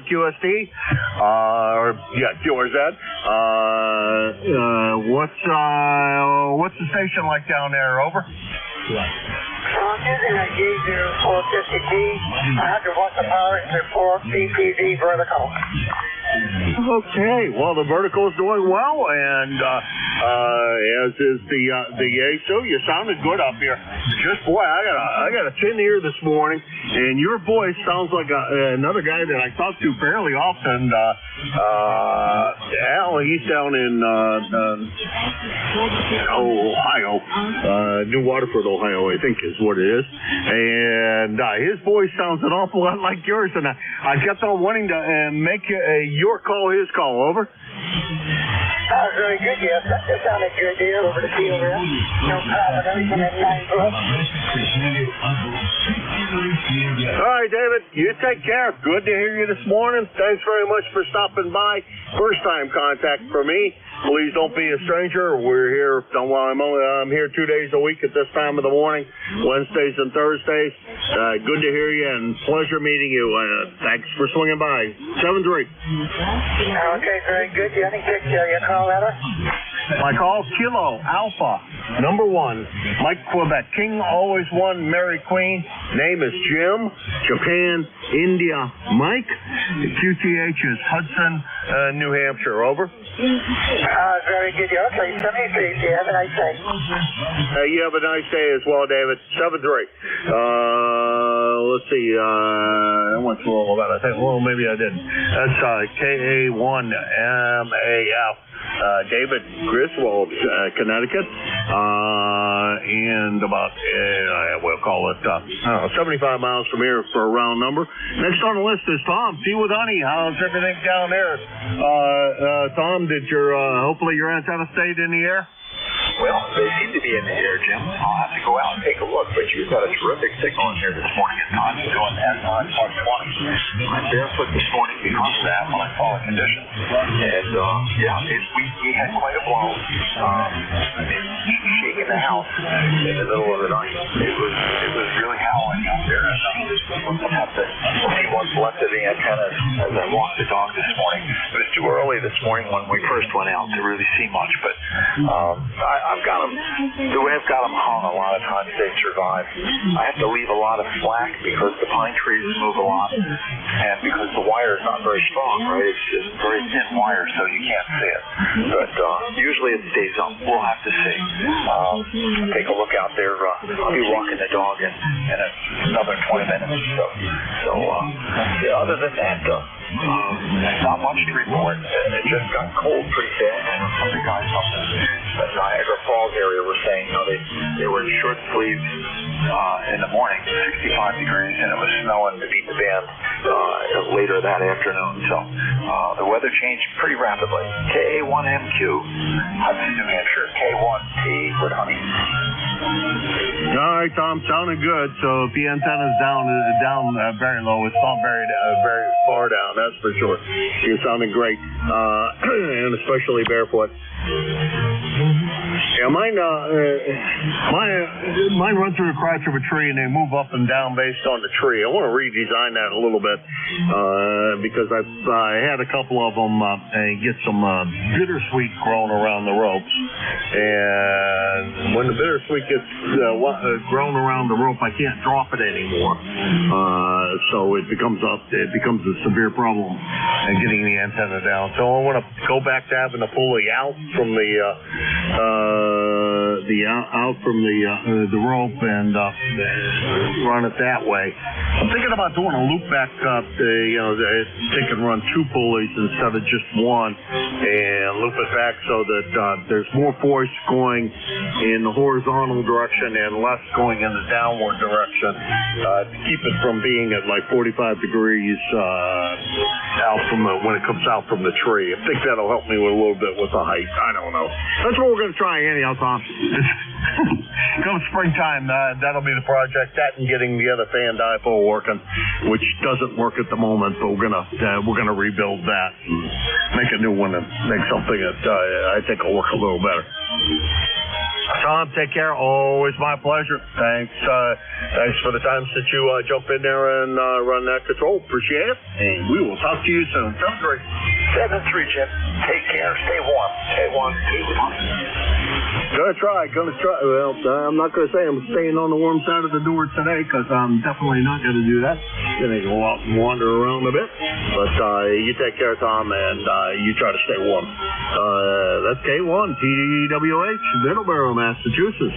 QST, or QRZ. What's the station like down there? Over. I'm using a G0450D, 100 watts of power, into 4 PPV vertical. Okay, well, the vertical is doing well, and as is the ASO. You sounded good up here. Just, boy, I got a thin ear this morning, and your voice sounds like another guy that I talk to fairly often. Al, he's down in Ohio, New Waterford, Ohio, I think is what it is. And his voice sounds an awful lot like yours, and I kept on wanting to make your call his call. Over. Very good, yes. That sounded good there over the field there. No problem. Everything at 9 foot. All right, David, you take care. Good to hear you this morning. Thanks very much for stopping by. First time contact for me. Please don't be a stranger. We're here. I'm here 2 days a week at this time of the morning, Wednesdays and Thursdays. Good to hear you and pleasure meeting you. Thanks for swinging by. 7-3. Okay, very good. Do you have any your call letter? My call, Kilo Alpha, number 1, Mike Quebec, King always won, Mary Queen. Name is Jim, Japan, India, Mike. QTH is Hudson, New Hampshire. Over. Very good. Okay, 73. You have a nice day. You have a nice day as well, David. 7-3. Let's see. How much roll about? I think. Well, maybe I didn't. That's KA1MAF. David Griswold, Connecticut, and about, we'll call it, 75 miles from here for a round number. Next on the list is Tom, Tea with Honey. How's everything down there? Tom, did hopefully your antenna stayed in the air? Well, they seem to be in the air, Jim. I'll have to go out and take a look, but you've got a terrific signal in here this morning at times doing that on 20. I'm barefoot this morning because of that when I saw the conditions. And, we had quite a blow. Shaking the house in the middle of the night. It was really howling out there. And we'll have to see what's left of the antennas as I walked the dog this morning. It was too early this morning when we first went out to really see much, but I've got them, the way I've got them hung, a lot of times they survive. I have to leave a lot of slack because the pine trees move a lot, and because the wire is not very strong, right? It's just very thin wire, so you can't see it. But usually it stays up. We'll have to see. Take a look out there. I'll be walking the dog in another 20 minutes or so. So other than that, not much to report. It just got cold pretty bad. And some of the guys up in the Niagara Falls area were saying, they were in short sleeves in the morning, 65 degrees, and it was snowing to beat the band later that afternoon. So the weather changed pretty rapidly. KA1MQ, Hudson, New Hampshire. K1T with Honey. All right, Tom, sounding good. So if the antenna's down very low, it's not very far down, that's for sure. You're sounding great, and especially barefoot. Yeah, mine run through the crotch of a tree and they move up and down based on the tree. I want to redesign that a little bit because I had a couple of them get some bittersweet growing around the ropes, and when the bittersweet gets grown around the rope, I can't drop it anymore. So it becomes a severe problem getting the antenna down. So I want to go back to having the pulley out from the rope and run it that way. I'm thinking about doing a loop back up. They can run 2 pulleys instead of just one, and loop it back so that there's more force going in the horizontal direction and less going in the downward direction to keep it from being at like 45 degrees out from when it comes out from the tree. I think that'll help me with a little bit with the height. I don't know. That's what we're going to try anyhow, Tom. Come springtime, that'll be the project. That and getting the other fan dipole working, which doesn't work at the moment, but we're gonna rebuild that and make a new one and make something that I think will work a little better. Tom, take care. Always my pleasure. Thanks for the time since you jump in there and run that control. Appreciate it. And we will talk to you soon. 7-3, Jim. Take care. Stay warm. Stay warm. Gonna try. Well, I'm not gonna say I'm staying on the warm side of the door today because I'm definitely not gonna do that. Gonna go out and wander around a bit. But you take care, Tom, and you try to stay warm. That's K1 TWH, Middleborough, Massachusetts.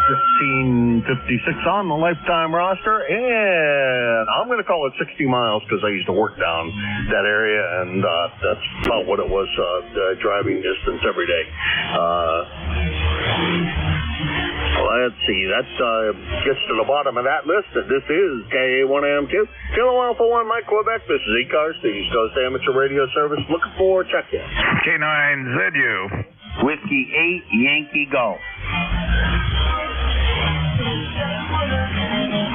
1556 on the lifetime roster, and I'm going to call it 60 miles because I used to work down that area, and that's about what it was driving distance every day. Let's see, that gets to the bottom of that list, and this is KA1AM2, Kilo Alpha 1, Mike, Quebec. This is ECARS, the East Coast Amateur Radio Service, looking for check-in. K9ZU. Whiskey 8, Yankee Golf.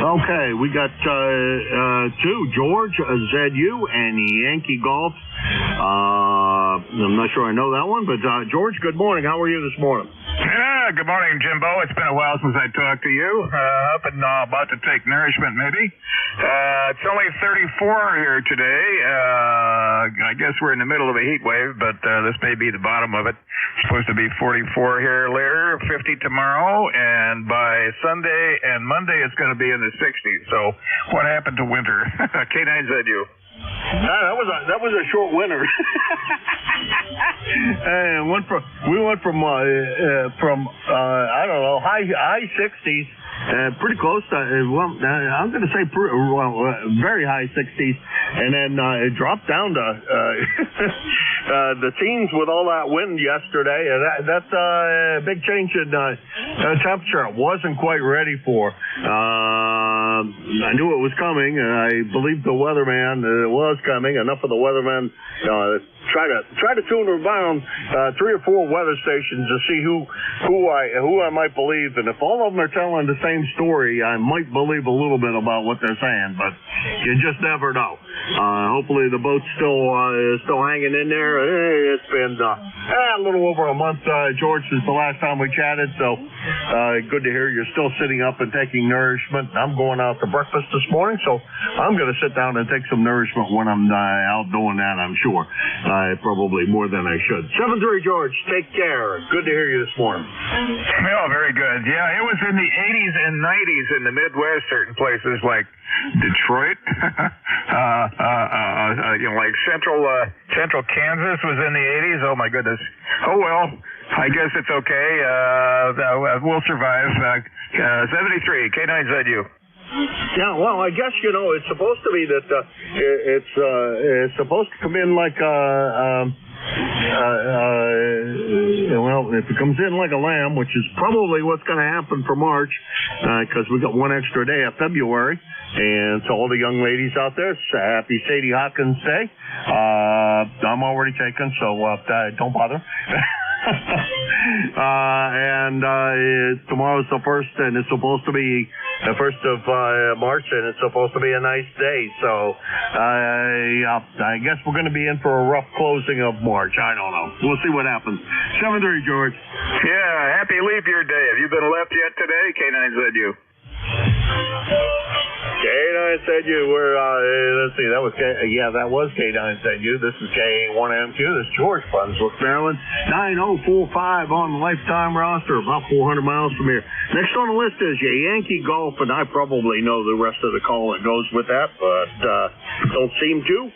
Okay, we got two, George, ZU, and Yankee Golf. I'm not sure I know that one, but George, good morning. How are you this morning? Yeah, good morning, Jimbo. It's been a while since I talked to you. Up and about to take nourishment, maybe. It's only 34 here today. I guess we're in the middle of a heat wave, but this may be the bottom of it. It's supposed to be 44 here later, 50 tomorrow, and by Sunday and Monday it's going to be in the 60s. So what happened to winter? K9ZU. That was a short winter. And we went from I don't know, high 60s, pretty close to I'm going to say very high 60s, and then it dropped down to the teens with all that wind yesterday. That's a big change in temperature. I wasn't quite ready for. I knew it was coming, and I believed the weatherman that it was coming. Enough of the weathermen try to tune around 3 or 4 weather stations to see who I might believe, and if all of them are telling the same story, I might believe a little bit about what they're saying, but you just never know. Hopefully the boat's still hanging in there. It's been a little over a month, George, since the last time we chatted, so good to hear you're still sitting up and taking nourishment. I'm going out to breakfast this morning, so I'm going to sit down and take some nourishment when I'm out doing that, I'm sure. Probably more than I should. 7-3, George, take care. Good to hear you this morning. Oh, very good. Yeah, it was in the 80s and 90s in the Midwest, certain places like Detroit, like central Kansas was in the 80s. Oh my goodness. Oh well, I guess it's okay. We'll survive. 73, K9ZU. Yeah, well, I guess, it's supposed to be that it's supposed to come in like if it comes in like a lamb, which is probably what's going to happen for March, because we got one extra day of February, and to all the young ladies out there, happy Sadie Hawkins Day. I'm already taken, so don't bother. And tomorrow's the 1st, and it's supposed to be the 1st of March, and it's supposed to be a nice day. So I guess we're going to be in for a rough closing of March. I don't know. We'll see what happens. 7-3, George. Yeah, happy leap year day. Have you been left yet today, K9ZU? K9ZU, let's see, that was K9ZU. This is K1M2. This is George, Brunswick, Maryland. 9045 on the lifetime roster, about 400 miles from here. Next on the list is your Yankee Golf, and I probably know the rest of the call that goes with that, but don't seem to.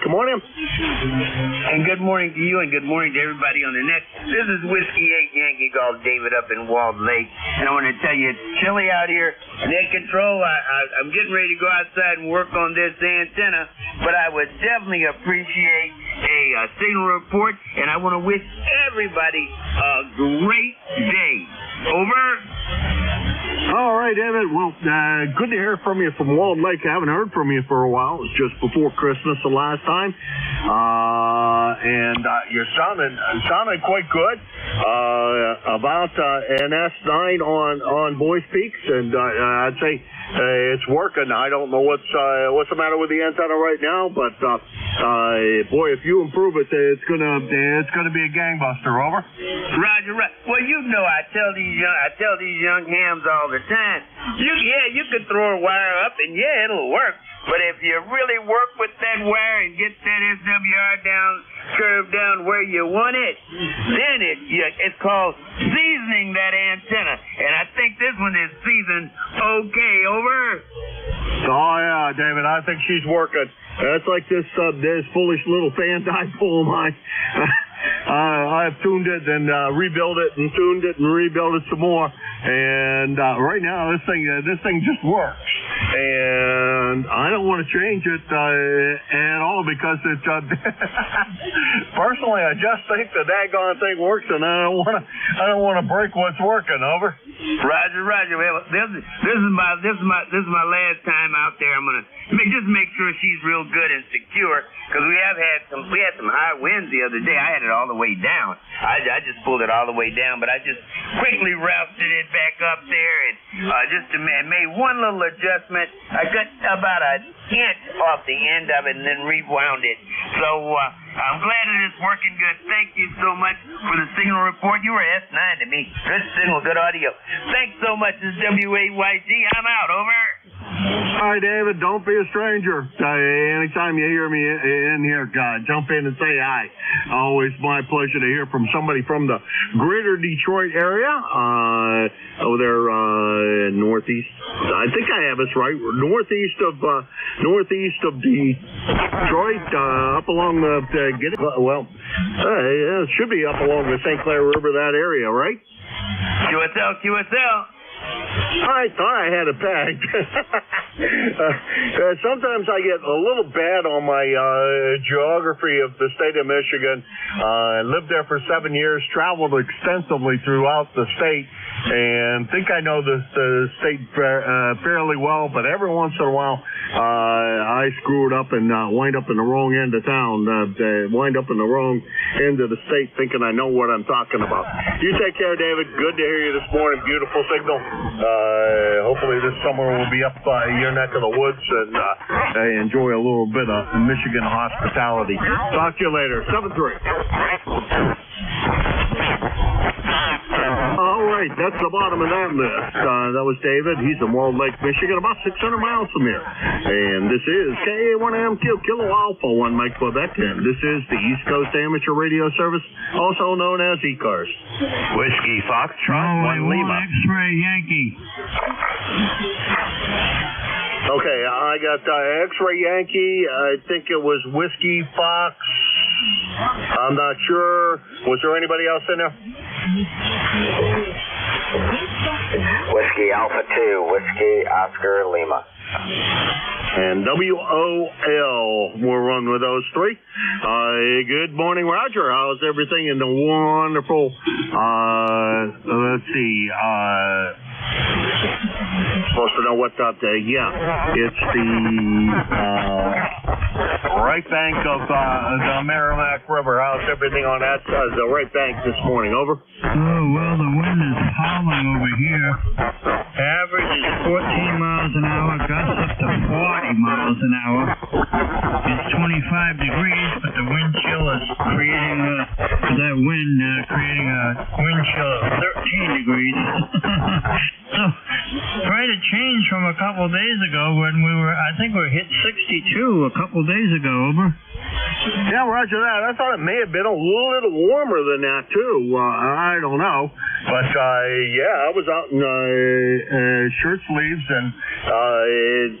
Come on in. And good morning to you, and good morning to everybody on the net. This is Whiskey 8 Yankee Golf, David up in Walled Lake, and I want to tell you, it's chilly out here. Net control, I'm getting ready to go outside and work on this antenna, but I would definitely appreciate a signal report, and I want to wish everybody a great day. Over. All right, David. Well, good to hear from you from Walled Lake. I haven't heard from you for a while. It was just before Christmas the last time. And you're sounding quite good about an S9 on Boys Peaks, and I'd say it's working. I don't know what's the matter with the antenna right now, but boy, if you improve it, it's gonna be a gangbuster. Over. Roger, right. Well, you know, I tell these young hams all the time. You could throw a wire up and it'll work. But if you really work with that wire and get that SWR curved down where you want it, then it's called seasoning that antenna. And I think this one is seasoned okay. Over. Oh yeah, David, I think she's working. That's like this foolish little fan dipole of mine. I've tuned it and rebuilt it and tuned it and rebuilt it some more. And right now, this thing just works. And I don't want to change it at all because it. Personally, I just think the daggone thing works, and I don't want to break what's working. Over. Roger. Well, this is my last time out there. I'm gonna just make sure she's real good and secure, because we had some high winds the other day. I had it all the way down. I just pulled it all the way down, but I just quickly rousted it back up there and made one little adjustment. I cut about an inch off the end of it and then rewound it. So I'm glad it is working good. Thank you so much for the signal report. You were S9 to me. Good signal, good audio. Thanks so much. This is WAYG. I'm out. Over. All right, David, don't be a stranger. Anytime you hear me in here, jump in and say hi. Always my pleasure to hear from somebody from the greater Detroit area, over there northeast. I think I have this right. Northeast of Detroit, up along the it should be up along the St. Clair River, that area, right? QSL. I thought I had it pegged. Sometimes I get a little bad on my geography of the state of Michigan. I lived there for 7 years, traveled extensively throughout the state, and think I know the state fairly well, but every once in a while I screw it up and wind up in the wrong end of town, wind up in the wrong end of the state thinking I know what I'm talking about. You take care, David. Good to hear you this morning. Beautiful signal. Hopefully this summer we'll be up your neck of the woods and enjoy a little bit of Michigan hospitality. Talk to you later. 7-3. All right, that's the bottom of that list. That was David. He's in Walled Lake, Michigan, about 600 miles from here. And this is KA1MQ, Kilo Alpha 1 Mike Quebec, and this is the East Coast Amateur Radio Service, also known as ECARS. Whiskey Foxtrot 1 Lima. X-ray Yankee. Okay, I got X-ray Yankee. I think it was Whiskey Fox. I'm not sure. Was there anybody else in there? Whiskey Alpha 2, Whiskey Oscar Lima. And WOL, we'll run with those three. Good morning, Roger. How's everything in the wonderful, let's see, supposed to know what's up there. Yeah, it's the right bank of the Merrimack River. How's everything on that side of the right bank this morning? Over. Oh, well, the wind is howling over here. Average is 14 miles an hour, gusts up to 40 miles an hour. It's 25 degrees, but the wind chill is creating creating a wind chill of 13 degrees. So, quite a change from a couple days ago when I think we hit 62 a couple days ago. Over. Yeah, Roger that. I thought it may have been a little warmer than that, too. I don't know. But, I was out in shirt sleeves, and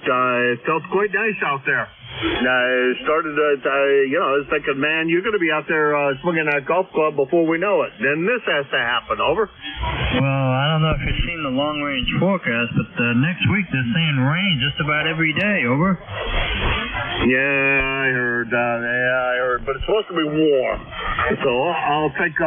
it felt quite nice out there. I started I was thinking, man, you're going to be out there swinging that golf club before we know it. Then this has to happen. Over. Well, I don't know if you've seen the long-range forecast, but next week they're saying rain just about every day. Over. Yeah, I heard. But it's supposed to be warm. So I'll take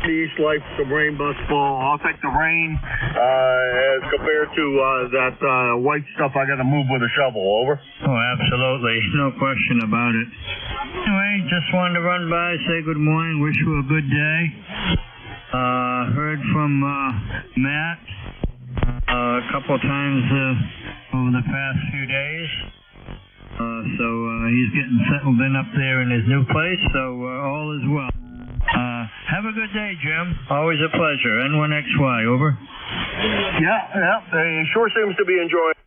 East Life, some rain must fall. I'll take the rain as compared to that white stuff I got to move with a shovel. Over. Oh, absolutely. No question about it. Anyway, just wanted to run by, say good morning, wish you a good day. Heard from Matt a couple times over the past few days. So he's getting settled in up there in his new place, so all is well. Have a good day, Jim. Always a pleasure. N1XY, over. Yeah, he sure seems to be enjoying it.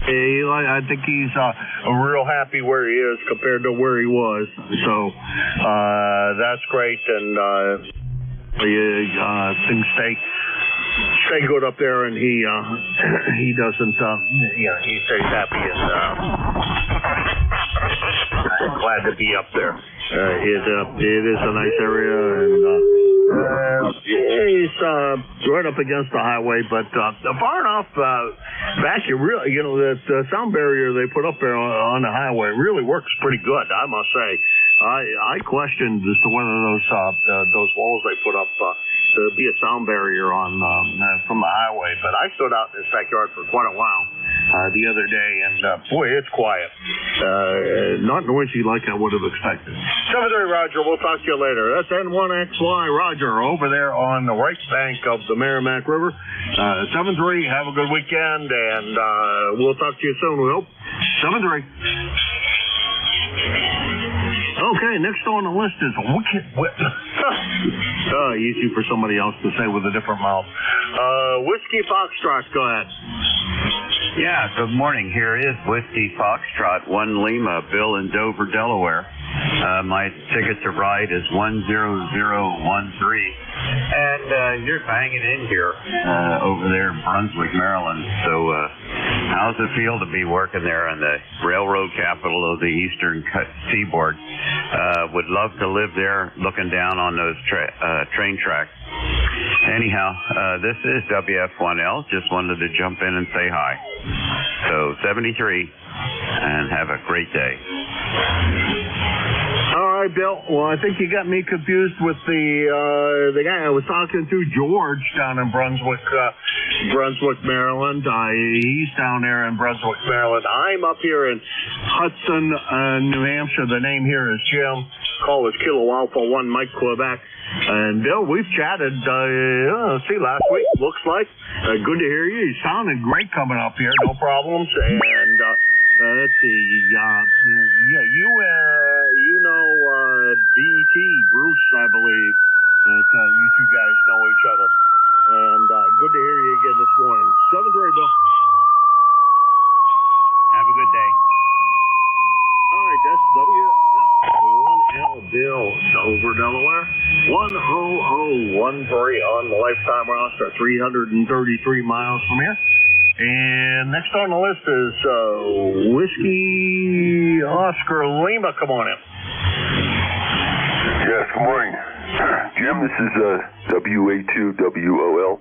I think he's real happy where he is compared to where he was. So that's great, and things stay good up there, and he doesn't. He stays happy and glad to be up there. It is a nice area, and he's right up against the highway, but far enough back. The sound barrier they put up there on the highway really works pretty good, I must say. I questioned as to whether those walls they put up to be a sound barrier on from the highway, but I stood out in this backyard for quite a while the other day, and boy, it's quiet. Not noisy like I would have expected. 7-3 Roger, we'll talk to you later. That's N1XY Roger over there on the right bank of the Merrimack River. 7-3, have a good weekend, and we'll talk to you soon, we hope. 7-3. Okay, next on the list is Wicked Whip. Easy for somebody else to say with a different mouth. Whiskey Foxtrot, go ahead. Yeah, good morning. Here is Whiskey Foxtrot, 1 Lima, Bill in Dover, Delaware. My ticket to ride is 10013. And you're banging in here over there in Brunswick, Maryland. So how's it feel to be working there on the railroad capital of the eastern seaboard? Would love to live there looking down on those train tracks. Anyhow, this is WF1L. Just wanted to jump in and say hi. So 73, and have a great day. All right, Bill. Well, I think you got me confused with the guy I was talking to, George, down in Brunswick, Maryland. He's down there in Brunswick, Maryland. I'm up here in Hudson, New Hampshire. The name here is Jim. Call is Kilo Alpha 1 Mike Quebec. And Bill, we've chatted, last week, looks like. Good to hear you. You sounded great coming up here, no problems. And let's see, you know BT, Bruce, I believe, that you two guys know each other. And good to hear you again this morning. 7-3, Bill. Have a good day. All right, that's W1L Bill, Dover, Delaware. 10013 on the lifetime roster, 333 miles from here. And next on the list is Whiskey Oscar Lima. Come on in. Yes, good morning. Jim, this is WA2WOL.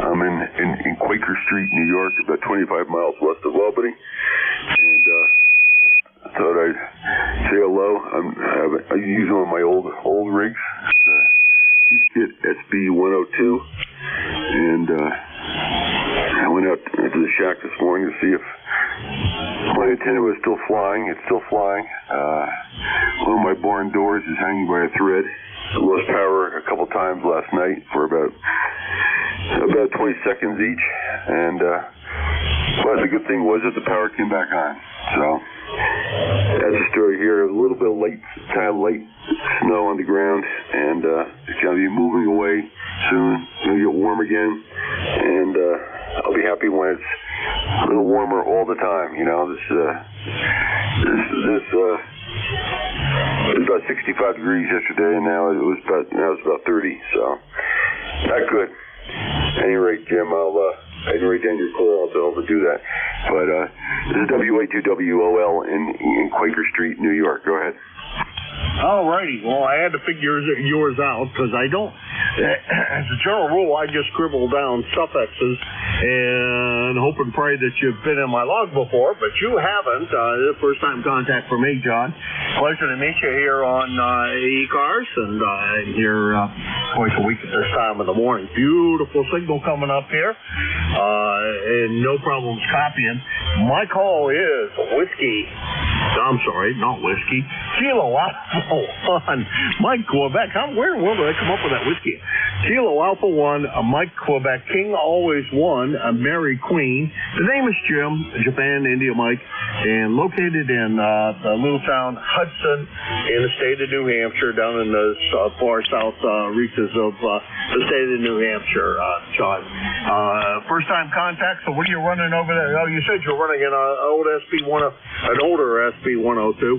I'm in Quaker Street, New York, about 25 miles west of Albany. And I thought I'd say hello. I use one of my old rigs. It's SB102. And I went out to the shack this morning to see if my antenna was still flying. It's still flying. One of my barn doors is hanging by a thread. I lost power a couple times last night for about 20 seconds each. And but the good thing was that the power came back on. So that's the story here. A little bit of light snow on the ground, and it's going to be moving away soon. It's going to get warm again, and I'll be happy when it's a little warmer all the time. You know, this it was about 65 degrees yesterday, and now it's about 30. So not good. At any rate, Jim, I didn't write down your call. I'll overdo that. But this is WA2WOL in Quaker Street, New York. Go ahead. All righty. Well, I had to figure yours out because I don't, as a general rule, I just scribble down suffixes and hope and pray that you've been in my log before, but you haven't. This is first time contact for me, John. Pleasure to meet you here on ECARS, and here twice a week at this time of the morning. Beautiful signal coming up here, and no problems copying. My call is Whiskey I'm sorry, not whiskey. Kilo Alpha 1, Mike Quebec. Where in the world did I come up with that whiskey? Kilo Alpha 1, Mike Quebec. King always won, Mary Queen. The name is Jim, Japan, India Mike, and located in the little town Hudson in the state of New Hampshire, down in the far south reaches of the state of New Hampshire, John. First time contact, so what are you running over there? Oh, you said you're running an older SB102.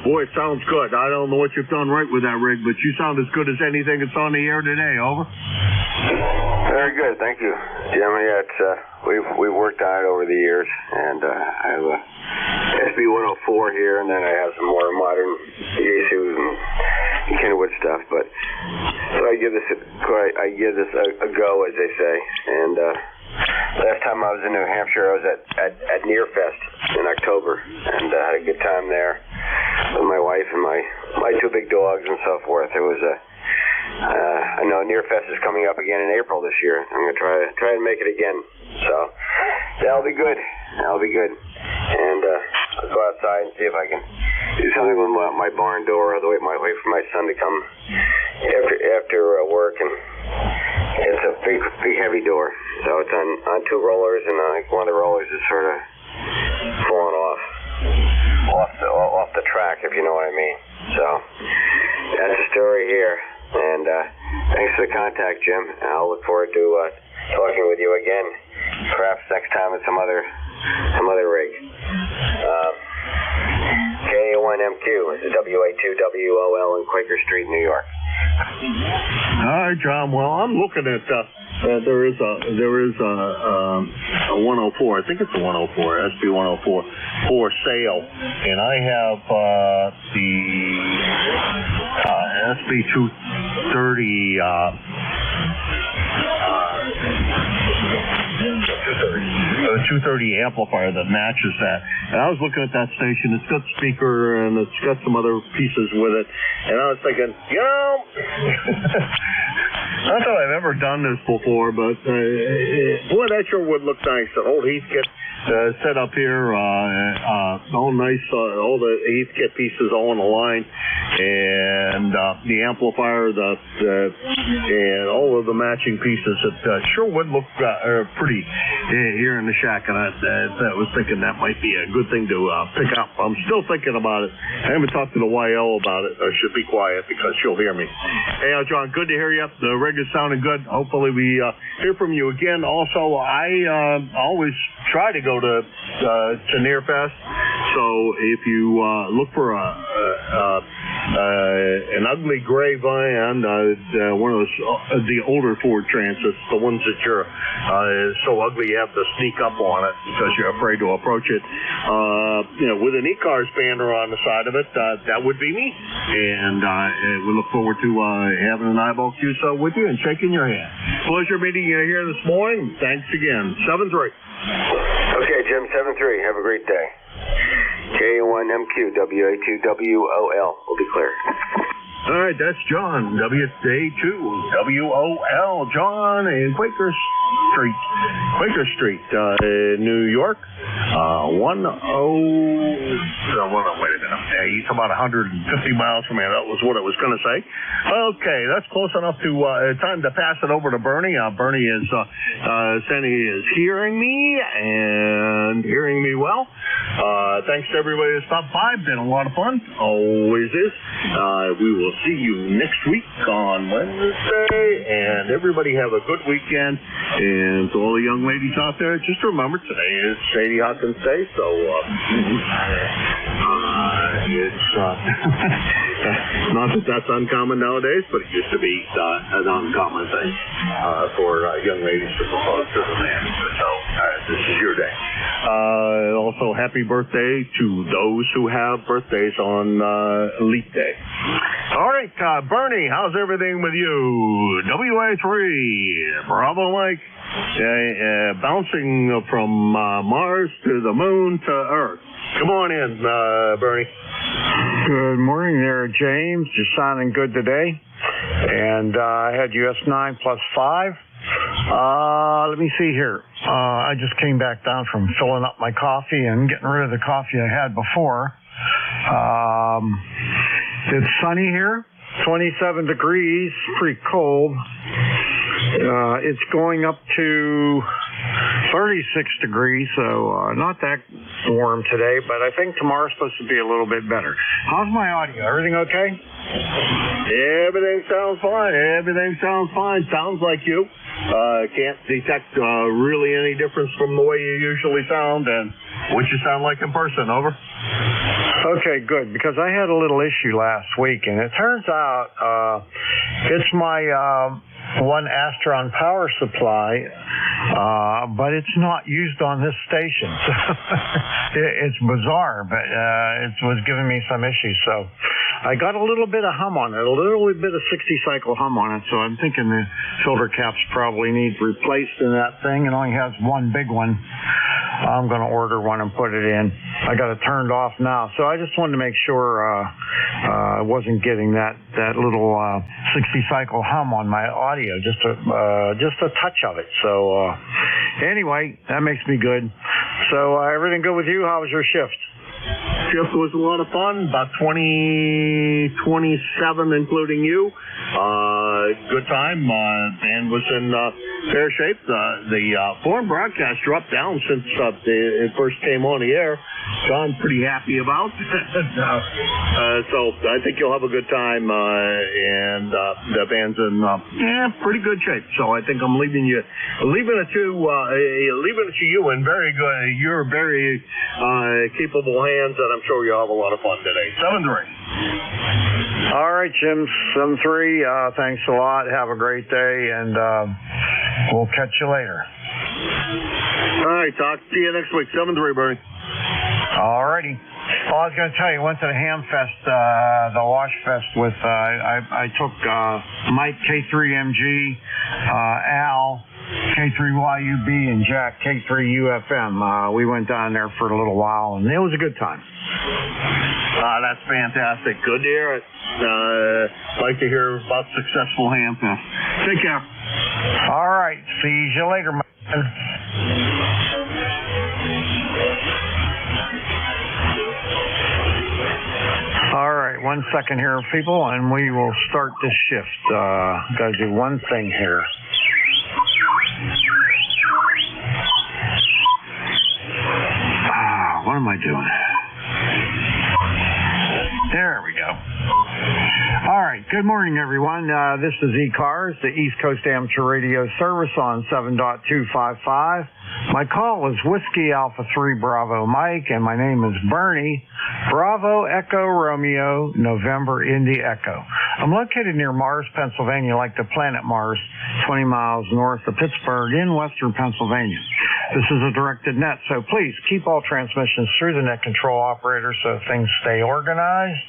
Boy, it sounds good. I don't know what you've done right with that rig, but you sound as good as anything that's on the air today. Over. Very good, thank you, Jim. Yeah, it's we've worked on it over the years, and I have a SB104 here, and then I have some more modern issues and Kenwood stuff. But so I give this a go, as they say. And last time I was in New Hampshire, I was at Nearfest in October, and had a good time there with my wife and my two big dogs and so forth. It was I know Nearfest is coming up again in April this year. I'm gonna try and make it again. So that'll be good. And I'll go outside and see if I can do something with my barn door. I'll wait for my son to come after work, and it's a big heavy door. So it's on two rollers, and one of the rollers is sort of falling off the track, if you know what I mean. So that's the story here. And thanks for the contact, Jim. I'll look forward to talking with you again, perhaps next time at some other rig. KA1MQ is WA2WOL in Quaker Street, New York. All right, John. Well, I'm looking at there is a 104. I think it's a 104, SB104 for sale, and I have the SB230. 230 amplifier that matches that. And I was looking at that station. It's got speaker and it's got some other pieces with it. And I was thinking, not that I've ever done this before, but boy, that sure would look nice. The whole Heathkit set up here, all nice, all the Heathkit pieces all on the line, and the amplifier, and all of the matching pieces. It sure would look pretty here in the shack, and I was thinking that might be a good thing to pick up. I'm still thinking about it. I haven't talked to the YL about it. I should be quiet because she'll hear me. Hey, John, good to hear you. The rig is sounding good. Hopefully we hear from you again. Also, I always try to go to Nearfest. So if you look for an ugly gray van, one of those the older Ford Transits, the ones that you're so ugly you have to sneak up on it because you're afraid to approach it. With an ECARS banner on the side of it, that would be me. And we look forward to having an eyeball QSO with you and shaking your hand. Pleasure meeting you here this morning. Thanks again. 7-3. Okay, Jim, 7-3. Have a great day. K1MQ, WA2WOL. We'll be clear. All right, that's John, WA2WOL. John in Quaker Street, New York. Wait a minute. He's about 150 miles from here. That was what I was going to say. Okay, that's close enough to time to pass it over to Bernie. Bernie is saying he is hearing me and hearing me well. Thanks to everybody that stopped by. Been a lot of fun. Always is. We will see you next week on Wednesday. And everybody have a good weekend. And to all the young ladies out there, just remember today is Sadie Hawkins Day. So it's not that that's uncommon nowadays, but it used to be an uncommon thing for young ladies to propose to the man. So this is your day. Also, happy birthday to those who have birthdays on Elite Day. All right, Bernie, how's everything with you? WA3, Bravo Mike, bouncing from Mars to the moon to Earth. Come on in, Bernie. Good morning there, James. You're sounding good today. And I had US9 plus 5. Let me see here. I just came back down from filling up my coffee and getting rid of the coffee I had before. It's sunny here, 27 degrees, pretty cold. It's going up to 36 degrees, so not that warm today, but I think tomorrow's supposed to be a little bit better. How's my audio? Everything okay? Everything sounds fine. Everything sounds fine. Sounds like you. Can't detect really any difference from the way you usually sound and what you sound like in person. Over. Okay, good, because I had a little issue last week, and it turns out it's my one Astron power supply, but it's not used on this station. So it's bizarre, but it was giving me some issues. So I got a little bit of hum on it, a little bit of 60-cycle hum on it. So I'm thinking the filter caps probably need replaced in that thing. It only has one big one. I'm going to order one and put it in. I got it turned off now. So I just wanted to make sure I wasn't getting that little 60-cycle hum on my audio, just a touch of it. So anyway, that makes me good. So everything good with you? How was your shift? Shift was a lot of fun, about 27, including you. Good time. Band was in fair shape. The foreign broadcast dropped down since it first came on the air, so I'm pretty happy about. So I think you'll have a good time, and the band's in pretty good shape. So I think I'm leaving it to you in very good. You're very capable hands, and I'm sure you'll have a lot of fun today. 7-3. All right, Jim. 7-3. Thanks a lot. Have a great day, and we'll catch you later. All right, talk to you next week. 7-3, Bernie. All righty. Well, I was going to tell you, went to the Ham Fest, the Wash Fest with, I took Mike K3MG, Al K3YUB, and Jack K3UFM. We went down there for a little while, and it was a good time. That's fantastic. Good to hear it. Like to hear about successful Ham Fest. Take care. All right. See you later, man. All right, 1 second here, people, and we will start this shift. Got to do one thing here. What am I doing? There we go. All right, good morning, everyone. This is ECARS, the East Coast Amateur Radio Service on 7.255. My call is Whiskey Alpha 3 Bravo Mike, and my name is Bernie. Bravo Echo Romeo November Indy Echo. I'm located near Mars, Pennsylvania, like the planet Mars, 20 miles north of Pittsburgh in western Pennsylvania. This is a directed net, so please keep all transmissions through the net control operator so things stay organized.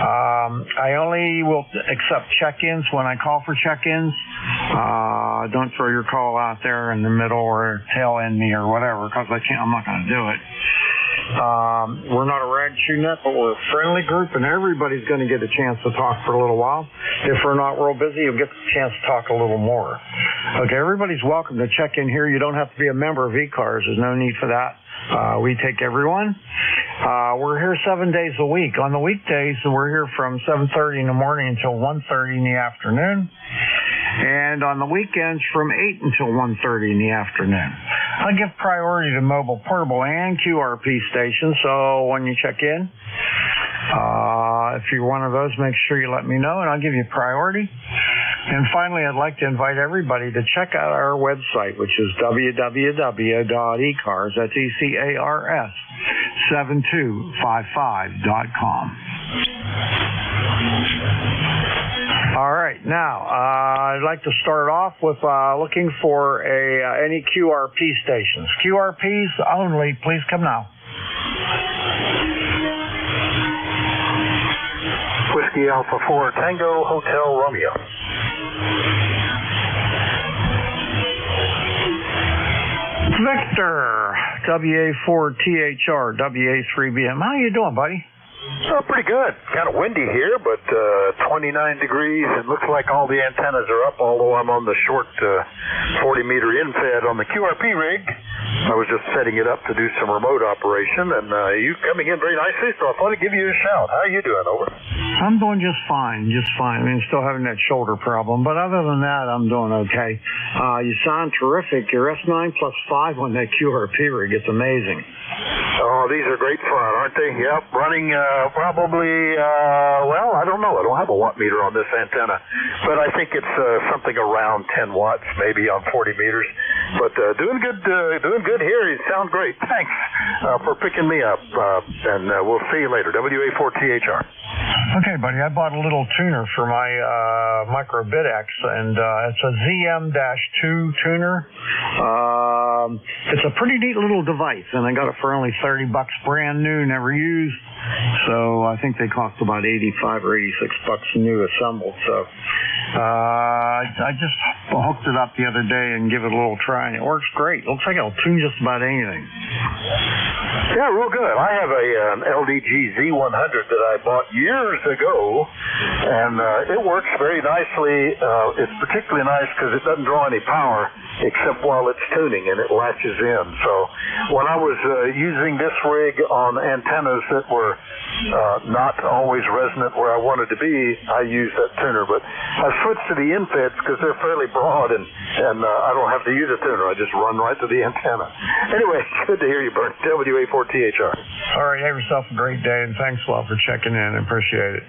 I only will accept check-ins when I call for check-ins. Don't throw your call out there in the middle or tail end me or whatever, because I'm not going to do it. We're not a rag shoe net, but we're a friendly group, and everybody's going to get a chance to talk for a little while. If we're not real busy, you'll get the chance to talk a little more. Okay, everybody's welcome to check in here. You don't have to be a member of ECARS. There's no need for that. We take everyone. We're here 7 days a week. On the weekdays, we're here from 7:30 in the morning until 1:30 in the afternoon. And on the weekends, from 8 until 1:30 in the afternoon. I give priority to mobile, portable, and QRP stations, so when you check in, if you're one of those, make sure you let me know, and I'll give you priority. And finally, I'd like to invite everybody to check out our website, which is www.ecars, that's ECARS, 7255.com. All right. Now, I'd like to start off with looking for any QRP stations. QRPs only. Please come now. Whiskey Alpha 4 Tango Hotel Romeo. Victor, WA4THR, WA3BM. How you doing, buddy? Oh, pretty good. Kind of windy here, but 29 degrees. It looks like all the antennas are up, although I'm on the short 40-meter infed on the QRP rig. I was just setting it up to do some remote operation, and you coming in very nicely, so I thought I'd give you a shout. How are you doing, over? I'm doing just fine, I mean, still having that shoulder problem, but other than that, I'm doing okay. You sound terrific. Your S9 plus 5 on that QRP rig, it's amazing. Oh, these are great fun, aren't they? Yep, running probably, well, I don't know. I don't have a watt meter on this antenna, but I think it's something around 10 watts, maybe on 40 meters. But doing good here. You sound great. Thanks for picking me up, and we'll see you later. WA4THR. Okay, buddy, I bought a little tuner for my Micro BitX, and it's a ZM-2 tuner. It's a pretty neat little device, and I got it for only $30, brand new, never used. So I think they cost about $85 or $86 new assembled. So I just hooked it up the other day and give it a little try, and it works great. Looks like it'll tune just about anything. Yeah, real good. I have an LDG Z100 that I bought years ago, and it works very nicely. It's particularly nice because it doesn't draw any power except while it's tuning, and it latches in. So when I was using this rig on antennas that were not always resonant where I wanted to be, I used that tuner. But I switched to the infeds because they're fairly broad, and I don't have to use a tuner. I just run right to the antenna. Anyway, good to hear you, Bernie. WA4THR. All right, have yourself a great day, and thanks a lot for checking in. I appreciate it.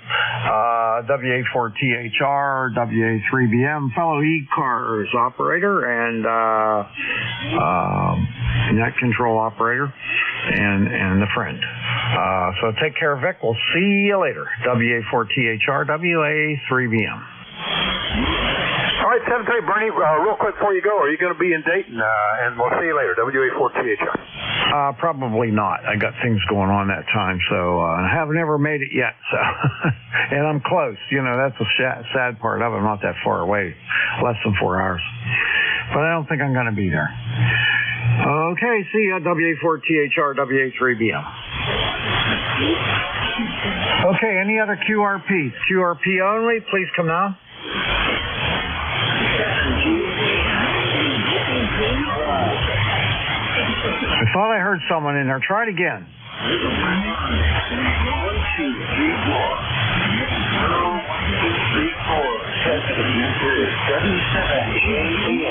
WA4THR, WA3BM, fellow ECARS operator, and net control operator, and the friend. So take care, Vic. We'll see you later. WA4THR, WA3BM. All right, 7:30, Bernie, real quick before you go, are you going to be in Dayton? And we'll see you later. WA4THR. Probably not. I got things going on that time, so I haven't ever made it yet. So, and I'm close. You know, that's the sad part of it. I'm not that far away, less than 4 hours. But I don't think I'm going to be there. Okay, see ya. WA4THR, WA3BM. Okay, any other QRPs? QRP only, please come now. I thought I heard someone in there. Try it again. 1, 2, 3, 4. 3, 4. 7, 7, 8, 9.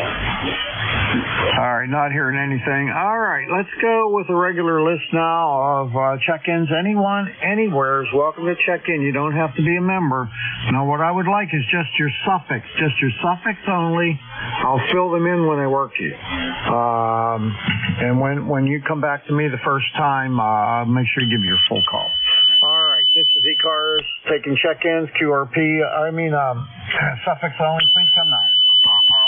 All right, not hearing anything. All right, let's go with a regular list now of check-ins. Anyone, anywhere is welcome to check in. You don't have to be a member. Now, what I would like is just your suffix only. I'll fill them in when I work you. And when you come back to me the first time, I'll make sure you give me your full call. All right, this is ECARS taking check-ins, QRP. Suffix only. Please come now.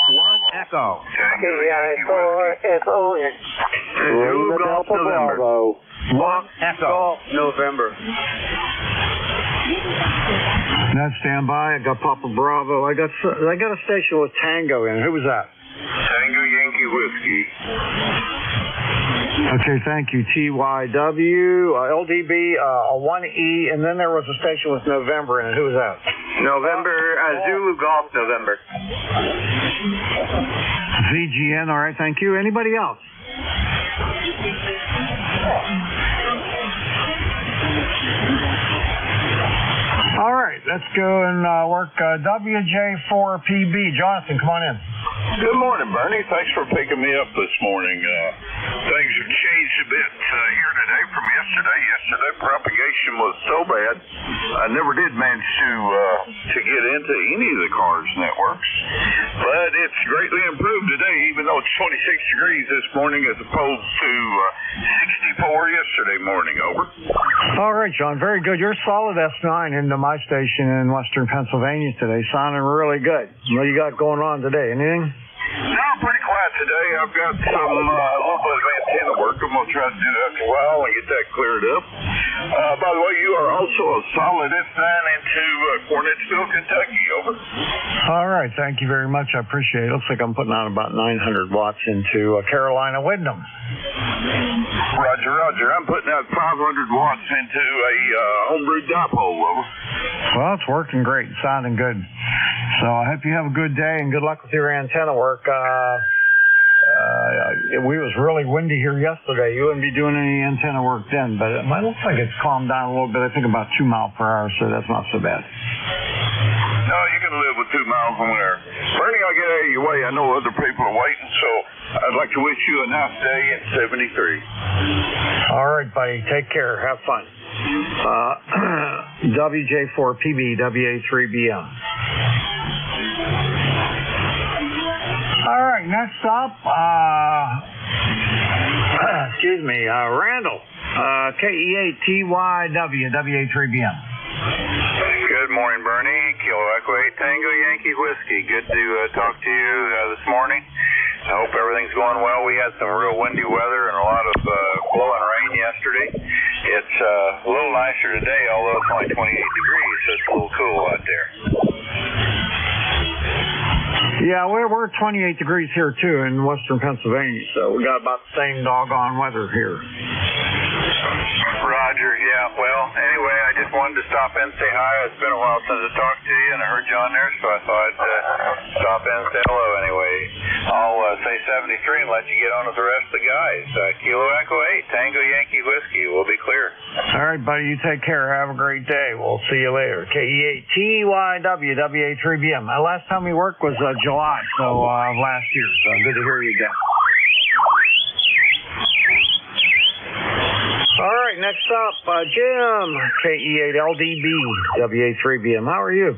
1 Echo. KI4SON. Golf November. 1 Echo. November. Now stand by. I got Papa Bravo. I got a station with Tango in. Who was that? Tango Yankee Whiskey. Okay, thank you. TYW, LDB, a 1E, and then there was a station with November in it. Who was that? November, Zulu Golf November. VGN, all right, thank you. Anybody else? All right, let's go and work WJ4PB. Jonathan, come on in. Good morning, Bernie. Thanks for picking me up this morning. Things have changed a bit here today from yesterday. Yesterday, propagation was so bad, I never did manage to get into any of the ECARS networks. But it's greatly improved today, even though it's 26 degrees this morning as opposed to 64 yesterday morning. Over. All right, John. Very good. You're solid S9 into my station in Western Pennsylvania today. Sounding really good. What you got going on today? Anything? No, pretty quiet today. I've got some little bit of antenna work. I'm going to try to do that for a while and get that cleared up. By the way, you are also a solid S9 into Cornettsville, Kentucky. Over. All right. Thank you very much. I appreciate it. Looks like I'm putting on about 900 watts into Carolina Wyndham. Roger, roger. I'm putting out 500 watts into a homebrew dipole. Over. Well, it's working great. Sounding good. So I hope you have a good day and good luck with your antenna work. we was really windy here yesterday. You wouldn't be doing any antenna work then, but it looks like it's calmed down a little bit. I think about 2 miles per hour, so that's not so bad. No, you can live with 2 miles from there. Bernie, I'll get out of your way. I know other people are waiting, so I'd like to wish you a nice day in 73. All right, buddy. Take care. Have fun. WJ4PB, WA3BM. All right, next up, Randall, KE8TYW, WA3BM. Good morning, Bernie. Kilo Echo 8 Tango Yankee Whiskey. Good to talk to you this morning. I hope everything's going well. We had some real windy weather and a lot of blowing rain yesterday. It's a little nicer today, although it's only 28 degrees, so it's a little cool out there. Yeah, we're 28 degrees here, too, in western Pennsylvania, so we got about the same doggone weather here. Roger, yeah. Well, anyway, I just wanted to stop in and say hi. It's been a while since I talked to you, and I heard you on there, so I thought I'd stop in and say hello anyway. I'll say 73 and let you get on with the rest of the guys. Kilo Echo 8, Tango Yankee Whiskey. We'll be clear. All right, buddy. You take care. Have a great day. We'll see you later. KE8TYW, WA3BM. Last time we worked was July, so last year. So good to hear you again. All right, next up, Jim, KE8LDB, WA3BM. How are you?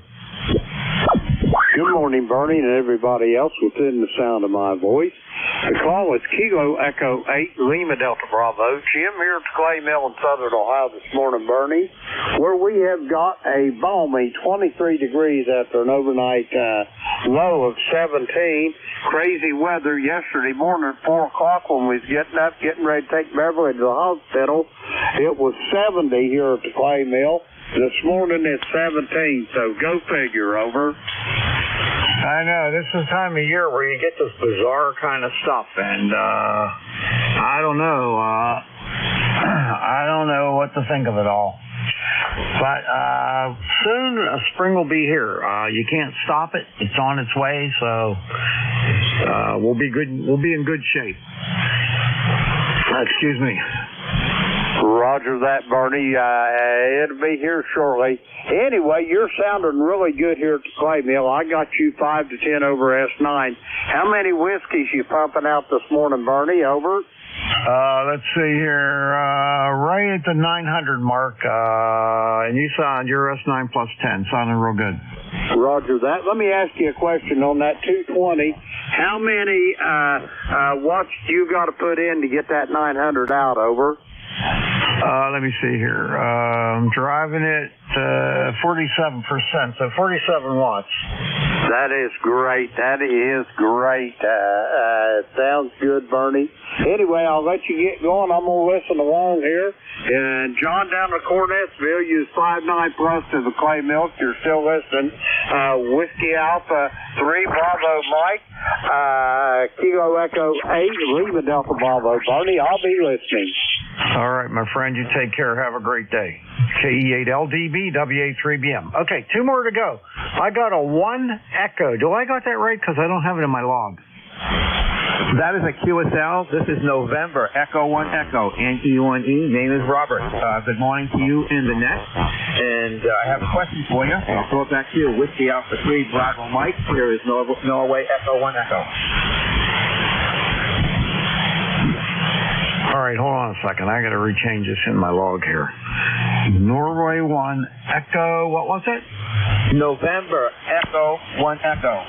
Good morning, Bernie, and everybody else within the sound of my voice. The call is Kilo Echo 8, Lima Delta Bravo. Jim here at the Clay Mill in Southern Ohio this morning, Bernie, where we have got a balmy 23 degrees after an overnight low of 17. Crazy weather yesterday morning at 4 o'clock when we was getting up, getting ready to take Beverly to the hospital. It was 70 here at the Clay Mill. This morning it's 17, so go figure, over. I know, this is the time of year where you get this bizarre kind of stuff, and I don't know. I don't know what to think of it all. But soon spring will be here. You can't stop it. It's on its way, so we'll be good. We'll be in good shape. Excuse me. Roger that, Bernie. It'll be here shortly. Anyway, you're sounding really good here at the Clay Mill. I got you 5 to 10 over S9. How many whiskeys you pumping out this morning, Bernie? Over. Let's see here. Right at the 900 mark. And you sound your S9 plus 10. Sounding real good. Roger that. Let me ask you a question on that 220. How many watts do you got to put in to get that 900 out, over? Let me see here. I'm driving it 47%, so 47 watts. That is great. That is great. Sounds good, Bernie. Anyway, I'll let you get going. I'm going to listen along here. And John down in Cornettsville, use 59 plus to the Clay Milk. You're still listening. Whiskey Alpha 3, Bravo Mike. Kilo Echo 8, Lima Delta Bravo. Bernie, I'll be listening. All right, my friend. You take care. Have a great day. KE8LDB, WA3BM. Okay, 2 more to go. I got a 1 Echo. Do I got that right? Because I don't have it in my log. That is a QSL. This is November, Echo 1 Echo, NE1E. Name is Robert. Good morning to you in the net. And I have a question for you. I'll throw it back to you. Whiskey Alpha 3, Bravo Mike. Here is Norway, Echo 1 Echo. All right, hold on a second. I got to rechange this in my log here. Norway 1 Echo, what was it? November, Echo 1 Echo.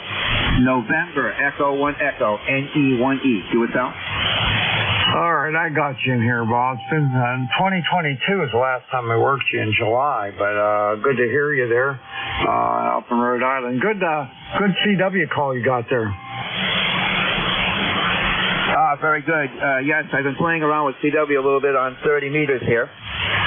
November, Echo 1 Echo, NE1E. QSL? All right, I got you in here, Bob. It's been 2022 is the last time I worked you in July, but good to hear you there up in Rhode Island. Good CW call you got there. Very good. Yes, I've been playing around with CW a little bit on 30 meters here.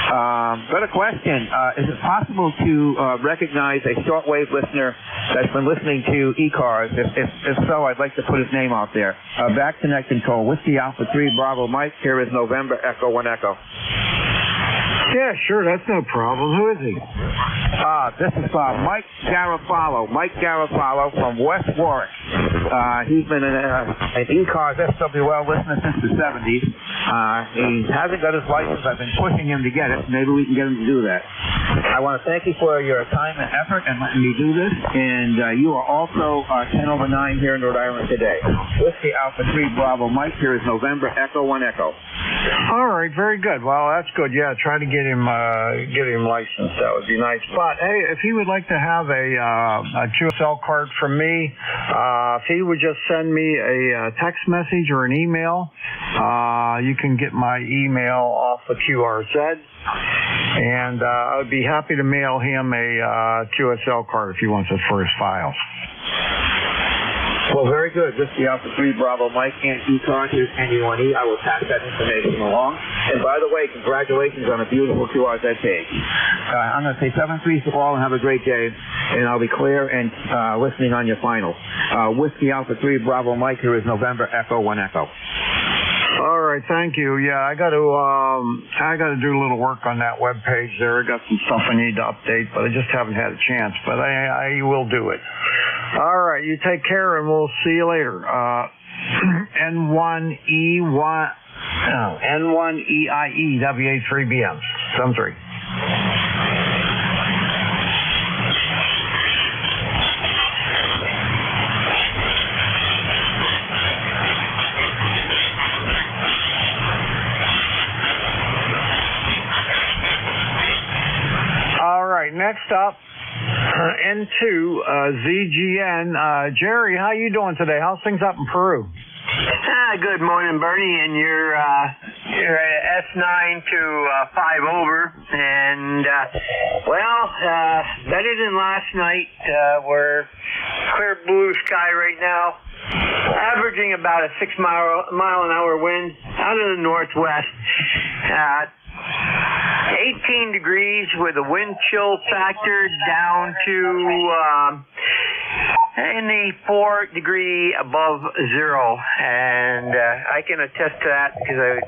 Got a question. Is it possible to recognize a shortwave listener that's been listening to ECARS? If so, I'd like to put his name out there. Back to net control. Whiskey Alpha 3, Bravo Mike. Here is November, Echo 1 Echo. Yeah, sure, that's no problem. Who is he? This is Mike Garofalo. Mike Garofalo from West Warwick. He's been an ECARS SWL listener since the 70s. He hasn't got his license. I've been pushing him to get it. Maybe we can get him to do that. I want to thank you for your time and effort and letting me do this. And you are also 10 over 9 here in Rhode Island today. Whiskey Alpha 3 Bravo Mike. Here is November Echo 1 Echo. All right, very good. Well, that's good. Yeah, try to get him licensed. That would be nice. But hey, if he would like to have a QSL card from me, if he would just send me a text message or an email, you can get my email off of QRZ, and I would be happy to mail him a QSL card if he wants it for his files. Well, very good. This is the Alpha 3 Bravo Mike and ECARS. Here's NU1E. I will pass that information along. And by the way, congratulations on a beautiful QRZ page. I'm going to say 7-3 to all and have a great day. And I'll be clear and listening on your final. Whiskey Alpha 3 Bravo Mike. Here is November Echo 1 Echo. All right, thank you. Yeah, I got to do a little work on that web page there. I got some stuff I need to update, but I just haven't had a chance. But I will do it. All right, you take care, and we'll see you later. N1EIE WA3BM 73. All right, next up. N2 ZGN. Jerry, how you doing today? How's things up in Peru? Good morning, Bernie. And you're at S9 to 5 over, and better than last night. We're clear blue sky right now, averaging about a 6 mile an hour wind out of the northwest. 18 degrees with a wind chill factor down to in the 4 degree above zero, and I can attest to that because I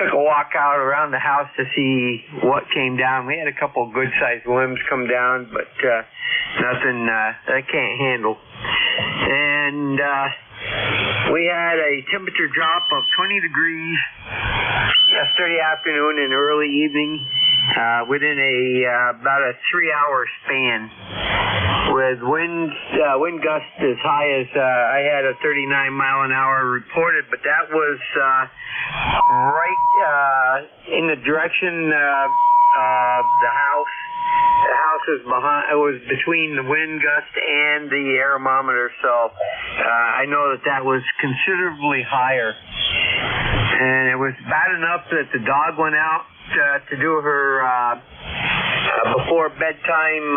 took a walk out around the house to see what came down. We had a couple of good sized limbs come down, but nothing that I can't handle. And we had a temperature drop of 20 degrees yesterday afternoon and early evening within about a 3-hour span, with wind gusts as high as I had a 39 mile an hour reported, but that was right in the direction of the house. The house was behind. It was between the wind gust and the aeromometer, so I know that was considerably higher. And it was bad enough that the dog went out to do her before bedtime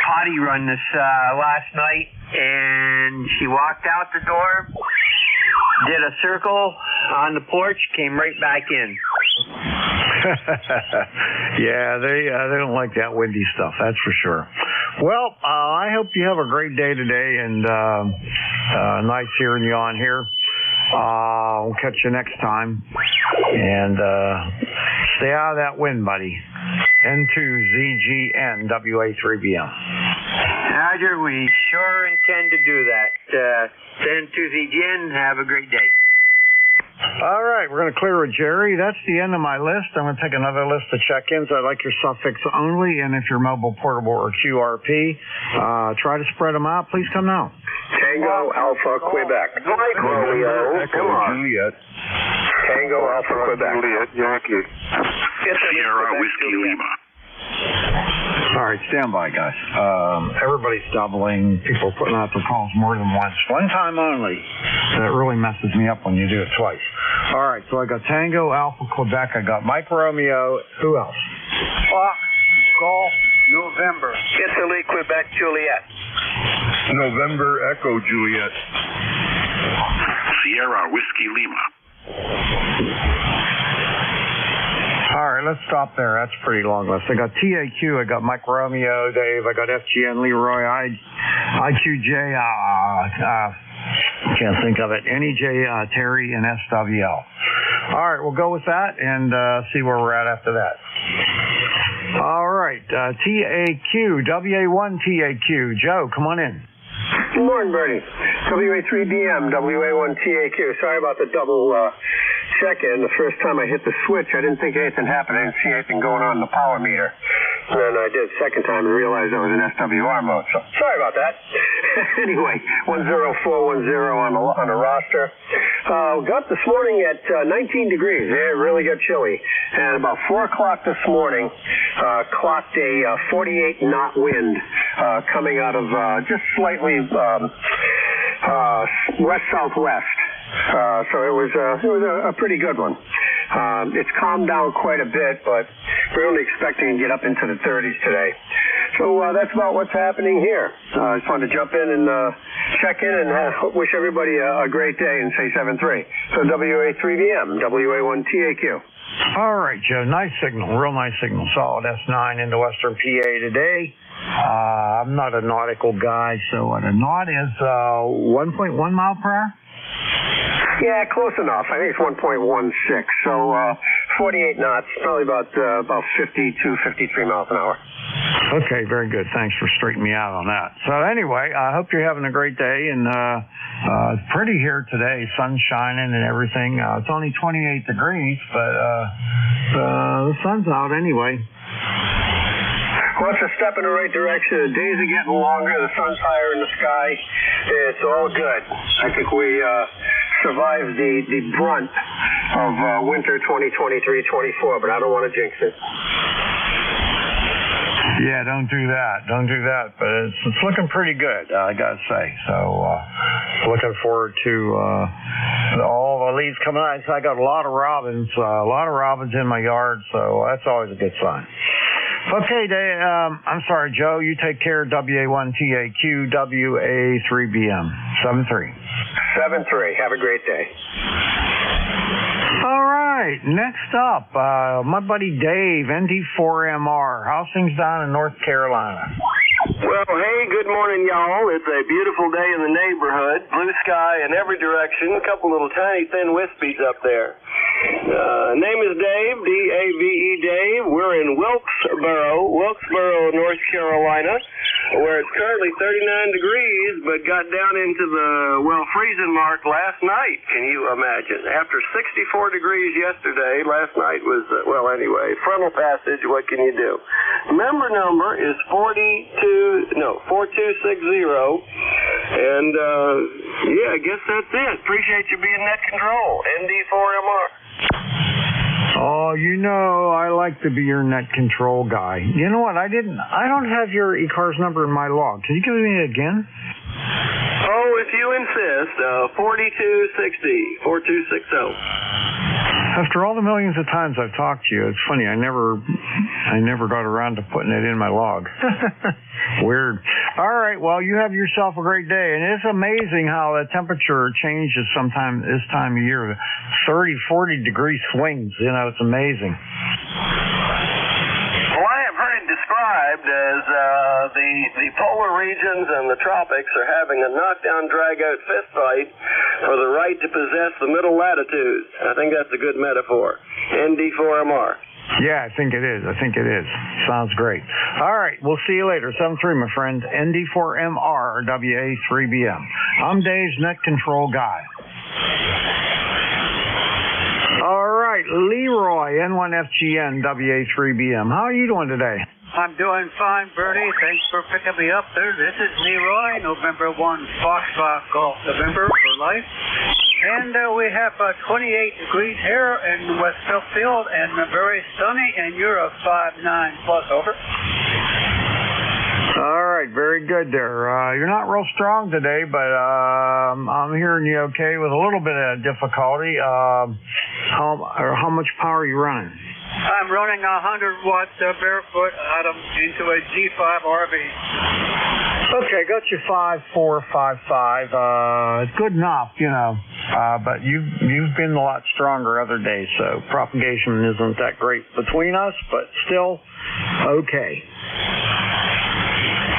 potty run this last night, and she walked out the door, did a circle on the porch, came right back in. Yeah, they don't like that windy stuff, that's for sure. Well, I hope you have a great day today, and nice hearing you on here. We'll catch you next time, and stay out of that wind, buddy. N2ZGN WA3BM. Roger, we sure intend to do that. N2ZGN, have a great day. All right, we're going to clear with Jerry. That's the end of my list. I'm going to take another list of check-ins. I like your suffix only, and if you're mobile, portable, or QRP, try to spread them out. Please come now. Tango Alpha Quebec. Mike Romeo. Echo Juliet. Tango Alpha Quebec. Juliet Yankee. Sierra Whiskey Lima. All right, stand by, guys. Everybody's doubling. People are putting out their calls more than once. One time only. That really messes me up when you do it twice. All right, so I got Tango Alpha Quebec. I got Mike Romeo. Who else? Fox Golf November. Italy Quebec Juliet. November Echo Juliet. Sierra Whiskey Lima. All right, let's stop there. That's a pretty long list. I got TAQ, I got Mike Romeo, Dave, I got FGN, Leroy, IQJ, can't think of it, NEJ, Terry, and SWL. All right, we'll go with that and see where we're at after that. All right, TAQ, WA1 TAQ. Joe, come on in. Good morning, Bernie. WA3DM, WA1TAQ. Sorry about the double check-in. The first time I hit the switch, I didn't think anything happened. I didn't see anything going on in the power meter. And then I did second time and realized I was in SWR mode. So sorry about that. Anyway, 10410 on the roster. Got this morning at 19 degrees. It really got chilly. And about 4 o'clock this morning, clocked a 48 knot wind coming out of just slightly west-southwest. So it was a pretty good one. It's calmed down quite a bit, but we're only expecting to get up into the 30s today. So that's about what's happening here. I just wanted to jump in and check in and wish everybody a great day and say 7-3. So WA3DM, WA1TAQ. All right, Joe. Nice signal. Real nice signal. Solid S9 into Western PA today. I'm not a nautical guy, so what a knot is 1.1 mile per hour? Yeah, close enough. I think it's 1.16. So 48 knots, probably about 52, 53 miles an hour. Okay, very good. Thanks for straightening me out on that. So anyway, I hope you're having a great day, and it's pretty here today. Sun's shining and everything. It's only 28 degrees, but the sun's out anyway. Well, it's a step in the right direction. The days are getting longer. The sun's higher in the sky. It's all good. I think we survived the brunt of winter 2023-24, but I don't want to jinx it. Yeah, don't do that. Don't do that. But it's looking pretty good, I got to say. So looking forward to all the leaves coming out. I got a lot of robins in my yard, so that's always a good sign. Okay, Dave, I'm sorry, Joe. You take care. WA1TAQ, WA3BM. 7-3. 7-3. Have a great day. All right. Next up, my buddy Dave, ND4MR. How's things down in North Carolina? Well, hey, good morning, y'all. It's a beautiful day in the neighborhood. Blue sky in every direction. A couple little tiny thin wispies up there. Name is Dave, D-A-V-E, Dave. We're in Wilkesboro, North Carolina, where it's currently 39 degrees, but got down into the, freezing mark last night. Can you imagine? After 64 degrees yesterday, last night was, frontal passage, what can you do? Member number is 4260. And, I guess that's it. Appreciate you being net control. ND4MR. Oh, I like to be your net control guy. You know what? I don't have your ECARS number in my log. Can you give me it again? Oh, if you insist, 4260. After all the millions of times I've talked to you, it's funny, I never got around to putting it in my log. Weird. All right, well, you have yourself a great day. And it's amazing how the temperature changes sometime this time of year. 30, 40 degree swings, it's amazing. Well, I have heard it described as the polar regions and the tropics are having a knockdown, drag-out fist fight for the right to possess the middle latitudes. I think that's a good metaphor. ND4MR. Yeah, I think it is. Sounds great. All right, we'll see you later. 7-3, my friend. ND4MR, WA3BM. I'm Dave's net control guy. All right, Leroy, N1FGN, WA3BM. How are you doing today? I'm doing fine, Bertie. Thanks for picking me up there. This is Leroy, November 1, Foxtrot Golf November for life. And we have 28 degrees here in West Philfield and very sunny, and you're a 5'9" plus, over. All right, very good there. You're not real strong today, but I'm hearing you okay with a little bit of difficulty. How much power are you running? I'm running 100 watts barefoot into a G5 RV. Okay, got you 5.4, 5.5. It's good enough, but you've been a lot stronger other days, so propagation isn't that great between us, but still okay.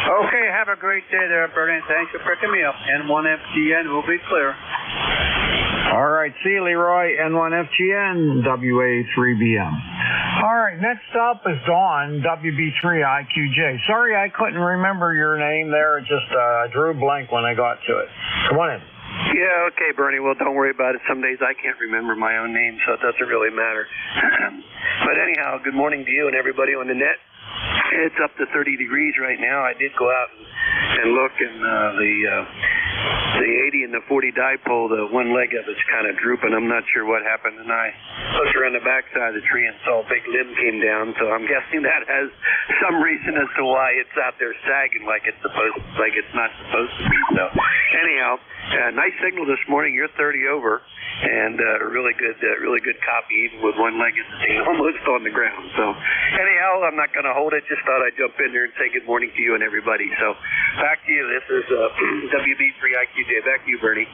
Okay, have a great day there, Bernie. Thanks for picking me up. N1FGN will be clear. All right, see you, Leroy. N1FGN, WA3BM. All right, next up is Dawn, WB3IQJ. Sorry I couldn't remember your name there. It just drew a blank when I got to it. Come on in. Yeah, okay, Bernie. Well, don't worry about it. Some days I can't remember my own name, so it doesn't really matter. But anyhow, good morning to you and everybody on the net. It's up to 30 degrees right now. I did go out and look, and the 80 and the 40 dipole, the one leg of it's kind of drooping. I'm not sure what happened, and I looked around the backside of the tree and saw a big limb came down. So I'm guessing that has some reason as to why it's out there sagging like it's not supposed to be. So anyhow, nice signal this morning. You're 30 over, and really good copy, even with one leg almost on the ground. So anyhow, I'm not going to hold it. Just thought I'd jump in there and say good morning to you and everybody. So back to you. This is WB3IQJ. Back to you, Bernie.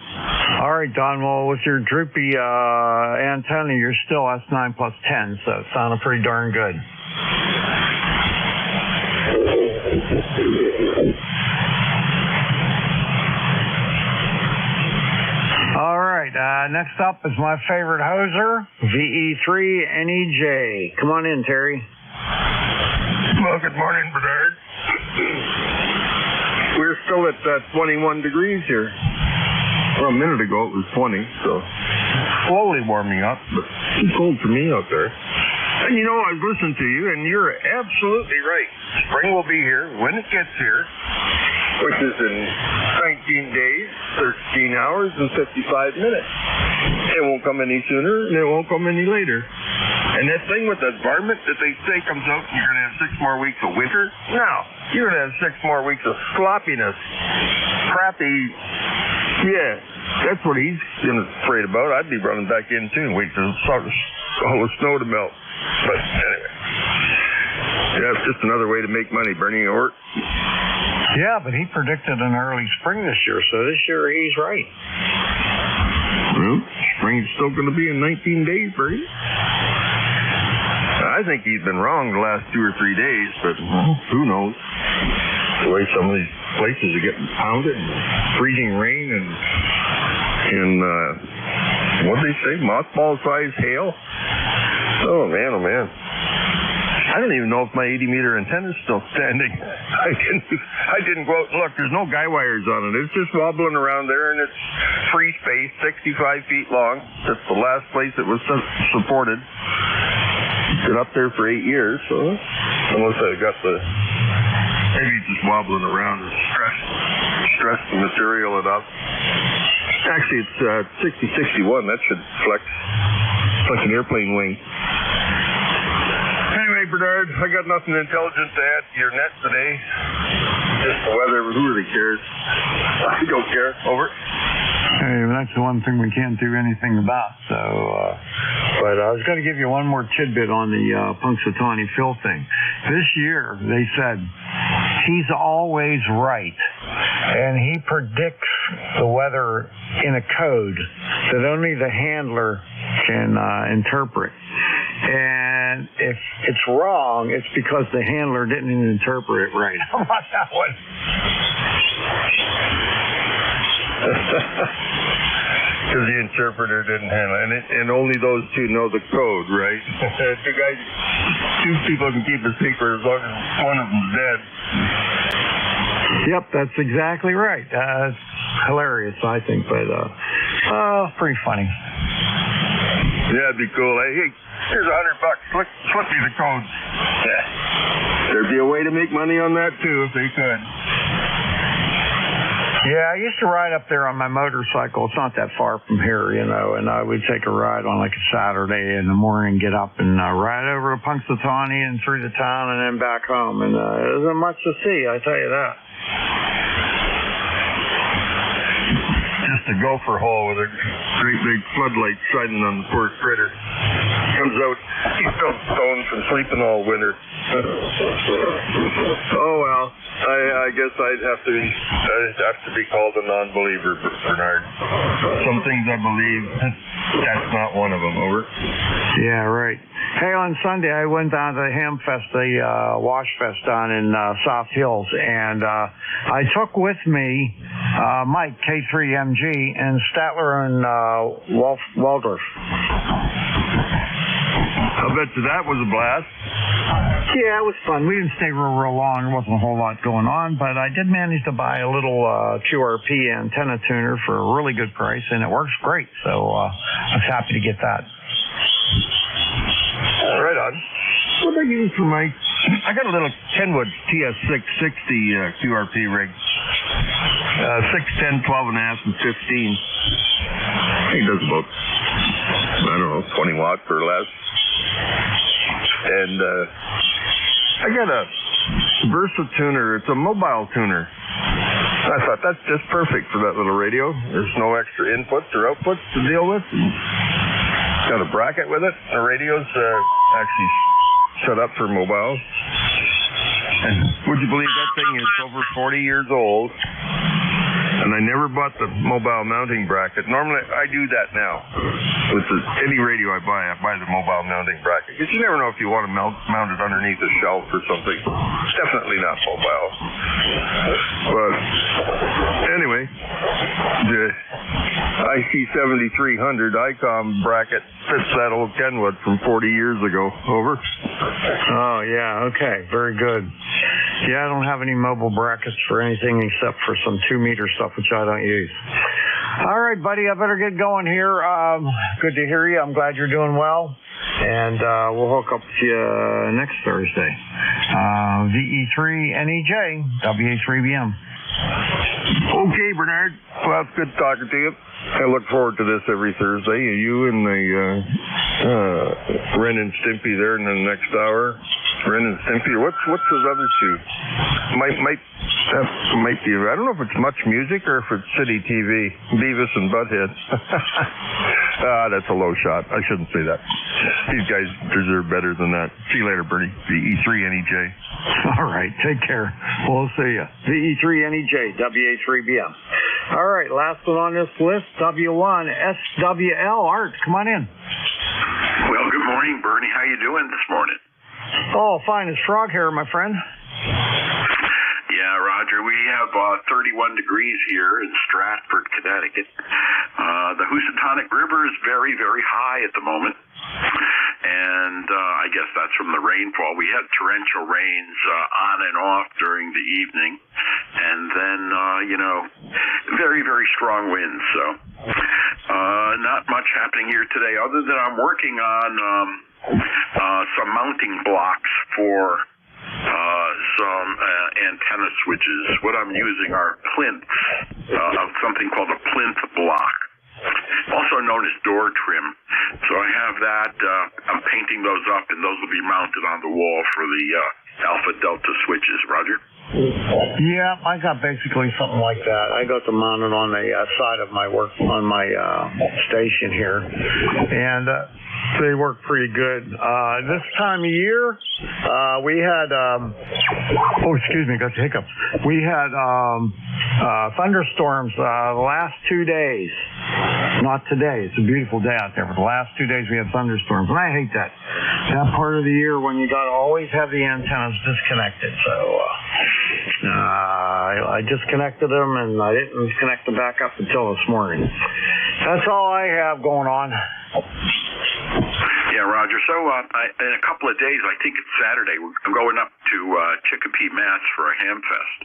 All right, Don. Well, with your droopy antenna, you're still S9 plus 10, so it sounded pretty darn good. All right, next up is my favorite hoser, VE3NEJ. Come on in, Terry. Well, good morning, Bernard. We're still at 21 degrees here. Well, a minute ago it was 20, so slowly warming up, but it's cold for me out there. And you know, I've listened to you, and you're absolutely right. Spring will be here when it gets here, which is in 19 days, 13 hours, and 55 minutes. It won't come any sooner, and it won't come any later. And that thing with the varmint that they say comes out, you're going to have 6 more weeks of winter? No. You're going to have 6 more weeks of sloppiness. Crappy. Yeah, that's what he's afraid about. I'd be running back in, too, and wait for all the snow to melt. But anyway. Yeah, it's just another way to make money, Bernie, or... Yeah, but he predicted an early spring this year, so this year he's right. Well, spring's still going to be in 19 days, Bernie. I think he's been wrong the last 2 or 3 days, but who knows? The way some of these places are getting pounded, freezing rain, and what did they say? Mothball-sized hail? Oh, man, oh, man. I don't even know if my 80-meter antenna is still standing. I didn't go out and look. There's no guy wires on it. It's just wobbling around there, and it's free space, 65 feet long. That's the last place it was supported. It's been up there for 8 years, so unless I got maybe just wobbling around and stress the material enough. Actually, it's 6061. That should flex like an airplane wing. Anyway, Bernard, I got nothing intelligent to add to your net today. Just the weather. Who really cares? I don't care. Over. Hey, that's the one thing we can't do anything about. So, but I was going to give you one more tidbit on the Punxsutawney Phil thing. This year, they said he's always right, and he predicts the weather in a code that only the handler can interpret. And if it's wrong, it's because the handler didn't interpret it right. How about that one? Because the interpreter didn't handle it. And only those two know the code, right? Two people can keep a secret as long as one of them's dead. Yep, that's exactly right. It's hilarious, I think, but pretty funny. Yeah, it'd be cool. Hey, here's $100. Slip me the code. Yeah. There'd be a way to make money on that, too, if they could. Yeah, I used to ride up there on my motorcycle. It's not that far from here, you know, and I would take a ride on like a Saturday in the morning, get up and ride over to Punxsutawney and through the town and then back home. And there isn't much to see, I tell you that. Just a gopher hole with a great big floodlight shining on the poor critter. Comes out, he's still stoned from sleeping all winter. Oh well, I guess I'd have to be called a non-believer, Bernard. Some things I believe, that's not one of them. Over. Yeah, right. Hey, on Sunday I went down to the Ham Fest, the Wash Fest down in South Hills, and I took with me Mike, K3MG, and Statler and Waldorf. I'll bet you that was a blast. Yeah, it was fun. We didn't stay real long. There wasn't a whole lot going on, but I did manage to buy a little QRP antenna tuner for a really good price, and it works great. So I was happy to get that. Right on. What did I use for my... I got a little Kenwood TS660 QRP rig. 6, 10, 12 and a half, and 15. I think it does about, I don't know, 20 watts or less. And I got a Versa tuner. It's a mobile tuner. I thought that's just perfect for that little radio. There's no extra inputs or outputs to deal with. Got a bracket with it. The radio's actually set up for mobile. And would you believe that thing is over 40 years old? And I never bought the mobile mounting bracket. Normally, I do that now. With any radio I buy the mobile mounting bracket. Because you never know if you want to mount it underneath a shelf or something. It's definitely not mobile. But anyway, the IC7300 ICOM bracket fits that old Kenwood from 40 years ago. Over. Oh, yeah. Okay. Very good. Yeah, I don't have any mobile brackets for anything except for some 2-meter stuff, which I don't use. All right, buddy, I better get going here. Good to hear you. I'm glad you're doing well. And we'll hook up with you next Thursday. VE3NEJ, WA3BM. Okay, Bernard. Well, it's good talking to you. I look forward to this every Thursday. You and the Ren and Stimpy there in the next hour. Ren and Stimpy. What's those other two? Might be. I don't know if it's Much Music or if it's City TV. Beavis and Butthead. That's a low shot. I shouldn't say that. These guys deserve better than that. See you later, Bernie. VE3NEJ. All right. Take care. We'll see you. VE3NEJ, WA3BM. All right. Last one on this list, W1 SWL. Art, come on in. Well, good morning, Bernie. How you doing this morning? Oh, fine as frog hair, my friend. Yeah, Roger. We have 31 degrees here in Stratford, Connecticut. The Housatonic River is very, very high at the moment. And I guess that's from the rainfall. We had torrential rains on and off during the evening. And then, very, very strong winds. So not much happening here today other than I'm working on some mounting blocks for some antenna switches. What I'm using are plinths, something called a plinth block, also known as door trim. So I have that. I'm painting those up, and those will be mounted on the wall for the Alpha Delta switches. Roger? Yeah, I got basically something like that. I got them mounted on the side of my station here, and they work pretty good. This time of year, we had, got the hiccups. We had thunderstorms the last 2 days. Not today. It's a beautiful day out there, but the last 2 days we had thunderstorms, and I hate that. That part of the year when you got to always have the antennas disconnected. So I disconnected them, and I didn't connect them back up until this morning. That's all I have going on. Yeah, Roger. So in a couple of days, I think it's Saturday, I'm going up to Chicopee, Mass. for a ham fest.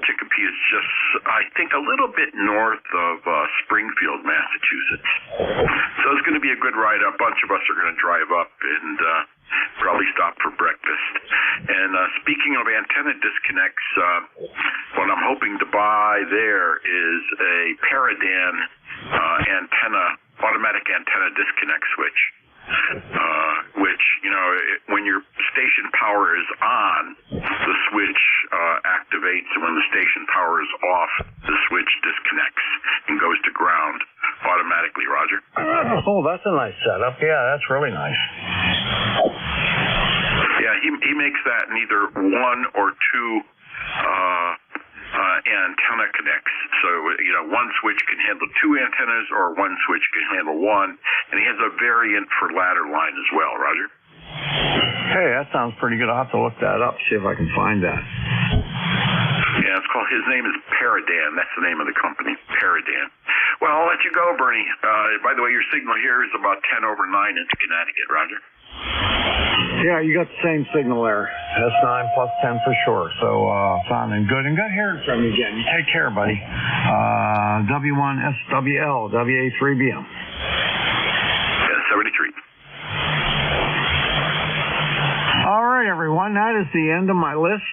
Chicopee is just, I think, a little bit north of Springfield, Massachusetts. So it's going to be a good ride. A bunch of us are going to drive up and probably stop for breakfast. And speaking of antenna disconnects, what I'm hoping to buy there is a Paradan automatic antenna disconnect switch, which, when your station power is on, the switch activates, and when the station power is off, the switch disconnects and goes to ground automatically. Roger? Oh, that's a nice setup. Yeah, that's really nice. Yeah, he makes that in either 1 or 2 antenna connects. So, one switch can handle 2 antennas or one switch can handle 1. And he has a variant for ladder line as well, Roger. Hey, that sounds pretty good. I'll have to look that up, see if I can find that. Yeah, his name is Paradan. That's the name of the company, Paradan. Well, I'll let you go, Bernie. By the way, your signal here is about 10 over 9 into Connecticut, Roger. Yeah, you got the same signal there. S9 plus 10 for sure. So, sounding good. And good hearing from you again. You take care, buddy. W1SWL, WA3BM. 73. All right, everyone. That is the end of my list.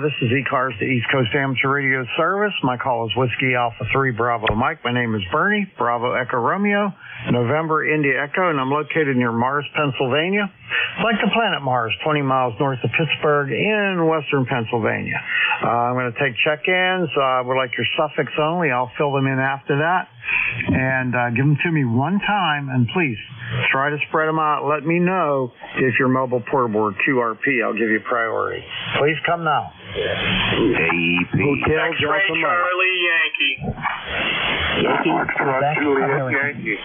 This is ECARS, the East Coast Amateur Radio Service. My call is Whiskey Alpha 3 Bravo Mike. My name is Bernie, Bravo Echo Romeo, November India Echo, and I'm located near Mars, Pennsylvania. Like the planet Mars, 20 miles north of Pittsburgh in western Pennsylvania. I'm going to take check-ins. I would like your suffix only. I'll fill them in after that. And give them to me one time, and please try to spread them out. Let me know if your mobile portable or QRP. I'll give you priority. Please come now. AEP. Hotel X-Ray Charlie Yankee. Yankee.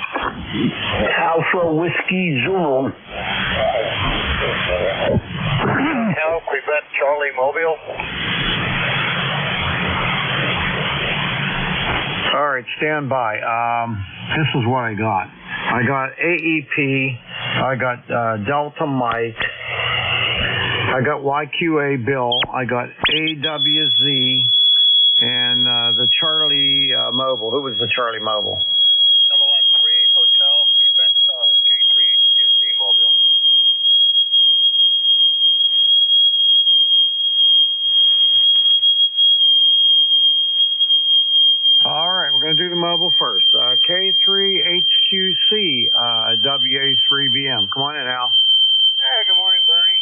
Alpha Whiskey Zulu. Hotel Quebec Charlie Mobile. All right, stand by. This is what I got. I got AEP. I got Delta Mike. I got YQA Bill. I got AWZ. And the Charlie Mobile. Who was the Charlie Mobile? Kilowatt 3 Hotel Quebec Charlie K3HQC Mobile. All right, we're going to do the mobile first. K3HQC, WA3BM. Come on in, Al. Hey, good morning, Bernie.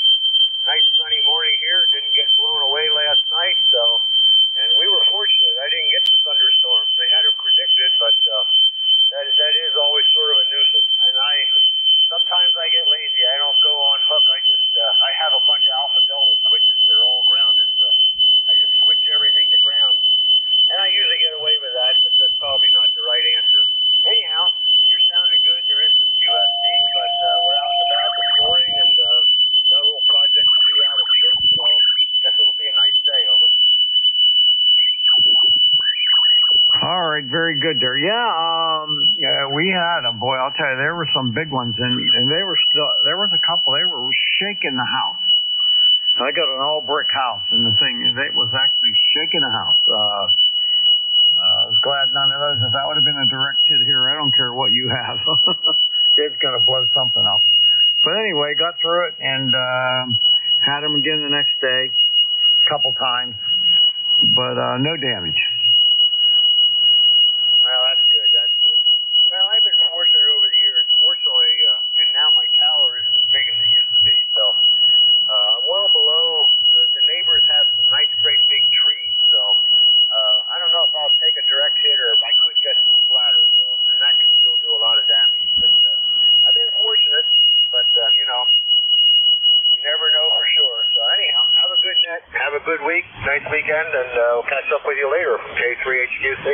Nice sunny morning here. Didn't get blown away last night, and we were fortunate. I didn't get the thunderstorms. They had it predicted, but that is always sort of a nuisance. And sometimes I get lazy. I don't go on hook. I have a bunch of Alpha Delta switches that are all grounded, so I just switch everything to ground. And I usually get away with that, but that's probably not the right answer. Anyhow, you're sounding good. There is some QSB, but we're out and about this morning and got a little project to do out of church, so I guess it'll be a nice day, over. All right, very good there. Yeah, we had a boy. I'll tell you, there were some big ones, and they were still. There was a couple. They were shaking the house. I got an all brick house, and the thing is, it was actually shaking the house. I was glad none of those. If that would have been a direct hit here, I don't care what you have. It's going to blow something up. But anyway, got through it and had them again the next day, a couple times, but no damage. Well, that's good. That's good. Well, I've been fortunate over the years. Fortunately, and now my tower isn't as big as it used to be. So, well below, the neighbors have some nice, great big trees. So, I don't know if I'll take a direct hit or if I could get flatter. So, and that can still do a lot of damage. But I've been fortunate. But you never know for sure. So anyhow, have a good night. Have a good week. Nice weekend, and we'll catch up with you later from K3HQC.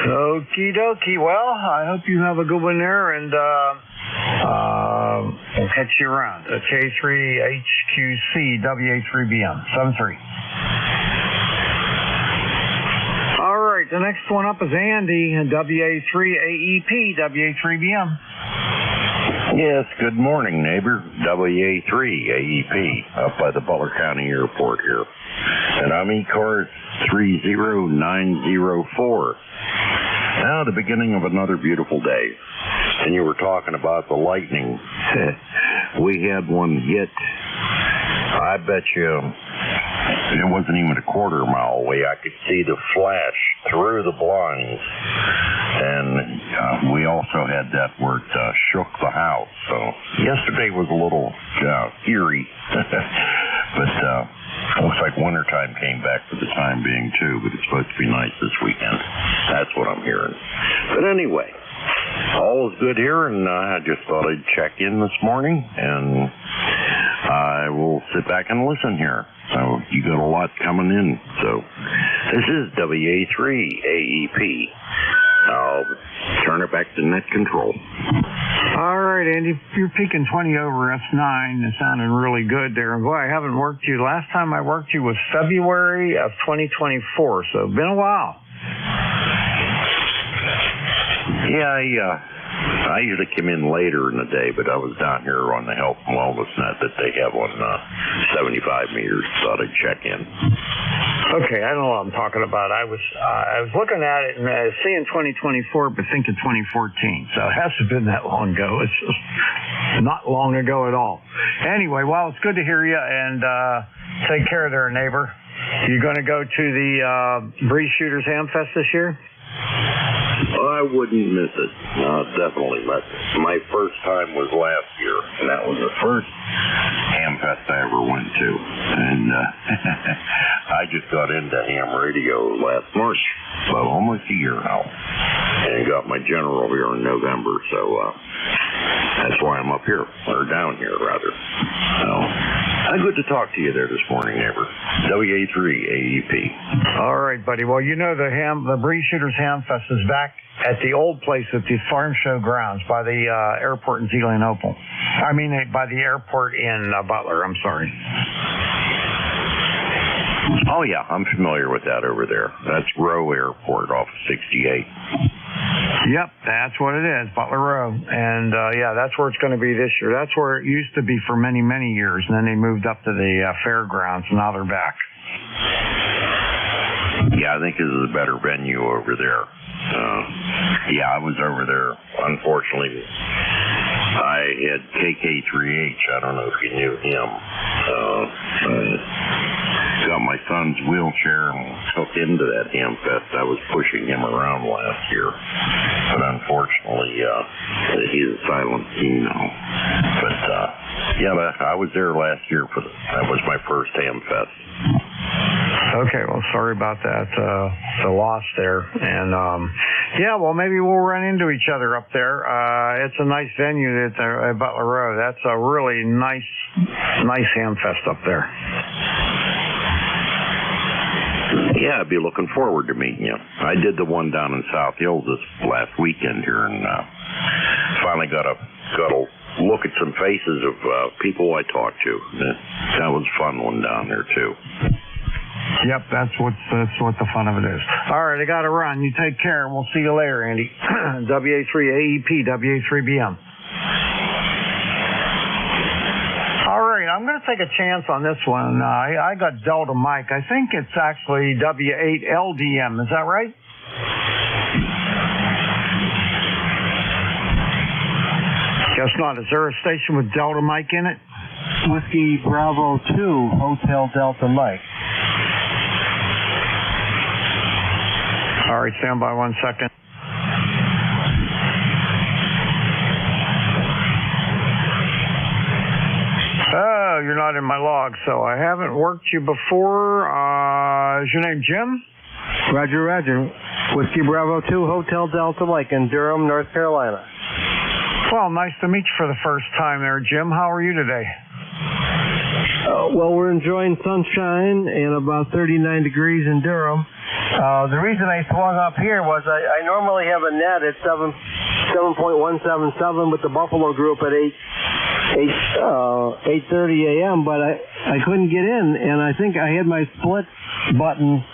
Okie dokie. Well, I hope you have a good one there, and we'll catch you around. K3HQC WA3BM 73. All right, the next one up is Andy, WA3AEP WA3BM. Yes, good morning, neighbor. WA3 AEP up by the Butler County Airport here. And I'm ECARS 30904. Now, the beginning of another beautiful day. And you were talking about the lightning. We had one hit. I bet you it wasn't even a quarter mile away. I could see the flash through the blinds. And we also had that where it shook the house. So yesterday was a little eerie. But looks like wintertime came back for the time being, too. But it's supposed to be nice this weekend. That's what I'm hearing. But anyway, all is good here. And I just thought I'd check in this morning. And I will sit back and listen here. So you got a lot coming in. So this is WA3AEP. I'll turn it back to net control. All right, Andy, you're peaking 20 over S9. It sounded really good there. And boy, I haven't worked you. Last time I worked you was February of 2024, so it's been a while. Yeah, I usually come in later in the day, but I was down here on the Health and Wellness Net that they have on 75 meters. Thought I'd check in. Okay, I don't know what I'm talking about. I was looking at it and seeing 2024, but thinking 2014. So it hasn't been that long ago. It's just not long ago at all. Anyway, well, it's good to hear you, and take care there, neighbor. You going to go to the Breeze Shooters Hamfest this year? I wouldn't miss it. Definitely miss it. My first time was last year, and that was the first Hamfest I ever went to. And I just got into ham radio last March, so almost a year now, and got my general here in November. So that's why I'm up here, or down here rather. So good to talk to you there this morning, neighbor. WA3AEP. All right, buddy. Well, you know the Breeze Shooters Hamfest is back at the old place at the Farm Show grounds by the airport in Zelienople. I mean, by the airport in Butler. I'm sorry. Oh, yeah, I'm familiar with that over there. That's Rowe Airport off of 68. Yep, that's what it is, Butler Row. And, yeah, that's where it's going to be this year. That's where it used to be for many, many years. And then they moved up to the fairgrounds, and now they're back. Yeah, I think this is a better venue over there. Yeah, I was over there. Unfortunately, I had KK3H. I don't know if you knew him. Got my son's wheelchair and took into that Hamfest. I was pushing him around last year. But unfortunately, he's a silent teen now. But, yeah, I was there last year. That was my first Hamfest. Okay, well, sorry about that, the loss there. And, yeah, well, maybe we'll run into each other up there. It's a nice venue at Butler Row. That's a really nice Hamfest up there. Yeah, I'd be looking forward to meeting you. I did the one down in South Hills this last weekend here, and finally got a look at some faces of people I talked to. That was a fun one down there, too. Yep, that's what the fun of it is. All right, I got to run. You take care. We'll see you later, Andy. WA3AEP, WA3BM. All right, I'm going to take a chance on this one. I got Delta Mike. I think it's actually W8LDM. Is that right? Guess not. Is there a station with Delta Mike in it? Whiskey Bravo 2, Hotel Delta Mike. All right, stand by 1 second. Oh, you're not in my log, so I haven't worked you before. Is your name Jim? Roger, Roger. Whiskey Bravo 2, Hotel Delta Mike in Durham, North Carolina. Well, nice to meet you for the first time there, Jim. How are you today? Well, we're enjoying sunshine and about 39 degrees in Durham. The reason I swung up here was I normally have a net at 7.177 with the Buffalo Group at 8:30 a.m., but I couldn't get in, and I think I had my split button,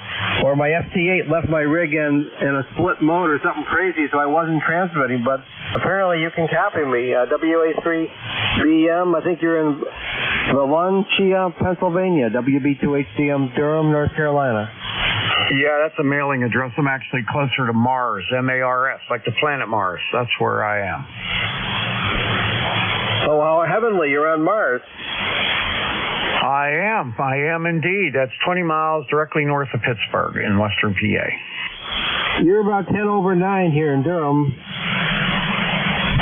or my FT8 left my rig in a split mode or something crazy, so I wasn't transmitting, but apparently you can copy me. WA3BM, I think you're in Valencia, Pennsylvania, WB2HCM, Durham, North Carolina. Yeah, that's a mailing address. I'm actually closer to Mars, M-A-R-S, like the planet Mars. That's where I am. Oh, how heavenly. You're on Mars. I am indeed. That's 20 miles directly north of Pittsburgh in western PA. You're about 10 over 9 here in Durham.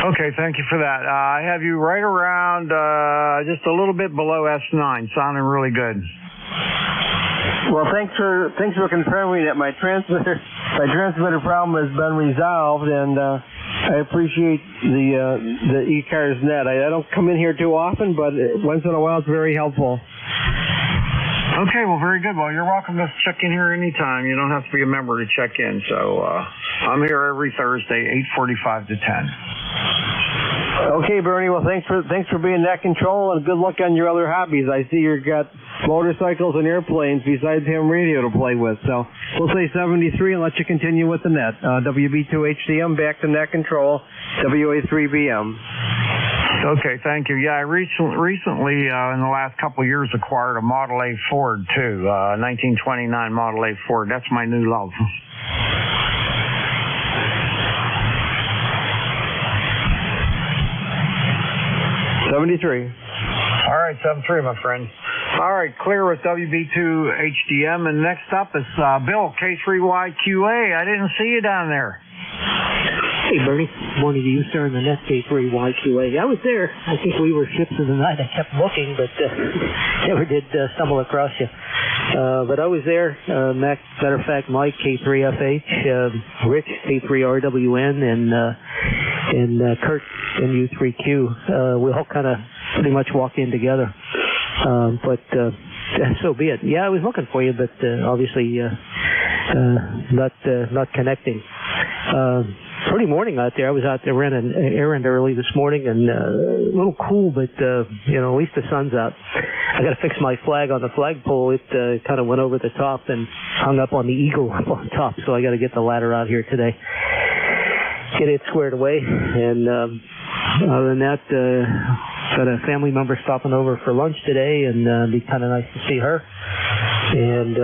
Okay, thank you for that. I have you right around just a little bit below S9, sounding really good. Well, thanks for confirming that my transmitter problem has been resolved, and I appreciate the ECARS net. I don't come in here too often, but once in a while it's very helpful. Okay, well, very good. Well, you're welcome to check in here anytime. You don't have to be a member to check in. So I'm here every Thursday, 8:45 to 10. Okay, Bernie. Well, thanks for being net control, and good luck on your other hobbies. I see you've got motorcycles and airplanes besides ham radio to play with. So we'll say 73 and let you continue with the net. WB2HDM back to net control. WA3BM. Okay, thank you. Yeah, I recently in the last couple of years, acquired a Model A Ford, too. 1929 Model A Ford. That's my new love. '73. All right, 73, my friend. All right, clear with WB2HDM. And next up is Bill, K3YQA. I didn't see you down there. Hey, Bernie. Morning to you, sir, in the net K3YQA. I was there. I think we were ships of the night. I kept looking, but never did stumble across you. But I was there. Matter of fact, Mike, K3FH, Rich, K3RWN, and Kurt, NU3Q. We all kind of pretty much walked in together. But so be it. Yeah, I was looking for you, but obviously not connecting. Pretty morning out there. I was out there running an errand early this morning, and a little cool, but at least the sun's out. I got to fix my flag on the flagpole. It kind of went over the top and hung up on the eagle up on top, so I got to get the ladder out here today, get it squared away. And other than that, got a family member stopping over for lunch today, and it'd be kind of nice to see her. And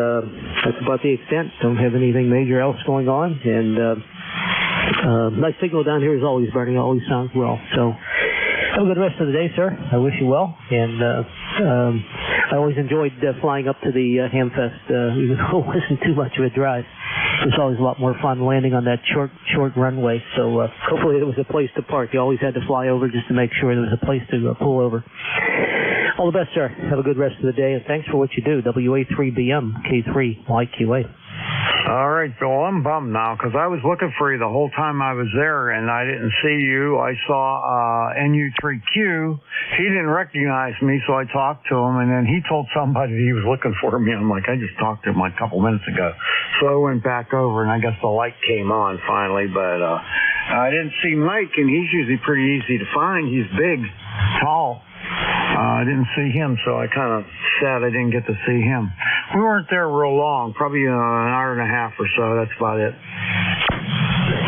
that's about the extent. Don't have anything major else going on, and nice signal down here as always, Bernie. Always sounds well. So have a good rest of the day, sir. I wish you well. And I always enjoyed flying up to the Hamfest, even though it wasn't too much of a drive. It was always a lot more fun landing on that short runway. So hopefully there was a place to park. You always had to fly over just to make sure there was a place to pull over. All the best, sir. Have a good rest of the day, and thanks for what you do. WA3BM, K3YQA. All right, Bill, I'm bummed now because I was looking for you the whole time I was there, and I didn't see you. I saw NU3Q. He didn't recognize me, so I talked to him, and then he told somebody he was looking for me. I'm like, I just talked to him like a couple minutes ago. So I went back over, and I guess the light came on finally, but I didn't see Mike, and he's usually pretty easy to find. He's big, tall. I didn't see him, so I kind of sad I didn't get to see him. We weren't there real long, probably an hour and a half or so. That's about it.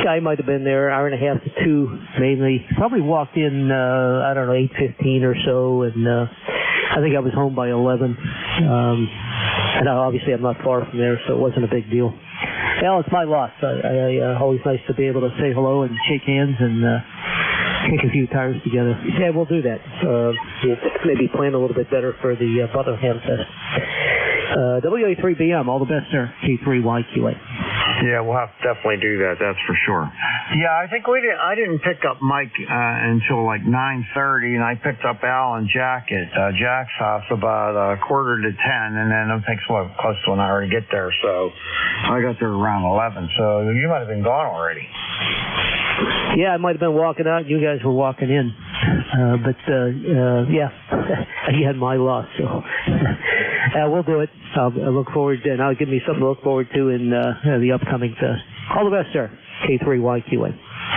I might have been there an hour and a half to two, mainly. Probably walked in, 8:15 or so, and I think I was home by 11. And obviously I'm not far from there, so it wasn't a big deal. Well, it's my loss. Always nice to be able to say hello and shake hands and kick a few tires together. Yeah, we'll do that. Maybe plan a little bit better for the Butler Hamfest. WA3BM, all the best, sir. K3YQA. Yeah, we'll have to definitely do that. That's for sure. Yeah, I think I didn't pick up Mike until like 9:30, and I picked up Al and Jack at Jack's house about 9:45, and then it takes close to an hour to get there. So I got there around 11. So you might have been gone already. Yeah, I might have been walking out. You guys were walking in. Yeah, you had my loss. So we'll do it. I look forward to, and I'll give me something to look forward to in the upcoming fest. All the best, sir. K3YQA.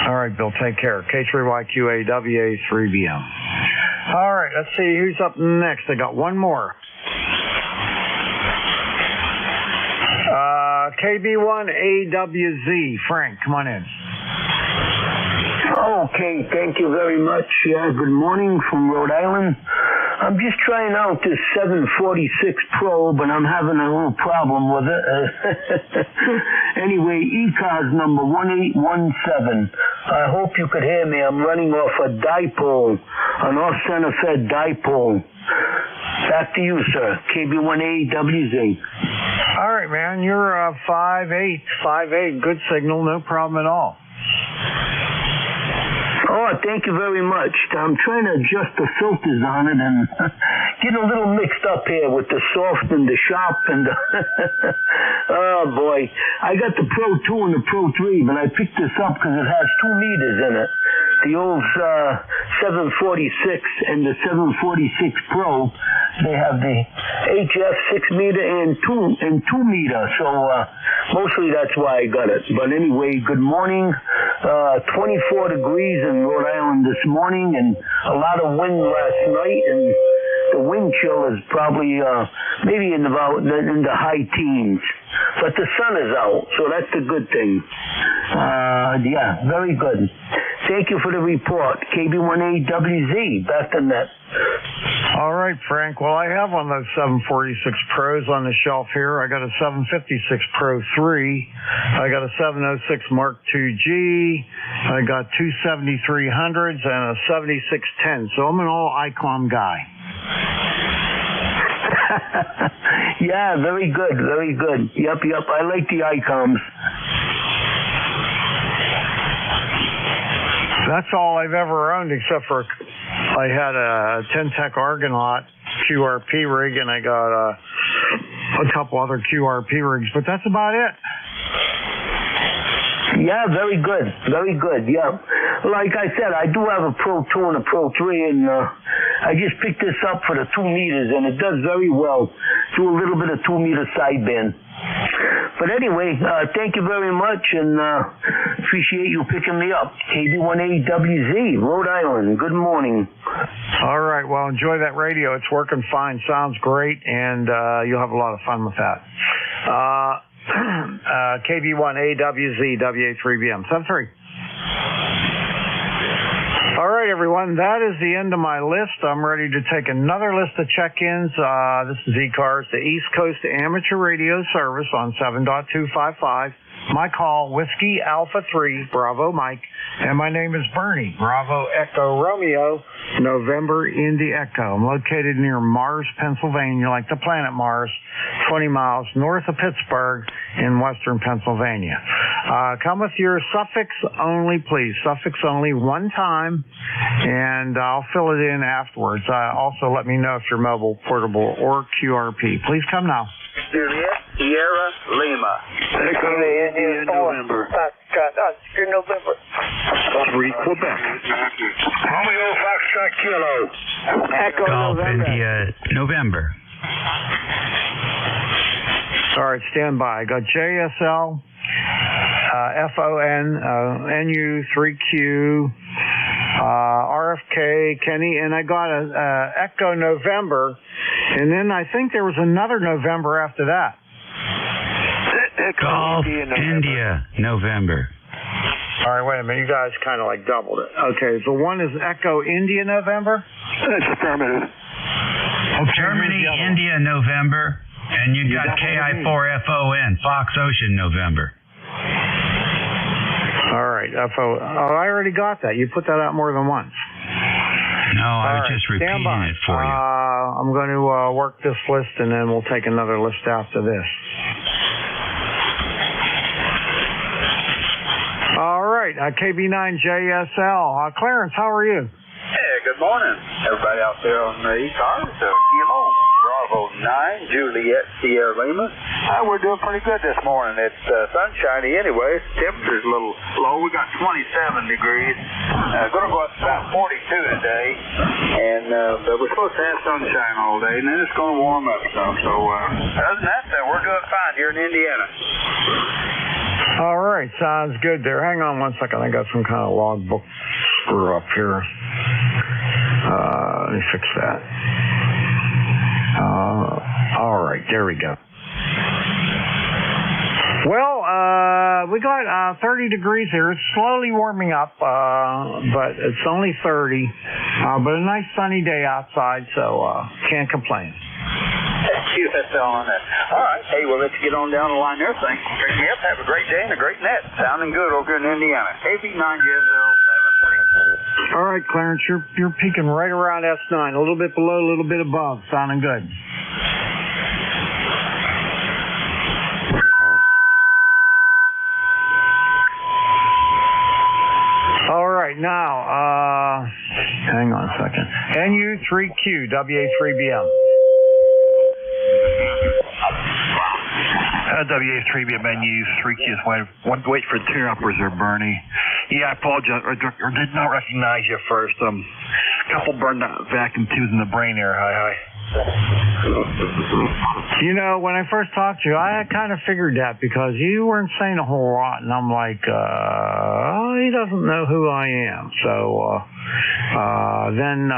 All right, Bill. Take care. K3YQA, WA3BM. All right, let's see who's up next. I got one more. KB1AWZ. Frank, come on in. Okay, thank you very much. Good morning from Rhode Island. I'm just trying out this 746 probe, and I'm having a little problem with it. Anyway, ECARS number 1817. I hope you could hear me. I'm running off a dipole, an off-center fed dipole. Back to you, sir. KB1AWZ. All right, man. You're 5'8". Good signal. No problem at all. Oh, Oh, thank you very much. I'm trying to adjust the filters on it and get a little mixed up here with the soft and the sharp and the oh boy. I got the Pro 2 and the Pro 3, but I picked this up because it has 2 meters in it. The old 746 and the 746 Pro, they have the HF 6 meter and 2 meter. So mostly that's why I got it. But anyway, good morning. 24 degrees in Rhode Island this morning, and a lot of wind last night, and the wind chill is probably maybe in the high teens. But the sun is out, so that's a good thing. Yeah, very good. Thank you for the report. KB18WZ, back to net. All right, Frank. Well, I have one of those 746 Pros on the shelf here. I got a 756 Pro 3. I got a 706 Mark II-G. I got two 7300s and a 7610. So I'm an all ICOM guy. Yeah, very good, very good. Yep. I like the ICOMs. That's all I've ever owned, except for I had a 10-Tech Argonaut QRP rig, and I got a couple other QRP rigs, but that's about it. Yeah, very good. Very good, yeah. Like I said, I do have a Pro 2 and a Pro 3, and I just picked this up for the 2 meters, and it does very well. Do a little bit of 2 meter sideband. But anyway, thank you very much, and appreciate you picking me up. KB18WZ, Rhode Island. Good morning. All right, well, enjoy that radio. It's working fine. Sounds great, and you'll have a lot of fun with that. KB1AWZ, WA3BM, 73. All right, everyone, that is the end of my list. I'm ready to take another list of check-ins. This is ECARS, the East Coast Amateur Radio Service on 7.255. My call, Whiskey Alpha 3, Bravo Mike, and my name is Bernie, Bravo Echo Romeo, November Indy Echo. I'm located near Mars, Pennsylvania, like the planet Mars, 20 miles north of Pittsburgh in western Pennsylvania. Come with your suffix only, please. Suffix only one time, and I'll fill it in afterwards. Also, let me know if you're mobile, portable, or QRP. Please come now. Juliet, Sierra, Lima. Echo India, November. November. 3 Quebec. Romeo Foxtrot Kilo. Echo Golf November. India, November. All right, stand by. I got JSL, FON, NU, 3Q, RFK, Kenny, and I got a Echo November, and then I think there was another November after that. Golf India, November. All right, wait a minute. You guys kind of like doubled it. Okay, so one is Echo India November? That's affirmative. Okay, Germany, India, November. And you got KI4FON, Fox Ocean, November. All right, FO. Oh, I already got that. You put that out more than once. No, I was just repeating it for you. I'm going to work this list, and then we'll take another list after this. All right, KB9JSL. Clarence, how are you? Hey, good morning, everybody out there on the ECARS. Kilo, Bravo 9, Juliet, Sierra Lima. We're doing pretty good this morning. It's sunshiny anyway. Temperature's a little low. We got 27 degrees. Going to go up to about 42 today. And but we're supposed to have sunshine all day, and then it's going to warm up some. So other than that, we're doing fine here in Indiana. All right, sounds good there. Hang on one second. I got some kind of logbook screw up here. Let me fix that. All right, there we go. Well, we got 30 degrees here. It's slowly warming up, but it's only 30. But a nice sunny day outside, so can't complain. QSL on that. All right. Hey, well, let's get on down the line there. Thanks for picking me up. Have a great day and a great net. Sounding good over in Indiana. KB9JSL 73. All right, Clarence, you're peaking right around S9, a little bit below, a little bit above. Sounding good. All right, now, hang on a second. NU3Q, WA3BM. WA3BM, NU3Q. Wait for the uppers there, Bernie. Yeah, I apologize. I did not recognize you first. Couple burned out vacuum tubes in the brain there. Hi. You know, when I first talked to you, I kind of figured that because you weren't saying a whole lot, and I'm like, he doesn't know who I am. So then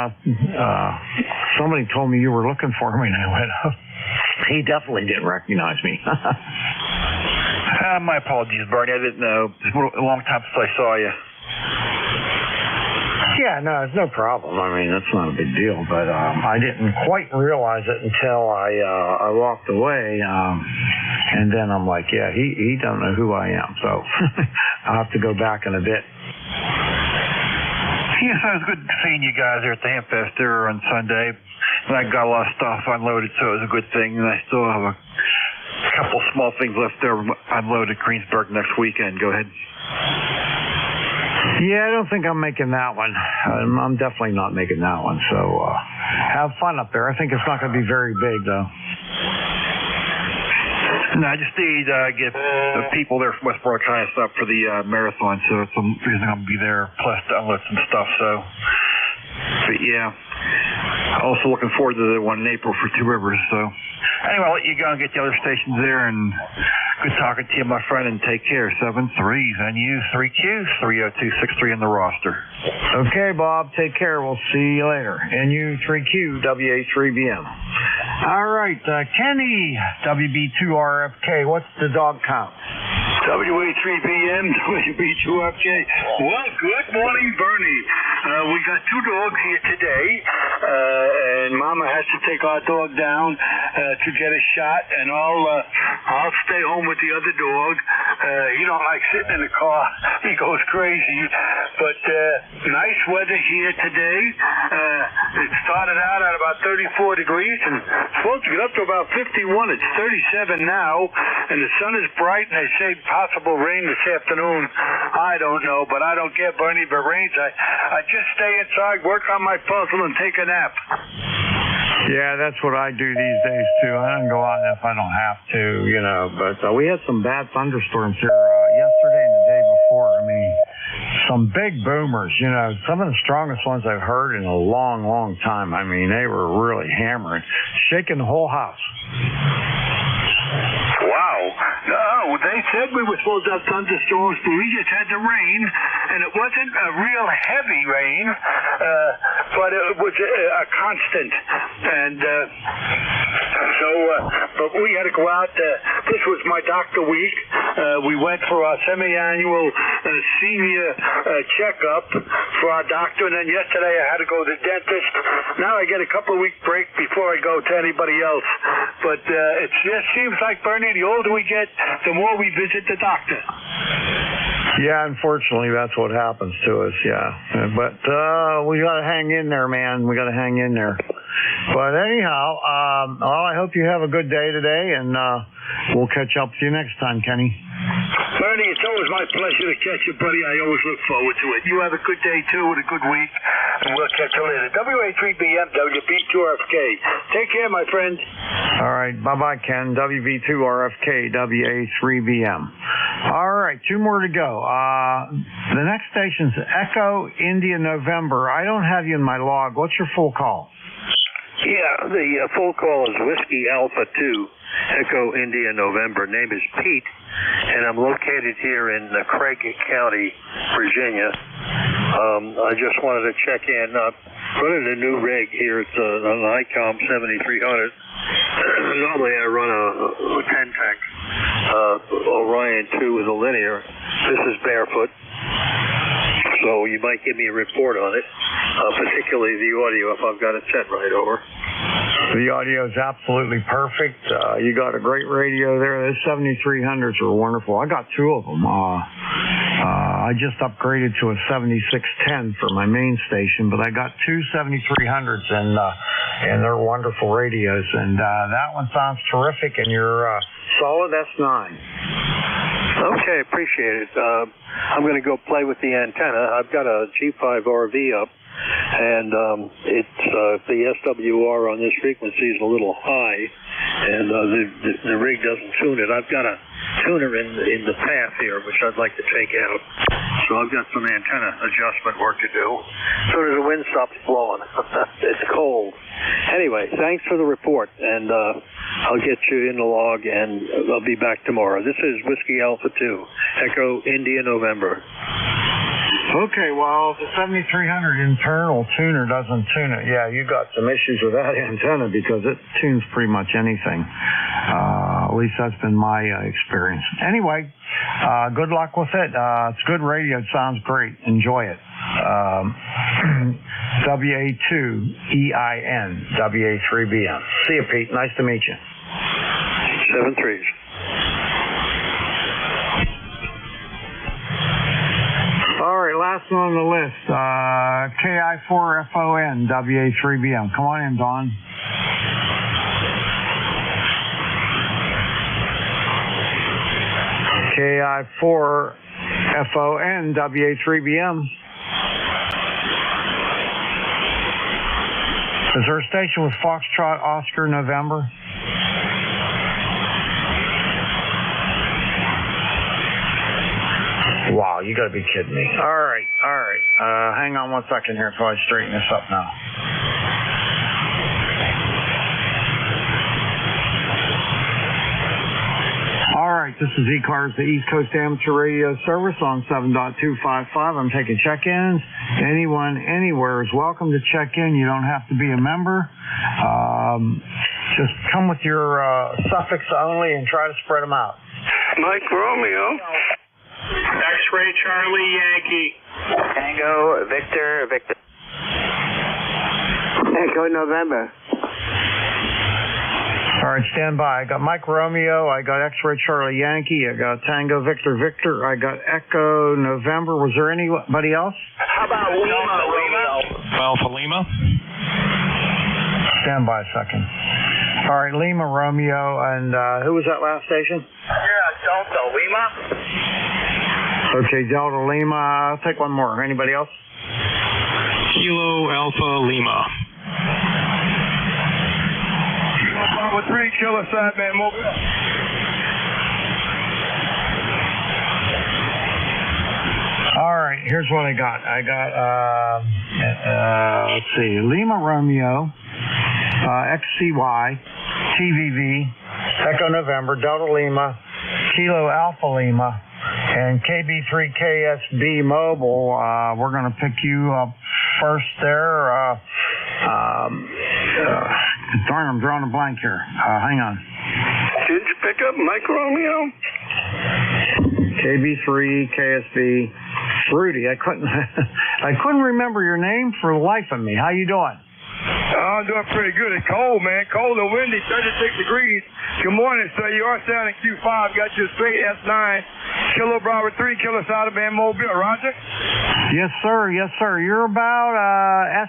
somebody told me you were looking for me, and I went, oh, he definitely didn't recognize me. My apologies, Bernie. I didn't know. It's been a long time since I saw you. Yeah, no, it's no problem. I mean, that's not a big deal, but I didn't quite realize it until I walked away, and then I'm like, yeah, he don't know who I am, so I'll have to go back in a bit. Yes, it was good seeing you guys there at the Hamfest there on Sunday. And I got a lot of stuff unloaded, so it was a good thing, and I still have a couple small things left over unload at Greensburg next weekend. Go ahead. Yeah, I don't think I'm making that one. I'm definitely not making that one. So have fun up there. I think it's not going to be very big, though. No, I just need to get the people there from Westboro kind of stuff for the marathon, so some reason I'm going to be there, plus to unload some stuff. So, but yeah, also looking forward to the one in April for Two Rivers. So, anyway, I'll let you go and get the other stations there, and good talking to you, my friend, and take care. 73s, NU3Q, 30263 in the roster. Okay, Bob, take care. We'll see you later. NU3Q, WA3BM. All right, Kenny, WB2RFK, what's the dog count? WA3BM, WB2RFK. Well, good morning, Bernie. We got two dogs here today, and Mama has to take our dog down to get a shot, and I'll stay home with the other dog. He don't like sitting in the car. He goes crazy. But nice weather here today. It started out at about 34 degrees and supposed to get up to about 51. It's 37 now, and the sun is bright, and they say possible rain this afternoon. I don't know, but I don't care, Bernie. If it rains, I just stay inside, work on my puzzle, and take a nap. Yeah, that's what I do these days, too. I don't go out if I don't have to, you know. But we had some bad thunderstorms here yesterday and the day before. I mean, some big boomers, you know, some of the strongest ones I've heard in a long, long time. I mean, they were really hammering, shaking the whole house. Wow. No, they said we were supposed to have thunderstorms, but we just had the rain, and it wasn't a real heavy rain, but it was a constant. And but we had to go out. This was my doctor week. We went for our semi-annual senior checkup for our doctor, and then yesterday I had to go to the dentist. Now I get a couple of week break before I go to anybody else. But it just seems like, Bernie, the older we get, the more we visit the doctor. Yeah, unfortunately, that's what happens to us, yeah. But we got to hang in there, man. We got to hang in there. But anyhow, well, I hope you have a good day today, and we'll catch up with you next time, Kenny. Bernie, it's always my pleasure to catch you, buddy. I always look forward to it. You have a good day, too, and a good week, and we'll catch you later. WA3BM, WB2RFK. Take care, my friend. All right. Bye-bye, Ken. WB2RFK, WA3BM. All right. Two more to go. The next station's Echo India November. I don't have you in my log. What's your full call? Yeah, the full call is Whiskey Alpha 2, Echo India November. Name is Pete, and I'm located here in Craig County, Virginia. I just wanted to check in. I'm running a new rig here. It's an ICOM 7300. Normally I run a 10-tank Orion 2 with a linear. This is barefoot. So you might give me a report on it, particularly the audio if I've got it set right over. The audio is absolutely perfect. You got a great radio there. Those 7300s are wonderful. I got two of them. I just upgraded to a 7610 for my main station, but I got two 7300s, and they're wonderful radios. And that one sounds terrific, and you're solid S9. Okay, appreciate it. I'm going to go play with the antenna. I've got a G5 RV up, and it's the SWR on this frequency is a little high, and the rig doesn't tune it. I've got a tuner in the path here, which I'd like to take out. So I've got some antenna adjustment work to do. As soon as the wind stops blowing. It's cold. Anyway, thanks for the report, and I'll get you in the log, and I'll be back tomorrow. This is Whiskey Alpha 2, Echo India November. Okay, well, the 7300 internal tuner doesn't tune it. Yeah, you got some issues with that antenna because it tunes pretty much anything. At least that's been my experience. Anyway, good luck with it. It's good radio. It sounds great. Enjoy it. WA2EIN, WA3BM. See you, Pete. Nice to meet you. 7-3. All right, last one on the list. KI4FON, WA3BM. Come on in, Don. KI4FON, WA3BM. Is there a station with Foxtrot Oscar November? Wow, you gotta be kidding me. All right. Hang on one second here until I straighten this up now. All right, this is ECARS, the East Coast Amateur Radio Service on 7.255. I'm taking check-ins. Anyone, anywhere is welcome to check in. You don't have to be a member. Just come with your suffix only and try to spread them out. Mike Romeo. X-ray Charlie Yankee. Tango Victor. Echo November. All right, stand by. I got Mike Romeo. I got X-ray Charlie Yankee. I got Tango Victor. I got Echo November. Was there anybody else? How about Lima? Alpha Lima. Stand by a second. All right, Lima Romeo. And who was that last station? Yeah, Delta Lima. Okay, Delta Lima. I'll take one more. Anybody else? Kilo Alpha Lima. With 3 Kilo sideband mobile. All right, here's what I got. I got, let's see, Lima Romeo, XCY, TVV, Echo November, Delta Lima, Kilo Alpha Lima, and KB3KSB Mobile. We're going to pick you up first there. Darn, I'm drawing a blank here. Hang on. Did you pick up Mike Romeo? KB3, KSB, Rudy. I couldn't remember your name for the life of me. How you doing? I'm doing pretty good. It's cold, man. Cold and windy, 36 degrees. Good morning, sir. You are sounding Q5. Got you a straight S9. Kilo Bravo 3, Kilo Sideband Mobile. Roger? Yes, sir. You're about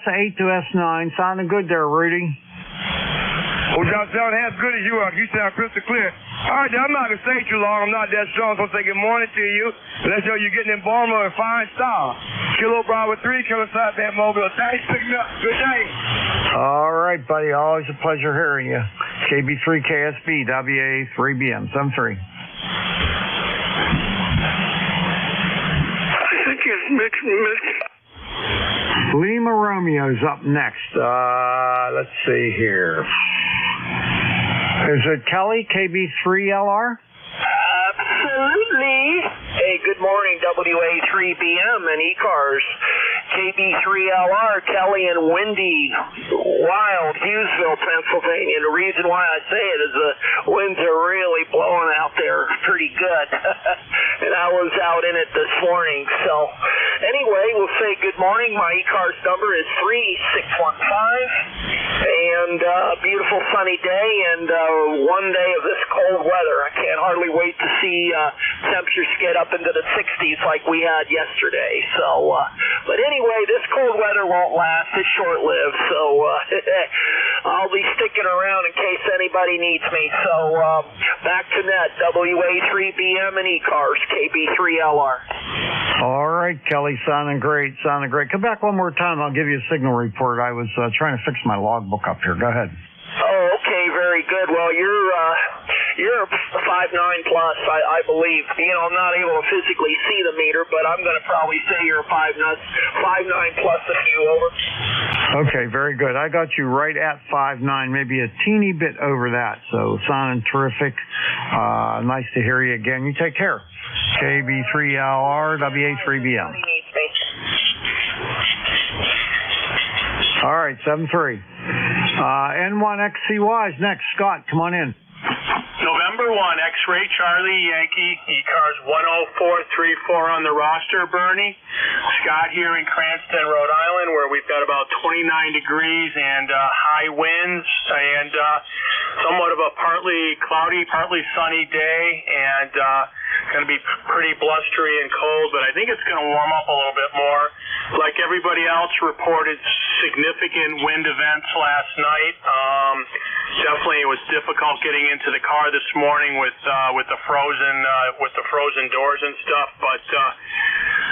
S8 to S9. Sounding good there, Rudy. Well, don't sound as good as you are. You sound crystal clear. All right, I'm not going to stay too long. I'm not that strong. So I'll say good morning to you. Let's know you're getting in Baltimore in fine style. Kilo Bravo 3, Kilo Sideband Mobile. Thanks for picking up. Good day. All right, buddy. Always a pleasure hearing you. KB3KSB, WA3BM, 73. I think it's mixed. Lima Romeo's up next. Let's see here. Is it Kelly, KB3LR? Absolutely. Hey, good morning, WA3BM and ECARS. KB3LR, Kelly and Wendy, Wild, Hughesville, Pennsylvania. The reason why I say it is the winds are really blowing out there pretty good. And I was out in it this morning. So anyway, we'll say good morning. My ECARS number is 3615. And beautiful sunny day and one day of this cold weather. I can't hardly wait to see temperatures get up into the 60s like we had yesterday. So, but anyway, this cold weather won't last. It's short-lived. So I'll be sticking around in case anybody needs me. So Back to net, WA3BM and ECARS, KB3LR. All right, Kelly, sounding great. Come back one more time. I'll give you a signal report. I was trying to fix my logbook up here. Go ahead. Oh, okay, very good. Well, you're 5'9" plus, I believe. You know, I'm not able to physically see the meter, but I'm going to probably say you're 5'9" plus a few over. Okay, very good. I got you right at 5'9", maybe a teeny bit over that. So sounding terrific. Nice to hear you again. You take care. KB3LR, WA3BM. All right, 7-3. N1XCY is next. Scott, come on in. November 1, X-Ray Charlie Yankee, ECARS 10434 on the roster, Bernie. Scott here in Cranston, Rhode Island, where we've got about 29 degrees and high winds and somewhat of a partly cloudy, partly sunny day, and going to be pretty blustery and cold, but I think it's going to warm up a little bit more. Like everybody else reported significant wind events last night. Definitely it was difficult getting into the car this morning with the frozen doors and stuff, but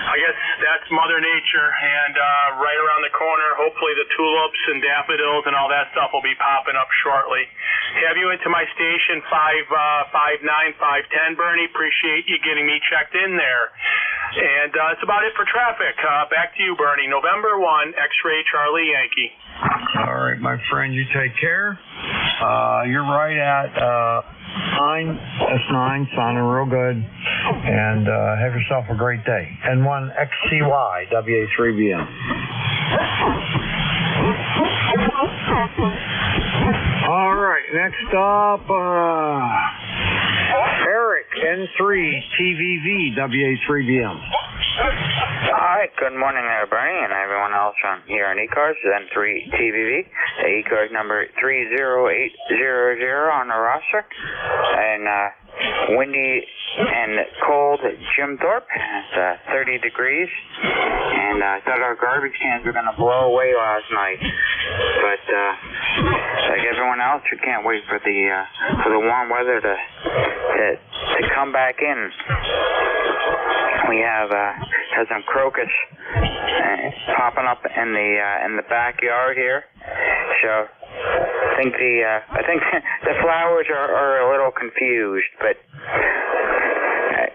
I guess that's Mother Nature, and right around the corner, hopefully the tulips and daffodils and all that stuff will be popping up shortly. Have you into my station 559, 510, Bernie. Appreciate you getting me checked in there. And that's about it for traffic. Back to you, Bernie. November 1, X-Ray Charlie Yankee. All right, my friend, you take care. You're right at 9, sounding real good. And have yourself a great day. N1XCY, WA3BM. All right, next up, Eric, N3, TVV, WA3BM. All right, good morning there, Bernie, and everyone else from here on ECARS, N3 TVV, ECARS number 30800 on the roster, and windy and cold Jim Thorpe. It's 30 degrees, and I thought our garbage cans were going to blow away last night, but like everyone else, we can't wait for the warm weather to come back in. We have some crocus popping up in the backyard here, so I think the flowers are a little confused, but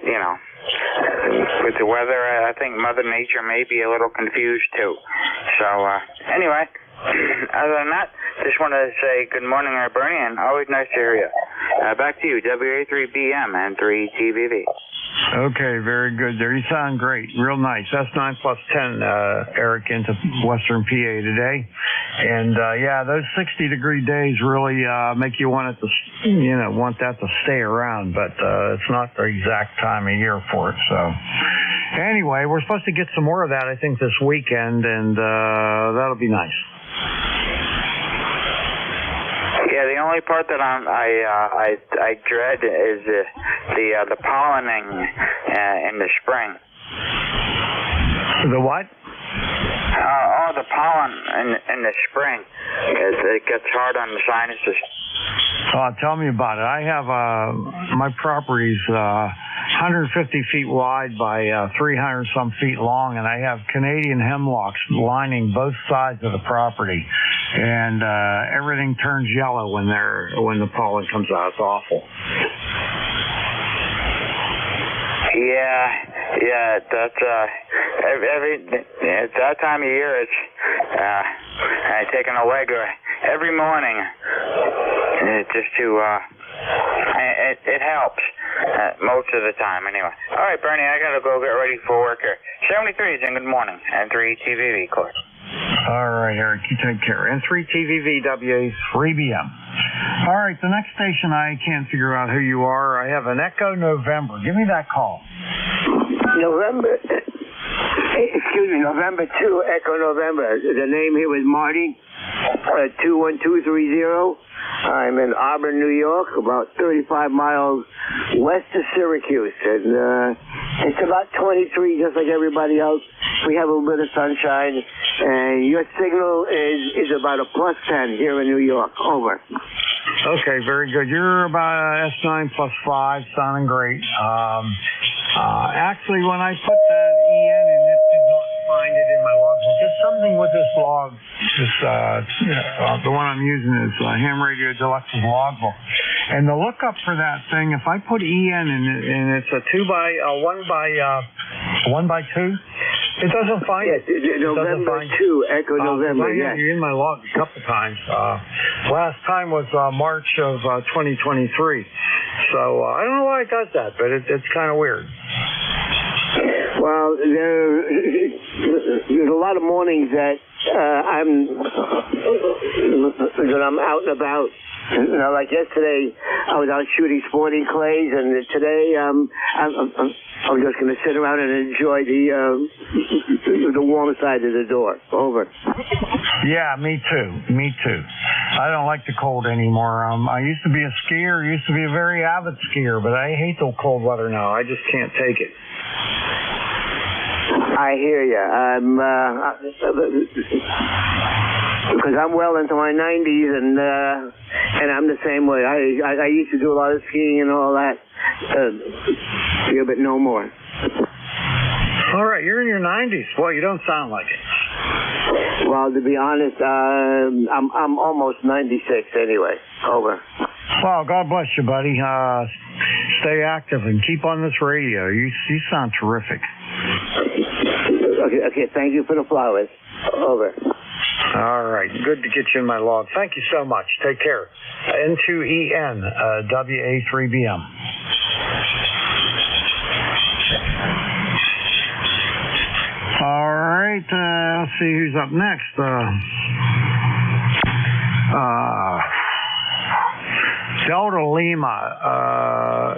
you know, with the weather, I think Mother Nature may be a little confused too. So anyway, other than that, just want to say good morning, Bernie, and always nice to hear you. Back to you, WA3BM and 3TVV. Okay, very good there. You sound great. Real nice. That's 9 plus 10, Eric, into Western PA today. And, yeah, those 60-degree days really make you want that to stay around, but it's not the exact time of year for it. So, anyway, we're supposed to get some more of that, I think, this weekend, and that'll be nice. Yeah, the only part that I dread is the pollinating in the spring. The what? The pollen in the spring. It gets hard on the sinuses. Tell me about it. I have my property's 150 feet wide by 300 some feet long, and I have Canadian hemlocks lining both sides of the property, and everything turns yellow when the pollen comes out. It's awful. Yeah, that's at that time of year. It's I take an Allegra every morning just to it helps most of the time anyway. All right, Bernie, I gotta go get ready for work here. 73 and good morning, N3 TVV, course. All right, Eric, you take care. N3 TVV, WA3BM. All right, the next station, I can't figure out who you are. I have an Echo November. Give me that call. November 2, Echo November. The name here is Marty, 21230. I'm in Auburn, New York, about 35 miles west of Syracuse. And it's about 23, just like everybody else. We have a little bit of sunshine. And your signal is about a plus 10 here in New York. Over. Okay, very good. You're about S9 plus 5, sounding great. Actually, when I put that EN in, it did not find it in my logbook. Just something with this log. The one I'm using is Ham Radio Deluxe's logbook. And the lookup for that thing, if I put EN in it, and it's a 1 by 2, it doesn't find it. November 2, Echo November, I had you in my log a couple times. Last time was March of 2023. So I don't know why it does that, but it's kind of weird. Well, there's a lot of mornings that I'm out and about. You know, like yesterday, I was out shooting sporting clays, and today I'm just going to sit around and enjoy the warm side of the door. Over. Yeah, me too. I don't like the cold anymore. I used to be a skier, used to be a very avid skier, but I hate the cold weather now. I just can't take it. I hear you. Because I'm well into my 90s, and I'm the same way. I used to do a lot of skiing and all that, but no more. All right, you're in your 90s. Boy, you don't sound like it. Well, to be honest, I'm almost 96 anyway. Over. Well, God bless you, buddy. Stay active and keep on this radio. You sound terrific. Okay. Thank you for the flowers. Over. All right. Good to get you in my log. Thank you so much. Take care. N2EN, WA3BM. All right. Let's see who's up next. Delta Lima.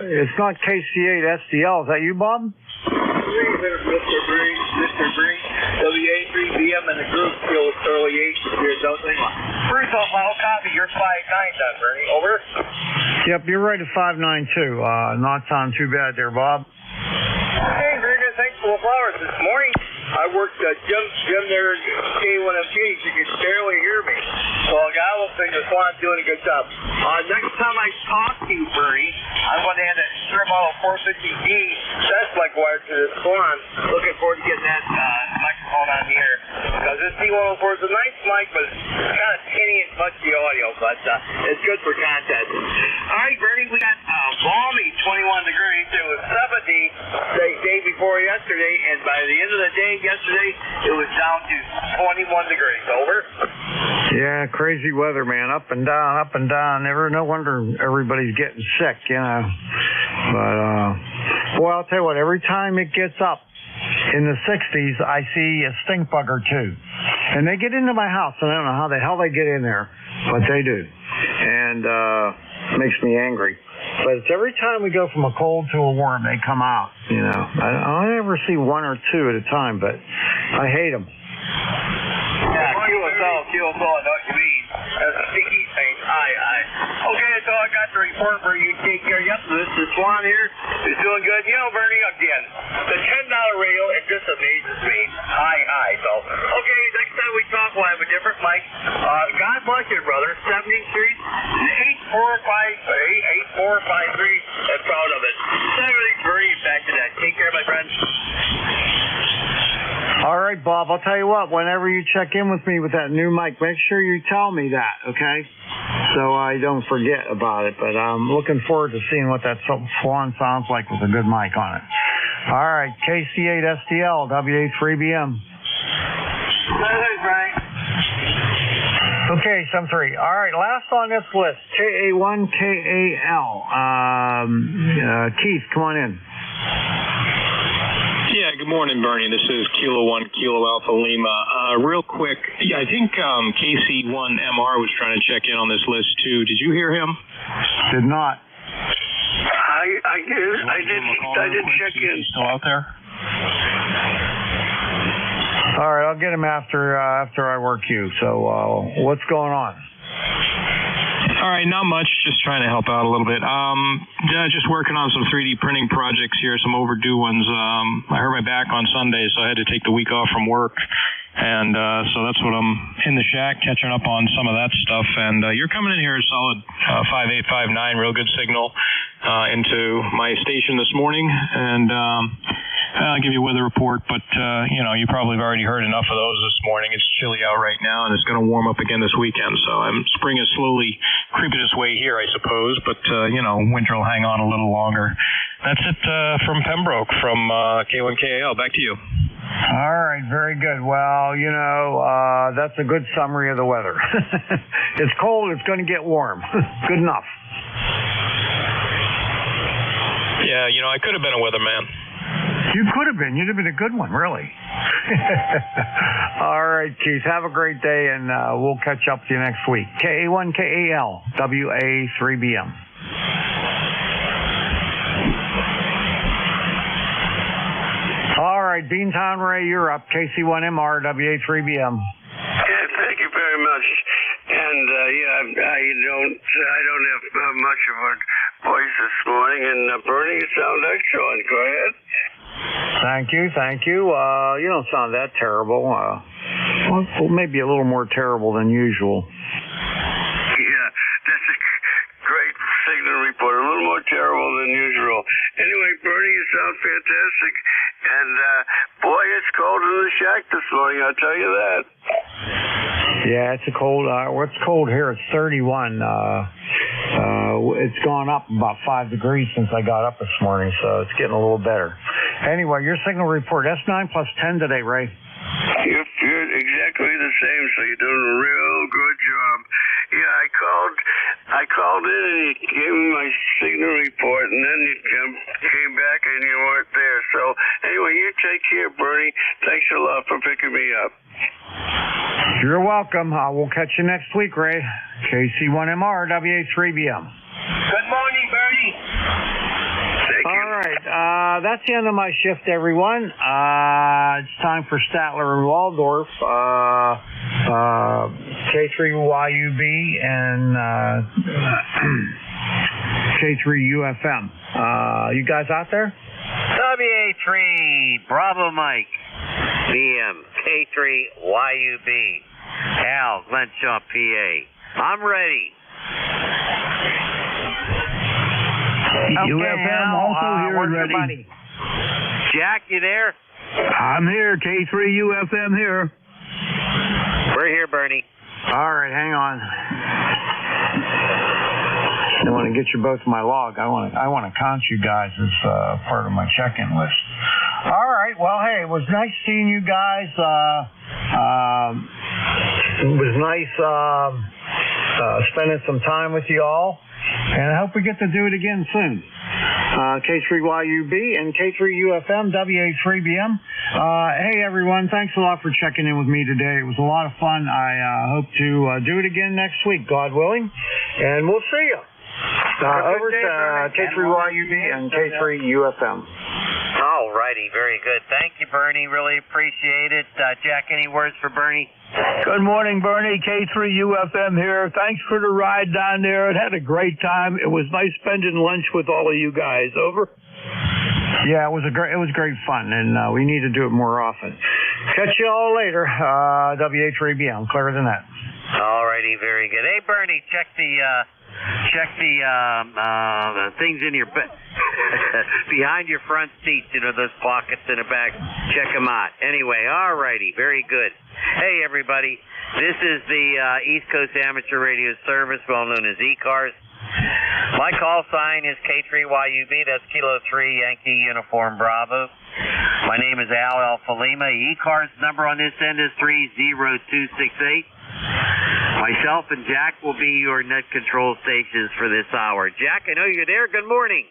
It's not KC8 SDL. Is that you, Bob? Mr. Breen, WA3BM and the group still early 8 here, Delta Lima. First off, I'll copy your 5-9 done, Bernie. Over. Yep, you're right at 592. Not sound too bad there, Bob. Hey, very good. Thanks for the flowers this morning. I worked Jim there at K1MGs. You can barely hear me. So I will think the Swan's doing a good job. Next time I talk to you, Bernie, I'm going to have that Sierra Model 450D that's like wired to the Swan. Looking forward to getting that microphone on here. Because this C104 is a nice mic, but it's kind of tinny and punchy audio, but it's good for content. All right, Bernie, we got balmy 21 degrees. It was 70 the day before yesterday, and by the end of the day yesterday, it was down to 21 degrees. Over. Yeah, crazy weather, man. Up and down, up and down. No wonder everybody's getting sick, you know. But, boy, I'll tell you what, every time it gets up in the 60s, I see a stink bug or two. And they get into my house, and I don't know how the hell they get in there, but they do. And it makes me angry. But it's every time we go from a cold to a warm, they come out, you know. I never see one or two at a time, but I hate them. Yeah, QSL, I know what you mean. That's a sticky thing. Aye. Okay, that's all I got to report for you. Take care. Yep, this is Swan here. Is doing good. You know, Bernie, again, the $10 radio, it just amazes me. Aye. So, okay, next time we talk, we'll have a different mic. God bless you, brother. 70th Street, 8453. I'm proud of it. Everything's very back to that. Take care, my friends. All right, Bob, I'll tell you what, whenever you check in with me with that new mic, make sure you tell me that, okay? So I don't forget about it. But I'm looking forward to seeing what that Swan sounds like with a good mic on it. All right, KC8 SDL, WA3BM. Thanks, Frank. Okay, some 3. All right, last on this list, KA1KAL. Keith, come on in. Yeah, good morning, Bernie. This is Kilo 1 Kilo Alpha Lima. Real quick, I think KC1MR was trying to check in on this list too. Did you hear him? Did not. I did check in. Still out there? All right, I'll get him after I work you. So what's going on? All right, not much. Just trying to help out a little bit. Just working on some 3D printing projects here, some overdue ones. I hurt my back on Sunday, so I had to take the week off from work. And so that's what I'm in the shack catching up on some of that stuff. And you're coming in here solid 5859, real good signal into my station this morning. And I'll give you a weather report, but you probably have already heard enough of those this morning. It's chilly out right now, and it's going to warm up again this weekend. So spring is slowly creeping its way here, I suppose. But winter will hang on a little longer. That's it from Pembroke, from K1KAL. Back to you. All right, very good. Well, that's a good summary of the weather. It's cold, it's going to get warm. Good enough. Yeah, I could have been a weatherman. You could have been. You'd have been a good one, really. All right, Keith. Have a great day, and we'll catch up with you next week. KA1KAL, WA3BM. All right, Beantown Ray, you're up. KC1MR, WA3BM. Yeah, thank you very much. And I don't have much of a voice this morning. And Bernie, you sound excellent. Go ahead. Thank you. You don't sound that terrible. Well, maybe a little more terrible than usual. Yeah, that's a great signal report. A little more terrible than usual. Anyway, Bernie, you sound fantastic. And, boy, it's cold in the shack this morning, I'll tell you that. Yeah, it's a cold. It's cold here. It's 31. It's gone up about 5 degrees since I got up this morning, so it's getting a little better. Anyway, your signal report, S9 plus 10 today, Ray. You're exactly the same, so you're doing a real good job. Yeah, I called in and you gave me my signal report, and then you came back and you weren't there. So anyway, you take care, Bernie. Thanks a lot for picking me up. You're welcome. We'll catch you next week, Ray. KC1MR, WA3BM. Good morning, Bernie. All right, that's the end of my shift, everyone. It's time for Statler and Waldorf, K3YUB and K3UFM. You guys out there? WA3 Bravo Mike BM K3YUB Al Glenshaw PA. I'm ready. Okay, UFM also here and ready. Buddy? Jack, you there? I'm here. K3UFM here. We're here, Bernie. All right, hang on. I want to get you both my log. I want to count you guys as part of my check-in list. All right. Well, hey, it was nice seeing you guys. It was nice spending some time with you all. And I hope we get to do it again soon. K3YUB and K3UFM, WA3BM. Hey, everyone. Thanks a lot for checking in with me today. It was a lot of fun. I hope to do it again next week, God willing. And we'll see you. Over to K3YUB and K3UFM. All righty. Very good. Thank you, Bernie. Really appreciate it. Jack, any words for Bernie? Good morning, Bernie. K3UFM here. Thanks for the ride down there. It had a great time. It was nice spending lunch with all of you guys. Over. Yeah, it was great fun, and we need to do it more often. Catch you all later. WA3BM. Clearer than that. All righty. Very good. Hey, Bernie, check the things in your behind your front seat, those pockets in the back. Check them out. Anyway, all righty, very good. Hey, everybody, this is the East Coast Amateur Radio Service, well known as ECARS. My call sign is K3YUB, that's Kilo 3 Yankee Uniform Bravo. My name is Al Alpha Lima. ECARS number on this end is 30268. Myself and Jack will be your net control stations for this hour. Jack, I know you're there. Good morning.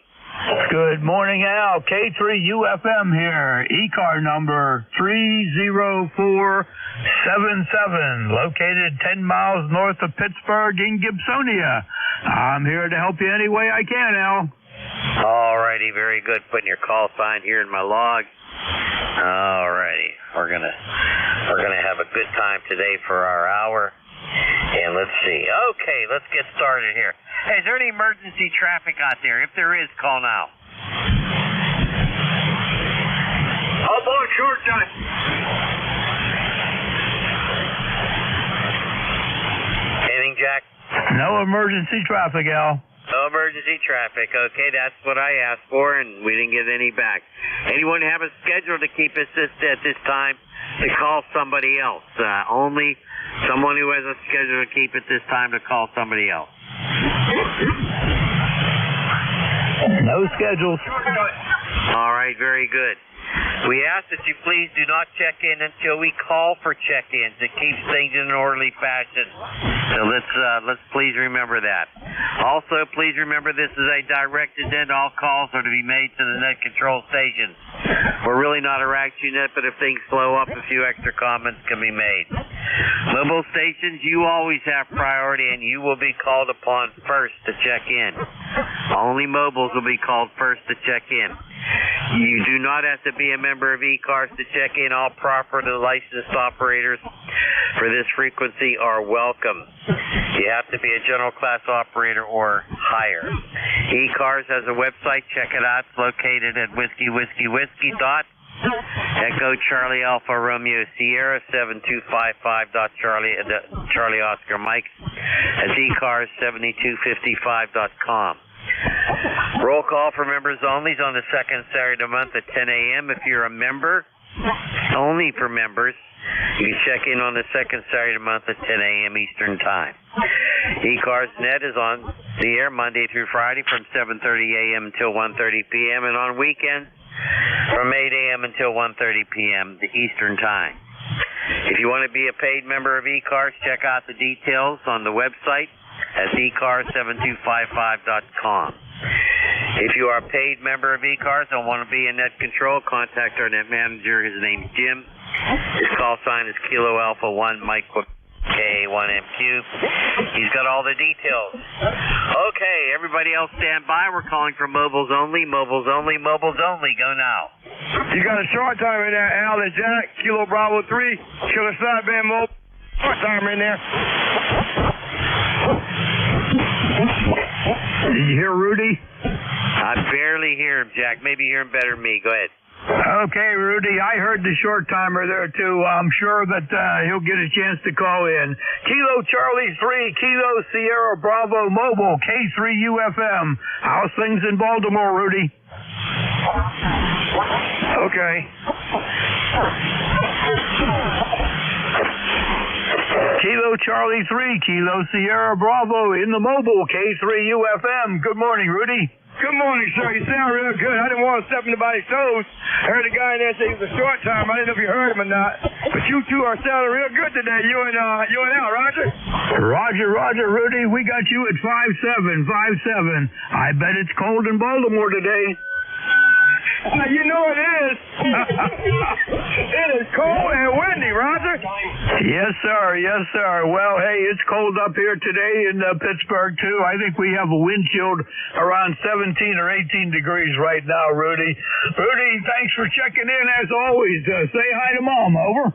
Good morning, Al. K3UFM here. ECAR number 30477, located 10 miles north of Pittsburgh in Gibsonia. I'm here to help you any way I can, Al. All righty, very good. Putting your call sign here in my log. All righty, we're gonna have a good time today for our hour. And let's see. Okay, let's get started here. Hey, is there any emergency traffic out there? If there is, call now. How about short time? Jack? No emergency traffic, Al. No emergency traffic. Okay, that's what I asked for, and we didn't get any back. Anyone have a schedule to keep us at this time to call somebody else? Only someone who has a schedule to keep at this time to call somebody else. No schedules. All right, very good. We ask that you please do not check in until we call for check-ins. It keeps things in an orderly fashion. So let's please remember that. Also, please remember this is a directed net. All calls are to be made to the net control stations. We're really not a rack unit, but if things slow up, a few extra comments can be made. Mobile stations, you always have priority, and you will be called upon first to check in. Only mobiles will be called first to check in. You do not have to be a member of ECARS to check in. All properly licensed operators for this frequency are welcome. You have to be a general class operator or higher. ECARS has a website. Check it out. It's located at whiskey dot Echo Charlie Alpha Romeo Sierra 7255 dot Charlie Oscar Mike. That's ECARS7255.com. Roll call for members only is on the second Saturday of the month at 10 a.m. If you're a member, only for members, you can check in on the second Saturday of the month at 10 a.m. Eastern Time. ECARS Net is on the air Monday through Friday from 7:30 a.m. until 1:30 p.m. and on weekends from 8 a.m. until 1:30 p.m. Eastern Time. If you want to be a paid member of ECARS, check out the details on the website at ECARS7255.com. If you are a paid member of ECARS and want to be in net control, contact our net manager. His name's Jim. His call sign is Kilo Alpha 1 Mike KA1MQ. He's got all the details. Okay, everybody else stand by. We're calling for mobiles only, mobiles only, mobiles only. Go now. You got a short timer in there, Al and Jack. Kilo Bravo 3. Killer Sideband mobile. Short timer in there. Did you hear Rudy? I barely hear him, Jack. Maybe you hear him better than me. Go ahead. Okay, Rudy, I heard the short timer there, too. I'm sure that he'll get a chance to call in. Kilo Charlie 3, Kilo Sierra Bravo Mobile, K3UFM. How's things in Baltimore, Rudy? Okay. Kilo Charlie 3, Kilo Sierra Bravo in the mobile, K3UFM. Good morning, Rudy. Good morning, sir. You sound real good. I didn't want to step in anybody's toes. I heard a guy in there say he was a short time. I didn't know if you heard him or not. But you two are sounding real good today. You and Al, Roger? Roger, Rudy. We got you at 57. I bet it's cold in Baltimore today. You know it is. It is cold and windy, Roger. Yes, sir. Well, hey, it's cold up here today in Pittsburgh, too. I think we have a wind chill around 17 or 18 degrees right now, Rudy. Rudy, thanks for checking in, as always. Say hi to Mom, over.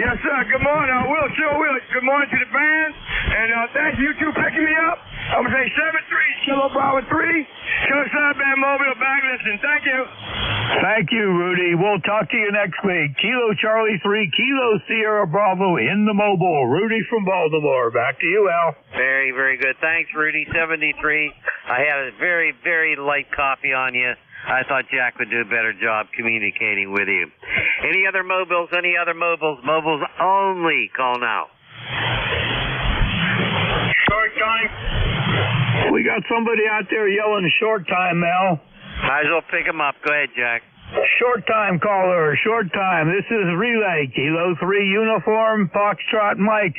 Yes, sir. Good morning. I will, sure will. Good morning to the band. And thank you two picking me up. I'm going to say 7-3, Kilo Bravo 3, Killer Sideband Mobile, back listening. Thank you. Thank you, Rudy. We'll talk to you next week. Kilo Charlie 3, Kilo Sierra Bravo in the mobile. Rudy from Baltimore. Back to you, Al. Very, very good. Thanks, Rudy. 73. I had a very, very light copy on you. I thought Jack would do a better job communicating with you. Any other mobiles? Mobiles only. Call now. Short time. We got somebody out there yelling short time, Al. Might as well pick him up. Go ahead, Jack. Short time caller, short time. This is Relay, Kilo 3 Uniform, Foxtrot Mike.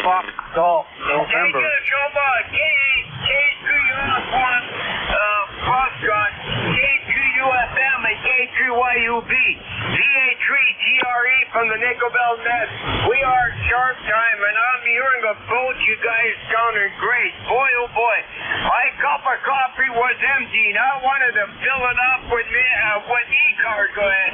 Fox Golf, November. K2 Uniform, Foxtrot, K2UFM, and K2YUB. VA3 GRE from the Nickel Belt Net. We are sharp time, and I'm hearing a boat. You guys sounding great. Boy, oh boy. My cup of coffee was empty. Now I wanted to fill it up with ECARS. Go ahead.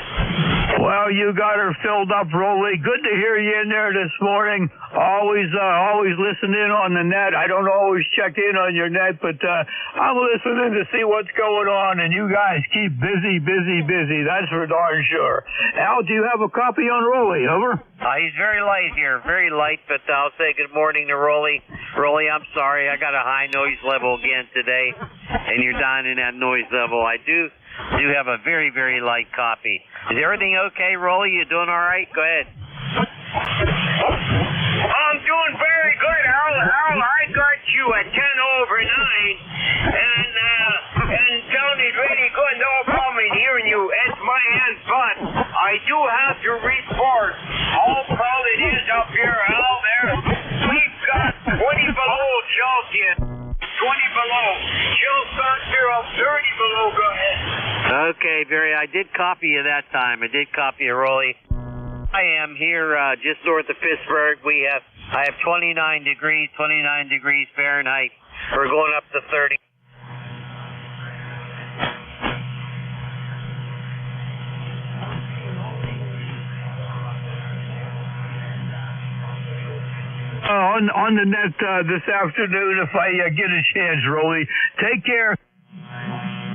Well, you got her filled up, Rolly. Good to hear you in there this morning. Always listen in on the net. I don't always check in on your net, but I'm listening to see what's going on, and you guys keep busy. That's for darn sure. Al, do you have a copy on Rolly? Over. He's very light here, very light, but I'll say good morning to Rolly. Rolly, I'm sorry, I got a high noise level again today, and you're down in that noise level. I do have a very, very light copy. Is everything okay, Rolly? You doing all right? Go ahead. I'm doing very good, Al. I got you at 10 over 9, and sounded really good. No problem in hearing you. It's my hand, but I do have to report how cold it is up here, Al. We've got 20 below Celsius. 20 below. Chill factor of 30 below. Go ahead. Okay, I did copy you that time. I did copy you, Rolly. I am here just north of Pittsburgh. I have 29 degrees Fahrenheit. We're going up to 30. On the net this afternoon, if I get a chance, Rolly. Take care.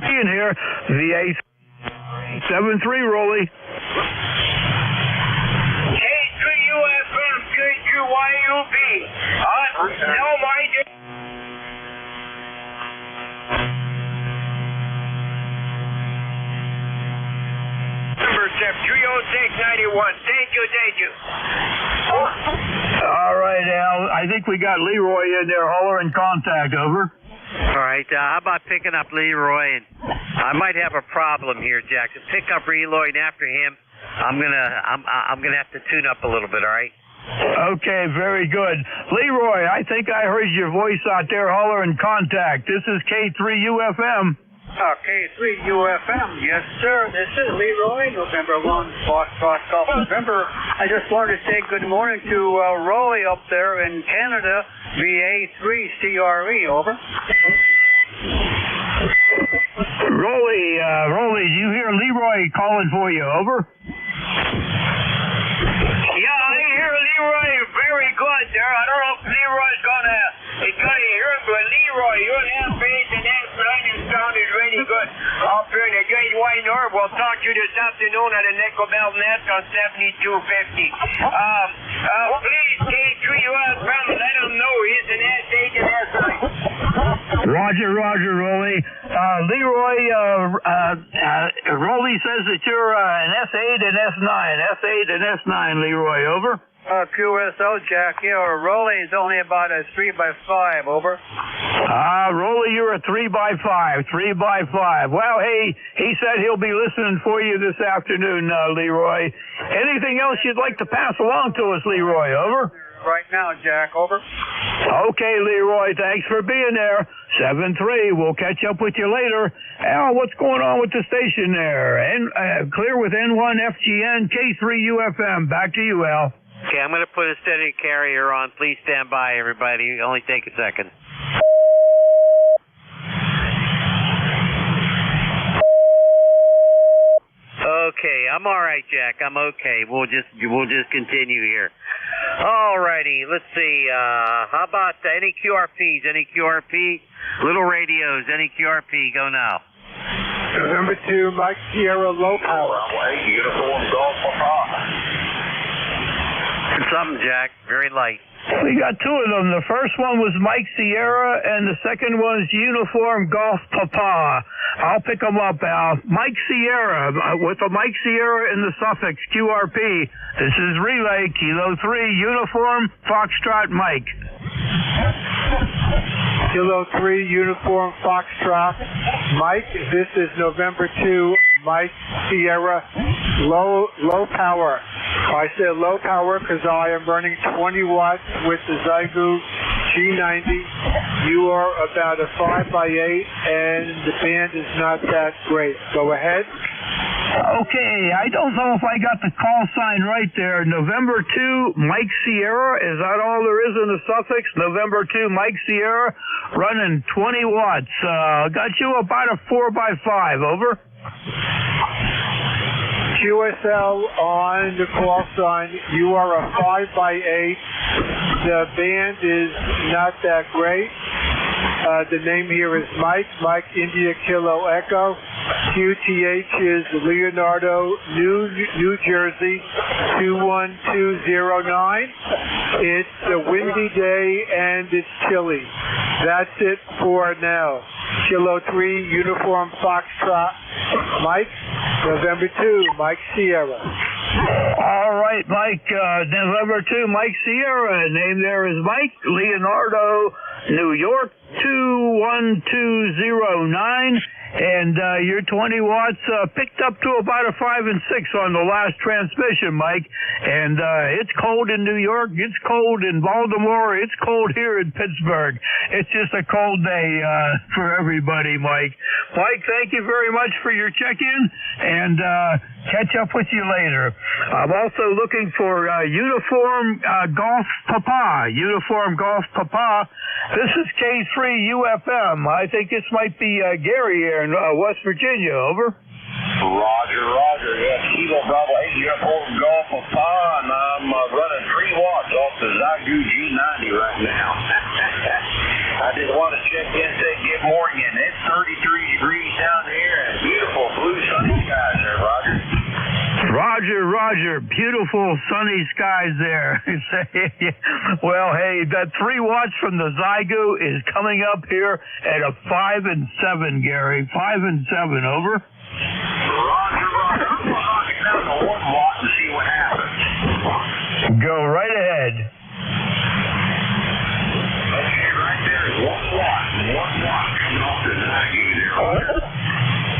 In here, VA 73, Rolly. K3UFM, K3YUB. No, mind it. Number 30691. Thank you. All right, Al. I think we got Leroy in there. Holler in contact. Over. All right. How about picking up Leroy? And I might have a problem here, Jack. To pick up Leroy, and after him, I'm gonna have to tune up a little bit. All right. Okay, very good. Leroy, I think I heard your voice out there. Holler in contact. This is K3UFM. K3UFM, yes sir, this is Leroy, November 1, Foxtrot Golf November. I just wanted to say good morning to Rolly up there in Canada, VA3CRE, over. Rolly, do you hear Leroy calling for you, over? Yeah, I hear Leroy very good there. I don't know if Leroy's gonna hear him, but Leroy, you're an F8 and F9 and sounded really good up here in the Great White North. We'll talk to you this afternoon at the Nickel Belt Nest on 7250. Please, K3UFM, let him know he's an S8 and S9. Roger, Rolly. Leroy, Rolly says that you're an S8 and S9, Leroy, over. QSO, Jack, Rolly is only about a 3x5, over. Rolly, you're a 3x5. Well, hey, he said he'll be listening for you this afternoon, Leroy. Anything else you'd like to pass along to us, Leroy, over? Right now, Jack, over. Okay, Leroy, thanks for being there. 7-3, we'll catch up with you later. Al, what's going on with the station there? Clear with N1FGN, K3UFM. Back to you, Al. Okay, I'm going to put a steady carrier on. Please stand by, everybody. It'll only take a second. Okay, I'm all right, Jack. I'm okay. We'll just continue here. All righty. Let's see. How about any QRPs? Any QRP? Little radios. Any QRP? Go now. Number 2, Mike Sierra, low power. Uniform Golf Papa. Something, Jack. Very light. We got two of them. The first one was Mike Sierra, and the second one is Uniform Golf Papa. I'll pick them up, Al. Mike Sierra, with the Mike Sierra in the suffix QRP. This is Relay, Kilo 3, Uniform Foxtrot Mike. Kilo 3, Uniform Foxtrot Mike. This is November 2, Mike Sierra, low power. I said low power because I am burning 20 watts with the Zygu G90. You are about a 5x8 and the band is not that great. Go ahead. Okay, I don't know if I got the call sign right there. November 2, Mike Sierra. Is that all there is in the suffix? November 2, Mike Sierra, running 20 watts. Got you about a 4x5, over. QSL on the call sign. You are a 5x8. The band is not that great. The name here is Mike India Kilo Echo. QTH is Leonardo, New Jersey, 21209. It's a windy day and it's chilly. That's it for now. Kilo 3, Uniform Foxtrot, Mike, November 2, Mike Sierra. All right, Mike, November 2, Mike Sierra. Name there is Mike, Leonardo, New York, 21209. And your 20 watts picked up to about a 5 and 6 on the last transmission, Mike. And it's cold in New York. It's cold in Baltimore. It's cold here in Pittsburgh. It's just a cold day for everybody, Mike. Mike, thank you very much for your check-in, and catch up with you later. I'm also looking for Uniform Golf Papa. Uniform Golf Papa. This is K3 UFM. I think this might be Gary here in West Virginia. Over. Roger. Yeah, Kilo Bravo 8 Uniform Golf Papa, and I'm running 3 watts off the Zygu G90 right now. I just want to check in and say good morning. It's 33 degrees down here and beautiful blue sunny skies there, Roger. Roger. Beautiful sunny skies there. Well, hey, that 3 watts from the Zygu is coming up here at a 5 and 7, Gary. 5 and 7, over. Roger. I'm going to knock it down to 1 watt and see what happens. Go right ahead. Okay, right there is 1 watt. 1 watt coming off the Zygu there, Roger.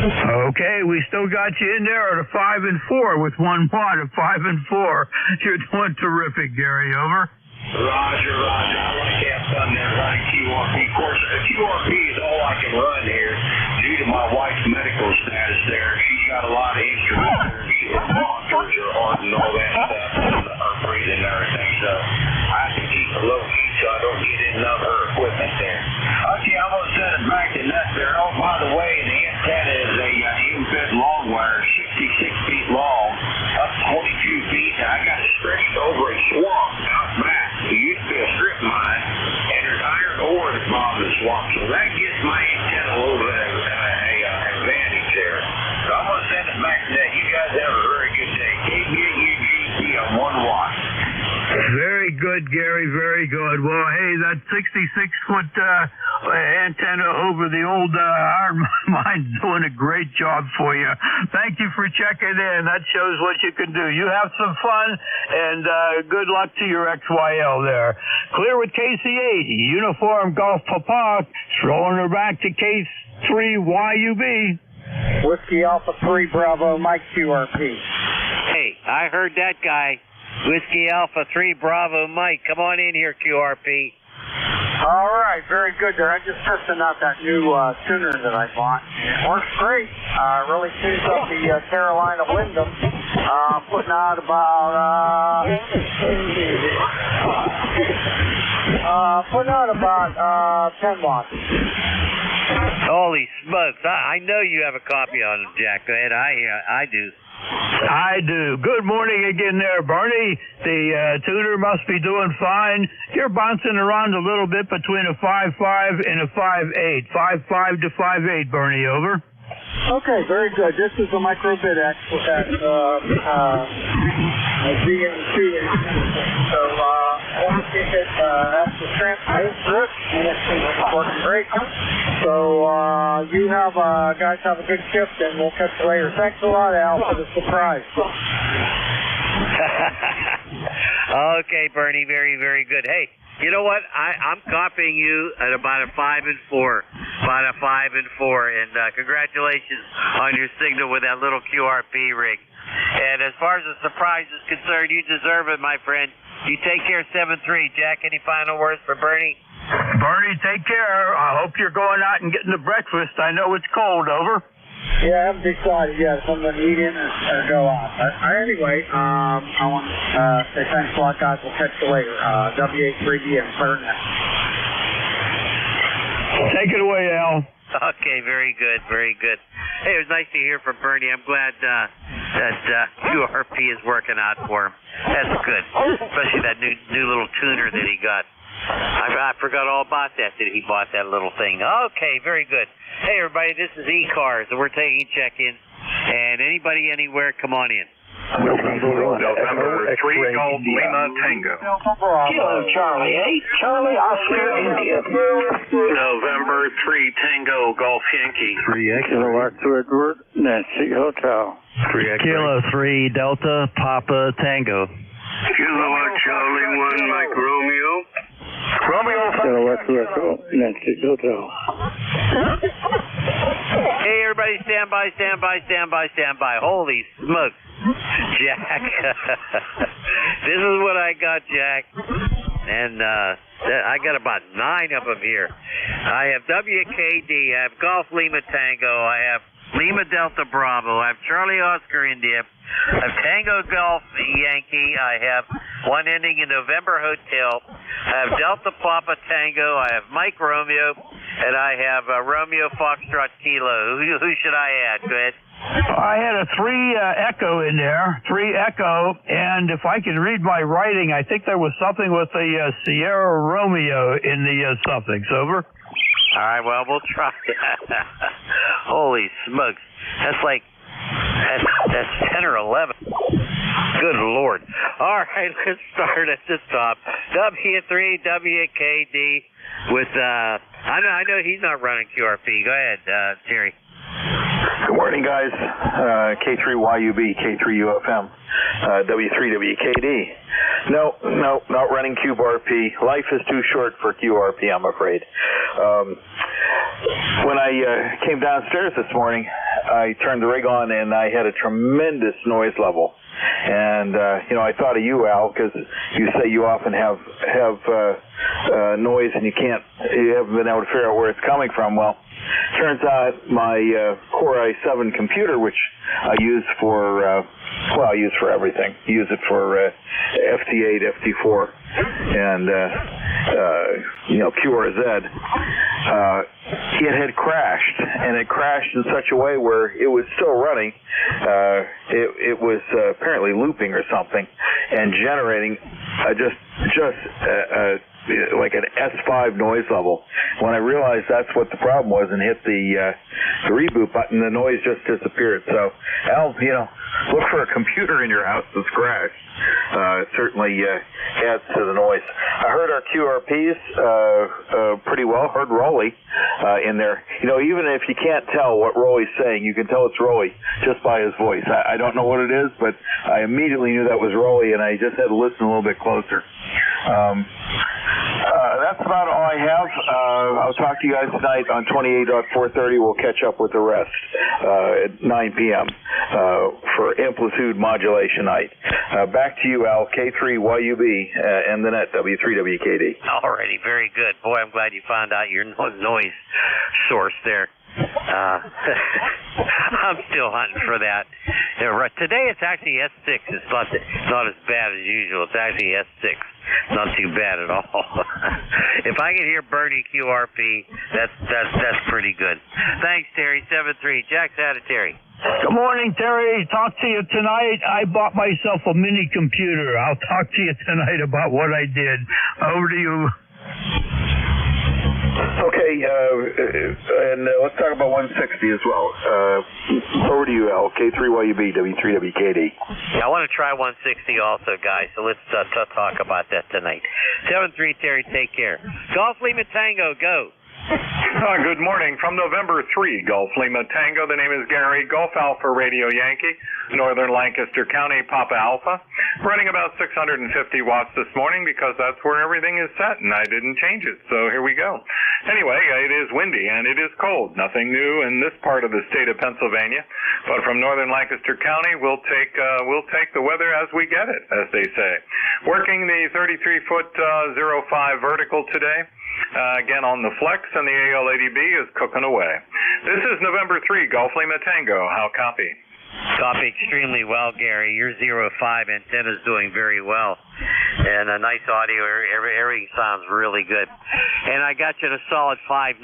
Okay, we still got you in there at a 5 and 4 with 1 watt of 5 and 4. You're doing terrific, Gary. Over. Roger. I want to have fun there running QRP. Of course, QRP is all I can run here due to my wife's medical status there. She's got a lot of instruments there. She has monitors her heart and all that stuff, and her breathing and everything. So I have to keep a low heat so I don't get in none of her equipment there. Okay, I'm going to send it back to Nut there. Oh, by the way, the antenna is a in-bed long wire, 66 feet long, up 22 feet. And I got it stretched over a swamp out back. It used to be a strip mine, and there's iron ore at the bottom of the swamp, so that gives my antenna a little bit of advantage there. So I'm going to send it back to that. You guys have a very good day. KBUGP on 1 watt. Very good, Gary. Very good. Well, hey, that 66-foot antenna over the old iron mine's doing a great job for you. Thank you for checking in. That shows what you can do. You have some fun, and good luck to your XYL there. Clear with KC8. Uniform Golf Papa. Throwing her back to K3 YUB. Whiskey Alpha 3 Bravo, Mike QRP. Hey, I heard that guy. Whiskey Alpha 3 Bravo Mike. Come on in here, QRP. All right, very good there. I'm just testing out that new tuner that I bought. It works great. Really tunes up the Carolina Wyndham. Putting out about 10 watts. Holy smokes. I know you have a copy on it, Jack. Go ahead. I do. I do. Good morning again there, Bernie. The tuner must be doing fine. You're bouncing around a little bit between a 5.5 and a 5.8. 5.5 to 5.8, Bernie, over. Okay, very good. This is a microbit X with that GM2. So, that's the transmission strip, and it's working great. So, you have, guys have a good shift, and we'll catch you later. Thanks a lot, Al, for the surprise. Okay, Bernie, very, very good. Hey, you know what? I'm copying you at about a 5 and 4. About a 5 and 4. And congratulations on your signal with that little QRP rig. And as far as the surprise is concerned, you deserve it, my friend. You take care, 7-3. Jack, any final words for Bernie? Bernie, take care. I hope you're going out and getting the breakfast. I know it's cold, over. Yeah, I haven't decided yet if I'm going to eat in or go out. But anyway, I want to say thanks a lot, guys. We'll catch you later. WA3DM, clear net. Take it away, Al. Okay, very good, very good. Hey, it was nice to hear from Bernie. I'm glad that QRP is working out for him. That's good, especially that new little tuner that he got. I forgot all about that he bought that little thing. Okay, very good. Hey, everybody, this is ECARS, and we're taking check-in. And anybody, anywhere, come on in. November 3 Golf Lima Tango. Kilo Charlie 8, Charlie Oscar India. November 3 Tango Golf Yankee. 3X. Kilo Arthur Edward, Nancy Hotel. 3X. Kilo 3 Delta Papa Tango. Kilo Charlie 1 Mike Romeo. Kilo Arthur Echo, Nancy Hotel. Hey, everybody, stand by. Holy smokes. Jack. This is what I got, Jack. And I got about 9 of them here. I have WKD, I have Golf Lima Tango, I have Lima Delta Bravo, I have Charlie Oscar India, I have Tango Golf Yankee, I have one ending in November Hotel, I have Delta Papa Tango, I have Mike Romeo, and I have Romeo Foxtrot Kilo. Who should I add? Go ahead. I had a 3 Echo in there, 3 Echo, and if I can read my writing, I think there was something with the Sierra Romeo in the something. Over. All right, well, we'll try that. Holy smokes. That's 10 or 11. Good Lord. All right, let's start at the top. W3 WKD with, I know he's not running QRP. Go ahead, Terry. Good morning, guys. K3YUB, K3UFM, W3WKD. No, not running QRP. Life is too short for QRP, I'm afraid. When I came downstairs this morning, I turned the rig on and I had a tremendous noise level. And, I thought of you, Al, because you say you often have noise and you haven't been able to figure out where it's coming from. Well, turns out my Core i7 computer, which I use for, I use for everything. I use it for FT8, FT4, and, QRZ. It had crashed, and it crashed in such a way where it was still running. It was apparently looping or something, and generating like an S5 noise level. When I realized that's what the problem was and hit the reboot button, the noise just disappeared. So, Al, look for a computer in your house that's crashed. It certainly adds to the noise. I heard our QRPs pretty well. Heard Rolly in there. Even if you can't tell what Rolly's saying, you can tell it's Rolly just by his voice. I don't know what it is, but I immediately knew that was Rolly, and I just had to listen a little bit closer. That's about all I have. I'll talk to you guys tonight on 28.430. We'll catch up with the rest at 9 p.m. For amplitude modulation night. Back to you, Al, K3YUB, and the net, W3WKD. Alrighty, very good. Boy, I'm glad you found out your noise source there. I'm still hunting for that. Today it's actually S6. It's not as bad as usual. It's actually S6. Not too bad at all. If I can hear Bernie QRP, that's pretty good. Thanks, Terry. 7-3. Jack's out of Terry. Good morning, Terry. Talk to you tonight. I bought myself a mini computer. I'll talk to you tonight about what I did. Over to you. Okay, and let's talk about 160 as well. Over to you, Al. K3YUB, W3WKD. Yeah, I want to try 160 also, guys, so let's talk about that tonight. 7-3, Terry, take care. Golf Lima Tango, go. Good morning. From November 3, Golf Lima Tango. The name is Gary, Golf Alpha Radio Yankee, Northern Lancaster County, Papa Alpha. Running about 650 watts this morning because that's where everything is set, and I didn't change it, so here we go. Anyway, it is windy and it is cold. Nothing new in this part of the state of Pennsylvania, but from Northern Lancaster County, we'll take the weather as we get it, as they say. Working the 33-foot 05 vertical today. Again on the flex, and the AL80B is cooking away. This is November 3, Golf Lima Tango. How copy? Copy extremely well, Gary. Your 05 antenna is doing very well. And a nice audio. Everything sounds really good. And I got you to solid 5.9.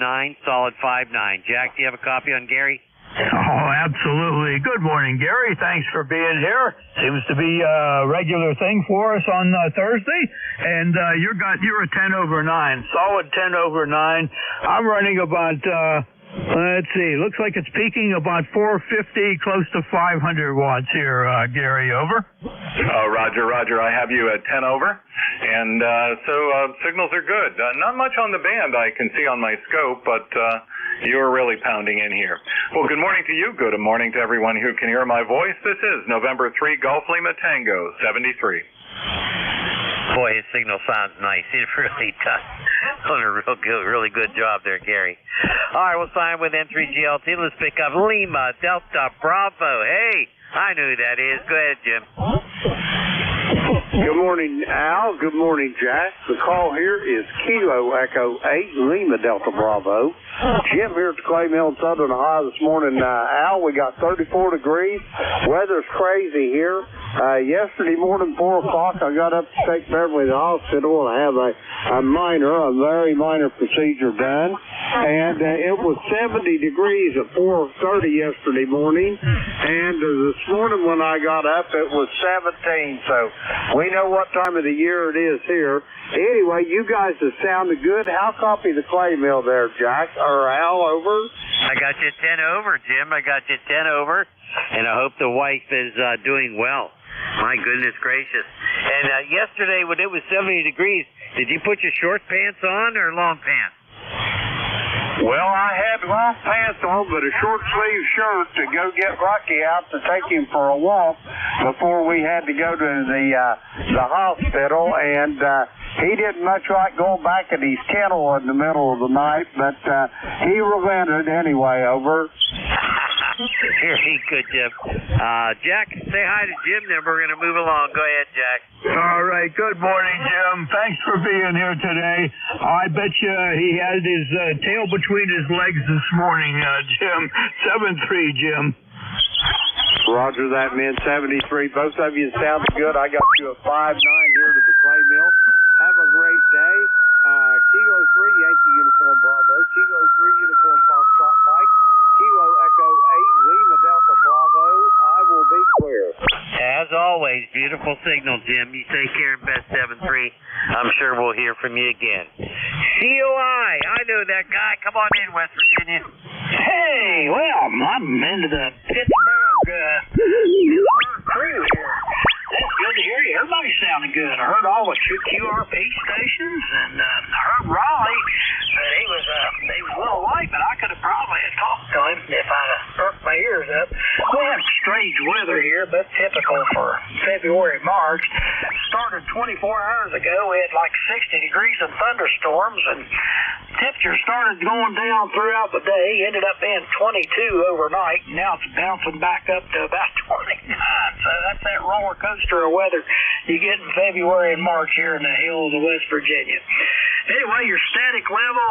Jack, do you have a copy on Gary? Oh, absolutely. Good morning, Gary. Thanks for being here. Seems to be a regular thing for us on Thursday. And you're a 10 over 9, solid 10 over 9. I'm running about, let's see, looks like it's peaking about 450, close to 500 watts here, Gary. Over. Roger. I have you at 10 over. And so signals are good. Not much on the band I can see on my scope, but you're really pounding in here. Well, good morning to you. Good morning to everyone who can hear my voice. This is November 3 Golf Lima Tango 73. Boy, his signal sounds nice. He really does. Doing a really good job there, Gary. All right, we'll sign with N3GLT. Let's pick up Lima Delta Bravo. Hey, I know who that is. Go ahead, Jim. Good morning, Al. Good morning, Jack. The call here is Kilo Echo 8 Lima Delta Bravo. Jim here at the Clay Mill in Southern Ohio this morning. Al, we got 34 degrees. Weather's crazy here. Yesterday morning, 4 o'clock, I got up to take Beverly to the hospital and have a very minor procedure done. And it was 70 degrees at 4:30 yesterday morning. And this morning when I got up, it was 17. So we know what time of the year it is here. Anyway, you guys have sounded good. How copy the Clay Mill there, Jack? Or Al, over? I got you 10 over, Jim. I got you 10 over. And I hope the wife is doing well. My goodness gracious. And yesterday when it was 70 degrees, did you put your short pants on or long pants? Well, I had long pants on, but a short sleeve shirt to go get Rocky out to take him for a walk before we had to go to the hospital. And he didn't much like going back in his kennel in the middle of the night, but he relented anyway. Over. Very good, Jim. Jack, say hi to Jim, then we're going to move along. Go ahead, Jack. All right. Good morning, Jim. Thanks for being here today. I bet you he had his tail between his legs this morning, Jim. 7-3, Jim. Roger that, man. 73. Both of you sounded good. I got you a 5-9 here to the Clay Mill. Have a great day. Kilo 3, Yankee Uniform Bravo. Kilo 3, Uniform Foxtrot Mike. Kilo Echo 8, Lima Delta Bravo. I will be clear. As always, beautiful signal, Jim. You take care and best 7-3. I'm sure we'll hear from you again. COI, I know that guy. Come on in, West Virginia. Hey, well, I'm into the Pittsburgh crew here. That's good to hear you. Everybody's sounding good. I heard all the QRP stations, and I heard Raleigh, but he was a little late, but I could have probably talked to him if I'd have perked my ears up. We have strange weather here, but typical for February, March. Started 24 hours ago. We had like 60 degrees and thunderstorms, and temperature started going down throughout the day. Ended up being 22 overnight, and now it's bouncing back up to about 29. So that's that roller coaster of weather you get in February and March here in the hills of West Virginia. Anyway, your static level,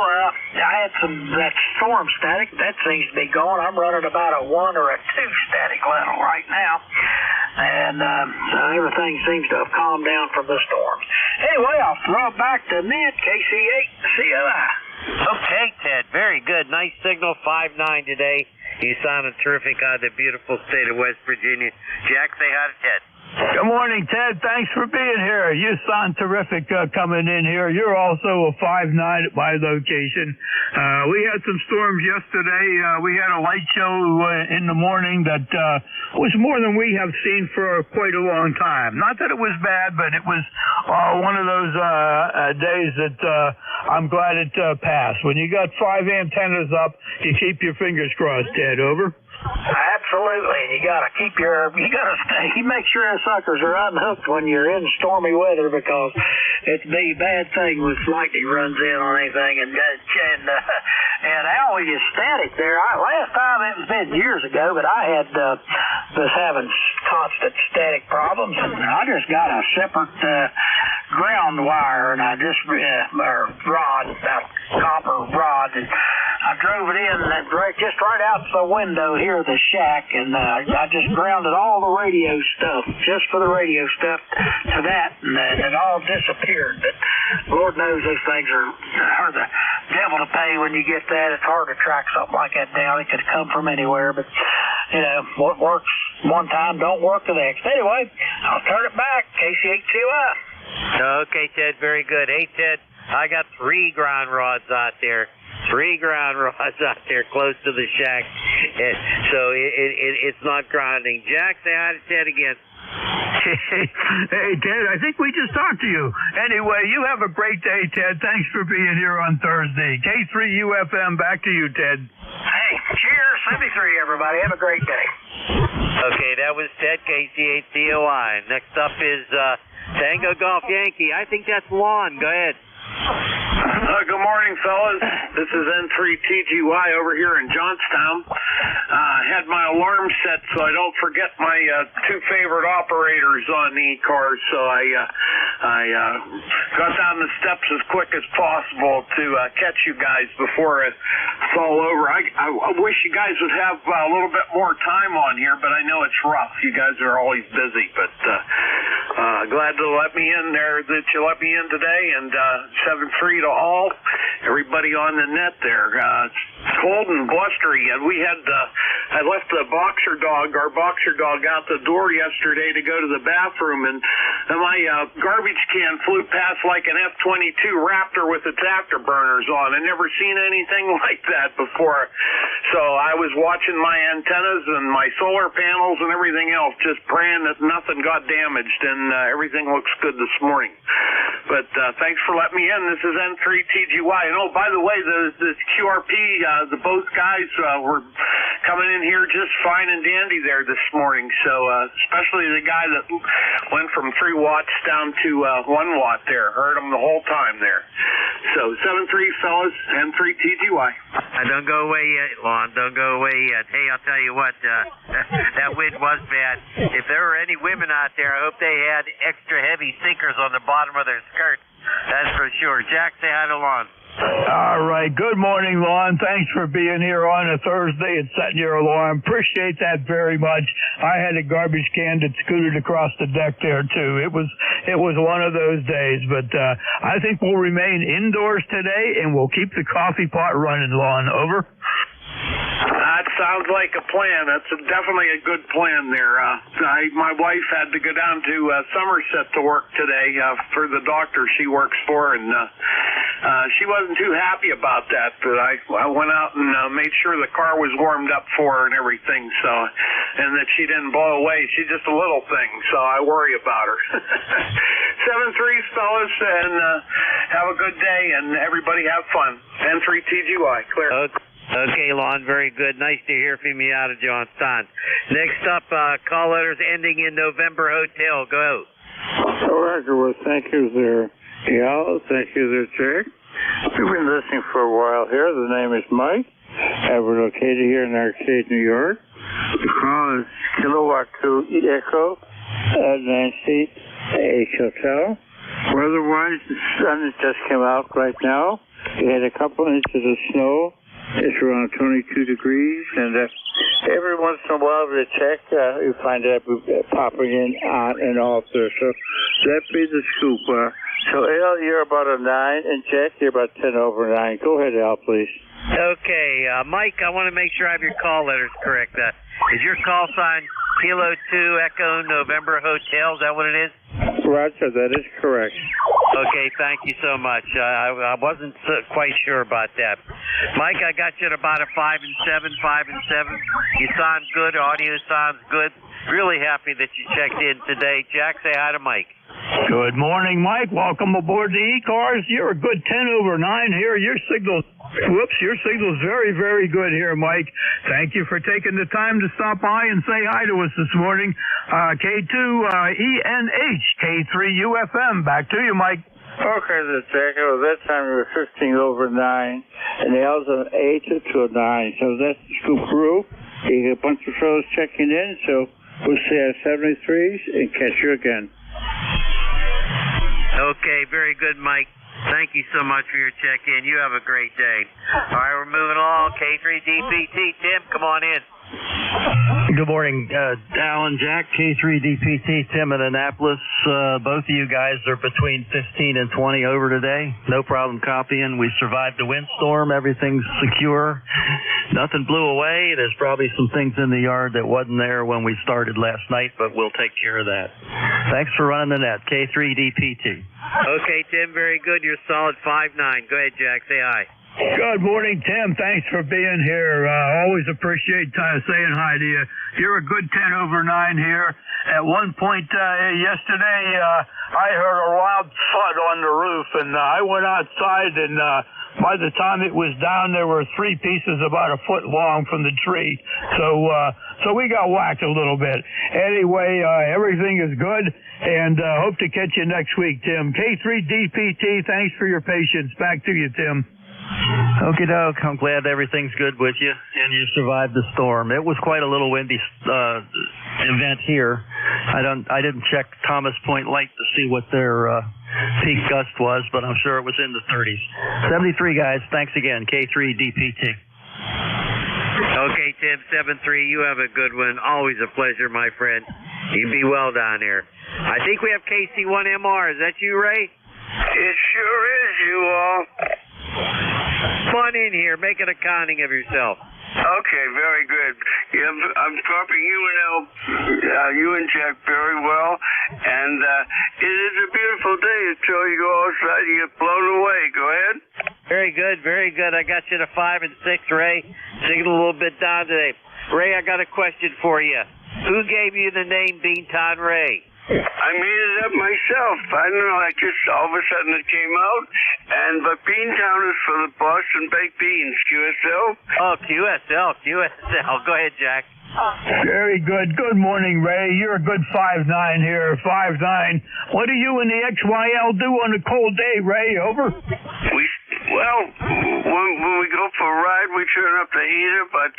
I had that storm static. That seems to be gone. I'm running about a 1 or a 2 static level right now. And so everything seems to have calmed down from the storms. Anyway, I'll throw it back to Ned, KC8, CLI. Okay, Ted. Very good. Nice signal, 5-9 today. You sounded terrific out of the beautiful state of West Virginia. Jack, say hi to Ted. Good morning, Ted. Thanks for being here. You sound terrific coming in here. You're also a 5-9 at my location. We had some storms yesterday. We had a light show in the morning that was more than we have seen for quite a long time. Not that it was bad, but it was one of those days that I'm glad it passed. When you got 5 antennas up, you keep your fingers crossed, Ted. Over. Absolutely. You gotta make sure the suckers are unhooked when you're in stormy weather, because it's a bad thing when lightning runs in on anything. And Al, you static there. Last time it was been years ago, but I was having constant static problems, and I just got a separate ground wire, and I just rod, that copper rod, and I drove it in just right out the window here of the shack, and I just grounded all the radio stuff, just for the radio stuff, to that, and it all disappeared. But Lord knows those things are the devil to pay when you get that. It's hard to track something like that down. It could come from anywhere, but, what works one time don't work the next. Anyway, I'll turn it back. KC8CY. Okay, Ted, very good. Hey, Ted, I got 3 ground rods out there. 3 ground rods out there close to the shack. So it's not grounding. Jack, say hi to Ted again. Hey, Ted, I think we just talked to you. Anyway, you have a great day, Ted. Thanks for being here on Thursday. K3UFM, back to you, Ted. Hey, cheers. 73, everybody. Have a great day. Okay, that was Ted, KC8COI. Next up is Tango Golf Yankee. I think that's Lon. Go ahead. Good morning, fellas. This is N3TGY over here in Johnstown. I had my alarm set so I don't forget my 2 favorite operators on the ECARS, so I got down the steps as quick as possible to catch you guys before it's all over. I wish you guys would have a little bit more time on here, but I know it's rough. You guys are always busy, but glad to let me in there, that you let me in today, and 7-3 to all. Everybody on the net there. It's cold and blustery, and we had I left our boxer dog out the door yesterday to go to the bathroom, and my garbage can flew past like an F-22 Raptor with its afterburners on. I'd never seen anything like that before. So I was watching my antennas and my solar panels and everything else, just praying that nothing got damaged, and everything looks good this morning. But thanks for letting me in. This is N3TGY. And oh, by the way, the QRP, the both guys were coming in here just fine and dandy there this morning. So especially the guy that went from 3 watts down to 1 watt there. Heard him the whole time there. So 7-3, fellas, N3TGY. Don't go away yet, Lon. Don't go away yet. Hey, I'll tell you what, that wind was bad. If there were any women out there, I hope they had extra heavy sinkers on the bottom of their skirts. That's for sure. Jack, say hi to Lon. All right. Good morning, Lon. Thanks for being here on a Thursday and setting your alarm. Appreciate that very much. I had a garbage can that scooted across the deck there, too. It was one of those days. But I think we'll remain indoors today, and we'll keep the coffee pot running, Lon. Over. That sounds like a plan. That's definitely a good plan there. My wife had to go down to Somerset to work today for the doctor she works for, and she wasn't too happy about that. But I went out and made sure the car was warmed up for her and everything, and that she didn't blow away. She's just a little thing, so I worry about her. 7-3, fellas, and have a good day, and everybody have fun. N3TGY, clear. Okay, Lon, very good. Nice to hear from you out of Johnstown. Next up, call letters ending in November Hotel. Go. Roger, well, thank you there. Yeah, thank you there, Jack. We've been listening for a while here. The name is Mike, and we're located here in Arcade, New York. The call is Kilowatt 2 Echo at Nancy H Hotel. Weather-wise, the sun just came out right now. We had a couple inches of snow. It's around 22 degrees, and every once in a while we check, you find that popping in on and off there. So that'd be the scoop. So Al, you're about a 9, and Jack, you're about 10 over 9. Go ahead, Al, please. Okay, Mike, I want to make sure I have your call letters correct. Is your call sign Kilo 2 Echo November Hotel? Is that what it is? Roger, that is correct. Okay, thank you so much. I wasn't quite sure about that. Mike, I got you at about a 5 and 7, 5 and 7. You sound good. Audio sounds good. Really happy that you checked in today. Jack, say hi to Mike. Good morning, Mike. Welcome aboard the ECARS. You're a good 10 over 9 here. Your signal's very, very good here, Mike. Thank you for taking the time to stop by and say hi to us this morning. K2ENH, K3UFM. Back to you, Mike. Okay, that's Jack. Well, that time we were 15 over 9, and the L's an 8 to a 9. So that's the scoop crew. You get a bunch of fellows checking in, so we'll see our 73s and catch you again. Okay, very good, Mike. Thank you so much for your check-in. You have a great day. All right, we're moving along. K3DPT. Tim, come on in. Good morning, Alan, Jack, K3DPT, Tim in Annapolis. Both of you guys are between 15 and 20 over today. No problem copying. We survived the windstorm. Everything's secure. Nothing blew away. There's probably some things in the yard that wasn't there when we started last night, but we'll take care of that. Thanks for running the net. K3DPT. Okay, Tim, very good. You're solid 5'9". Go ahead, Jack. Say hi. Good morning, Tim. Thanks for being here. Always appreciate saying hi to you. You're a good 10 over 9 here. At one point yesterday, I heard a loud thud on the roof, and I went outside, and by the time it was down, there were 3 pieces about a foot long from the tree. So we got whacked a little bit. Anyway, everything is good, and hope to catch you next week, Tim. K3DPT, thanks for your patience. Back to you, Tim. Okie doke. I'm glad everything's good with you and you survived the storm. It was quite a little windy event here. I didn't check Thomas Point Light to see what their peak gust was, but I'm sure it was in the 30s. 73 guys. Thanks again. K3DPT. Okay, Tim, 7-3. You have a good one. Always a pleasure, my friend. You be well down here. I think we have KC1MR. Is that you, Ray? It sure is, you all. Come on in here. Make an accounting of yourself. Okay, very good. Yeah, I'm copying you and Jack very well, and it is a beautiful day until you go outside and get blown away. Go ahead. Very good, very good. I got you to 5 and 6, Ray. Singing a little bit down today. Ray, I got a question for you. Who gave you the name Beantown Ray? I made it up myself. I don't know. I just all of a sudden it came out, but Beantown is for the Boston Baked Beans. QSL. Oh, QSL. Go ahead, Jack. Very good. Good morning, Ray. You're a good 5'9" here. 5'9". What do you and the XYL do on a cold day, Ray? Over. When we go for a ride, we turn up the heater, but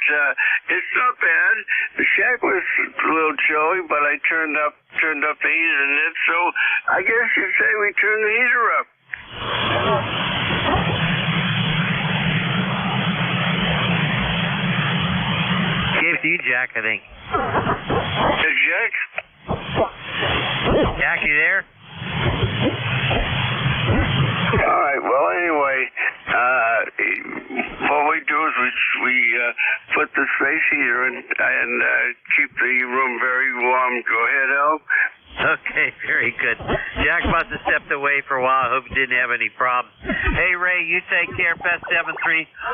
it's not bad. The shack was a little chilly, but I turned up the heater in it, so I guess you'd say we turned the heater up. Gave it to you, Jack, I think. Hey, Jack? Jack, you there? All right. Well, anyway, what we do is we put the space heater and keep the room very warm. Go ahead, Al. Okay, very good. Jack must have stepped away for a while. I hope he didn't have any problems. Hey, Ray, you take care. Best 7-3.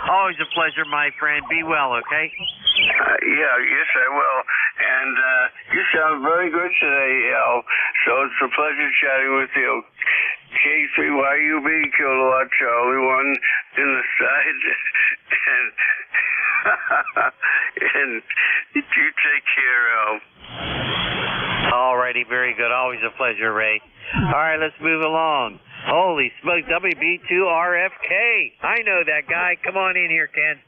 Always a pleasure, my friend. Be well, okay? Yes, I will. And you sound very good today, Al. So it's a pleasure chatting with you. K3YUB, Kilowatt Charlie 1 in the side. And you take care, Al. All righty, very good. Always a pleasure, Ray. All right, let's move along. Holy smoke, WB2RFK. I know that guy. Come on in here, Ken.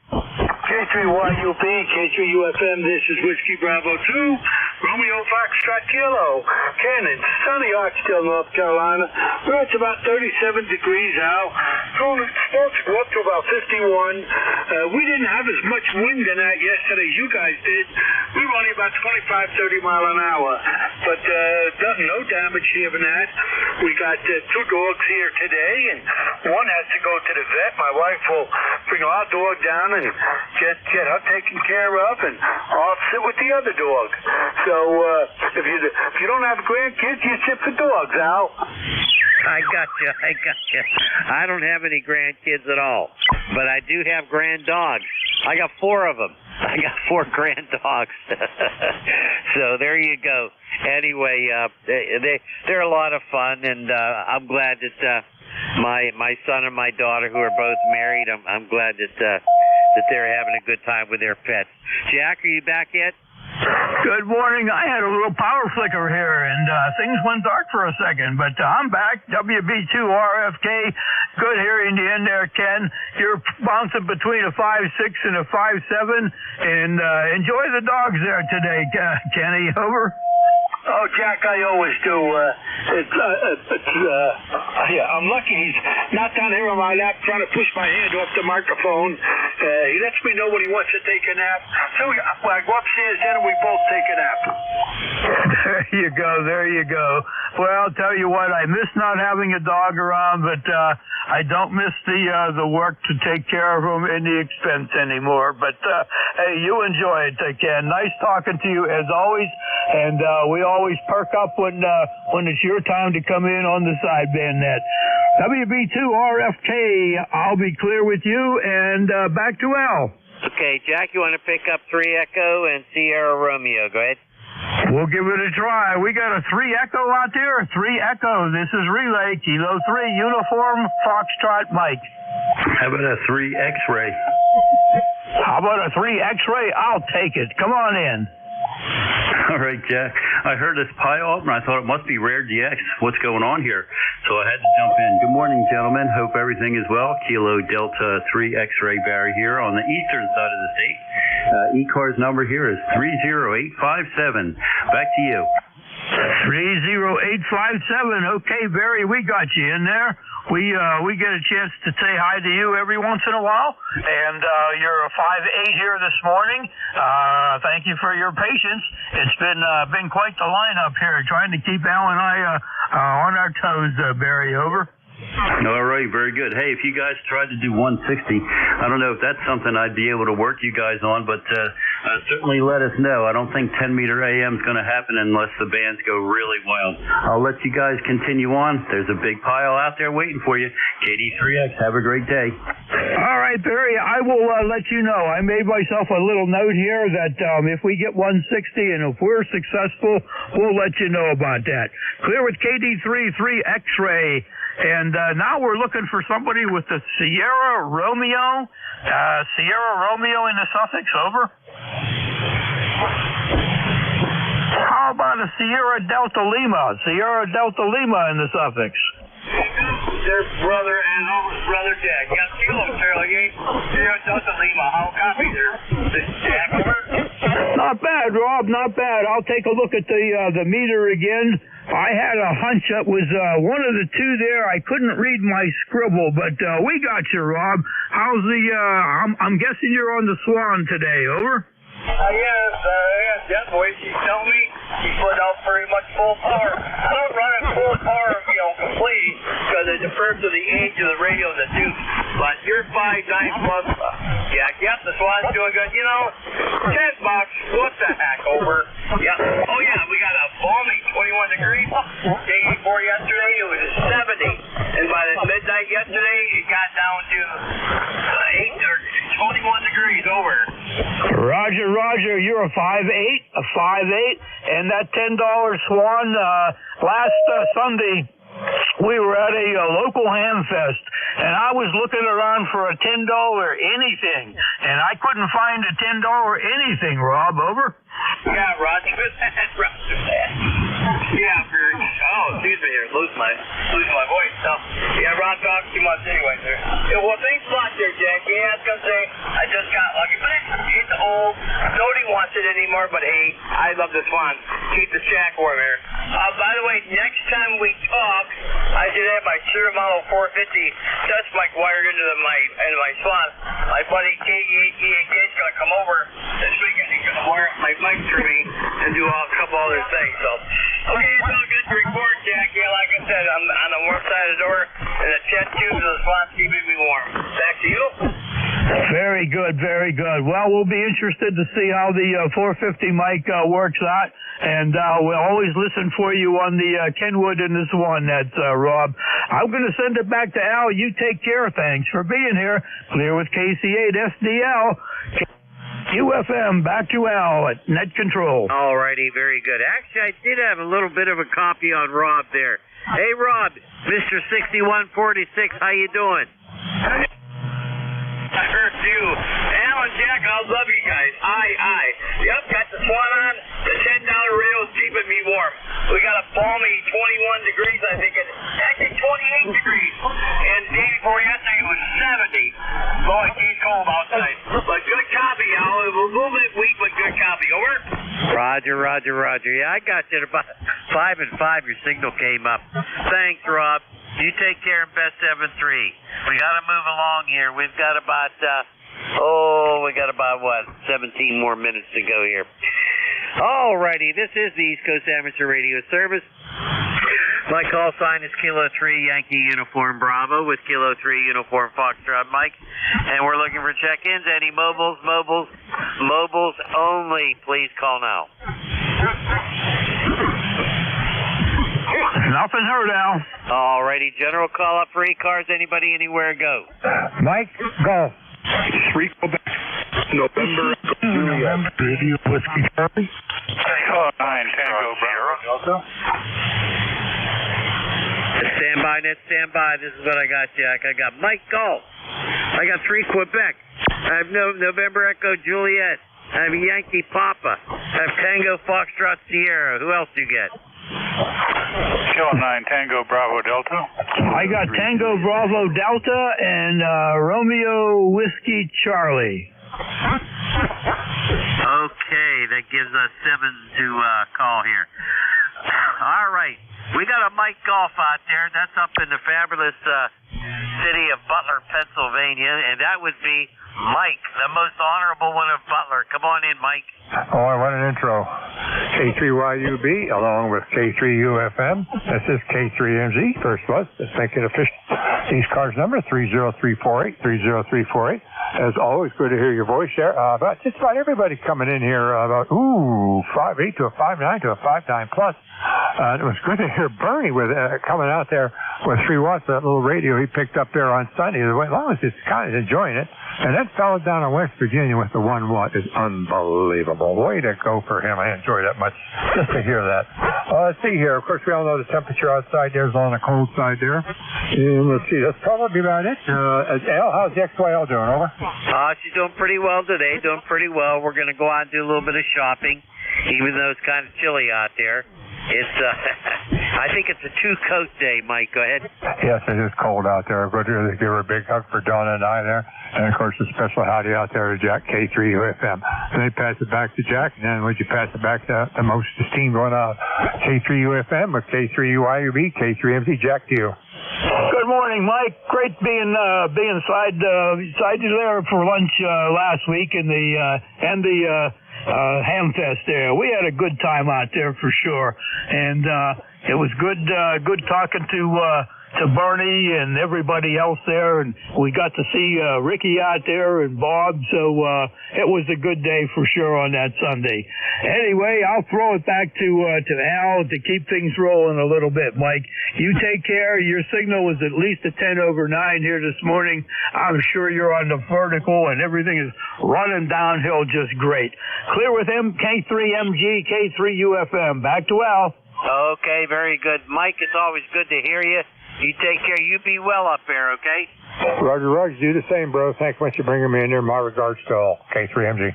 K3YUP, K3UFM, this is Whiskey Bravo 2, Romeo Foxtrot Kilo, Ken in sunny Archdale, North Carolina, where it's about 37 degrees out. It's supposed to go up to about 51. We didn't have as much wind in that yesterday as you guys did. We were only about 25, 30 mile an hour, but no damage here in that. We got 2 dogs here today, and one has to go to the vet. My wife will bring our dog down and get her taken care of, and I'll sit with the other dog. So if you don't have grandkids, you sit for dogs, Al. I got you. I don't have any grandkids at all, but I do have grand dogs. I got 4 of them. I got 4 grand dogs. So there you go. Anyway, they're a lot of fun, and I'm glad that my son and my daughter, who are both married, I'm glad that they're having a good time with their pets. Jack, are you back yet? Good morning. I had a little power flicker here, and things went dark for a second, but I'm back. WB2RFK. Good hearing you in there, Ken. You're bouncing between a 5'6" and a 5'7", and enjoy the dogs there today, Kenny. Over. Oh, Jack, I always do. I'm lucky he's not down here on my lap trying to push my hand off the microphone. He lets me know when he wants to take a nap. So I go upstairs then and we both take a nap. There you go. Well, I'll tell you what, I miss not having a dog around, but I don't miss the work to take care of him and the expense anymore. But hey, you enjoy it, Ken. Nice talking to you as always, and we always perk up when it's your time to come in on the sideband net. WB2RFK, I'll be clear with you, and back to Al. Okay, Jack, you want to pick up 3 Echo and Sierra Romeo? Go ahead. We'll give it a try. We got a 3 Echo out there. 3 Echo. This is Relay, Kilo 3, Uniform, Foxtrot, Mike. How about a 3 X-ray? How about a 3 X-ray? I'll take it. Come on in. All right, Jack. I heard this pile up, and I thought it must be Rare GX. What's going on here? So I had to jump in. Good morning, gentlemen. Hope everything is well. Kilo Delta 3 X-ray Barry here on the eastern side of the state. ECARS number here is 30857. Back to you. 30857. Okay, Barry, we got you in there. We get a chance to say hi to you every once in a while, and you're a 5'8" here this morning. Thank you for your patience. It's been quite the lineup here, trying to keep Al and I on our toes, Barry. Over. All right, very good. Hey, if you guys tried to do 160, I don't know if that's something I'd be able to work you guys on, but certainly let us know. I don't think 10-meter AM is going to happen unless the bands go really wild. I'll let you guys continue on. There's a big pile out there waiting for you. KD3X, have a great day. All right, Barry, I will let you know. I made myself a little note here that if we get 160 and if we're successful, we'll let you know about that. Clear with KD3 X-ray. And now we're looking for somebody with the Sierra Romeo. Sierra Romeo in the Suffolk, over. How about a Sierra Delta Lima? Sierra Delta Lima in the Suffolk. Their brother and brother Jack. Got Kilo Charlie 8, Sierra Delta Lima. How copy there? Jack, over. Not bad, Rob, not bad. I'll take a look at the meter again. I had a hunch that was one of the two there. I couldn't read my scribble, but we got you, Rob. How's the, I'm guessing you're on the Swan today, over? Yes, boy. She's telling me she put out pretty much full power. I don't run at full power, complete, because it defers to the age of the radio and the tube. But you're 5'9" plus, Jack. Yep, the Swan's doing good. 10 bucks. What the heck, over? Yep. Oh, yeah, we got a balmy 21 degrees. Day before yesterday, it was 70. And by the midnight yesterday, it got down to 8 or 21 degrees, over. Roger, you're a 5'8", and that $10 Swan, last Sunday, we were at a local ham fest, and I was looking around for a $10 anything, and I couldn't find a $10 anything, Rob, over? Yeah, Roger. Yeah, excuse me here, losing my voice. So, yeah, Ron talks too much anyway there. Yeah, well, thanks a lot there, Jack. Yeah, I was going to say, I just got lucky, but it's old. Nobody wants it anymore, but hey, I love this one. Keep the shack warm here. By the way, next time we talk, I should have my Sierra Model 450 touch mic wired into my Swan. My buddy KD8 is going to come over this weekend. He's going to wire up my mic for me and do a couple other things. So, okay, it's all good to report, Jack. Yeah, like I said, I'm on the warm side of the door, and the chest tubes of the Swan's keeping me warm. Back to you. Very good, very good. Well, we'll be interested to see how the 450 mic works out, and we'll always listen for you on the Kenwood in this one. That's Rob. I'm going to send it back to Al. You take care. Thanks for being here. Clear with KC8 SDL. UFM, back to Al at Net Control. All righty, very good. Actually, I did have a little bit of a copy on Rob there. Hey, Rob, Mr. 6146, how you doing? I heard you. Al and Jack, I love you guys. Aye. Yep, got the Swan on. The $10 radio is keeping me warm. We got a balmy 21 degrees, I think. Actually, 28 degrees. And the day before yesterday, it was 70. Boy, it's cold outside. But good copy, Al. A little bit weak, but good copy. Over. Roger. Yeah, I got you at about 5 and 5. Your signal came up. Thanks, Rob. You take care and best 7-3. We got to move along here. We've got about, 17 more minutes to go here. Alrighty, this is the East Coast Amateur Radio Service. My call sign is Kilo 3 Yankee Uniform Bravo with Kilo 3 Uniform Foxtrot Mike. And we're looking for check-ins. Any mobiles only. Please call now. Nothing heard, Al. Alrighty, general call up for ECARS. Anybody, anywhere, go. Mike, go. 3 Quebec, November, Juliet. Radio Whiskey Charlie. 9 Tango Bravo. Stand by. This is what I got, Jack. I got Mike Golf. I got 3 Quebec. I have November Echo Juliet. I have Yankee Papa. I have Tango Foxtrot Sierra. Who else you get? Kilo 9 Tango Bravo Delta. I got Tango Bravo Delta and Romeo Whiskey Charlie. Okay, that gives us 7 to call here. All right. We got a Mike Golf out there. That's up in the fabulous city of Butler, Pennsylvania, and that would be Mike, the most honorable one of Butler. Come on in, Mike. Oh, what an intro. K3YUB along with K3UFM. This is K3MZ. First bus. Let's make it official. ECARS number 30348, 30348. As always, good to hear your voice there. Just about everybody coming in here. 5.8 to a 5.9 to a 5.9 plus. It was good to hear Bernie with coming out there with 3 watts, that little radio he picked up there on Sunday. As long as he's kind of enjoying it. And that fellow down in West Virginia with the 1 watt is unbelievable. Way to go for him. I enjoy that much just to hear that. Let's see here. Of course, we all know the temperature outside there is on the cold side there. And let's see. That's probably about it. Al, how's the XYL doing? Over? She's doing pretty well today. Doing pretty well. We're going to go out and do a little bit of shopping, even though it's kind of chilly out there. It's, I think it's a 2-coat day, Mike. Go ahead. Yes, it is cold out there. Good to give her a big hug for Donna and I there. And, of course, a special howdy out there to Jack, K3UFM. And they pass it back to Jack, and then would you pass it back to the most esteemed one, K3UFM with K3UIUB, K3MZ. Jack, to you. Good morning, Mike. Great being side you there for lunch last week and the Hamfest there. We had a good time out there for sure, and it was good talking to Bernie and everybody else there, and we got to see Ricky out there and Bob, so it was a good day for sure on that Sunday. Anyway, I'll throw it back to Al to keep things rolling a little bit. Mike, you take care. Your signal was at least a 10 over 9 here this morning. I'm sure you're on the vertical and everything is running downhill just great. Clear with him, K3MG, K3UFM. Back to Al. Okay, very good. Mike, it's always good to hear you. You take care. You be well up there, okay? Roger, do the same, bro. Thanks much for bringing me in there. My regards to all. K3MG.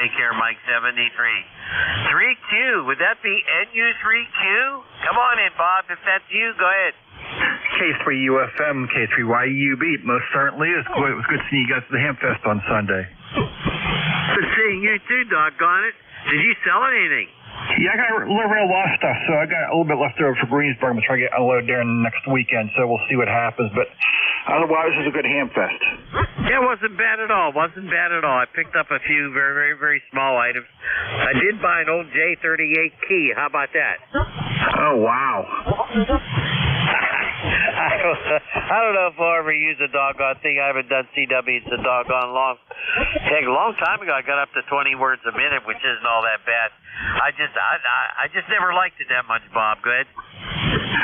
Take care, Mike. 73. 3Q. Would that be NU3Q? Come on in, Bob. If that's you, go ahead. K3UFM, K3YUB. Most certainly is. It was good seeing you guys at the Hamfest on Sunday. Good seeing you too, doggone it. Did you sell anything? Yeah, I got a little real lost stuff, so I got a little bit left over for Greensburg. I'm going to try to get unloaded there next weekend, so we'll see what happens. But otherwise, it was a good Hamfest. Yeah, it wasn't bad at all. I picked up a few very, very, very small items. I did buy an old J38 key. How about that? Oh, wow. I don't know if I'll ever use a doggone thing. I haven't done CW in a doggone long. Heck, a long time ago, I got up to 20 words a minute, which isn't all that bad. I just never liked it that much, Bob. Go ahead.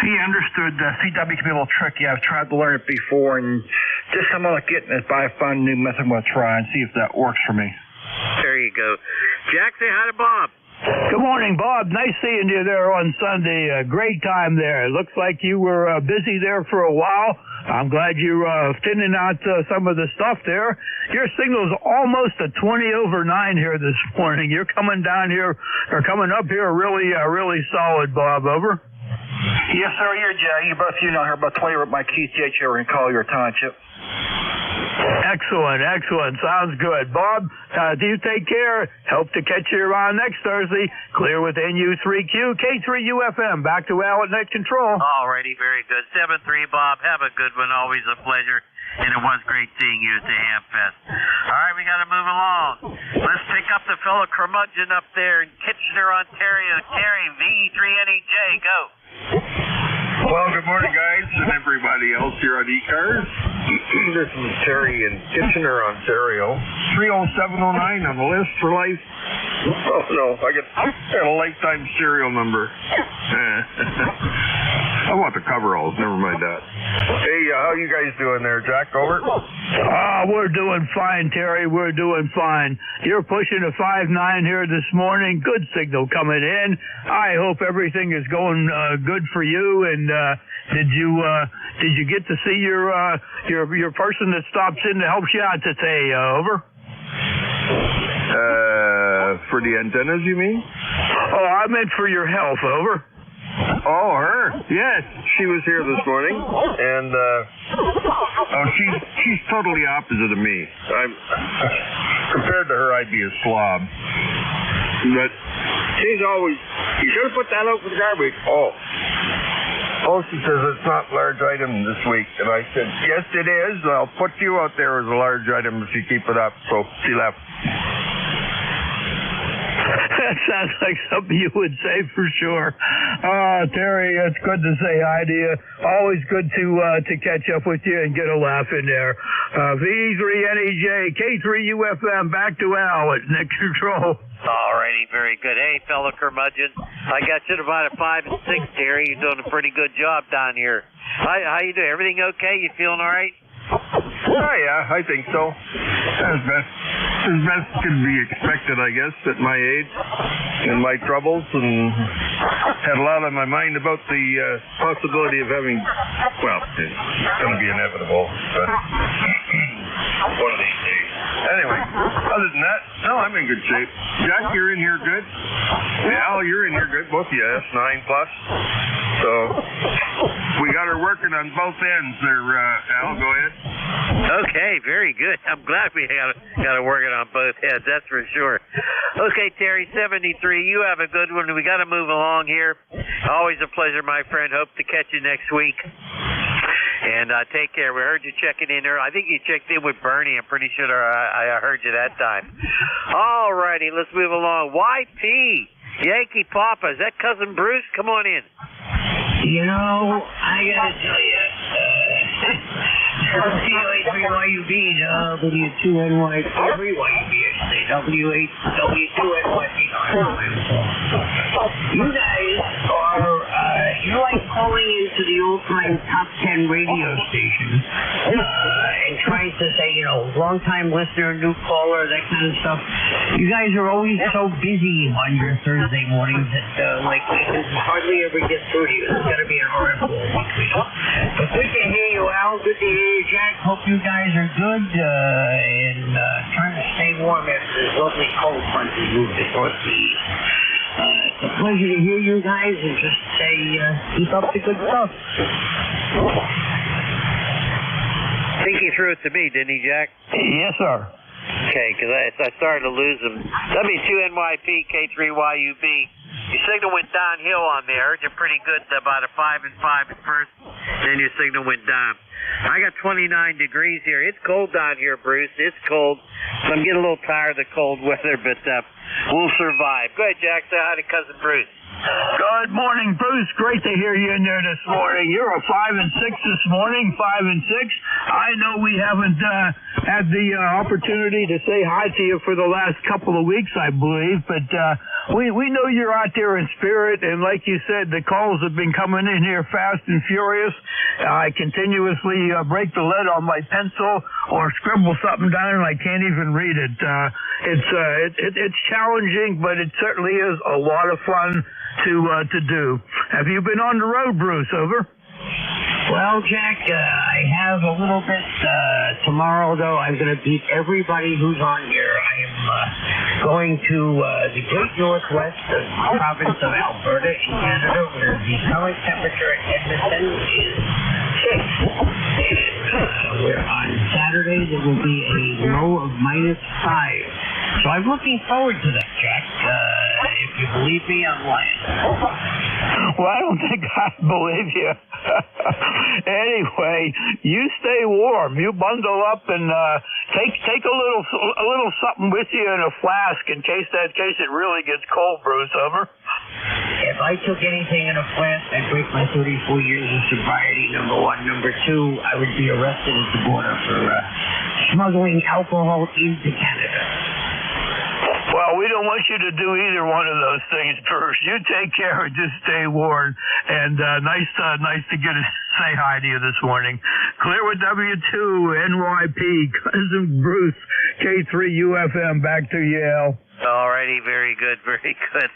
Yeah, understood. CW can be a little tricky. I've tried to learn it before, and just I'm going to get it by a fun new method. I'm going to try and see if that works for me. There you go. Jack, say hi to Bob. Good morning, Bob. Nice seeing you there on Sunday. Great time there. It looks like you were busy there for a while. I'm glad you're thinning out some of the stuff there. Your signal's almost a 20 over 9 here this morning. You're coming down here, or coming up here really solid, Bob. Over? Yes, sir. Here, Jay. You both, know, here about 20 with my Keith J. Cherry in Collier Township. Excellent. Sounds good. Bob, do you take care? Hope to catch you around next Thursday. Clear with NU3Q, K3UFM. Back to Al at Net Control. Alrighty, very good. 7-3, Bob. Have a good one. Always a pleasure. And it was great seeing you at the Ham Fest. All right, we got to move along. Let's pick up the fellow curmudgeon up there in Kitchener, Ontario. Terry, V3NEJ, go. Well, good morning, guys, and everybody else here on ECARS. This is Terry in Kitchener, Ontario. 30709 on the list for life. Oh, no, I got a lifetime serial number. I want the coveralls, never mind that. Hey, how you guys doing there, Jack? Over? We're doing fine, Terry. We're doing fine. You're pushing a 5.9 here this morning. Good signal coming in. I hope everything is going good for you. And did you get to see your person that stops in to help you out today? Over. For the antennas, you mean? Oh, I meant for your health. Over. Oh, her? Yes, she was here this morning, and she's totally opposite of me. Compared to her, I'd be a slob. But she's always, you should have put that out for the garbage. Oh, she says it's not large item this week, and I said, yes, it is. I'll put you out there as a large item if you keep it up. So she left. That sounds like something you would say for sure. Terry, it's good to say hi to you. Always good to catch up with you and get a laugh in there. V3NEJ, K3UFM, back to Al at Net Control. Alrighty, very good. Hey, fellow curmudgeon, I got you at about a 5 and 6, Terry. You're doing a pretty good job down here. How you doing? Everything okay? You feeling all right? Oh, yeah, I think so. As best could be expected, I guess, at my age and my troubles, and had a lot on my mind about the possibility of having, well, it's going to be inevitable, but one of these days. Anyway, other than that, no, I'm in good shape. Jack, you're in here good. Al, you're in here good. Both of you, S9 plus. So we got her working on both ends there, Al. Go ahead. Okay, very good. I'm glad we got her working on both ends, that's for sure. Okay, Terry, 73, you have a good one. We got to move along here. Always a pleasure, my friend. Hope to catch you next week. And take care. We heard you checking in there. I think you checked in with Bernie. I'm pretty sure I heard you that time. All righty, let's move along. YP, Yankee Papa. Is that Cousin Bruce? Come on in. You know, I gotta tell you, W3YUB, W2NY3YUB, W2NYC. You guys are, you're like calling into the old-time top 10 radio station and trying to say, you know, long-time listener, new caller, that kind of stuff. You guys are always so busy on your Thursday mornings that, like, we can hardly ever get through to you. There's got to be an article between us. But good to hear you, Al. Good to hear you, Jack. Hope you guys are good and trying to stay warm after this lovely cold front we moved across the east. It's a pleasure to hear you guys and just say keep up the good stuff. I think he threw it to me, didn't he, Jack? Yes, sir. Okay, because I started to lose him. W2NYP, K3YUB. Your signal went downhill on there. You're pretty good, about a 5 and 5 at first. Then your signal went down. I got 29 degrees here. It's cold down here, Bruce. It's cold. So I'm getting a little tired of the cold weather, but we'll survive. Go ahead, Jack. Say hi to Cousin Bruce. Good morning, Bruce. Great to hear you in there this morning. You're a 5 and 6 this morning, 5 and 6. I know we haven't had the opportunity to say hi to you for the last couple of weeks, I believe, but we know you're out there in spirit, and like you said, the calls have been coming in here fast and furious. I continuously break the lead on my pencil or scribble something down, and I can't even read it. It's challenging, but it certainly is a lot of fun to do. Have you been on the road, Bruce? Over. Well, Jack, I have a little bit. Tomorrow, though, I'm going to beat everybody who's on here. I am going to the great northwest of the province of Alberta in Canada, where the current temperature at Edmonton is 6. Where on Saturday there will be a low of -5. So I'm looking forward to that, Jack. If you believe me, I'm lying. Well, I don't think I believe you. Anyway, you stay warm. You bundle up and take a little something with you in a flask in case it really gets cold, Bruce. Over. If I took anything in a flask, I'd break my 34 years of sobriety, number one. Number two, I would be arrested at the border for smuggling alcohol into Canada. Well, we don't want you to do either one of those things, Bruce. You take care and just stay warm. And nice to get to say hi to you this morning. Clearwood W2 NYP, cousin Bruce, K3UFM. Back to you, Al. Alrighty, very good, very good.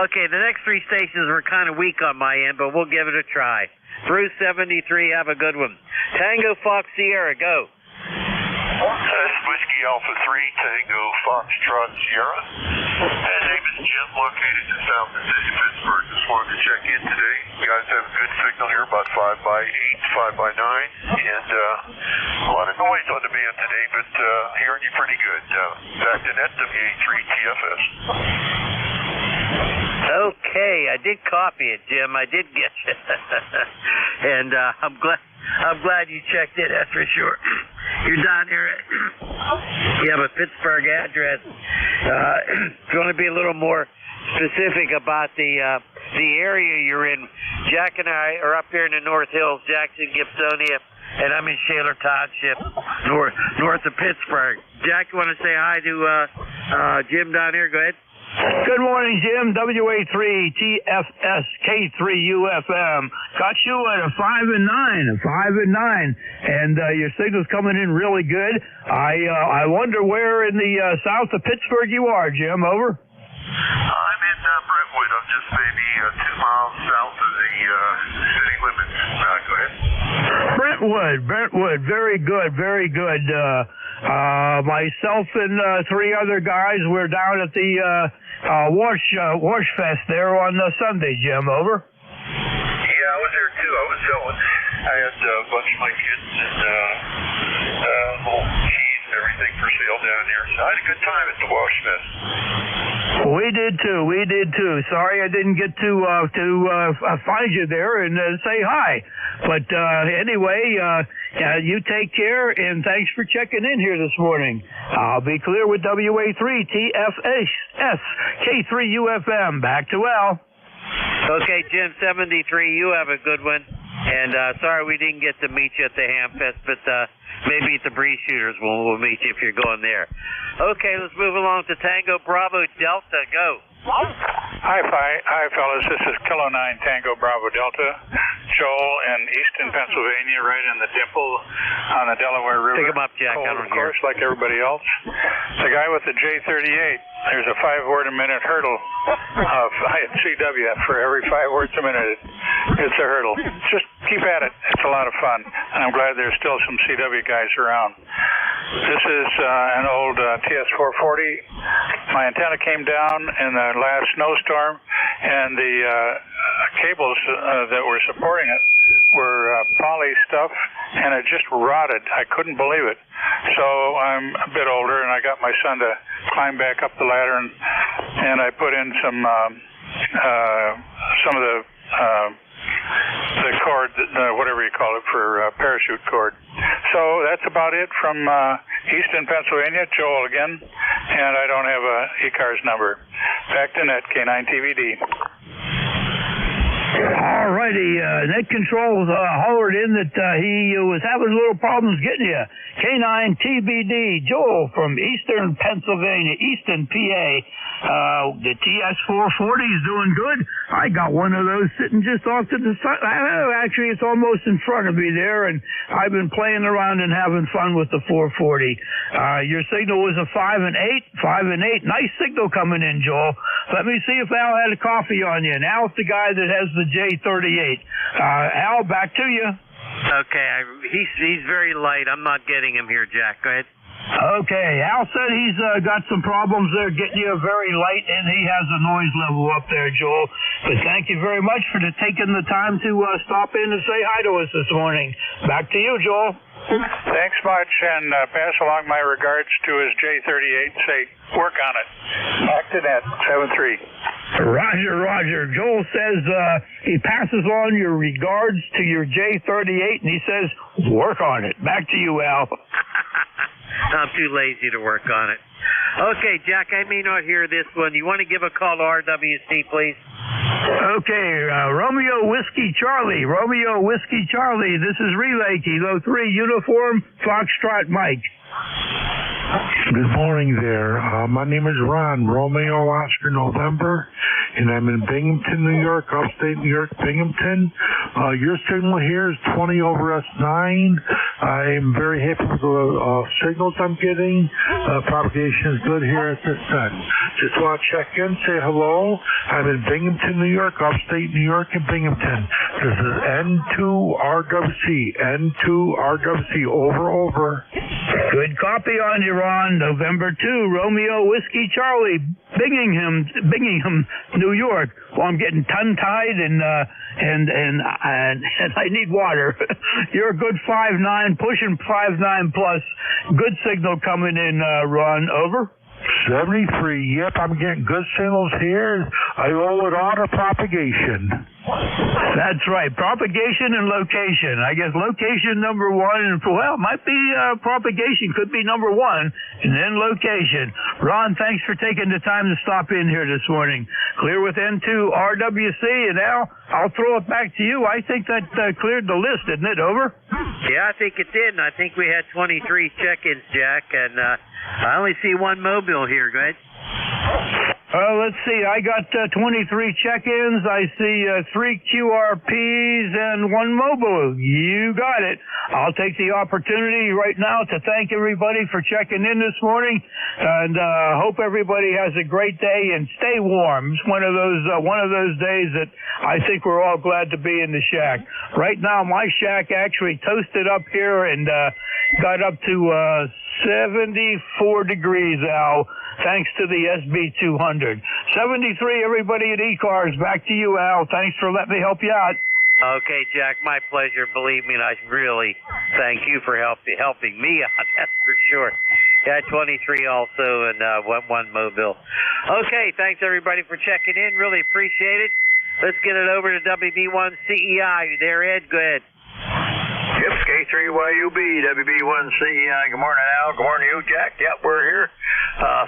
Okay, the next three stations were kind of weak on my end, but we'll give it a try. Bruce 73, have a good one. Tango Fox Sierra, go. That's Whiskey Alpha 3, Tango Foxtrot Sierra. My name is Jim, located in South City, Pittsburgh. Just wanted to check in today. You guys have a good signal here, about 5x8, 5x9, and a lot of noise on the band today, but hearing you pretty good. Back to net, WA3TFS. Okay, I did copy it, Jim. I did get you. And I'm glad you checked it, that's for sure. You're down here at you have a Pittsburgh address. If you want to be a little more specific about the area you're in, Jack and I are up here in the North Hills, Jackson, Gibsonia, and I'm in Shaler Township, north of Pittsburgh. Jack, you want to say hi to Jim down here? Go ahead. Good morning, Jim. WA3TFS K3UFM. Got you at a 5 and 9, and your signal's coming in really good. I wonder where in the south of Pittsburgh you are, Jim. Over. I'm in Brentwood. I'm just maybe 2 miles south of the city limits. Go ahead. Brentwood. Very good, very good. Myself and 3 other guys were down at the Wash Fest there on Sunday, Jim. Over. Yeah, I was there too. I was selling. I had a bunch of my kids and little cheese and everything for sale down there. So I had a good time at the Wash Fest. We did too. Sorry I didn't get to find you there and say hi. But anyway, you take care, and thanks for checking in here this morning. I'll be clear with WA3TFS K3UFM. Back to Al. Okay, Jim 73, you have a good one. And sorry we didn't get to meet you at the Hamfest, but maybe at the Breeze Shooters we'll meet you if you're going there. Okay, let's move along to Tango Bravo Delta. Go. Hi, fellas. This is Kilo 9 Tango Bravo Delta. Joel in Easton, Pennsylvania, right in the dimple on the Delaware River. Pick him up, Jack. Cold, of course, like everybody else. The guy with the J38, there's a 5-word-a-minute hurdle of CW for every 5 words a minute. It's a hurdle. Just keep at it. It's a lot of fun. And I'm glad there's still some CW guys around. This is an old TS440. My antenna came down in the last snowstorm, and the cables that were supporting it were poly stuff, and it just rotted. I couldn't believe it. So I'm a bit older, and I got my son to climb back up the ladder, and I put in some of the cord, whatever you call it, for parachute cord. So that's about it from Easton, Pennsylvania. Joel again, and I don't have a ECARS number. Back to net, K9TVD. All righty, net controls hollered in that he was having little problems getting you. K9TBD, Joel from Eastern Pennsylvania, Easton, PA. The TS440 is doing good. I got one of those sitting just off to the side. Actually, it's almost in front of me there, and I've been playing around and having fun with the 440. Your signal was a 5 and 8. Nice signal coming in, Joel. Let me see if Al had a coffee on you. And Al's the guy that has the J38. Al, back to you. Okay, he's very light. I'm not getting him here, Jack. Go ahead. Okay, Al said he's got some problems there getting you very light, and he has a noise level up there, Joel. But thank you very much for taking the time to stop in and say hi to us this morning. Back to you, Joel. Thanks much, and pass along my regards to his J38. Say, work on it. Back to net, 7-3. Roger. Joel says he passes on your regards to your J38, and he says, work on it. Back to you, Al. I'm too lazy to work on it. Okay, Jack, I may not hear this one. You want to give a call to RWC, please? Okay, Romeo Whiskey Charlie. This is Relay, Kilo 3, Uniform, Foxtrot Mike. Good morning there. My name is Ron, Romeo Oscar November, and I'm in Binghamton, New York, upstate New York, Binghamton. Your signal here is 20 over S9. I'm very happy with the signals I'm getting. Propagation is good here at this time. Just want to check in, say hello. I'm in Binghamton, New York, upstate New York, and Binghamton. This is N2RWC, over. Good copy on you, Ron. November 2, Romeo Whiskey Charlie, Bingham, New York. Well, I'm getting tongue-tied and I need water. You're a good 5.9, pushing 5.9 plus. Good signal coming in, Ron. Over. 73. Yep, I'm getting good signals here. I owe it all to propagation. That's right. Propagation and location. I guess location number one, and well, it might be propagation, could be number one, and then location. Ron, thanks for taking the time to stop in here this morning. Clear with N2 RWC, and Al, I'll throw it back to you. I think that cleared the list, didn't it? Over? Yeah, I think it did, and I think we had 23 check-ins, Jack, and I only see one mobile here. Go ahead. Let's see. I got 23 check-ins. I see 3 QRPs and 1 mobile. You got it. I'll take the opportunity right now to thank everybody for checking in this morning, and hope everybody has a great day and stay warm. It's one of those days that I think we're all glad to be in the shack. Right now, my shack actually toasted up here and got up to 74 degrees, Al, thanks to the SB200. 73, everybody at ECARS. Back to you, Al. Thanks for letting me help you out. Okay, Jack, my pleasure. Believe me, and I really thank you for helping me out, that's for sure. Yeah, 23 also, and one mobile. Okay, thanks, everybody, for checking in. Really appreciate it. Let's get it over to WB1 CEI. There, Ed, go ahead. Yep, K3YUB, WB1 CEI. Good morning, Al. Good morning to you, Jack. Yep, we're here.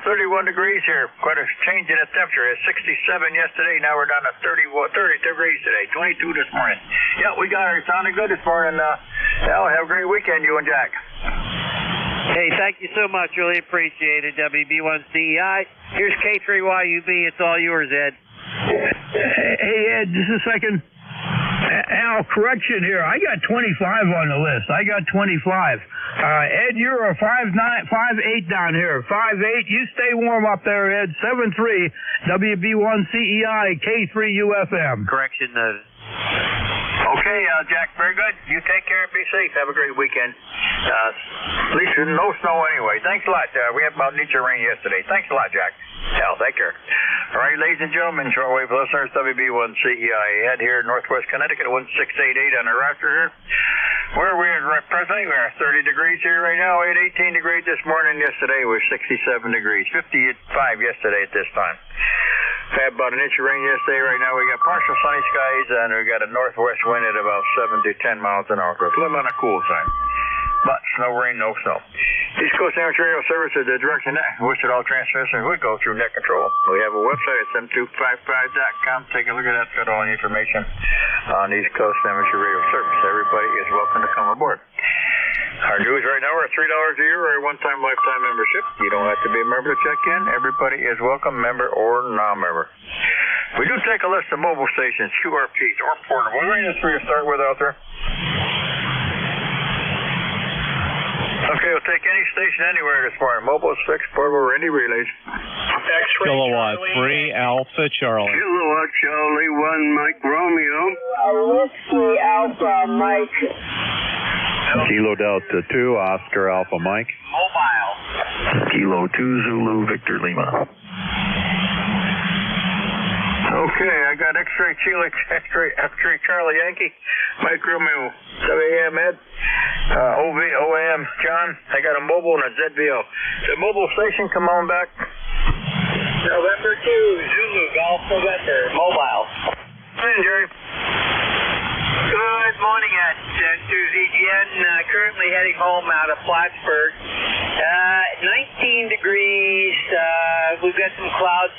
31 degrees here. Quite a change in the temperature. It's 67 yesterday. Now we're down to 30 degrees today. 22 this morning. Yep, we got it. Sounding good this morning. Al, have a great weekend, you and Jack. Hey, thank you so much. Really appreciate it, WB1 CEI. Here's K3YUB. It's all yours, Ed. Hey, Ed, just a second. Al, correction here. I got 25 on the list. I got 25. Ed, you're a 5'8" down here. 5'8". You stay warm up there, Ed. 7'3", WB1 CEI, K3UFM. Correction. Okay, Jack, very good. You take care and be safe. Have a great weekend. At least no snow anyway. Thanks a lot. We had about an inch of rain yesterday. Thanks a lot, Jack. Al, take care. All right, ladies and gentlemen, shortwave listeners, WB1 CEI. Ed here in Northwest Connecticut, 1688 on the roster here. Where are we at presently? We're at 30 degrees here right now. We had 18 degrees this morning. Yesterday was 67 degrees. 55 yesterday at this time. Had about an inch of rain yesterday. Right now we got partial sunny skies, and we got a northwest wind at about 7 to 10 miles an hour. So it's a little on the cool side. But no rain, no snow. East Coast Amateur Radio Service is the direction that Wichita transmission would go through net control. We have a website at 7255.com. Take a look at that. It's got all the information on East Coast Amateur Radio Service. Everybody is welcome to come aboard. Our dues right now are $3 a year or a one-time lifetime membership. You don't have to be a member to check in. Everybody is welcome, member or non-member. We do take a list of mobile stations, QRPs, or portable. What range is for you to start with out there? Okay, we'll take any station anywhere this morning. Mobile, fixed, portable, or any relays. X-ray Kilowatt Charlie. 3 Alpha Charlie. Kilowatt Charlie 1 Mike Romeo. Whiskey Alpha Mike. Kilo Delta 2 Oscar Alpha Mike. Mobile. Kilo 2 Zulu Victor Lima. Okay, I got X-ray Charlie Yankee, Mike Romeo, WAM Ed, OAM John. I got a mobile and a ZVO. The mobile station, come on back. November 2, Zulu Golf November, mobile. Hey, Jerry. Good morning at 2ZGN. Currently heading home out of Plattsburgh. 19 degrees. We've got some clouds.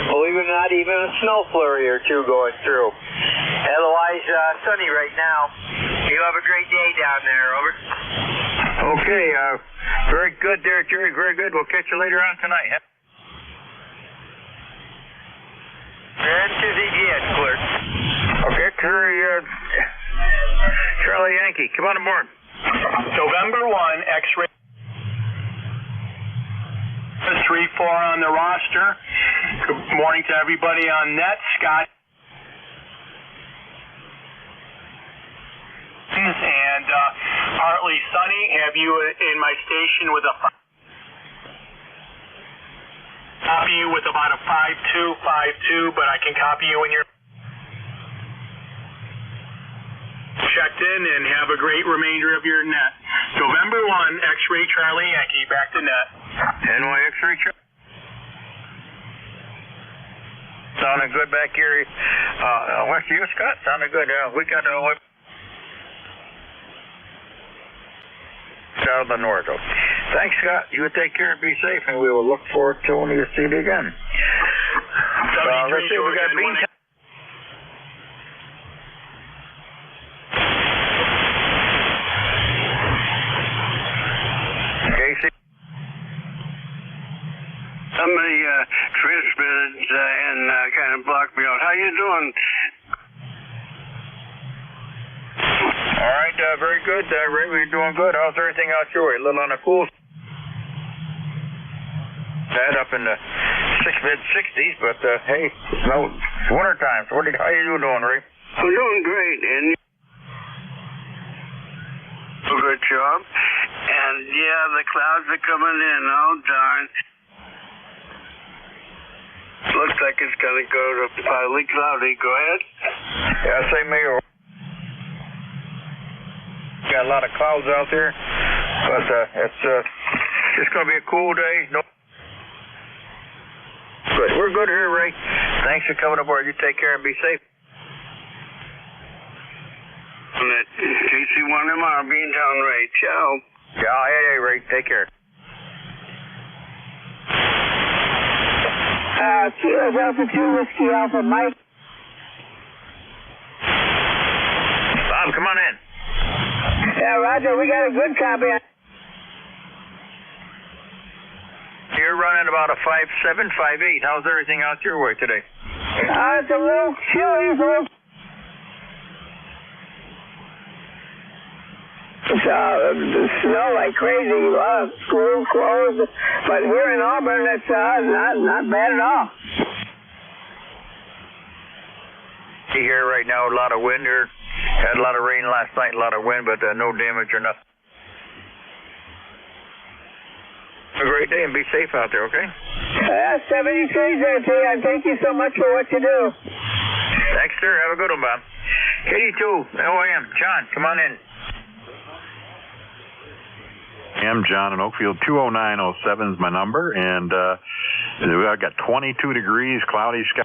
Believe it or not, even a snow flurry or two going through. Otherwise, sunny right now. You have a great day down there. Over. Okay, very good there, Jerry. Very good. We'll catch you later on tonight. And 2ZGN, clear. Okay, Charlie Yankee, come on aboard. November 1, X-ray 3-4 on the roster. Good morning to everybody on net. Scott. And partly sunny. Have you in my station with a copy you with about a 5252, but I can copy you when you're checked in, and have a great remainder of your net. November 1, X-ray Charlie Yankee, back to net. NY X-ray Charlie. Sounding good back here. West of you, Scott? Sounding good. We got out of the north. Thanks, Scott. You take care and be safe, and we will look forward to when you see you again. Let's see, we got Bean. Somebody transmitted and kind of blocked me out. How you doing? All right, very good. Ray, we're doing good. How's everything out your way? A little on the cool side up in the mid-60s, but hey, it's winter time. So how you doing, Ray? I'm doing great, and good job. And yeah, the clouds are coming in. Oh darn. Looks like it's going to go to partly cloudy. Go ahead. Yeah, same here. Got a lot of clouds out there, but it's going to be a cool day. No. Good. We're good here, Ray. Thanks for coming aboard. You take care and be safe. KC1MR, Beantown Ray. Ciao. Ciao. Hey, Ray. Take care. Kilo Delta 2 Whiskey Alpha Mike. Bob, come on in. Yeah, Roger, we got a good copy. You're running about a 5.7, 5.8. How's everything out your way today? It's a little chilly, folks. It's snow like crazy. Schools closed, but here in Auburn, it's not bad at all. Here right now, a lot of wind here. Had a lot of rain last night, a lot of wind, but no damage or nothing. Have a great day and be safe out there, okay? 70 trees there, T. And thank you so much for what you do. Thanks, sir. Have a good one, Bob. KD2, OAM. John, come on in. I'm John in Oakfield. 20907 is my number, and I've got 22 degrees, cloudy sky.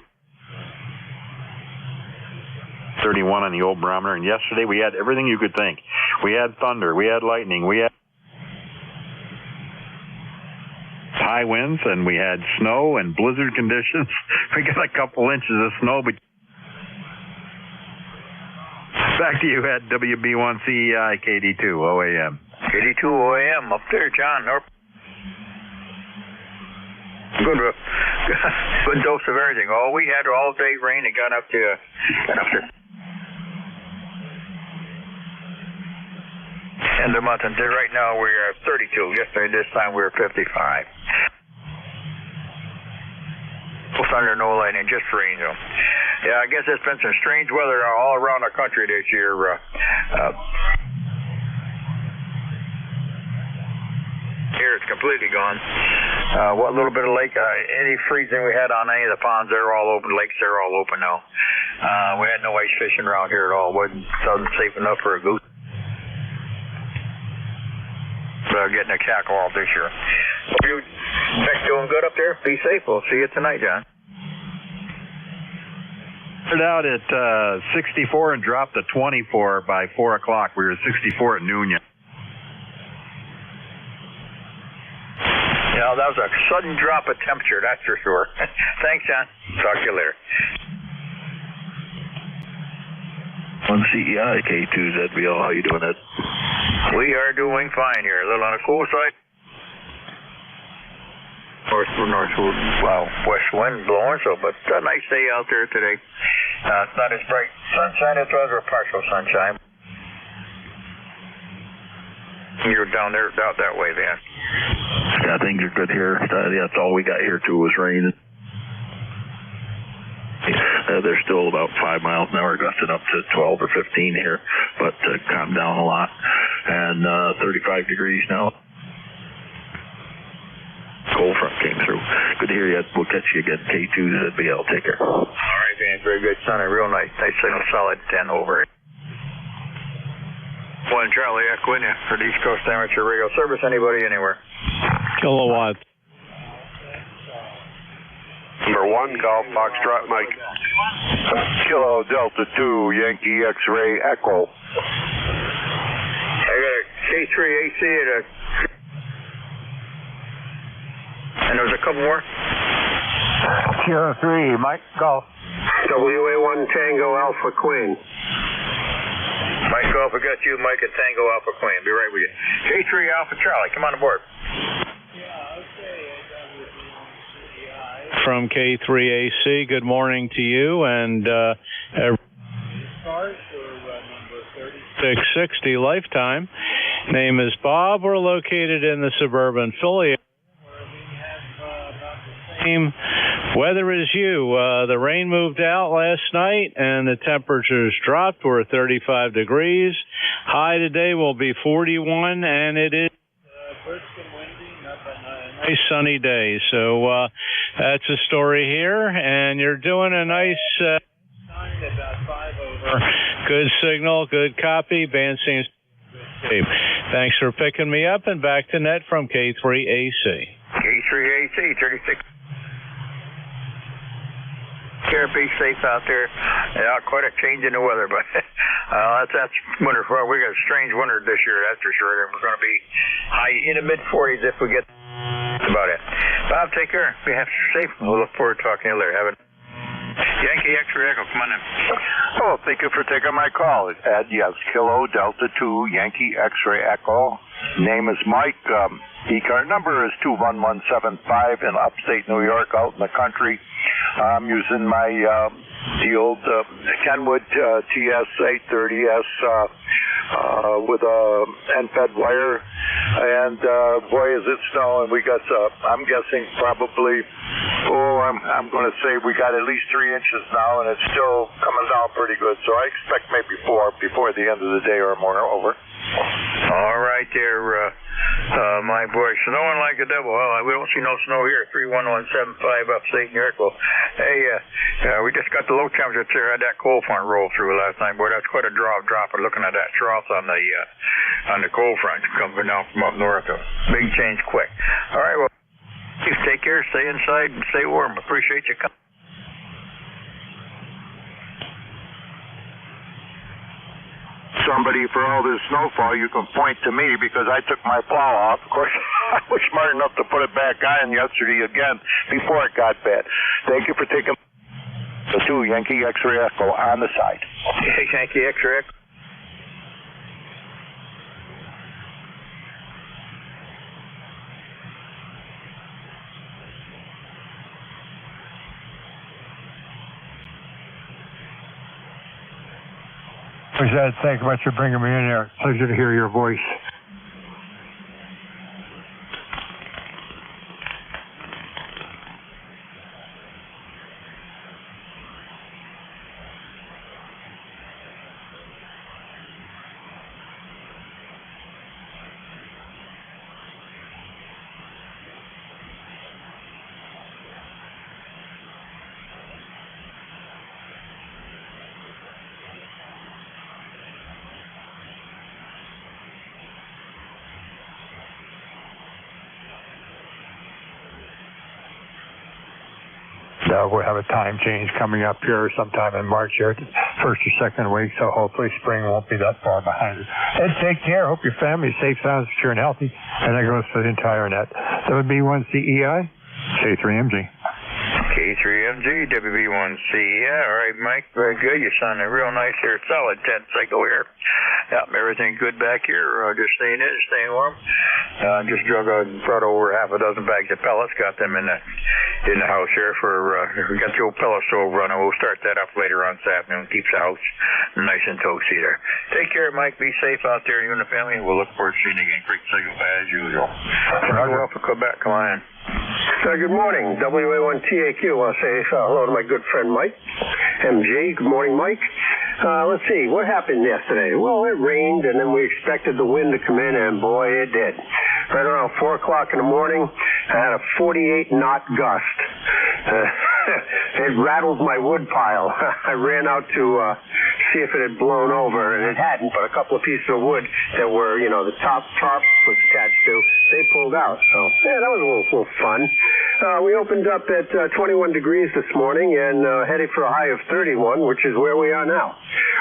31 on the old barometer, and yesterday we had everything you could think. We had thunder, we had lightning, we had high winds, and we had snow and blizzard conditions. We got a couple inches of snow, but back to you at WB1CEI KD2 OAM. KD2 OAM up there, John. Good dose of everything. We had all day rain. It got up to end of the month, and right now we are 32. Yesterday this time we were 55. No thunder, no lightning, just rain. So. Yeah, I guess it's been some strange weather all around the country this year. Here it's completely gone. What little bit of lake, any freezing we had on any of the ponds, they're all open. Lakes, they're all open now. We had no ice fishing around here at all. Wasn't safe enough for a goose. Getting a cackle off this year. Hope you doing good up there. Be safe. We'll see you tonight, John. Started out at 64 and dropped to 24 by 4 o'clock. We were 64 at noon. Yeah, that was a sudden drop of temperature, that's for sure. Thanks, John. Talk to you later. On CEI K2ZBL, how you doing, Ed? We are doing fine here. A little on the cool side. West wind blowing, but a nice day out there today. It's not as bright sunshine as it was, or partial sunshine. You're down there, out that way, then. Yeah, things are good here. That's all we got here, too, was rain. They're still about 5 miles an hour, gusting up to 12 or 15 here, but calmed down a lot. And 35 degrees now. Cold front came through. Good to hear you. We'll catch you again. K2ZBL. Take care. All right, man. Very good. Sunny, real nice. Nice signal, solid 10 over. 1 Charlie Equin for the East Coast Amateur Radio Service. Anybody, anywhere? Kilowatt. Number 1, Golf Foxtrot Mike. Kilo Delta 2, Yankee X-Ray Echo. I got a K3AC and there's a couple more. Kilo 3, Mike Golf. WA1 Tango Alpha Queen. Mike Golf, I got you, Mike at Tango Alpha Queen. Be right with you. K3 Alpha Charlie, come on aboard. From K3AC, good morning to you, and ECARS for number 3660 Lifetime. Name is Bob. We're located in the suburban Philly area where we have about the same weather as you. The rain moved out last night, and the temperatures dropped. We're at 35 degrees. High today will be 41, and it is brisk and windy, nice sunny day. So that's the story here, and you're doing a nice time at about 5 over. Good signal, good copy. Band seems good. Thanks for picking me up, and back to net from K3AC. K3AC, 36. Care, be safe out there. Yeah, quite a change in the weather, but that's winter. Well, we got a strange winter this year, that's for sure. We're going to be high in the mid-40s if we get. That's about it. Bob, take care. Be safe. We'll look forward to talking to you later. Have a Yankee X-Ray Echo. Come on in. Oh, thank you for taking my call. Ed, yes, Kilo Delta 2 Yankee X-Ray Echo. Name is Mike. ECARS number is 21175 in upstate New York, out in the country. I'm using the old Kenwood TS830S with a end-fed wire, and boy, is it snowing. We got, I'm guessing probably, I'm going to say we got at least 3 inches now, and it's still coming down pretty good. So I expect maybe 4 before the end of the day or more. Over. All right there, my boy. Snowing like the devil. Well, we don't see no snow here. 31175 upstate New York. Well, hey, we just got the low temperature here. Had that cold front roll through last night. Boy, that's quite a drop. Looking at that trough on the cold front coming down from up north. Big change quick. All right, well, take care. Stay inside and stay warm. Appreciate you coming. Somebody, for all this snowfall, you can point to me because I took my plow off. Of course, I was smart enough to put it back on yesterday again before it got bad. Thank you for taking the 2 Yankee X-Ray Echo on the side. Yankee X-Ray Echo. Thank you much for bringing me in there. Pleasure to hear your voice. we'll have a time change coming up here sometime in March here, first or second week, so hopefully spring won't be that far behind us. Ed, take care. Hope your family is safe, sound, secure, and healthy. And that goes for the entire net. WB1CEI, K3MG. K3MG, WB1CEI. All right, Mike, very good. You're sounding real nice here. Solid 10 cycle here. Yep, everything good back here. Just staying in, staying warm. Just brought over half a dozen bags of pellets. Got them in the house here for. We got the old pellet stove running. We'll start that up later on this afternoon. Keeps the house nice and toasty there. Take care, Mike. Be safe out there, you and the family. We'll look forward to seeing you again. Great signal as usual. Roger. Up to Quebec. Come on in. Good morning, WA1TAQ. I want to say hello to my good friend Mike, MG. Good morning, Mike. Let's see, what happened yesterday? Well, it rained, and then we expected the wind to come in, and boy, it did. Right around 4 o'clock in the morning, I had a 48-knot gust. It rattled my wood pile. I ran out to see if it had blown over, and it hadn't, but a couple of pieces of wood that were, the top was attached to, they pulled out. So, yeah, that was a little fun. We opened up at 21 degrees this morning and headed for a high of 31, which is where we are now.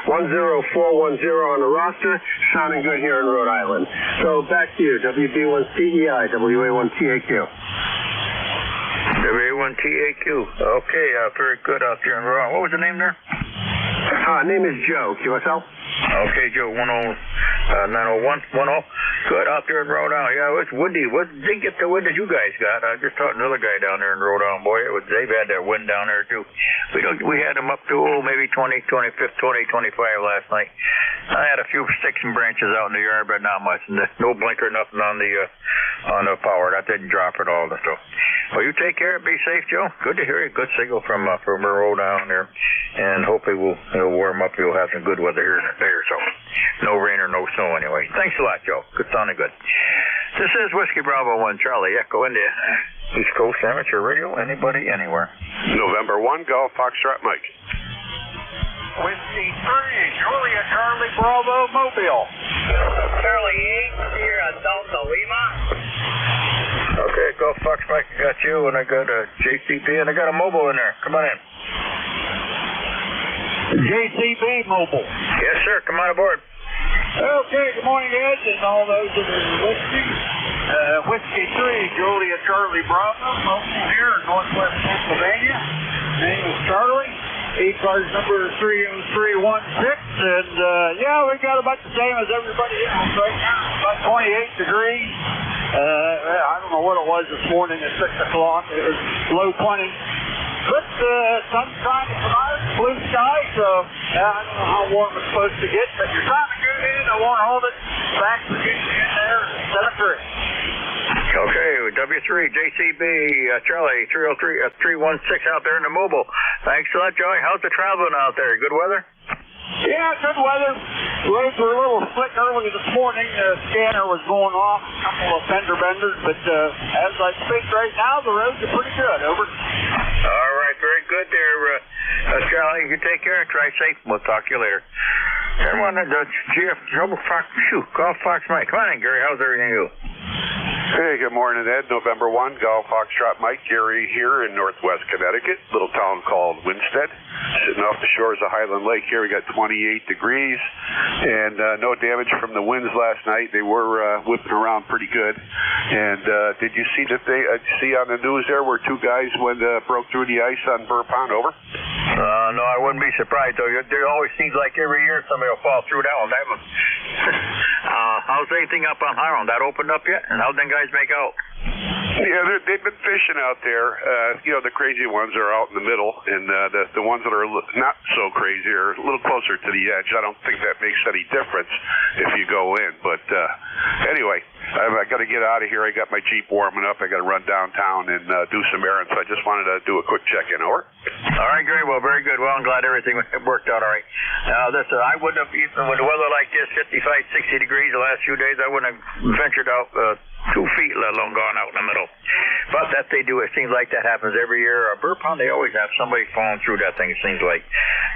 10410 on the roster, sounding good here in Rhode Island. So back to you, WB1CEI, WA1TAQ. WA1TAQ. Okay, very good out there in Rhode Island. What was the name there? Name is Joe, QSL. Okay, Joe, 90110. Good out there in Rhode Island. Yeah, it's windy. Didn't get the wind that you guys got. I just talked to another guy down there in Rhode Island. Boy, they've had that wind down there too. We had them up to maybe 20, 25 last night. I had a few sticks and branches out in the yard, but not much. And no blinker, nothing on the power. That didn't drop at all. So, well, you take care. Be safe, Joe. Good to hear you. Good signal from Rhode Island there. And hopefully it'll warm up. You'll have some good weather here in a day or so. No rain or no snow anyway. Thanks a lot, Joe. Good, sounding good. This is Whiskey Bravo 1 Charlie Echo India. East Coast Amateur Radio. Anybody, anywhere. November 1 Golf Foxtrot Mike. Whiskey 3, Julia Charlie Bravo Mobile. Charlie 8 here at Delta Lima. Okay, Golf Fox Mike, I got you, and I got a JCB, and I got a mobile in there. Come on in. JCB Mobile. Yes, sir. Come on aboard. Okay, good morning, Ed, and all those that are listening. Whiskey 3, Julia Charlie Bravo, Mobile here in Northwest Pennsylvania. Name is Charlie. ECARS number 30316, and yeah, we got about the same as everybody else right now. About 28 degrees. I don't know what it was this morning at 6 o'clock. It was low 20. But sun's shining tonight, blue sky, so I don't know how warm it's supposed to get, but you're trying to get in. I want to hold it back to get you in there. 7-3. Okay, W3, JCB, Charlie, 316 out there in the mobile. Thanks a lot, Joey. How's the traveling out there? Good weather? Yeah, good weather. Roads were a little slick early this morning. The scanner was going off, a couple of fender benders, but as I speak right now, the roads are pretty good. Over. All right, very good there, Charlie. You take care. Try safe. We'll talk to you later. And one of the Golf Fox Mike. Come on in, Gary. How's everything you? Hey, good morning, Ed. November 1, Golf Foxtrot Mike. Gary here in Northwest Connecticut, little town called Winstead. Sitting off the shores of Highland Lake here. We got 28 degrees and no damage from the winds last night. They were whipping around pretty good. And did you see that they see on the news there where two guys broke through the ice on Burr Pond? Over? No, I wouldn't be surprised, though. There always seems like every year somebody will fall through that one. How's anything up on Highland? That opened up yet? And how'd them guys make out? Yeah, they've been fishing out there. The crazy ones are out in the middle, and the ones that are not so crazy are a little closer to the edge. I don't think that makes any difference if you go in. But anyway, I got to get out of here. I got my Jeep warming up. I got to run downtown and do some errands. I just wanted to do a quick check-in. Over. All right, Gary. Well, very good. Well, I'm glad everything worked out all right. I wouldn't have, even with the weather like this, 55, 60 degrees the last few days, I wouldn't have ventured out 2 feet, let alone gone out in the middle. But that they do. It seems like that happens every year. Burr Pond, they always have somebody falling through that thing, it seems like.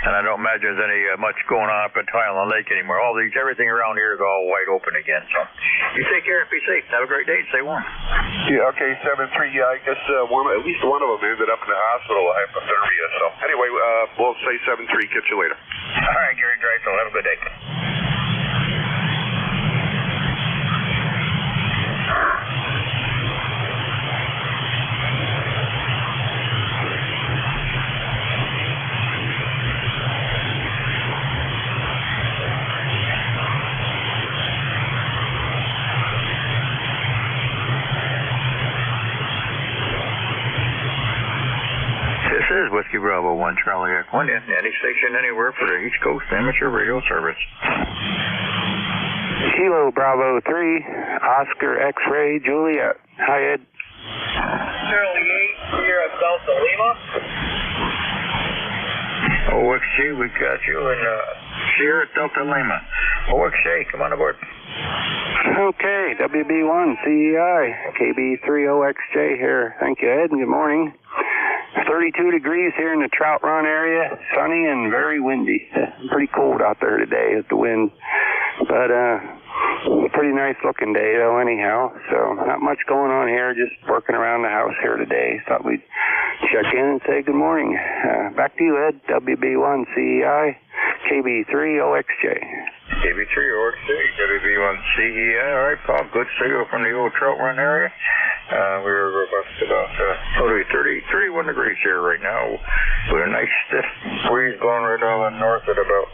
and I don't imagine there's any much going on up at Highland Lake anymore. Everything around here is all wide open again. So you take care, be safe, have a great day, and stay warm. Yeah, okay, 7-3. Yeah, I guess at least one of them ended up in the hospital with hypothermia. So anyway, we'll say 7-3. Catch you later. All right, Gary Drysdale, have a good day. This is Whiskey Bravo 1 Charlie Echo India, any station anywhere for the East Coast Amateur Radio Service. Kilo Bravo 3, Oscar X-Ray Juliet. Hi, Ed. Charlie 8, Sierra Delta Lima. OXJ, we got you in Sierra Delta Lima. OXJ, come on aboard. Okay, WB1 CEI, KB30XJ here. Thank you, Ed, and good morning. 32 degrees here in the Trout Run area, sunny and very windy. Pretty cold out there today with the wind, but pretty nice looking day though anyhow. So not much going on here, just working around the house here today. Thought we'd check in and say good morning. Back to you, Ed, WB1 CEI, KB30XJ. KB30XJ, WB1 CEI. All right, Paul, good signal from the old Trout Run area. We were about 31 degrees here right now with a nice stiff breeze blowing right on the north at about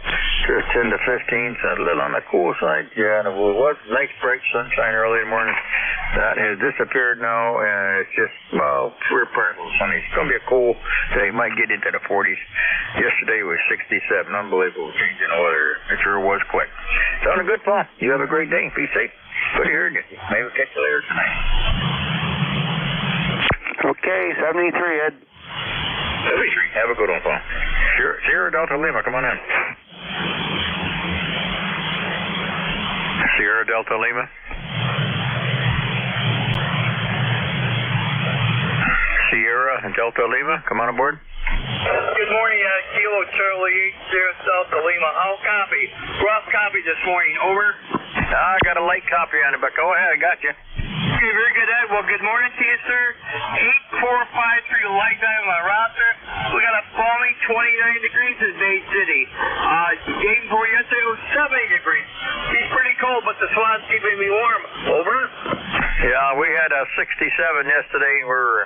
10 to 15, so a little on the cool side. Yeah, and it was nice bright sunshine early in the morning. That has disappeared now, and it's just, we're partial sunny. It's going to be a cool day. Might get into the 40s. Yesterday was 67. Unbelievable change in weather. It sure was quick. Sounded good, Paul. You have a great day. Be safe. Good to hear you. Maybe we'll catch you later tonight. Okay, 73, Ed. 73. Have a good one, Paul. Sierra Delta Lima, come on in. Sierra Delta Lima. Sierra Delta Lima, come on aboard. Good morning, Kilo Charlie 8, Sierra Delta Lima. How copy? Rough copy this morning, over. I got a light copy on it, but go ahead, I got you. Okay, very good, Ed. Well, good morning to you, sir. 8453 light time on roster. We got a balmy 29 degrees in Bay City. Game for yesterday was 70 degrees. It's pretty cold, but the swat's keeping me warm. Over. Yeah, we had a 67 yesterday. We're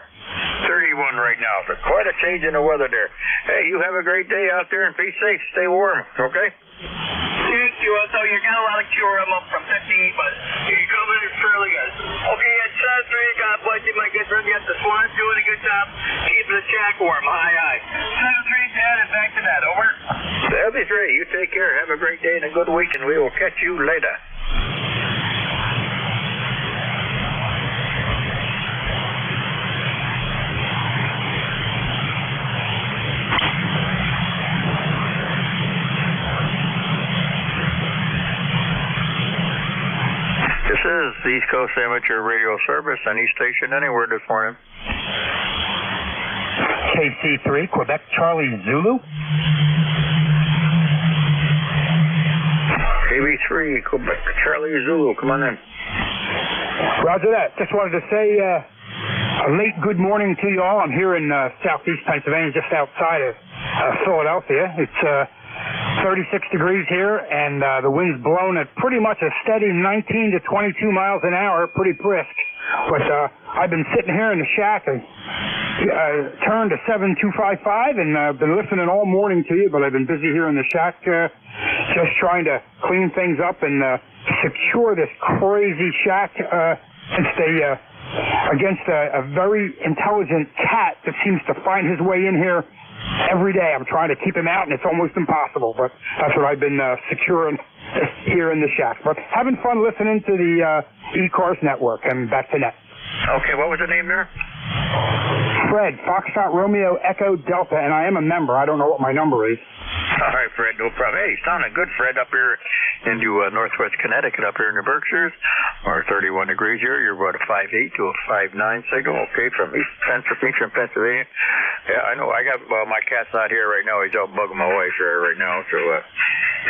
31 right now. So quite a change in the weather there. Hey, you have a great day out there and be safe. Stay warm, okay? Thank you. So you got a lot of QRM up from 58, but you come in fairly good. Okay, it's 3. God bless you, my good friend. Yes, the Swan's doing a good job keeping the shack warm. Aye. 7-3, Dad, and back to that. Over. 73. You take care. Have a great day and a good week, and we will catch you later. This is the East Coast Amateur Radio Service, any station anywhere this morning. KC3, Quebec Charlie Zulu. KB3, Quebec Charlie Zulu, come on in. Roger that. Just wanted to say a late good morning to you all. I'm here in southeast Pennsylvania, just outside of Philadelphia. It's 36 degrees here, and the wind's blowing at pretty much a steady 19 to 22 miles an hour, pretty brisk. But I've been sitting here in the shack. I turned to 7255, and I've been listening all morning to you, but I've been busy here in the shack just trying to clean things up and secure this crazy shack and stay against a very intelligent cat that seems to find his way in here every day. I'm trying to keep him out, and it's almost impossible, but that's what I've been securing here in the shack. But having fun listening to the ECARS network, and back to net. Okay, what was the name there? Fred, Foxtrot Romeo Echo Delta, and I am a member. I don't know what my number is. All right, Fred, no problem. Hey, sounding good, Fred, up here into northwest Connecticut, up here in the Berkshires. Or 31 degrees here. You're about a 5.8 to a 5.9 signal. Okay, from Eastern Pennsylvania. Yeah, I know. I got my cat's not here right now. He's out bugging my wife here right now. So,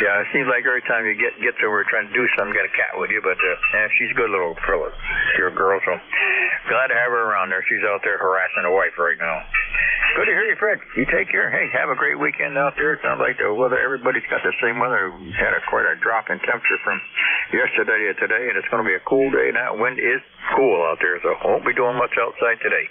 yeah, it seems like every time you get somewhere trying to do something, got a cat with you. But yeah, she's a good little fella. She's a girl, so glad to have her around there. She's out there harassing the wife right now. Good to hear you, Fred. You take care. Hey, have a great weekend out there. It sounds like the weather, everybody's got the same weather. We had quite a drop in temperature from yesterday to today, and it's going to be a cool day. And that wind is cool out there, so I won't be doing much outside today.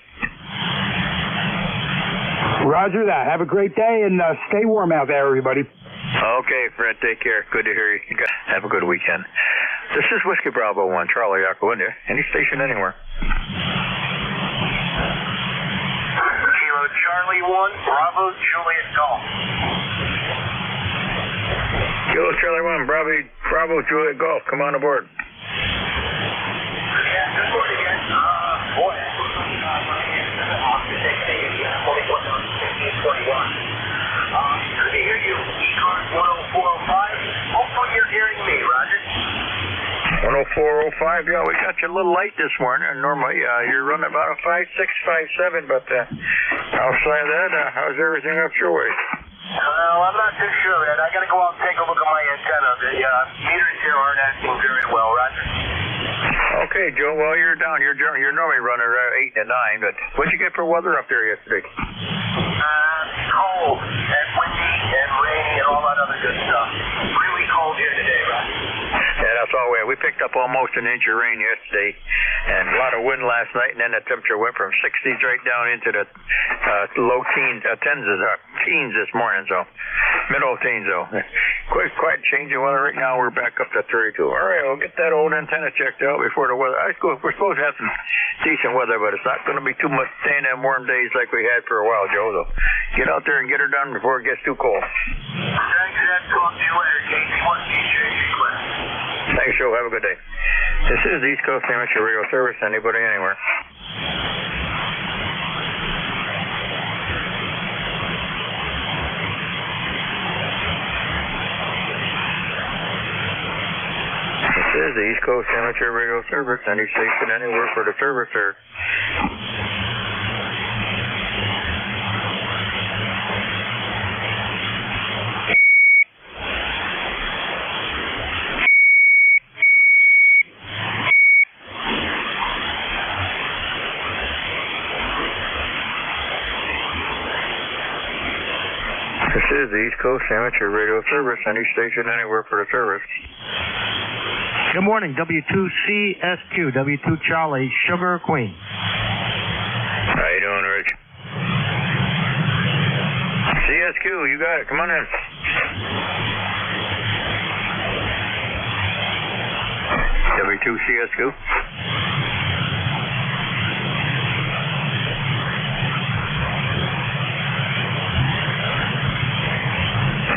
Roger that. Have a great day, and stay warm out there, everybody. Okay, Fred, take care. Good to hear you. Have a good weekend. This is Whiskey Bravo 1, Charlie Echo India. Any station anywhere. Charlie 1, Bravo, Juliet Golf. Kilo Charlie 1, Bravo, Juliet Golf. Come on aboard. Yeah, good morning, guys. Boy, good to hear you. ECARS 10405. Hopefully you're hearing me, Roger. 10405, yeah, we got you a little late this morning. Normally, you're running about a 5.6, 5.7, but outside of that, how's everything up your way? Well, I'm not too sure, man. I got to go out and take a look at my antenna. The meters here aren't acting very well, Roger. Okay, Joe, well, you're down. You're normally running around 8 to 9, but what'd you get for weather up there yesterday? Cold and windy and rainy and all that other good stuff. Really cold here today, Roger. Yeah, that's all we had. We picked up almost an inch of rain yesterday and a lot of wind last night, and then the temperature went from 60s right down into the low teens, teens this morning, so middle teens, though. Quite changing weather. Right now, we're back up to 32. All right, we'll get that old antenna checked out before the weather. We're supposed to have some decent weather, but it's not going to be too much staying in warm days like we had for a while, Joe, though. Get out there and get her done before it gets too cold. Thanks, Ed. Talk to you later, Casey. Thanks, Joe. Have a good day. This is East Coast Amateur Radio Service. Anybody, anywhere. This is the East Coast Amateur Radio Service. Any station, anywhere for the service there. This is the East Coast Amateur Radio Service. Any station, anywhere for the service. Good morning, W2CSQ, W2 Charlie, Sugar Queen. How you doing, Rich? CSQ, you got it. Come on in. W2CSQ.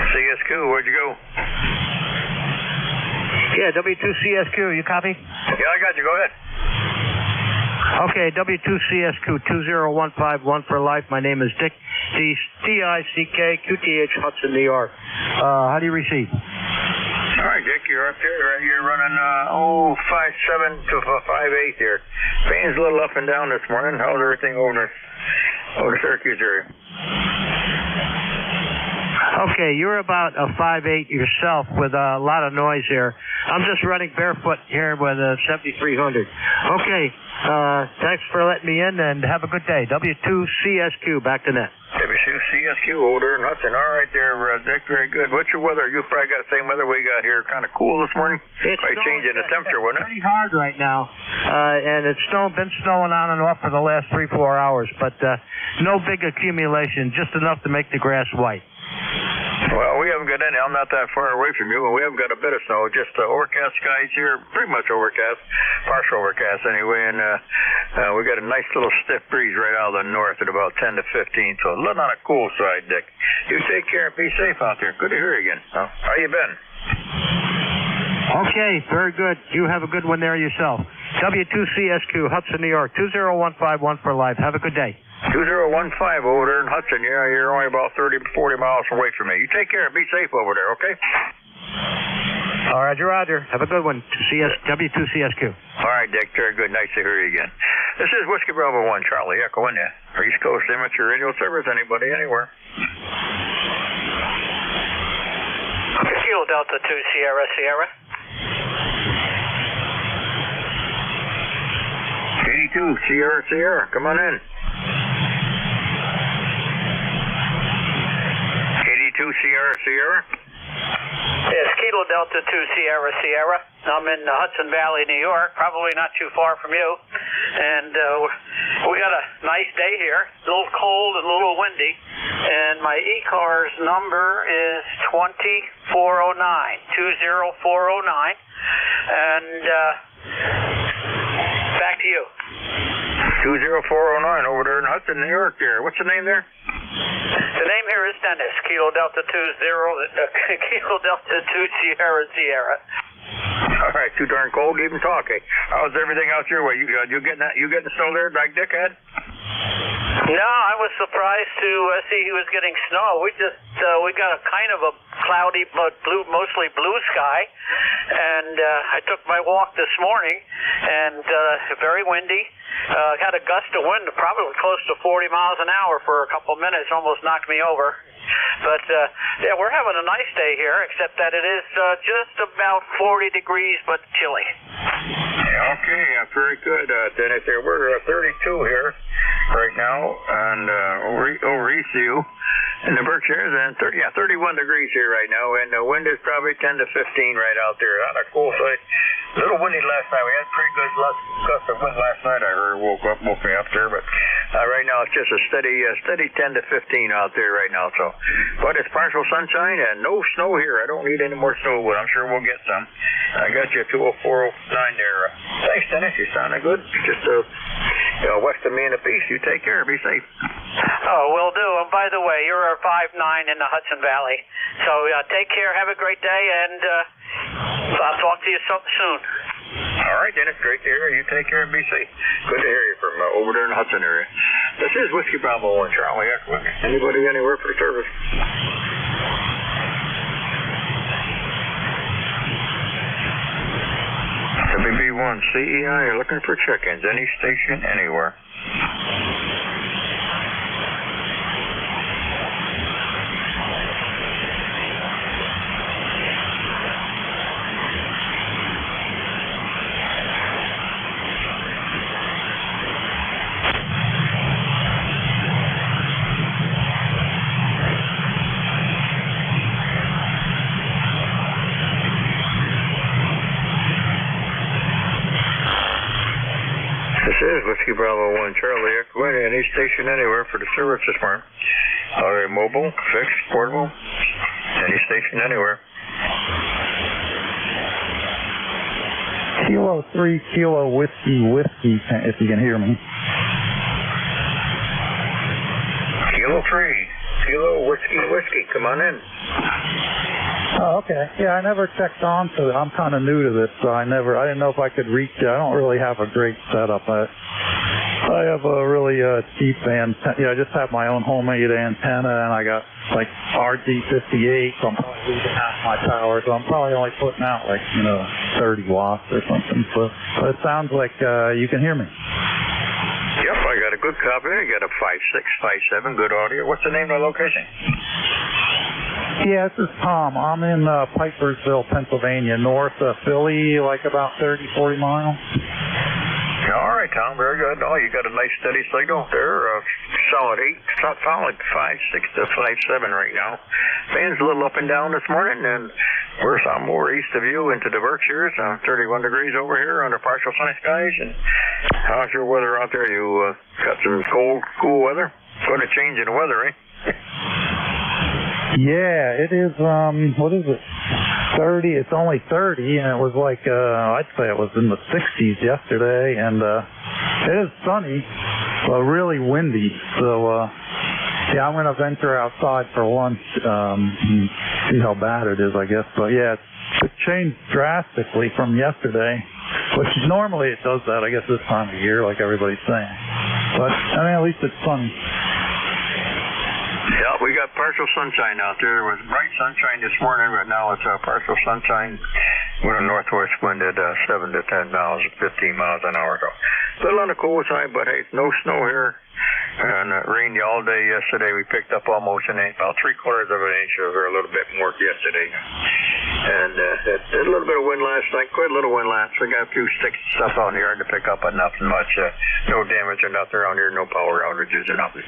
CSQ, where'd you go? Yeah, W2CSQ, you copy? Yeah, I got you. Go ahead. Okay, W2CSQ 20151 for life. My name is Dick, D-I-C-K, QTH, Hudson, New York. How do you receive? All right, Dick, you're up there. Right? You're running 5.7 to 5.8 there. Fan's a little up and down this morning. How's everything over the Syracuse area? Okay, you're about a 5.8 yourself with a lot of noise here. I'm just running barefoot here with a 7300. Okay, thanks for letting me in and have a good day. W2CSQ, back to net. W2CSQ, older, nothing. All right there, Dick, very good. What's your weather? You probably got the same weather we got here. Kind of cool this morning? It's probably changing the temperature, wasn't it? Pretty hard right now, and it's been snowing on and off for the last 3-4 hours, but no big accumulation, just enough to make the grass white. Well, we haven't got any. I'm not that far away from you, and we haven't got a bit of snow. Just overcast skies here, pretty much overcast, partial overcast anyway, and we got a nice little stiff breeze right out of the north at about 10 to 15, so a little on the cool side, Dick. You take care and be safe out there. Good to hear you again. How you been? Okay, very good. You have a good one there yourself. W2CSQ, Hudson, New York, 20151 for life. Have a good day. 2015 over there in Hudson. Yeah, you're only about 30, 40 miles away from me. You take care. Be safe over there, okay? All right, Roger. Have a good one. W2CSQ. All right, Dick. Very good. Nice to hear you again. This is Whiskey Bravo 1, Charlie Echo in the East Coast Amateur Radio Service. Anybody, anywhere. Kilo Delta 2 Sierra Sierra. 82 Sierra Sierra. Come on in. 82 Sierra Sierra. Yes, Kilo Delta 2 Sierra Sierra. I'm in Hudson Valley, New York, probably not too far from you. And we got a nice day here. A little cold and a little windy. And my ECARS number is 20409, 20409. And back to you. 20409 over there in Hudson, New York there. What's the name there? The name here is Dennis. Kilo Delta 2 Kilo Delta 2 Sierra Sierra. All right, too darn cold to even talk. Eh? How's everything out your way? You getting snow there, like Dick had? No, I was surprised to see he was getting snow. We got a kind of a cloudy, mostly blue sky, and I took my walk this morning, and very windy. Had a gust of wind, probably close to 40 miles an hour for a couple minutes, almost knocked me over. But yeah, we're having a nice day here, except that it is just about 40 degrees, but chilly. Okay, very good, Dennis. We're 32 here right now, and over ECU in the Berkshires, and 31 degrees here right now, and the wind is probably 10 to 15 right out there on the cool side. A little windy last night. We had pretty good gust of wind last night. I heard woke me up there, but right now it's just a steady 10 to 15 out there right now. So, but it's partial sunshine and no snow here. I don't need any more snow, but I'm sure we'll get some. I got you 20409 there. Thanks, Dennis. You sounded good. Just west of me in the piece. You take care. Be safe. Oh, will do. And by the way, you're a 5'9" in the Hudson Valley. So take care. Have a great day, and I'll talk to you soon. All right, Dennis. Great to hear you. Take care and be safe. Good to hear you from over there in the Hudson area. This is Whiskey Bravo 1, Charlie Echo. Anybody anywhere for the service? WB1 CEI, you're looking for check-ins. Any station, anywhere. This is Whiskey Bravo 1, Charlie Echo. Any station anywhere for the service this morning. All right, mobile, fixed, portable, any station anywhere. Kilo 3 Kilo Whiskey, if you can hear me. Kilo 3 Kilo Whiskey, come on in. Oh, okay. Yeah, I never checked on to it. I'm kind of new to this, so I didn't know if I could reach it. I don't really have a great setup. I have a really cheap antenna. Yeah, I just have my own homemade antenna, and I got like RG58, so I'm probably losing half my power. So I'm probably only putting out 30 watts or something. So but it sounds like you can hear me. Yep, I got a good copy. I got a 5657, good audio. What's the name of the location? Yeah, this is Tom. I'm in Pipersville, Pennsylvania, north of Philly, like about 30, 40 miles. All right, Tom, very good. Oh, you got a nice steady signal there. Solid 5.6 to 5.7 right now. Fan's a little up and down this morning, and we're some more east of you into the Berkshires. 31 degrees over here under partial sunny skies. And how's your weather out there? You got some cool weather? Going to change in the weather, eh? Yeah, it is, what is it? 30, it's only 30, and it was like, I'd say it was in the 60s yesterday, and it is sunny, but really windy, so, yeah, I'm going to venture outside for lunch, see how bad it is, I guess, but yeah, it changed drastically from yesterday, which normally it does that, I guess, this time of year, like everybody's saying. But, I mean, at least it's sunny. Yeah, we got partial sunshine out there. It was bright sunshine this morning, but now it's partial sunshine with a northwest wind at 7 to 10 miles, 15 miles an hour. So a little on the cool side, but hey, no snow here. And it rained all day yesterday. We picked up almost an inch, about 3/4 of an inch or a little bit more yesterday. And a little bit of wind last night, quite a little wind last. We got a few sticks and stuff out here to pick up, but nothing much. No damage or nothing around here, no power outages or nothing.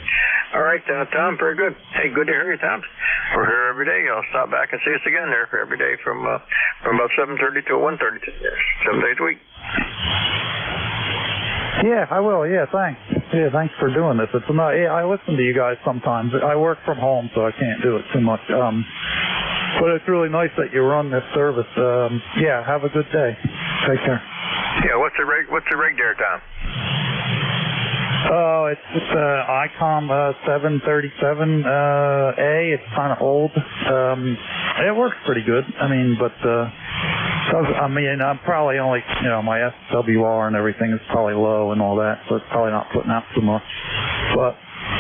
All right, Tom, very good. Hey, good to hear you, Tom. We're here every day. I'll stop back and see us again there every day from about 7:30 to 1:30. 7 days a week. Yeah, I will. Yeah, thanks. Yeah, thanks for doing this. It's not. Yeah, I listen to you guys sometimes. I work from home, so I can't do it too much. But it's really nice that you run this service. Yeah, have a good day. Take care. Yeah, what's the rig there, Tom? Oh, it's ICOM 737A. It's kind of old. It works pretty good. I mean, but I'm probably only, my SWR and everything is probably low and all that, so it's probably not putting out too much. But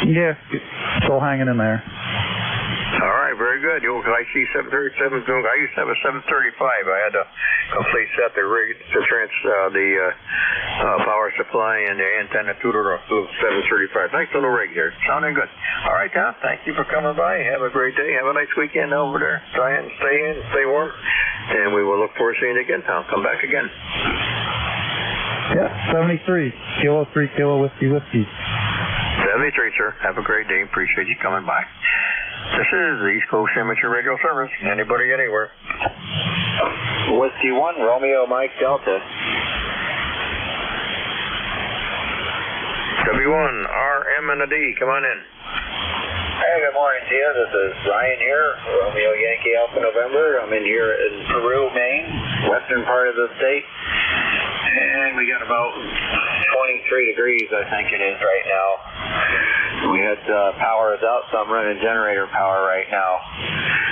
yeah, still hanging in there. All right, very good. I see 737s. I used to have a 735. I had to complete set the rig to the power supply and the antenna to the 735. Nice little rig here. Sounding good. All right, Tom. Thank you for coming by. Have a great day. Have a nice weekend over there. Try and stay warm. And we will look forward to seeing you again, Tom. Come back again. Yeah, 73. Kilo 3 Kilo Whiskey. 73, sir. Have a great day. Appreciate you coming by. This is the East Coast Amateur Radio Service. Anybody, anywhere. Whiskey 1, Romeo Mike Delta. W1, RM and a D. Come on in. Hey, good morning to you. This is Ryan here, Romeo Yankee Alpha November. I'm in here in Peru, Maine, western part of the state. And we got about 23 degrees, I think it is right now. We had power is out, so I'm running generator power right now.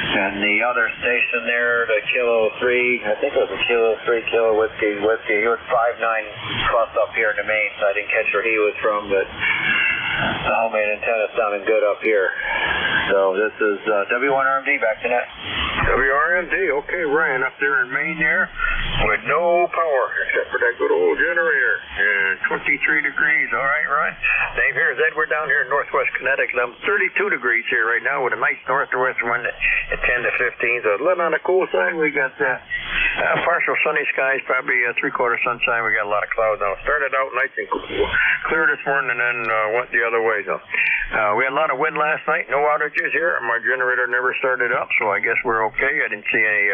And the other station there, the Kilo 3, I think it was a Kilo 3 Kilo Whiskey. He was 5'9" plus up here in the Maine, so I didn't catch where he was from, but the homemade antenna sounding good up here. So this is W1RMD, back to net. WRMD, okay, Ryan up there in Maine there with no power except for that good old generator. And 23 degrees, all right, Ryan. Name here is Edward down here in northwest Connecticut. I'm 32 degrees here right now with a nice northwest wind at 10 to 15. So a little on the cool side. We got partial sunny skies, probably 3/4 sunshine. We got a lot of clouds now. Started out nice and clear this morning and then went the other way. So we had a lot of wind last night. No outages here. My generator never started up, so I guess we're okay. I didn't see any,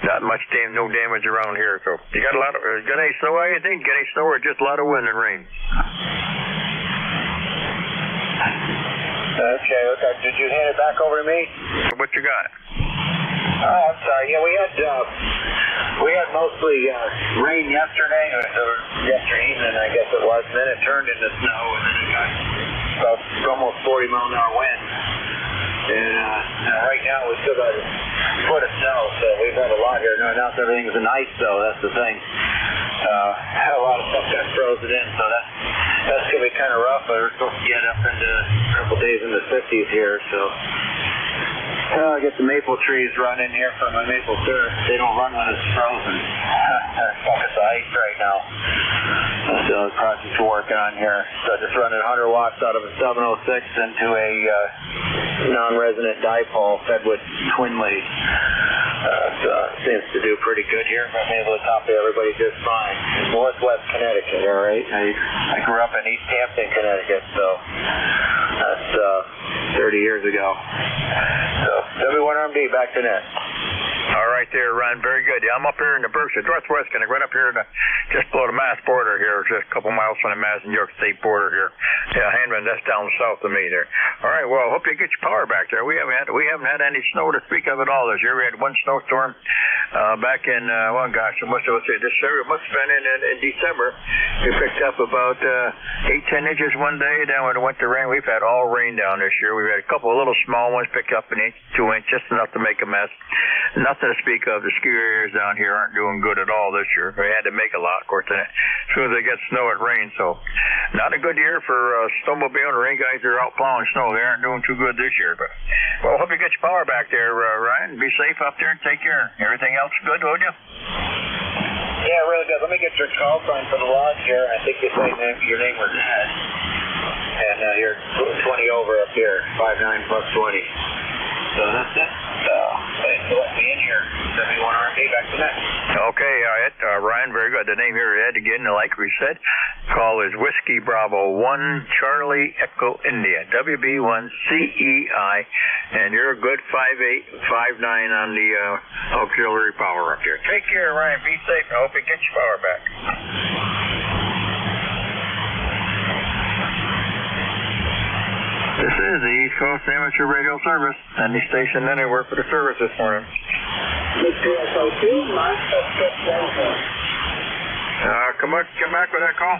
not much no damage around here. So you got a lot of, got any snow, I think? Got any snow or just a lot of wind and rain? Okay. Did you hand it back over to me? What you got? Oh, I'm sorry. Yeah, we had mostly rain yesterday, or yesterday evening, I guess it was. And then it turned into snow, and then it got about almost 40-mile-an-hour wind. And right now we still got a foot of snow, so we've had a lot here. Now everything's in ice, though. That's the thing. Had a lot of stuff got frozen in, so that's gonna be kind of rough. But we're supposed to get up into a couple days in the 50s here, so. I get the maple trees running here for my maple syrup. They don't run when it's frozen. They're focused on ice right now. So the project we're working on here. So just running 100 watts out of a 706 into a non-resonant dipole fed with twin lead. Seems to do pretty good here. I'm able to copy everybody just fine. Northwest Connecticut, all right? I grew up in East Hampton, Connecticut, so that's 30 years ago. So W1RMD, back to net. All right there, Ron. Very good. Yeah, I'm up here in the Berkshire, northwest, kind of right up here, just below the Mass border here, just a couple miles from the Mass and York State border here. Yeah, Hanman, that's down south of me there. All right, well, hope you get your power back there. We haven't had any snow to speak of at all this year. We had one snowstorm back in, this year must have been in December. We picked up about 8-10 inches one day. Then when it went to rain, we've had all rain down this year. We've had a couple of little small ones pick up an inch, 2 inches, just enough to make a mess. nothing to speak of. The ski areas down here aren't doing good at all this year. We had to make a lot, of course. As soon as they get snow, it rains. So, not a good year for snowmobiling or any guys that are out plowing snow. They aren't doing too good this year. But well, hope you get your power back there, Ryan. Be safe up there and take care. Everything else good, would you? Yeah, really good. Let me get your call sign for the log here. I think you say your name was Ed. And you're 20 over up here, 5'9 plus 20. So that's it. Thanks for letting me in here. 71 RMP, back to net. Okay, Ed, Ryan, very good. The name here, Ed, again, like we said, call is Whiskey Bravo 1 Charlie Echo India, WB1 CEI, and you're a good 5'8", 5'9" on the auxiliary power up here. Take care, Ryan. Be safe, and I hope you get your power back. This is the East Coast Amateur Radio Service. Any station anywhere for the service this morning. Come back with that call.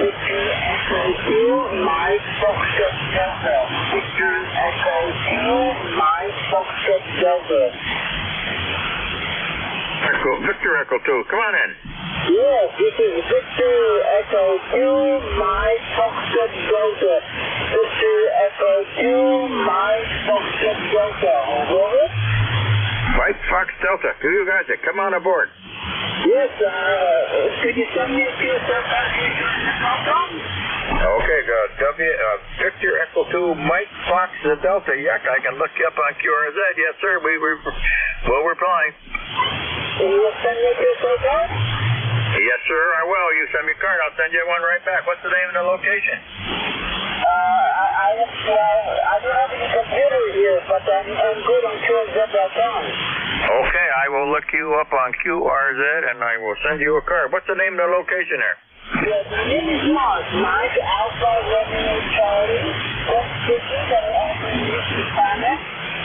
Victor Echo 2, Mike Foxtrot Delta. Victor Echo 2, Mike Foxtrot Delta. Victor Echo 2, come on in. Yes, this is Victor Echo 2, Mike Foxtrot Delta. Victor Echo 2, Mike Foxtrot Delta. Over. Mike Fox Delta, you guys that come on aboard. Yes, could you send me a few Okay, Victor Echo 2, Mike Fox Delta. Yuck, I can look you up on QRZ. Yes, sir, we'll reply. Will you send me a few Yes, sir, I will. You send me a card, I'll send you one right back. What's the name and the location? I don't have any computer here, but I'm good on QRZ.com. Okay, I will look you up on QRZ and I will send you a card. What's the name and the location there? Yes, my name is Mark. Mike Alpha Romeo Charlie. West City, that I offer in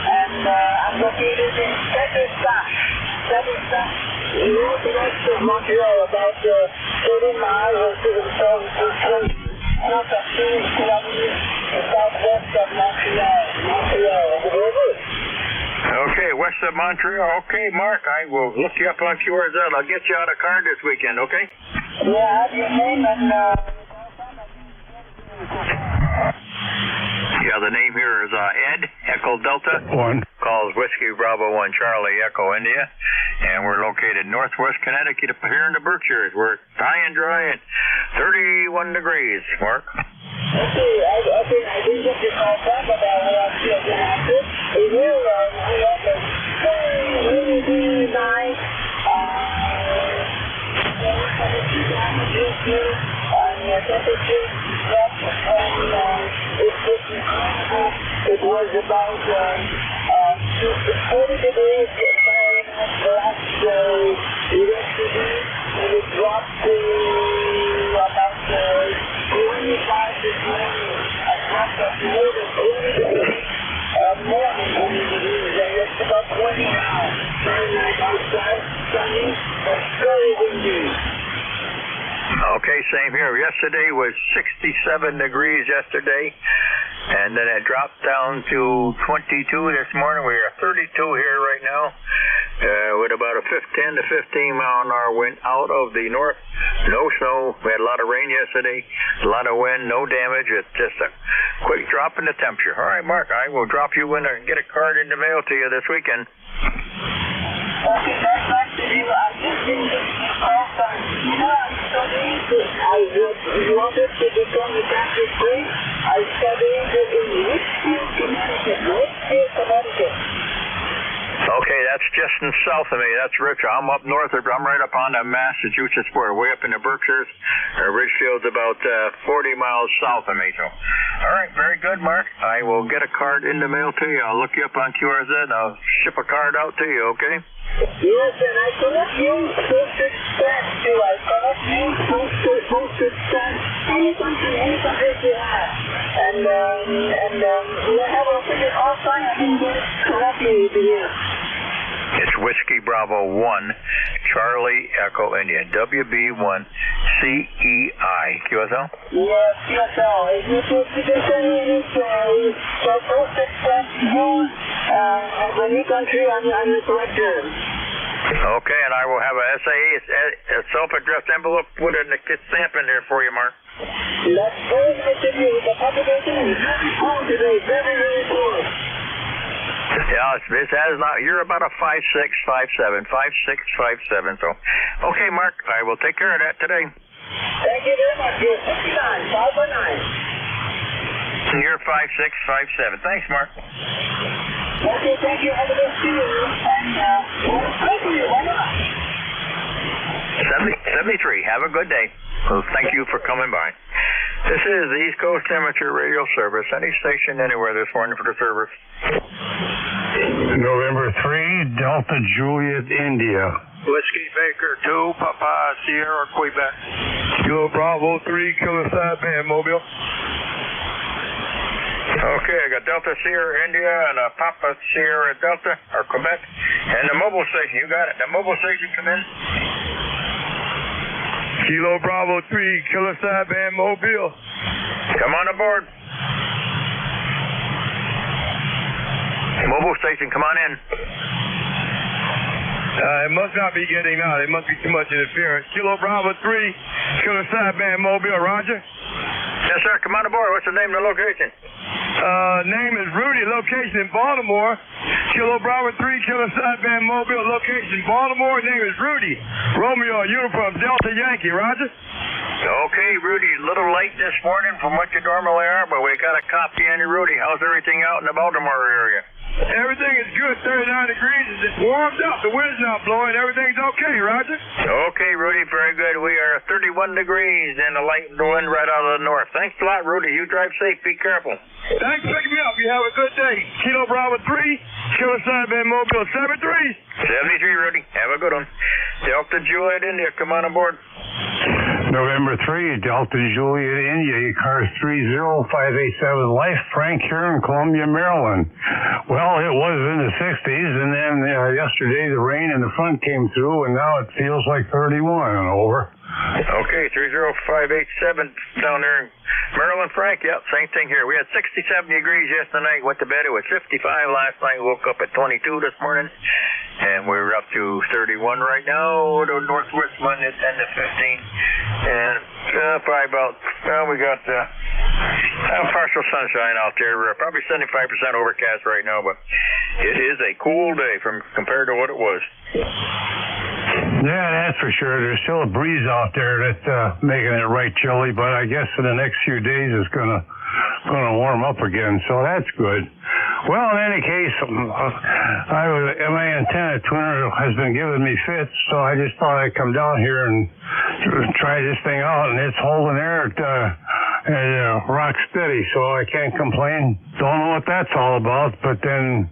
and I'm located in Saint-Eustache, northwest of Montreal, about 30 miles or southwest of Montreal. Okay, west of Montreal. Okay, Mark, I will look you up on QRZ. I'll get you out a card this weekend, okay? Yeah, I have your name and Yeah, the name here is Ed, Echo Delta. 1. Calls Whiskey Bravo 1 Charlie Echo India. And we're located northwest Connecticut up here in the Berkshires. We're high and dry at 31 degrees, Mark. Okay, I didn't get your call back, but I'll see you again after. We have a really nice temperature drop from it was about 40 degrees last yesterday, and it dropped to about 25 this morning. A drop of more than 80 degrees. More than 20 degrees, and it's about 20 now. Very nice outside, sunny, but very windy. Okay, same here. Yesterday was 67 degrees yesterday, and then it dropped down to 22 this morning. We're at 32 here right now, with about a 10 to 15 mile an hour wind out of the north. No snow. We had a lot of rain yesterday, a lot of wind, no damage. It's just a quick drop in the temperature. All right, Mark, I will drop you in and get a card in the mail to you this weekend. Okay, that's nice to do. I just didn't get the call sign. You know, I'm studying you wanted to become a doctor free. I studied in Richfield, Connecticut. Okay, that's just south of me. That's Rich. I'm up north. I'm right up on the Massachusetts border, way up in the Berkshires. Ridgefield's about 40 miles south of me. So, all right, very good, Mark. I will get a card in the mail to you. I'll look you up on QRZ. I'll ship a card out to you, okay? Yes, and I cannot use postage stamps too. I cannot use postage stamps. Any country you have. And you have a figure all sign. I can get it correctly to you. It's Whiskey Bravo 1, Charlie Echo India, WB1 CEI. QSL? Yes, QSL. If you can send me any postage stamps, use When you country on your correct term. Okay, and I will have a SAE, a self-addressed envelope, put a stamp in there for you, Mark. That's very nice of you. The population is very cool today. Very, very cool. Yeah, it has not. You're about a 5'6", 5'7", 5'6", 5'7". So, okay, Mark, I will take care of that today. Thank you very much. You're 69, 5'9". You're 5'6", 5'7". Thanks, Mark. Okay, thank you. Have a good see you. And thank you. Why not? 73. Have a good day. Well, thank you for coming by. This is the East Coast Amateur Radio Service. Any station anywhere this morning for the service. November 3, Delta Juliet, India. Whiskey Baker 2, Papa Sierra, Quebec. Kilo Bravo 3, Kilo Side Band, Mobile. Okay, I got Delta Sierra, India, and Papa Sierra, Delta, or Quebec. And the mobile station, you got it. The mobile station, come in. Kilo Bravo 3, Kilo Side Band, Mobile. Come on aboard. Mobile station, come on in. It must not be getting out. It must be too much interference. Kilo Bravo 3, Kilo Side Band, Mobile, Roger. Yes, sir. Come on aboard. What's the name of the location? Name is Rudy. Location in Baltimore. Kilo Bravo 3, Kilo Side Band, Mobile. Location Baltimore. Name is Rudy. Romeo, uniform, Delta Yankee. Roger. Okay, Rudy. A little late this morning from what you normally are, but we got a copy on you, Rudy. How's everything out in the Baltimore area? Everything is good. 39 degrees. It's warmed up. The wind's not blowing. Everything's okay, Roger. Okay, Rudy. Very good. We are 31 degrees and the light wind right out of the north. Thanks a lot, Rudy. You drive safe. Be careful. Thanks for picking me up. You have a good day. Kilo Bravo 3, Kilo Side Band, Mobile, 73. 73, Rudy. Have a good one. Delta Juliet, India. Come on aboard. November 3, Delta Juliet, India, ECARS 30587 Life, Frank here in Columbia, Maryland. Well, it was in the 60s, and then yesterday the rain in the front came through, and now it feels like 31 and over. Okay, 30587 down there in Maryland, Frank. Yep, same thing here. We had 67 degrees yesterday night. Went to bed. It was 55 last night. Woke up at 22 this morning. And we're up to 31 right now. The northwest wind is 10 to 15. And probably about, we got partial sunshine out there. We're probably 75% overcast right now, but it is a cool day compared to what it was. Yeah, that's for sure. There's still a breeze out there that's making it right chilly, but I guess in the next few days it's gonna warm up again, so that's good. Well, in any case, my antenna tuner has been giving me fits, so I just thought I'd come down here and try this thing out, and it's holding there at rock steady, so I can't complain. Don't know what that's all about, but then,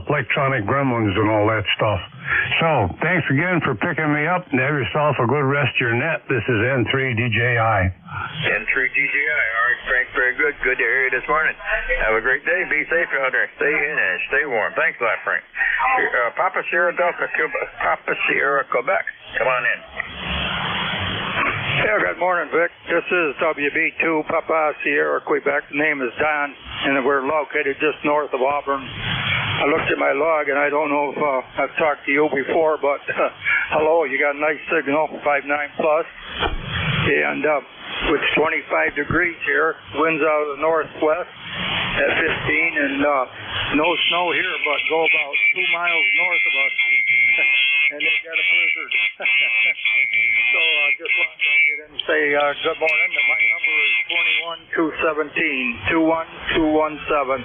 electronic gremlins and all that stuff. So, thanks again for picking me up, and have yourself a good rest of your net. This is N3DJI. N3DJI. All right, Frank, very good. Good to hear you this morning. Have a great day. Be safe out there. Stay in and stay warm. Thanks a lot, Frank. Papa Sierra Delta, Papa Sierra, Quebec. Come on in. Yeah, good morning, Vic. This is WB2 Papa Sierra, Quebec. The name is Don, and we're located just north of Auburn. I looked at my log, and I don't know if I've talked to you before, but hello, you got a nice signal, 59 plus, and it's 25 degrees here. Winds out of the northwest at 15, and no snow here, but go about 2 miles north of us, and they got a blizzard. So I just wanted to get in and say good morning. My number is 21217, 21217.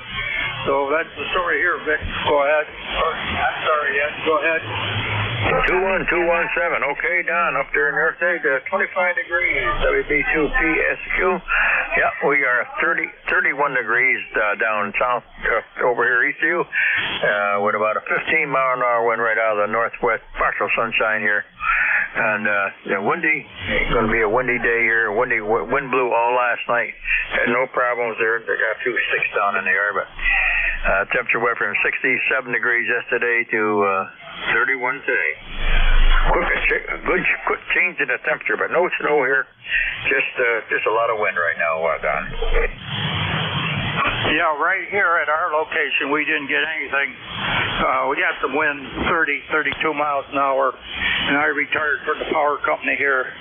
So that's the story here, Vic. Go ahead. I'm sorry, Ed. Go ahead. 21217. Okay, Don, up there in your state, 25 degrees, WB2PSQ. Yeah, we are 31 degrees down south over here east of you, with about a 15-mile-an-hour wind right out of the northwest. Partial sunshine here. And windy. It's going to be a windy day here. Wind blew all last night. Had no problems there. They got a few sticks down in the air, but temperature went from 67 degrees yesterday to 31 today. Quick change in the temperature, but no snow here. Just a lot of wind right now, Don. Yeah, right here at our location, we didn't get anything. We got some wind, 32 miles an hour, and I retired from the power company here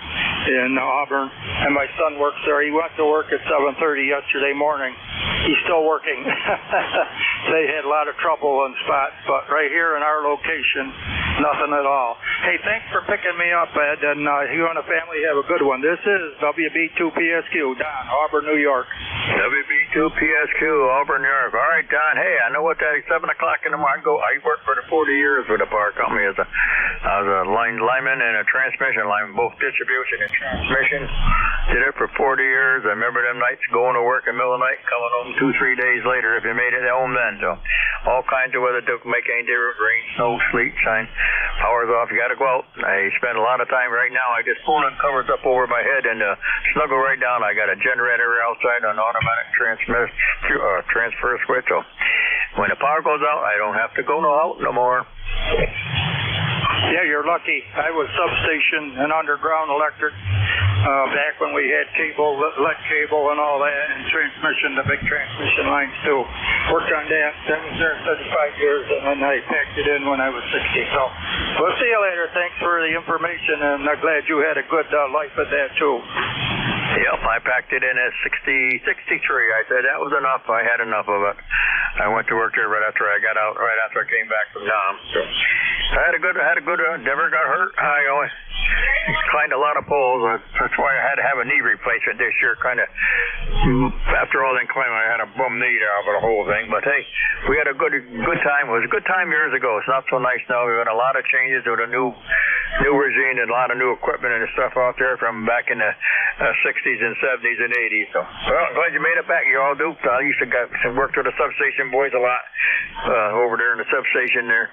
in Auburn, and my son works there. He went to work at 7:30 yesterday morning. He's still working. They had a lot of trouble on spots, but right here in our location, nothing at all. Hey, thanks for picking me up, Ed, and you and the family have a good one. This is WB2PSQ, Don, Auburn, New York. WB2PSQ, Auburn, New York. All right, Don. Hey, I know what that is. 7 o'clock in the morning. I worked for 40 years with the power company as I was a lineman and a transmission lineman, both distribution and transmission. Did it for 40 years. I remember them nights going to work in the middle of the night, coming home 2-3 days later if you made it home then. So all kinds of weather don't make any difference. Rain, snow, sleet, shine. Power's off. You got to go out. I spend a lot of time right now. I just pull the covers up over my head and snuggle right down. I got a generator outside, an automatic transfer switch. So when the power goes out, I don't have to go out no more. Yeah, you're lucky. I was substation and underground electric back when we had cable, lead cable and all that, and transmission, the big transmission lines too. Worked on that. I was there 35 years, and then I packed it in when I was 60. So we'll see you later. Thanks for the information, and I'm glad you had a good life at that too. Yep, I packed it in at 63. I said that was enough. I had enough of it. I went to work there right after I got out, right after I came back from Nam. So I had a good, never got hurt. I always climbed a lot of poles. That's why I had to have a knee replacement this year. Kind of after all that climbing, I had a bum knee there for the whole thing. But hey, we had a good time. It was a good time years ago. It's not so nice now. We've had a lot of changes with a new regime and a lot of new equipment and stuff out there from back in the 60s and 70s and 80s. So, well, glad you made it back. You all do. I used to work with the substation boys a lot over there in the substation there.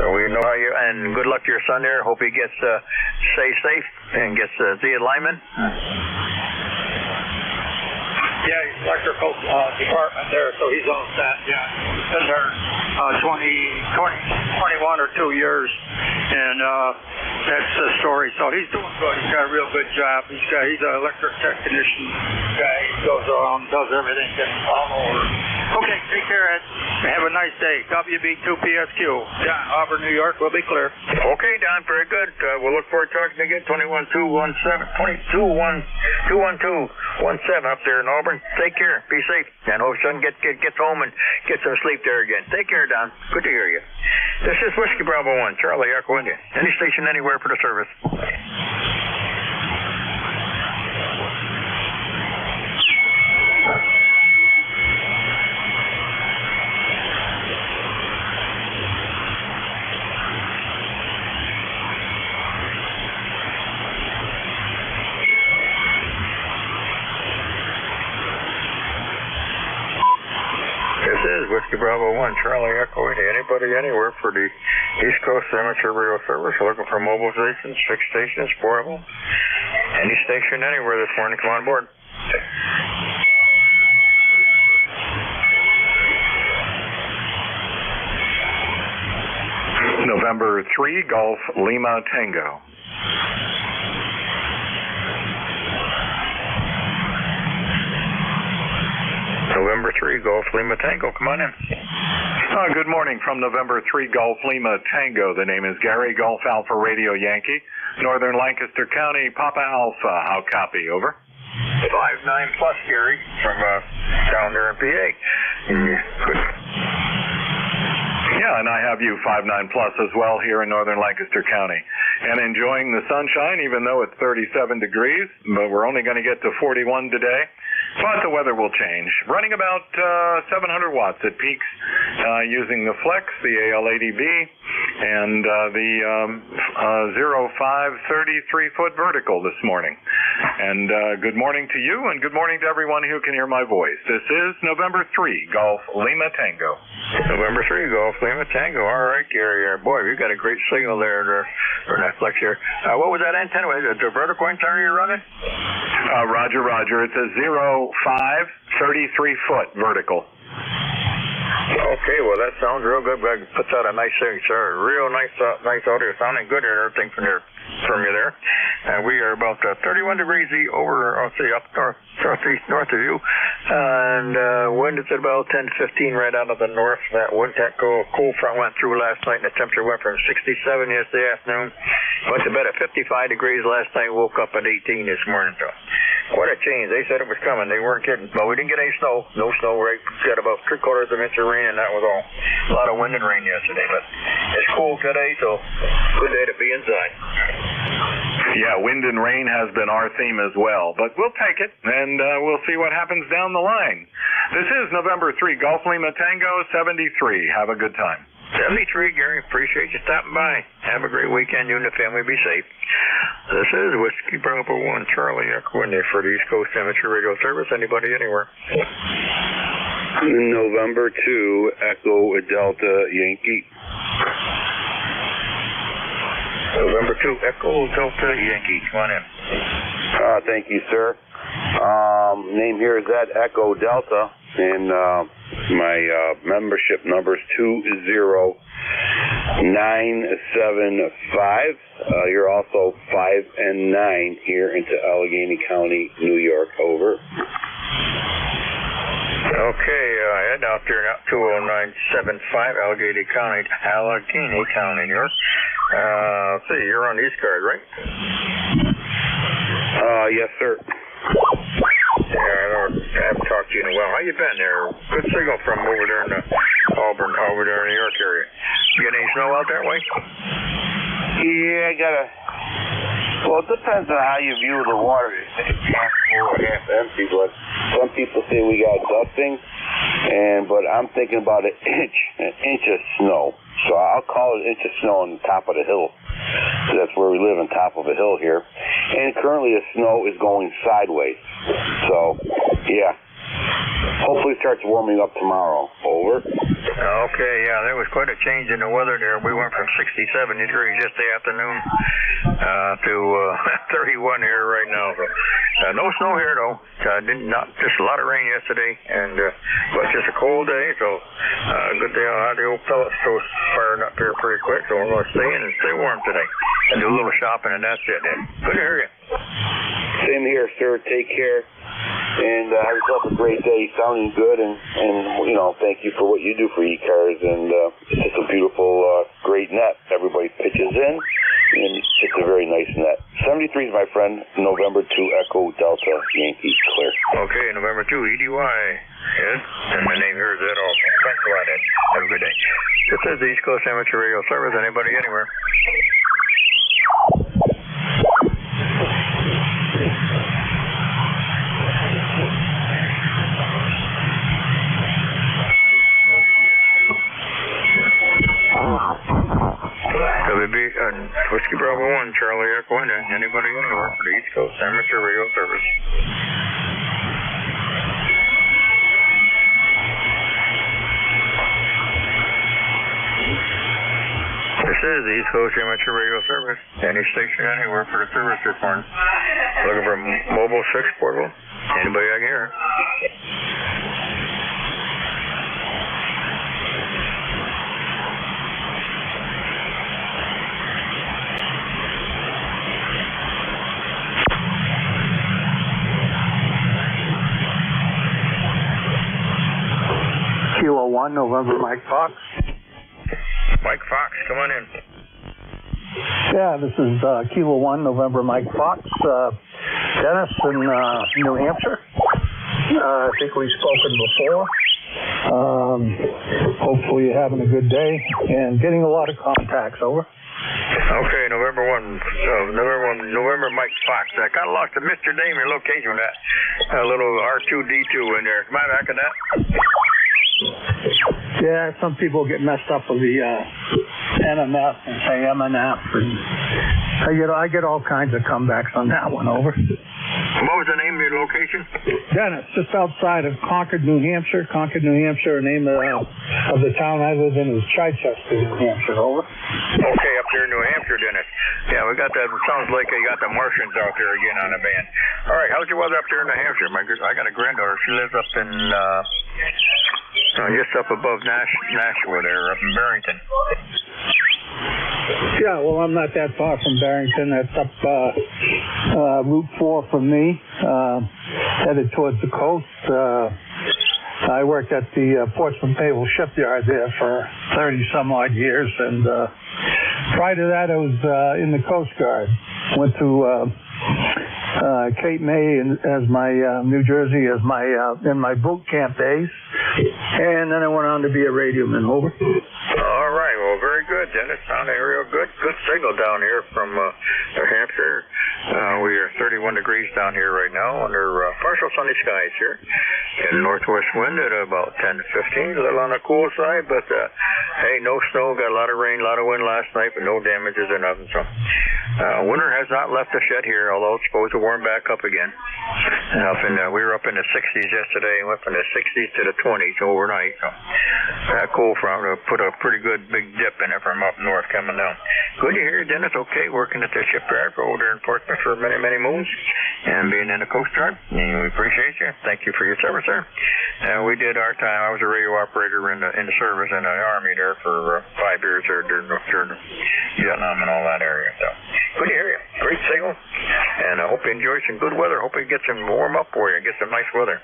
So we know how you. And good luck to your son there. Hope he gets stays safe and gets the alignment. Yeah, he's electrical department there, so he's all set. Yeah, been there 21 or 2 years, and that's the story. So he's doing good. He's got a real good job. He's an electric technician guy. He goes around, does everything, all over. Okay, take care, Ed. Have a nice day. WB2PSQ, Don, Auburn, New York. We'll be clear. Okay, Don, very good. We'll look forward to talking again. 21217 up there in Auburn. Take care. Be safe. And hope son gets home and get some sleep there again. Take care, Don. Good to hear you. This is Whiskey Bravo 1, Charlie Echo India. Any station anywhere for the service. Whiskey Bravo 1, Charlie Echo India. Anybody anywhere for the East Coast Amateur Radio Service looking for mobilizations, fixed stations, portable? Any station anywhere this morning, come on board. November 3, Golf Lima Tango. November 3, Golf Lima Tango. Come on in. Good morning from November 3, Golf Lima Tango. The name is Gary, Golf Alpha Radio Yankee. Northern Lancaster County, Papa Alpha. How copy? Over. 5-9 plus, Gary, from down there in PA. Yeah, and I have you 5-9 plus as well here in Northern Lancaster County. And enjoying the sunshine, even though it's 37 degrees, but we're only going to get to 41 today. But the weather will change. Running about 700 watts at peaks using the Flex, the AL80B, and the 05 33-foot vertical this morning. And good morning to you, and good morning to everyone who can hear my voice. This is November 3, Golf Lima Tango. November 3, Golf Lima Tango. All right, Gary. Boy, you got a great signal there for that Flex here. What was that antenna? Was it the vertical antenna you're running? Roger. It's a 05 33-foot vertical. Okay, well, that sounds real good. Puts out a nice signature. Real nice audio. Sounding good and everything from you there. and we are about 31 degrees over, I'll say, up northeast north of you, and wind is at about 10 to 15 right out of the north. That cold front went through last night, and the temperature went from 67 yesterday afternoon, went to bed at 55 degrees last night, woke up at 18 this morning. So quite a change. They said it was coming. They weren't kidding. But we didn't get any snow. No snow. We got about 3/4 of an inch of rain, and that was all. A lot of wind and rain yesterday, but it's cool today, so good day to be inside. Yeah, wind and rain has been our theme as well, but we'll take it, and we'll see what happens down the line. This is November 3, Golf Lima Tango 73. Have a good time. 73, Gary. Appreciate you stopping by. Have a great weekend. You and the family be safe. This is Whiskey Bravo 1 Charlie Echo in there for the East Coast Amateur Radio Service. Anybody anywhere? November 2, Echo Delta Yankee. November 2, Echo Delta Yankee. Come on in. Thank you, sir. Name here is Ed Echo Delta, and my membership number is 20975. You're also 5 and 9 here into Allegheny County, New York. Over. Okay, Ed out there now, 20975, Allegheny County, New York. Let's see, you're on ECARS, right? Yes, sir. Yeah, I haven't talked to you in a while. How you been there? Good signal from over there in the Auburn, over there in the New York area. You get any snow out that way? Yeah, I got a... Well, it depends on how you view the water. It's half full or half empty, but some people say we got dusting, but I'm thinking about an inch of snow. So I'll call it an inch of snow on the top of the hill. So that's where we live, on top of a hill here. And currently the snow is going sideways. So, yeah. Hopefully it starts warming up tomorrow. Over. Okay, yeah, there was quite a change in the weather there. We went from 67 degrees yesterday afternoon to 31 here right now. So, no snow here, though. Not just a lot of rain yesterday, but just a cold day. So, good day. I'll have the old pellet stove firing up here pretty quick. So we're going to stay in and stay warm today and do a little shopping, and that's it. Then. Good to hear you. Same here, sir. Take care. And have yourself a great day, sounding good, and thank you for what you do for ECARS, and it's just a beautiful, great net. Everybody pitches in, and it's just a very nice net. 73 is my friend, November 2, Echo Delta Yankee, clear. Okay, November 2, EDY, Ed, and my name here is Ed also. Thanks a lot, Ed. Have a good day. This is the East Coast Amateur Radio Service. Anybody anywhere? Whiskey Bravo 1, Charlie Echo, anybody anywhere for the East Coast Amateur Radio Service. This is the East Coast Amateur Radio Service. Any station anywhere for the service this morning. Looking for mobile 6 portable. Anybody I can hear? Kilo 1, November, Mike Fox. Mike Fox, come on in. Yeah, this is Kilo 1, November, Mike Fox. Dennis in New Hampshire. I think we've spoken before. Hopefully you're having a good day and getting a lot of contacts. Over. Okay, November 1, November Mike Fox. I kind of lost the Mr. Name, your location with that little R2D2 in there. Am I back at that? Yeah, some people get messed up with the NMF and say MNF, and I get all kinds of comebacks on that one. Over. What was the name of your location? Dennis, just outside of Concord, New Hampshire. Concord, New Hampshire. The name of the town I live in is Chichester, New Hampshire. Over. Okay, up there in New Hampshire, Dennis. Yeah, we got that. It sounds like you got the Martians out there again on the band. All right, how's your weather up there in New Hampshire? I got a granddaughter. She lives up in just up above Nashua there, up in Barrington. Yeah, Yeah, well, I'm not that far from Barrington. That's up Route 4 from me, headed towards the coast. I worked at the Portsmouth Naval Shipyard there for 30-some-odd years, and prior to that, I was in the Coast Guard. Went to Cape May as my New Jersey as my in my boot camp days, and then I went on to be a radioman. Over. All right. Well, very good, Dennis. Sounding real good. Good signal down here from New Hampshire. We are 31 degrees down here right now under partial sunny skies here. And northwest wind at about 10 to 15, a little on the cool side, but hey, no snow, got a lot of rain, a lot of wind last night, but no damages or nothing. So winter has not left us yet here, although it's supposed to warm back up again. We were up in the 60s yesterday and went from the 60s to the 20s overnight. So that cool front put a pretty good big dip in it from up north coming down. Good to hear you, Dennis. Okay, working at the shipyard over there in Portsmouth for many, many moons and being in the Coast Guard. And we appreciate you. Thank you for your service there. We did our time. I was a radio operator in the service in the Army there for 5 years there during Vietnam and all that area. So good to hear you. Great signal. And I hope you enjoy some good weather. Hope it gets some warm up for you. Get some nice weather.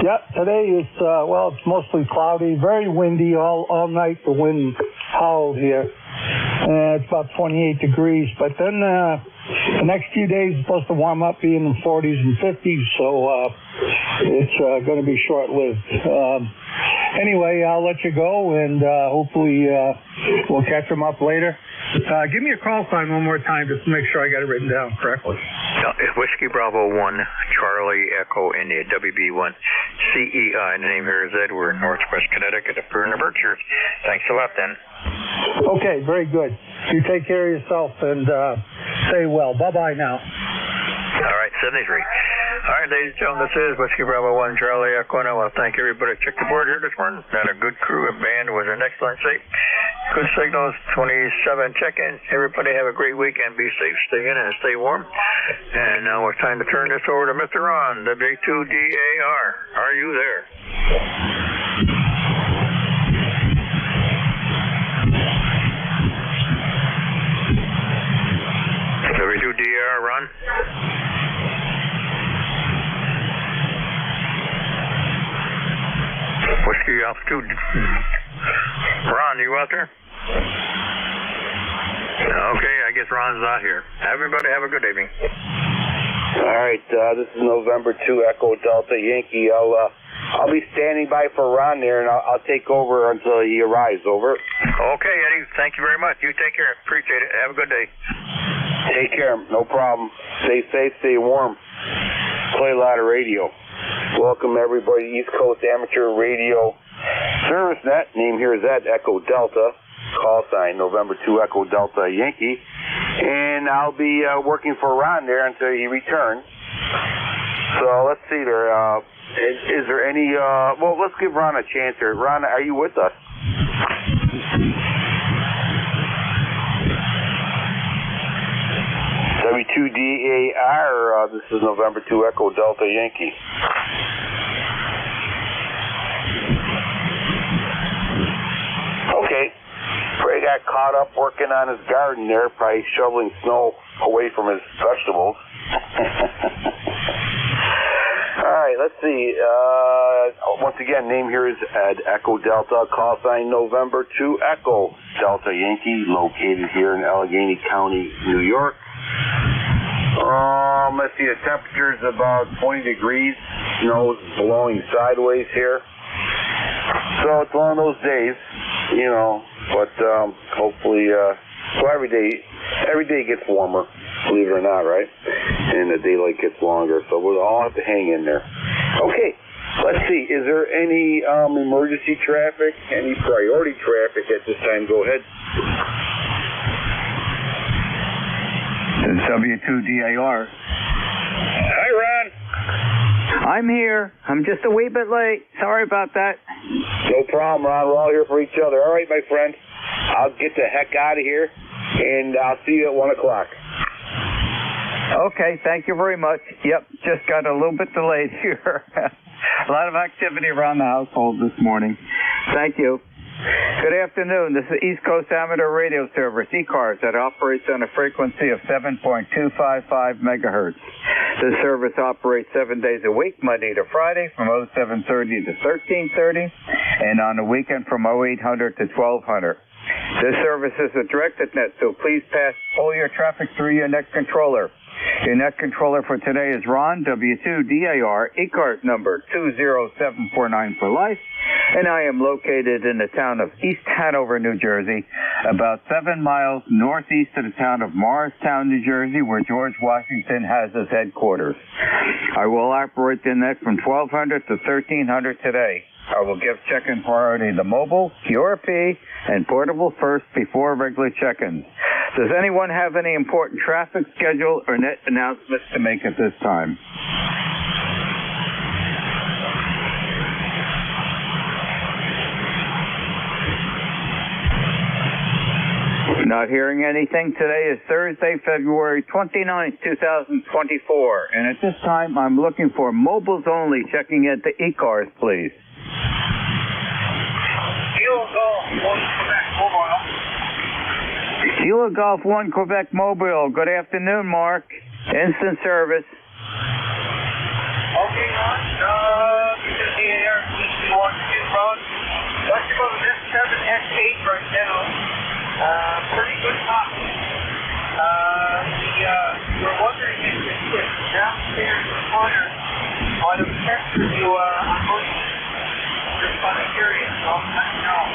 Yep, today is, it's mostly cloudy, very windy all night. The wind howled here. It's about 28 degrees, but then the next few days is supposed to warm up, be in the 40s and 50s, so it's going to be short-lived. Anyway, I'll let you go, and hopefully we'll catch them up later. Give me a call sign one more time just to make sure I got it written down correctly. Whiskey Bravo 1, Charlie Echo, India, WB1, CEI. The name here is Ed. We're in Northwest Connecticut, up here in the Berkshires. Thanks a lot, then. Okay, very good. You take care of yourself and stay well. Bye-bye now. All right, 73. All right, ladies and gentlemen, this is Whiskey Bravo 1, Charlie Echo, and I want to thank everybody who checked the board here this morning. Had a good crew. A band was in excellent shape. Good signals, 27 check-ins. Everybody have a great weekend. Be safe, stay in, and stay warm. And now it's time to turn this over to Mr. Ron, W2DAR. Are you there? W2DR, Ron? Whiskey altitude. Ron, you out there? Okay, I guess Ron's not here. Everybody have a good evening. All right, this is November 2 Echo Delta Yankee. I'll be standing by for Ron there, and I'll take over until he arrives. Over. Okay, Eddie. Thank you very much. You take care. Appreciate it. Have a good day. Take care. No problem. Stay safe. Stay warm. Play a lot of radio. Welcome everybody. East Coast Amateur Radio Service Net. Name here is Ed, Echo Delta. Call sign November 2 Echo Delta Yankee. And I'll be working for Ron there until he returns. So let's see there. Is there any, well, let's give Ron a chance here. Ron, are you with us? W2DAR, this is November 2 Echo Delta Yankee. Okay. Ray got caught up working on his garden there, probably shoveling snow away from his vegetables. All right, let's see. Once again, name here is Ed, Echo Delta, call sign November 2 Echo Delta Yankee, located here in Allegheny County, New York. Let's see, the temperature's about 20 degrees. Snow's blowing sideways here. So it's one of those days, you know, but hopefully, so every day gets warmer, believe it or not, right? And the daylight gets longer, so we'll all have to hang in there. Okay, let's see, is there any emergency traffic, any priority traffic at this time? Go ahead. W2DAR. Hi, Ron. I'm here. I'm just a wee bit late. Sorry about that. No problem, Ron. We're all here for each other. All right, my friend. I'll get the heck out of here, and I'll see you at 1 o'clock. Okay, thank you very much. Yep, just got a little bit delayed here. A lot of activity around the household this morning. Thank you. Good afternoon. This is East Coast Amateur Radio Service, ECARS, that operates on a frequency of 7.255 megahertz. This service operates 7 days a week, Monday to Friday, from 0730 to 1330, and on the weekend from 0800 to 1200. This service is a directed net, so please pass all your traffic through your net controller. Your net controller for today is Ron, W2DAR, ECARS number 20749 for life, and I am located in the town of East Hanover, New Jersey, about 7 miles northeast of the town of Morristown, New Jersey, where George Washington has his headquarters. I will operate the net from 1200 to 1300 today. I will give check-in priority to mobile, QRP, and portable first before regular check-ins. Does anyone have any important traffic schedule or net announcements to make at this time? Not hearing anything. Today is Thursday, February 29th, 2024. And at this time, I'm looking for mobiles only checking into ECARS, please. Kilo Golf 1 Quebec Mobile. Good afternoon, Mark. Instant service. Okay, Ron. This is the air. Ron. Let's go to this 7X8 right now. Pretty good pop. We're wondering if you could downstairs in the corner on a test review on motion. Just kind of curious. I'll let you know.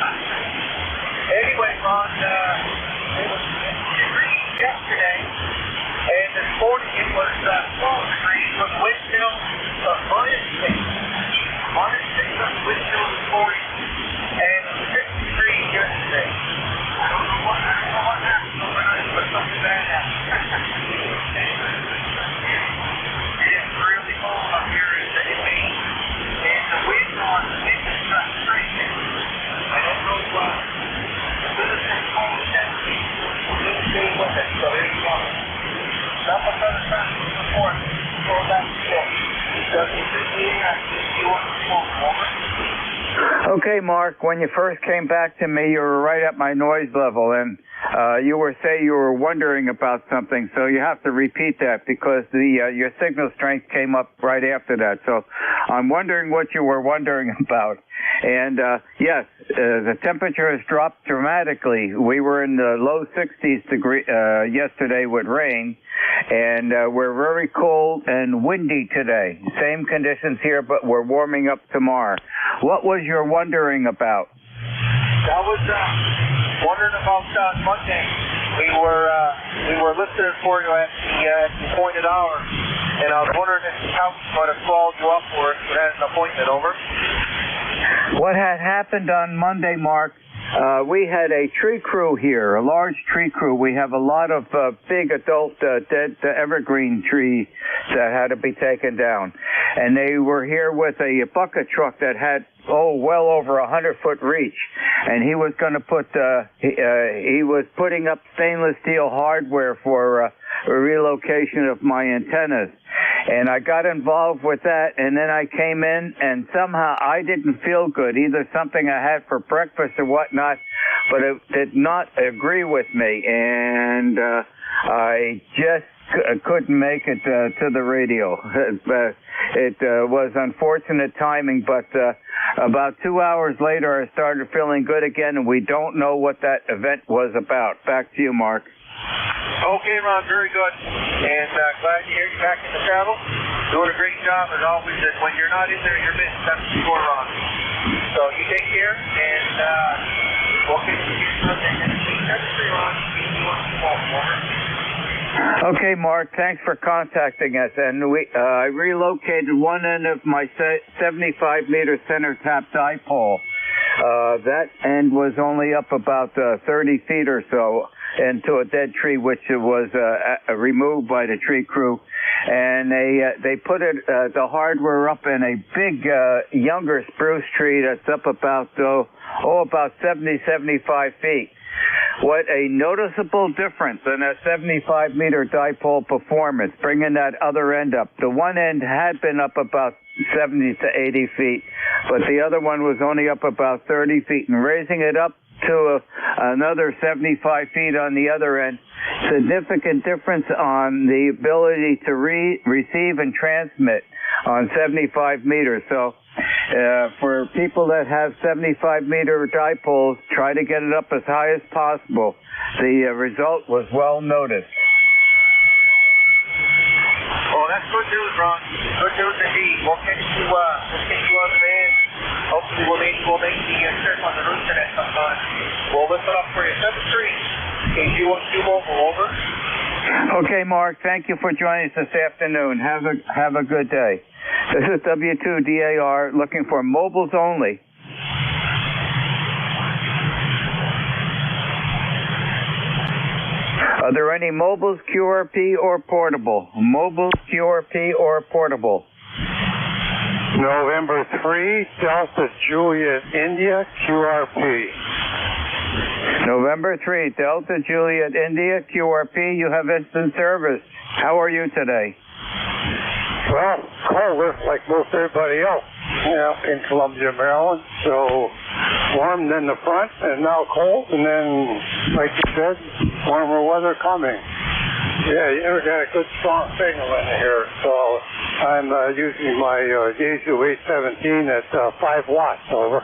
Anyway, Ron, it was 50 degrees yesterday, and this morning it was 12 degrees with wind chill of -6. -6 on the wind chill this morning, and 6 degrees yesterday. I don't know what happened overnight, but something bad happened. It's really cold up here in the Maine, and the wind on the wind is not straight. I don't know as soon as it's cold as that, we're going to stay with it, so there you go. Not much other traffic support. Go back to it. Okay, Mark, when you first came back to me, you were right at my noise level, and you were wondering about something, so you have to repeat that because your signal strength came up right after that. So I'm wondering what you were wondering about. And yes, the temperature has dropped dramatically. We were in the low 60s yesterday with rain, and we're very cold and windy today. Same conditions here, but we're warming up tomorrow. What was your wondering about? I was wondering about Monday. We were listening for you at the appointed hour, and I was wondering if the couch might have called you up or if you had an appointment. Over. What had happened on Monday, Mark, we had a tree crew here, a large tree crew. We have a lot of big adult dead evergreen trees that had to be taken down. And they were here with a bucket truck that had, well over 100-foot reach. And he was going to he was putting up stainless steel hardware for a relocation of my antennas. And I got involved with that, and then I came in, and somehow I didn't feel good, either something I had for breakfast or whatnot, but it did not agree with me, and I just couldn't make it to the radio. It was unfortunate timing, but about 2 hours later, I started feeling good again, and we don't know what that event was about. Back to you, Mark. Okay, Ron, very good. And glad to hear you back in the saddle. Doing a great job as always. And when you're not in there, you're missing. That's the score, Ron. So you take care, and we'll get you Sunday next week. That's free, Ron. Okay, Mark, thanks for contacting us. And I relocated one end of my 75-meter center tap dipole. That end was only up about 30 feet or so into a dead tree, which was removed by the tree crew. And they put the hardware up in a big younger spruce tree that's up about 70, 75 feet. What a noticeable difference in a 75-meter dipole performance, bringing that other end up. The one end had been up about 70 to 80 feet, but the other one was only up about 30 feet, and raising it up to another 75 feet on the other end, significant difference on the ability to receive and transmit on 75 meters. So for people that have 75-meter dipoles, try to get it up as high as possible. The result was well noticed. Oh, that's good news, Ron. Good news indeed. We'll get you on the end. Hopefully we'll make the trip on the route today sometime. We'll lift it up for you. 7-3. KG-12 over. Okay, Mark. Thank you for joining us this afternoon. Have a good day. This is W2DAR looking for mobiles only. Are there any mobiles, QRP, or portable? Mobiles, QRP, or portable? November 3, Delta Juliet India, QRP. November 3, Delta Juliet India, QRP. You have instant service. How are you today? Well, colder like most everybody else in Columbia, Maryland. So warm in the front and now cold, and then, like you said, warmer weather coming. Yeah, you ever got a good strong signal in here. So I'm using my Yaesu 817 at 5 watts, over.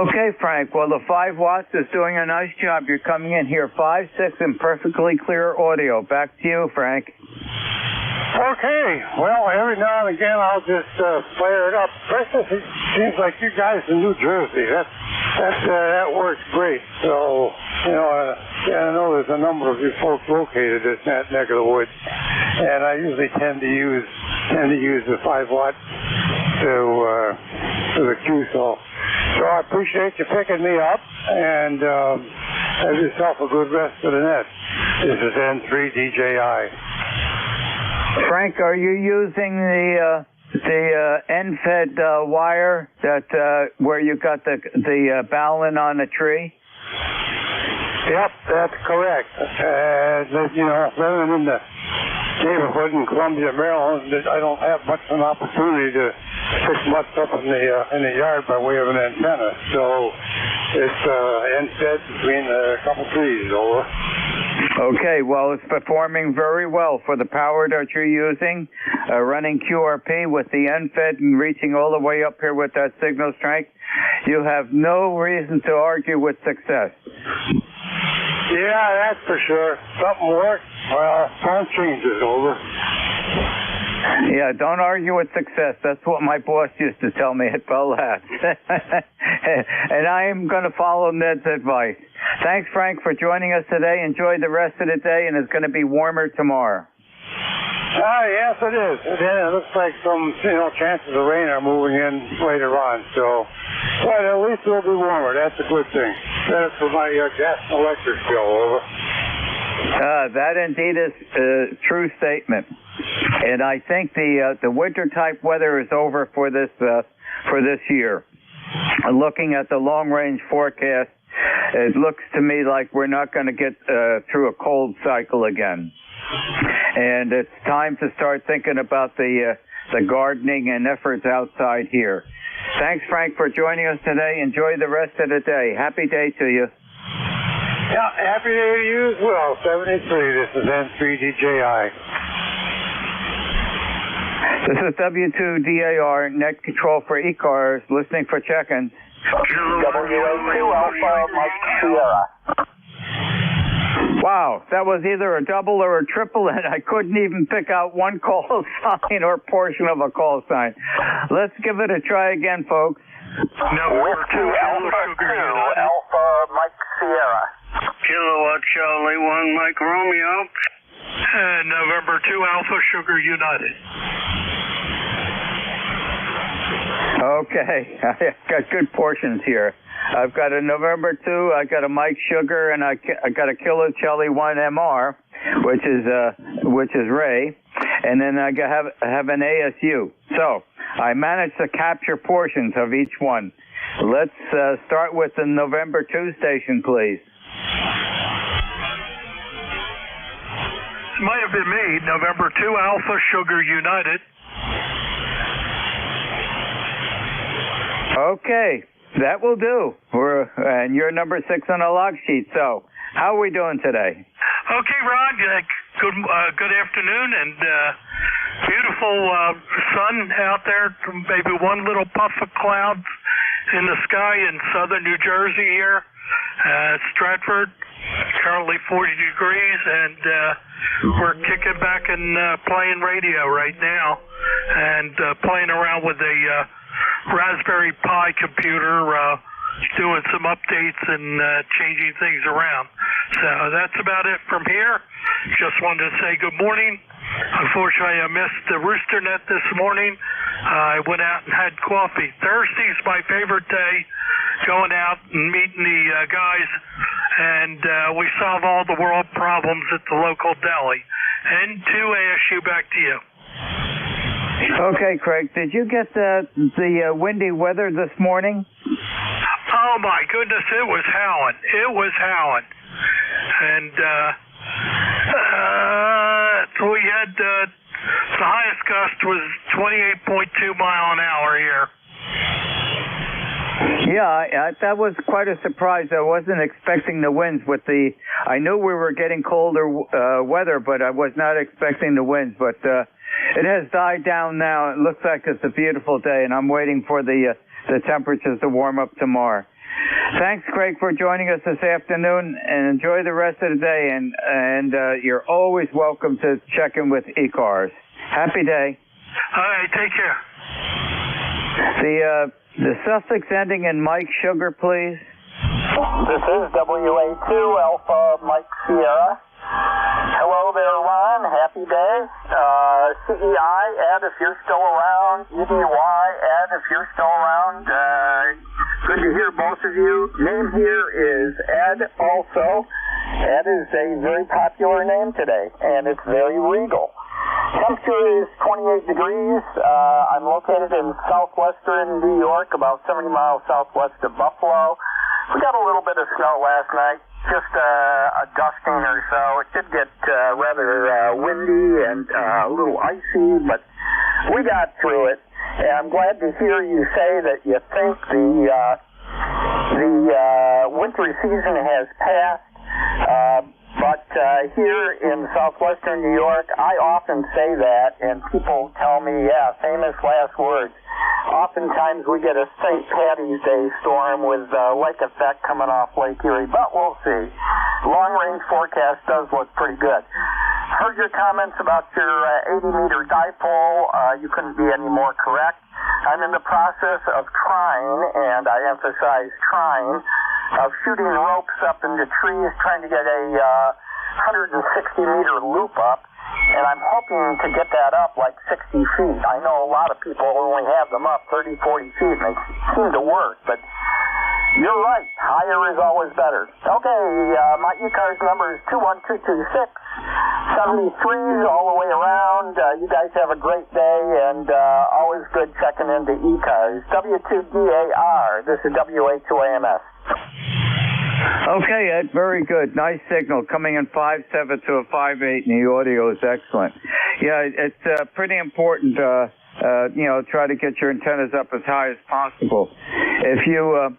Okay, Frank. Well, the 5 watts is doing a nice job. You're coming in here 5, 6, and perfectly clear audio. Back to you, Frank. Okay. Well, every now and again I'll just flare it up. Especially, it seems like you guys in New Jersey. That works great. So, I know there's a number of you folks located in that neck of the woods, and I usually tend to use the 5 watt to the Q. So I appreciate you picking me up, and have yourself a good rest of the net. This is N3DJI. Frank, are you using the end-fed wire that where you got the balun on the tree? Yep, that's correct. Living in the neighborhood in Columbia, Maryland, I don't have much of an opportunity to fix much up in the yard by way of an antenna. So it's end-fed between a couple trees, over. Okay, well, it's performing very well for the power that you're using, running QRP with the end-fed and reaching all the way up here with that signal strength. You have no reason to argue with success. Yeah, that's for sure. Something works. Well, time changes, over. Yeah, don't argue with success. That's what my boss used to tell me at Bell Labs. And I am going to follow Ned's advice. Thanks, Frank, for joining us today. Enjoy the rest of the day, and it's going to be warmer tomorrow. Yes, it is. It looks like some, chances of rain are moving in later on. So, but at least it'll be warmer. That's a good thing. Better for my gas and electric bill, over. That indeed is a true statement. And I think the winter type weather is over for this year. Looking at the long range forecast, it looks to me like we're not going to get through a cold cycle again. And it's time to start thinking about the gardening and efforts outside here. Thanks, Frank, for joining us today. Enjoy the rest of the day. Happy day to you. Yeah, happy day to you as well. 73, this is N3DJI. This is W2DAR, net control for ECARS, listening for check-ins. WA2 Alpha Mike Sierra. Wow, that was either a double or a triple, and I couldn't even pick out one call sign or portion of a call sign. Let's give it a try again, folks. Number 2 Alpha Mike Sierra. Kilowatt Charlie 1 Mike Romeo. And November 2 Alpha Sugar United. Okay, I've got good portions here. I've got a November 2, I got a Mike Sugar, and I got a Kilo Charlie 1 MR, which is Ray, and then I have an ASU. So I managed to capture portions of each one. Let's start with the November 2 station, please. Might have been me, November 2 Alpha Sugar United. Okay, that will do. And you're number 6 on the log sheet. So, how are we doing today? Okay, Rod. Good afternoon, and beautiful sun out there. Maybe one little puff of clouds in the sky in southern New Jersey here. Stratford, currently 40 degrees, and we're kicking back and playing radio right now, and playing around with a Raspberry Pi computer, doing some updates and changing things around. So that's about it from here. Just wanted to say good morning. Unfortunately, I missed the rooster net this morning. I went out and had coffee. Thursday's my favorite day, going out and meeting the guys, and we solve all the world problems at the local deli. And to ASU, back to you. Okay, Craig, did you get the windy weather this morning? Oh, my goodness, it was howling. It was howling. And so we had the highest gust was 28.2 mile an hour here. Yeah, that was quite a surprise. I wasn't expecting the winds I knew we were getting colder weather, but I was not expecting the winds. But it has died down now. It looks like it's a beautiful day, and I'm waiting for the temperatures to warm up tomorrow. Thanks, Craig, for joining us this afternoon, and enjoy the rest of the day. And you're always welcome to check in with ECARS. Happy day. All right, take care. The suffix ending in Mike Sugar, please. This is WA2 Alpha Mike Sierra. Hello there, Ron. Happy day. CEI, Ed, if you're still around. EDY, Ed, if you're still around. Good to hear both of you. Name here is Ed also. Ed is a very popular name today, and it's very regal. Temperature is 28 degrees. I'm located in southwestern New York, about 70 miles southwest of Buffalo. We got a little bit of snow last night, just a dusting or so. It did get rather windy and a little icy, but we got through it. And I'm glad to hear you say that you think the wintry season has passed. But here in southwestern New York, I often say that, and people tell me, yeah, famous last words. Oftentimes we get a St. Patty's Day storm with lake effect coming off Lake Erie, but we'll see. Long-range forecast does look pretty good. Heard your comments about your 80-meter dipole. You couldn't be any more correct. I'm in the process of trying, and I emphasize trying, of shooting ropes up into trees, trying to get a 160-meter loop up, and I'm hoping to get that up like 60 feet. I know a lot of people only have them up 30, 40 feet, and they seem to work, but you're right. Higher is always better. Okay, my ECARS number is 21226. 73s all the way around. You guys have a great day, and always good checking into ECARS. W2DAR. This is WA2AMS. Okay, Ed, very good. Nice signal. Coming in 5.7 to a 5.8, and the audio is excellent. Yeah, it's pretty important, try to get your antennas up as high as possible. If you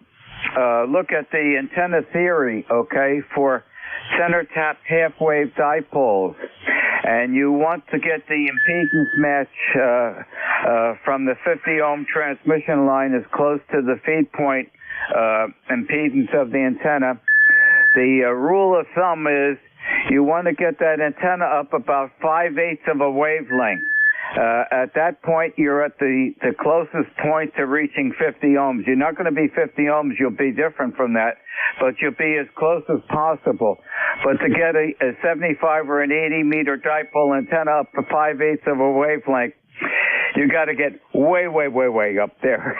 look at the antenna theory, okay, for center tap half-wave dipoles, and you want to get the impedance match from the 50-ohm transmission line as close to the feed point impedance of the antenna, the rule of thumb is you want to get that antenna up about 5/8 of a wavelength. At that point, you're at the closest point to reaching 50 ohms. You're not going to be 50 ohms. You'll be different from that, but you'll be as close as possible. But to get a 75 or an 80 meter dipole antenna up to 5/8 of a wavelength, you got to get way up there.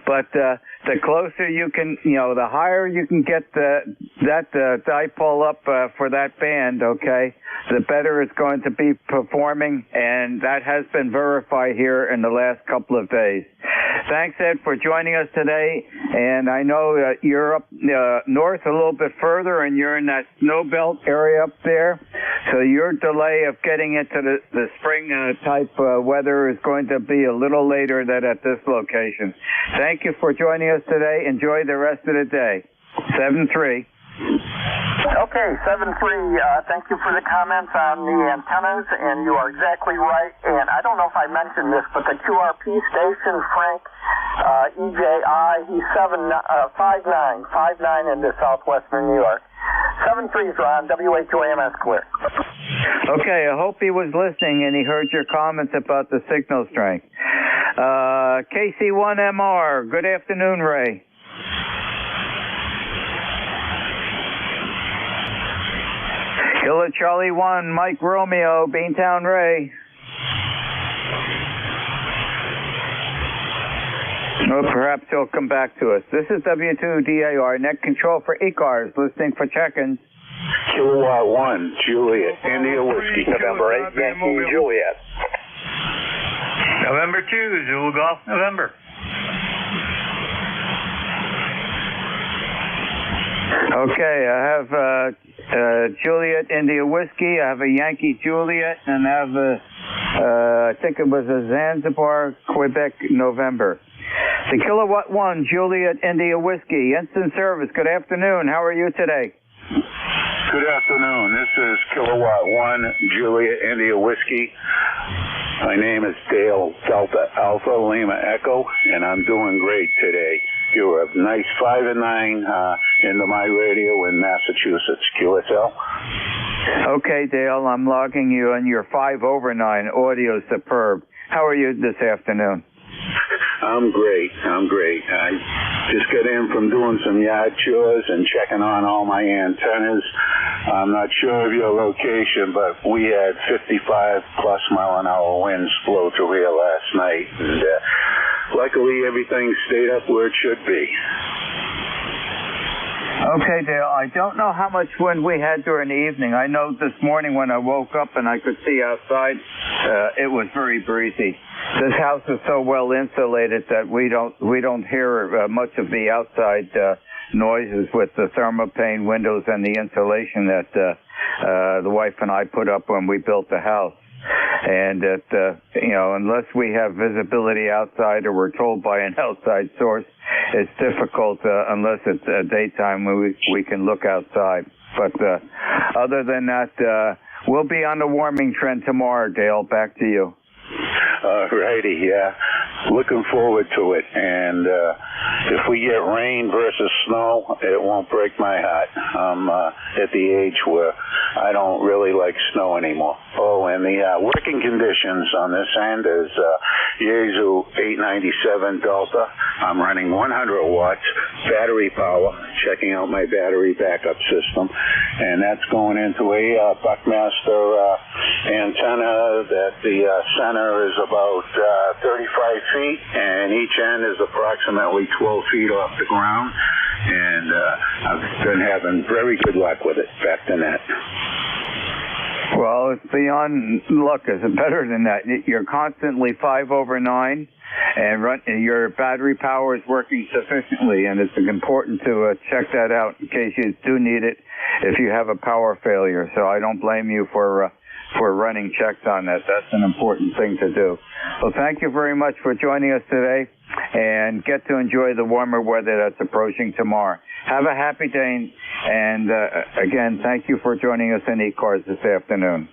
But the closer you can, the higher you can get that dipole up for that band, okay, the better it's going to be performing, and that has been verified here in the last couple of days. Thanks, Ed, for joining us today. And I know you're up north a little bit further, and you're in that snow belt area up there. So your delay of getting into the spring type weather is going to be a little later than at this location. Thank you for joining us today. Enjoy the rest of the day. 7-3. Okay, 7-3, thank you for the comments on the antennas, and you are exactly right. And I don't know if I mentioned this, but the QRP station, Frank EJI, he's 5'9" into southwestern New York. 7-3's Ron, WH2AMS clear. Okay, I hope he was listening and he heard your comments about the signal strength. KC1MR, good afternoon, Ray. Killer Charlie 1, Mike Romeo, Beantown Ray. Or perhaps he'll come back to us. This is W2DAR, net control for ECARS, listening for check-ins. Kilowatt 1, Juliet, India Whiskey, November 8, Yankee Juliet. November 2, Zulu Golf, November. Okay, I have Juliet India Whiskey, I have a Yankee Juliet, and I have I think it was a Zanzibar, Quebec, November. The Kilowatt 1, Juliet India Whiskey, instant service, good afternoon, how are you today? Good afternoon, this is Kilowatt 1, Juliet India Whiskey. My name is Dale Delta Alpha Lima Echo, and I'm doing great today. You're a nice 5 and 9 into my radio in Massachusetts, QSL. Okay, Dale, I'm logging you on your 5 over 9. Audio superb. How are you this afternoon? I'm great. I just got in from doing some yard chores and checking on all my antennas. I'm not sure of your location, but we had 55 plus mile an hour winds blow through here last night, and luckily everything stayed up where it should be. Okay, Dale, I don't know how much wind we had during the evening. I know this morning when I woke up and I could see outside, it was very breezy. This house is so well insulated that we don't hear much of the outside noises with the thermopane windows and the insulation that the wife and I put up when we built the house. And that, unless we have visibility outside or we're told by an outside source, it's difficult unless it's daytime when we can look outside. But other than that, we'll be on the warming trend tomorrow, Dale. Back to you. Righty, yeah. Looking forward to it. And if we get rain versus snow, it won't break my heart. I'm at the age where I don't really like snow anymore. Oh, and the working conditions on this end is Yaesu 897 Delta. I'm running 100 watts battery power, checking out my battery backup system. And that's going into a Buckmaster antenna that the center is about 35 feet, and each end is approximately 12 feet off the ground. And I've been having very good luck with it. Back to net. Well, it's beyond luck. It's better than that. You're constantly 5 over 9, and your battery power is working sufficiently, and it's important to check that out in case you do need it if you have a power failure. So I don't blame you for running checks on that. That's an important thing to do. Well, thank you very much for joining us today, and get to enjoy the warmer weather that's approaching tomorrow. Have a happy day, and again, thank you for joining us in ECARS this afternoon.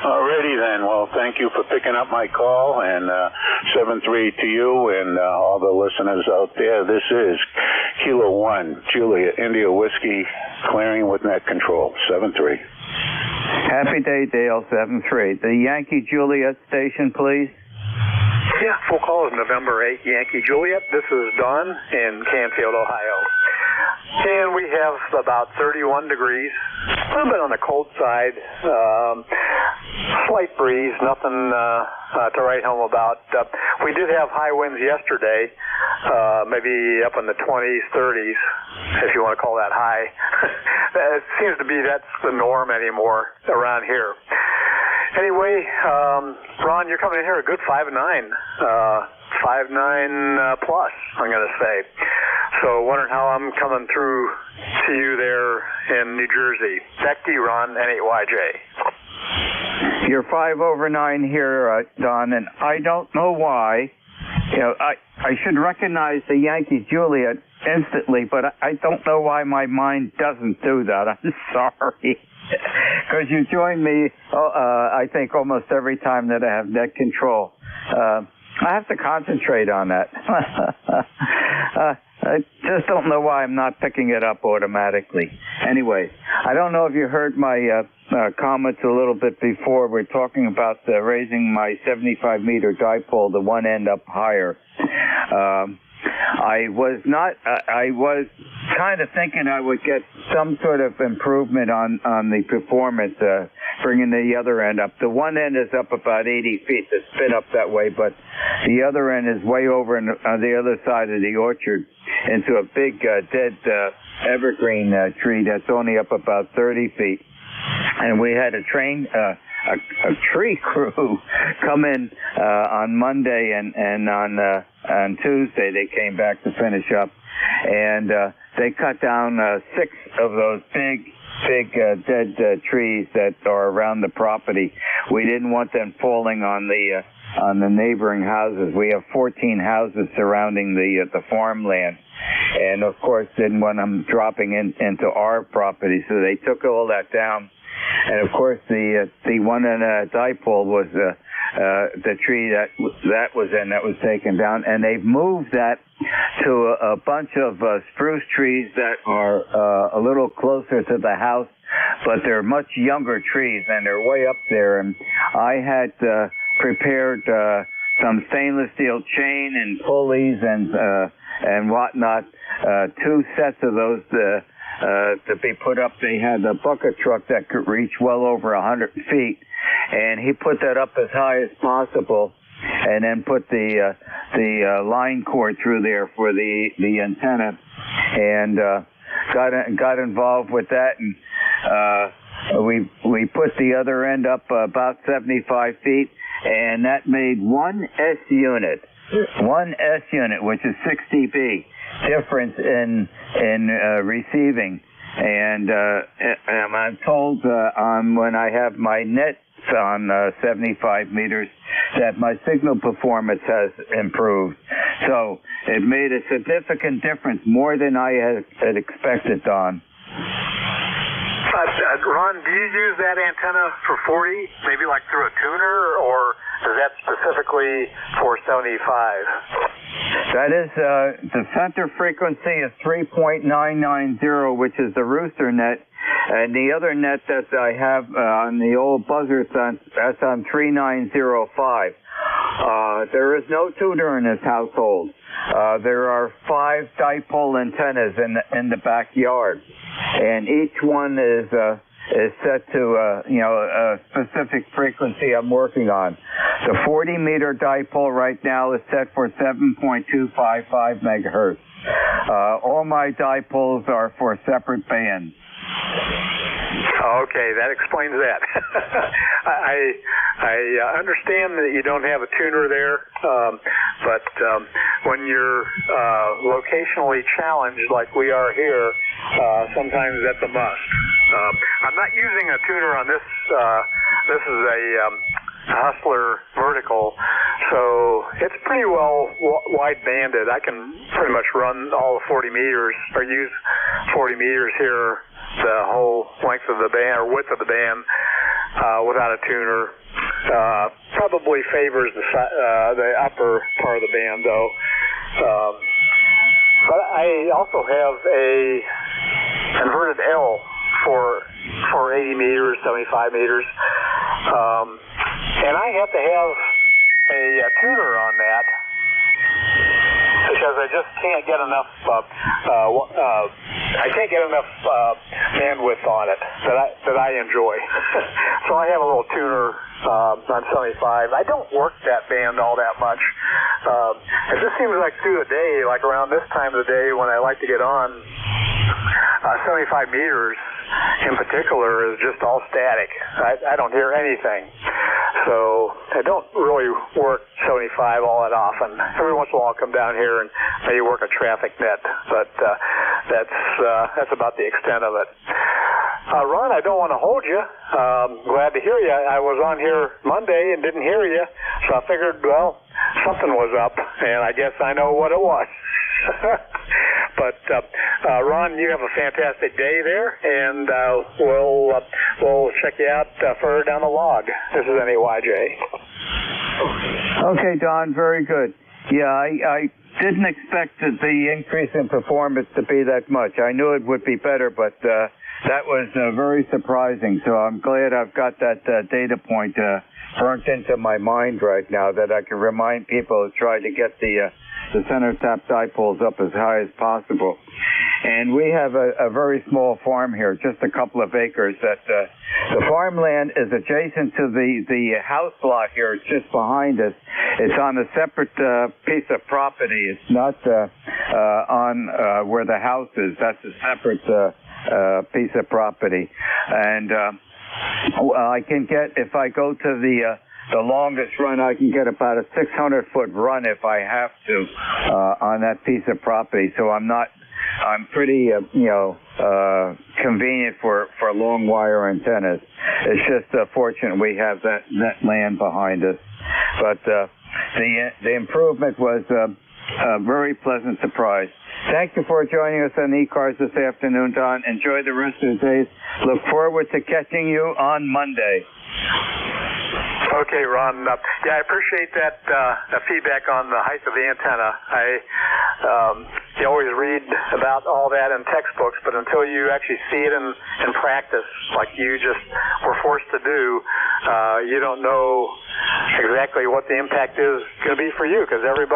Alrighty then. Well, thank you for picking up my call, and 7-3 to you and all the listeners out there. This is Kilo 1, Juliet India Whiskey, clearing with net control, 7-3. Happy day, Dale, 7-3. The Yankee Juliet station, please. Yeah, full call is November 8, Yankee Juliet. This is Don in Canfield, Ohio. And we have about 31 degrees, a little bit on the cold side, slight breeze, nothing to write home about. We did have high winds yesterday, maybe up in the 20s, 30s, if you want to call that high. It seems to be that's the norm anymore around here. Anyway, Ron, you're coming in here a good 5'9", 5'9" plus, I'm going to say. So wondering how I'm coming through to you there in New Jersey. Back to you, Ron, N8YJ. You're 5 over 9 here, Don, and I don't know why. You know, I should recognize the Yankee Juliet instantly, but I don't know why my mind doesn't do that. I'm sorry. Because you join me, I think, almost every time that I have net control. I have to concentrate on that. I just don't know why I'm not picking it up automatically. Anyway, I don't know if you heard my comments a little bit before. We're talking about raising my 75-meter dipole to one end up higher. I was kind of thinking I would get some sort of improvement on the performance, bringing the other end up. The one end is up about 80 feet to spin up that way, but the other end is way over on the other side of the orchard into a big dead evergreen tree that's only up about 30 feet. And we had a tree crew come in on Monday and on Tuesday they came back to finish up, and they cut down 6 of those big dead trees that are around the property. We didn't want them falling on the neighboring houses. We have 14 houses surrounding the farmland, and of course didn't want them dropping into our property, so they took all that down. And of course the one in a dipole was the tree that was taken down, and they've moved that to a bunch of spruce trees that are a little closer to the house, but they're much younger trees and they're way up there. And I had prepared some stainless steel chain and pulleys and whatnot, 2 sets of those to be put up. They had a bucket truck that could reach well over 100 feet, and he put that up as high as possible, and then put the line cord through there for the antenna, and got involved with that, and we put the other end up about 75 feet, and that made one S unit, which is 6 dB difference in receiving, and I'm told when I have my nets on 75 meters that my signal performance has improved. So it made a significant difference, more than I had expected, Don. Ron, do you use that antenna for 40, maybe like through a tuner, or is that specifically for 75? That is, the center frequency is 3.990, which is the rooster net, and the other net that I have on the old buzzer sense, that's on 3905. There is no tuner in this household. There are 5 dipole antennas in the backyard, and each one is set to a specific frequency I'm working on. The 40-meter dipole right now is set for 7.255 megahertz. All my dipoles are for separate bands. Okay, that explains that. I understand that you don't have a tuner there, but when you're locationally challenged like we are here, sometimes that's a must. I'm not using a tuner on this. This is a Hustler vertical, so it's pretty well wide banded. I can pretty much run all the 40 meters, or use 40 meters here, the whole length of the band or width of the band, without a tuner. Probably favors the upper part of the band, though. But I also have a inverted L for 80 meters, 75 meters, and I have to have a tuner on that because I just can't get enough. I can't get enough bandwidth on it that I enjoy. So I have a little tuner on 75. I don't work that band all that much. It just seems like through the day, like around this time of the day when I like to get on, 75 meters in particular is just all static. I don't hear anything. So I don't really work 75 all that often. Every once in a while I'll come down here and maybe work a traffic net, but that's about the extent of it. Ron, I don't want to hold you. Glad to hear you. I was on here Monday and didn't hear you, so I figured, well, something was up, and I guess I know what it was. But Ron, you have a fantastic day there, and we'll check you out further down the log. This is NAYJ. Okay, Don, very good. Yeah, I didn't expect the increase in performance to be that much. I knew it would be better, but that was very surprising. So I'm glad I've got that data point burnt into my mind right now, that I can remind people to try to get the center tap dipoles up as high as possible. And we have a very small farm here, just a couple of acres. That the farmland is adjacent to the house lot here. It's just behind us. It's on a separate piece of property. It's not on where the house is. That's a separate piece of property. And I can get, if I go to the longest run, I can get about a 600-foot run if I have to on that piece of property. So I'm pretty, convenient for long wire antennas. It's just fortunate we have that land behind us. But the improvement was a very pleasant surprise. Thank you for joining us on ECARS this afternoon, Don. Enjoy the rest of the day. Look forward to catching you on Monday. Okay, Ron. Yeah, I appreciate that feedback on the height of the antenna. You always read about all that in textbooks, but until you actually see it in practice, like you just were forced to do, you don't know exactly what the impact is going to be for you, because every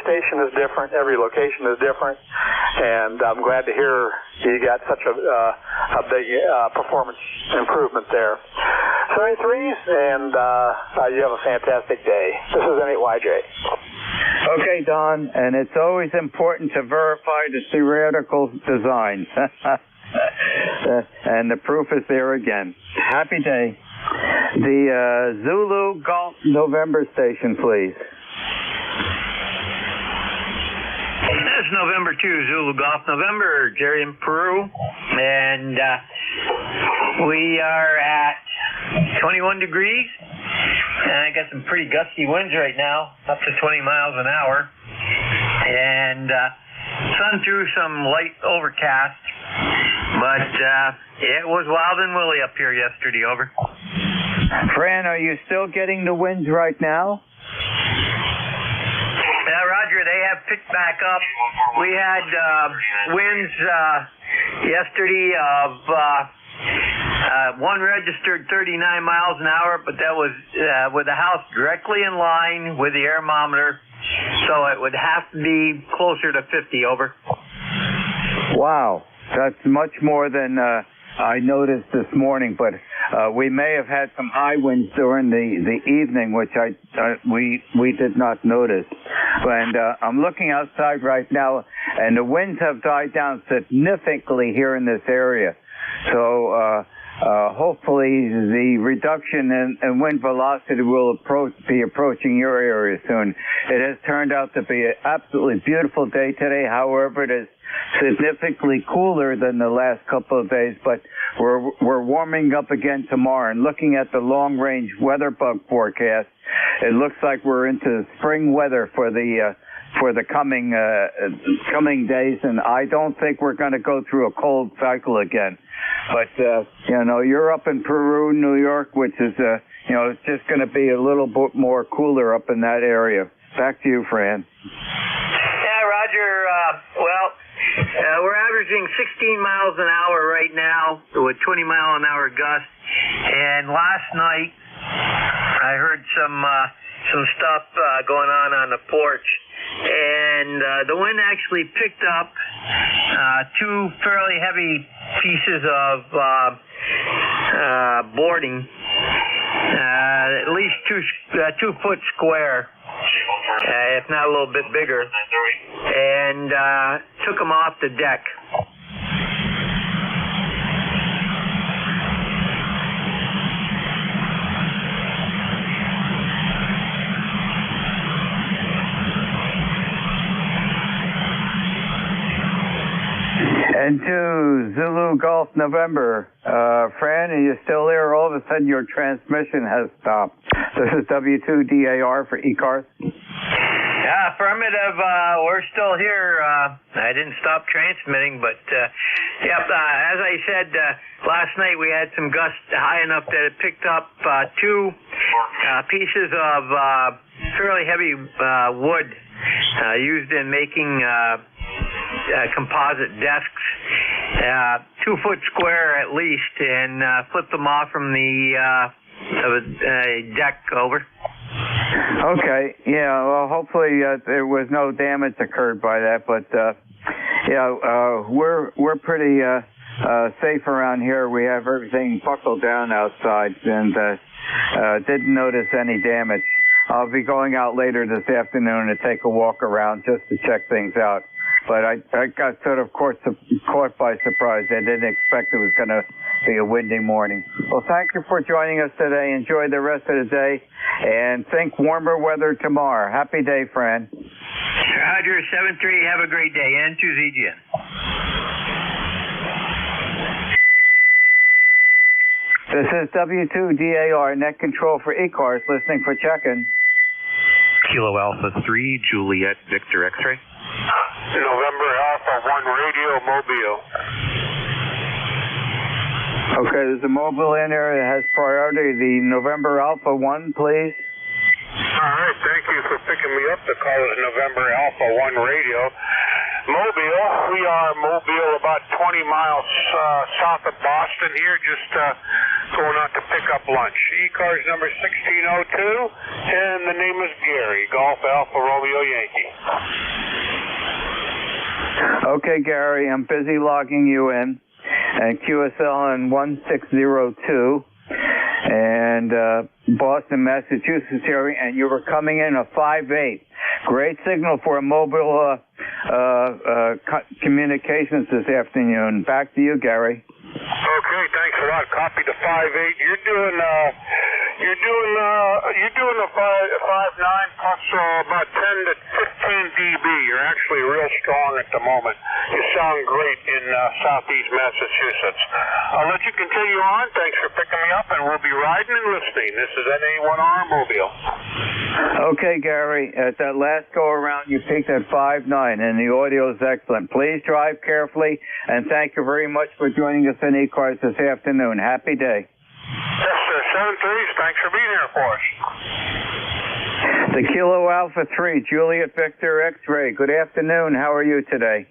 station is different, every location is different, and I'm glad to hear you got such a big performance improvement there. 73s, and you have a fantastic day. This is NAYJ. Okay, Don, and it's always important to verify the theoretical design. And the proof is there again. Happy day. The Zulu Golf November station, please. This is November 2, Zulu Golf November, Jerry in Peru, and we are at 21 degrees, and I got some pretty gusty winds right now, up to 20 miles an hour, and sun through some light overcast, but it was wild and woolly up here yesterday, over. Fran, are you still getting the winds right now? Yeah, Roger, they have picked back up. We had winds yesterday of one registered 39 miles an hour, but that was with the house directly in line with the airmometer, so it would have to be closer to 50, over. Wow, that's much more than I noticed this morning, but we may have had some high winds during the evening, which we did not notice. And I'm looking outside right now, and the winds have died down significantly here in this area. So hopefully the reduction in wind velocity will be approaching your area soon. It has turned out to be an absolutely beautiful day today. However, it is significantly cooler than the last couple of days, but we're warming up again tomorrow. And looking at the long-range weather bug forecast, it looks like we're into spring weather for the coming days, and I don't think we're going to go through a cold cycle again. But you're up in Peru, New York, which is it's just going to be a little bit more cooler up in that area. Back to you, Fran. Yeah, Roger. We're averaging 16 miles an hour right now with 20-mile-an-hour gusts. And last night, I heard some stuff going on the porch. And the wind actually picked up two fairly heavy pieces of boarding, at least 2 foot square, if not a little bit bigger, and took them off the deck. And to Zulu Zulu Golf November. Fran, are you still there? All of a sudden your transmission has stopped. This is W2DAR for ECARS. Yeah, affirmative. We're still here. I didn't stop transmitting, but as I said last night, we had some gusts high enough that it picked up two pieces of fairly heavy wood used in making composite desks, 2 foot square at least, and flipped them off from the deck over. Okay, yeah, well, hopefully there was no damage occurred by that, but we're pretty safe around here. We have everything buckled down outside and didn't notice any damage. I'll be going out later this afternoon to take a walk around just to check things out. But I got sort of caught by surprise. I didn't expect it was going to be a windy morning. Well, thank you for joining us today. Enjoy the rest of the day, and think warmer weather tomorrow. Happy day, Fran. Roger, 7-3. Have a great day. And to ZGN. This is W2DAR, net control for ECARS, listening for check-in. Kilo Alpha 3, Juliet Victor X-ray. November Alpha 1 Radio Mobile. Okay, there's a mobile in there that has priority. The November Alpha 1, please. All right, thank you for picking me up. The call is November Alpha 1 Radio. Mobile, we are Mobile about 20 miles south of Boston here, just going out to pick up lunch. ECARS number 1602, and the name is Gary, Golf Alpha Romeo Yankee. Okay, Gary, I'm busy logging you in. And QSL in 1602, and Boston, Massachusetts area, and you were coming in a 5.8. Great signal for a mobile communications this afternoon. Back to you, Gary. Okay, thanks a lot. Copy the 5.8. You're doing a 5.9 plus about 10 to 15 dB. You're actually real strong at the moment. You sound great in southeast Massachusetts. I'll let you continue on. Thanks for picking me up, and we'll be riding and listening. This is NA1R Mobile. Okay, Gary. At that last go around, you peaked at 5.9, and the audio is excellent. Please drive carefully, and thank you very much for joining us in ECARS this afternoon. Happy day. Yes, sir. 7-3. Thanks for being here for us. The Kilo Alpha 3, Juliet Victor X-ray. Good afternoon. How are you today?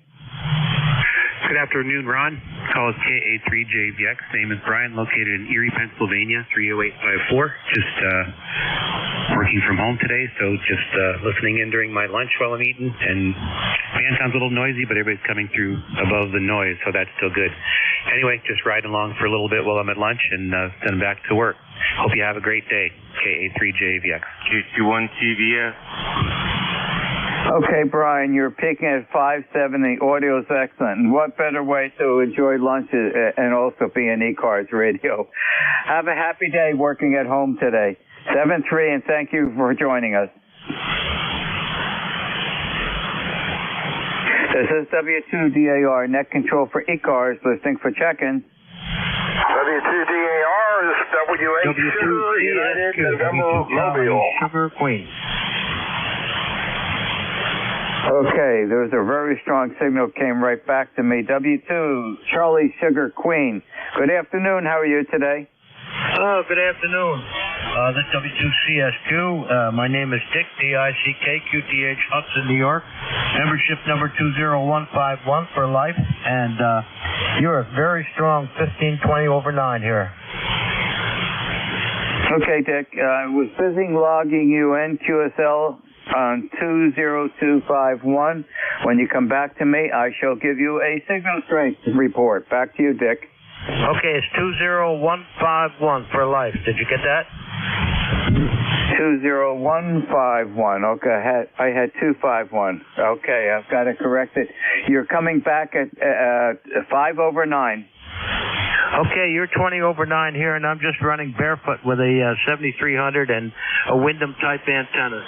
Good afternoon, Ron. Call is KA3JVX. Name is Brian, located in Erie, Pennsylvania, 30854. Just working from home today, so just listening in during my lunch while I'm eating. And fan sounds a little noisy, but everybody's coming through above the noise, so that's still good. Anyway, just riding along for a little bit while I'm at lunch and then back to work. Hope you have a great day. KA3JVX. K21TVS. Okay, Brian, you're peaking at 5.7. The audio is excellent. And what better way to enjoy lunch and also be an ECARS radio? Have a happy day working at home today. 7-3, and thank you for joining us. This is W2DAR, net control for ECARS, listening for check-in. W2DAR, this is WH2, United November Mobile. Sugar Queen. Okay, there was a very strong signal came right back to me. W2, Charlie Sugar Queen. Good afternoon. How are you today? Oh, good afternoon. This is W2CS2. My name is Dick, D-I-C-K-Q-T-H, Hudson, New York. Membership number 20151 for life. And you're a very strong 1520/9 here. Okay, Dick. I was busy logging you in, QSL on 20251. When you come back to me, I shall give you a signal strength report. Back to you, Dick. Okay, it's 20151 for life. Did you get that? 20151. Okay, I had 251. Okay, I've got to correct it. You're coming back at 5/9. Okay, you're 20/9 here, and I'm just running barefoot with a 7300 and a Wyndham type antenna.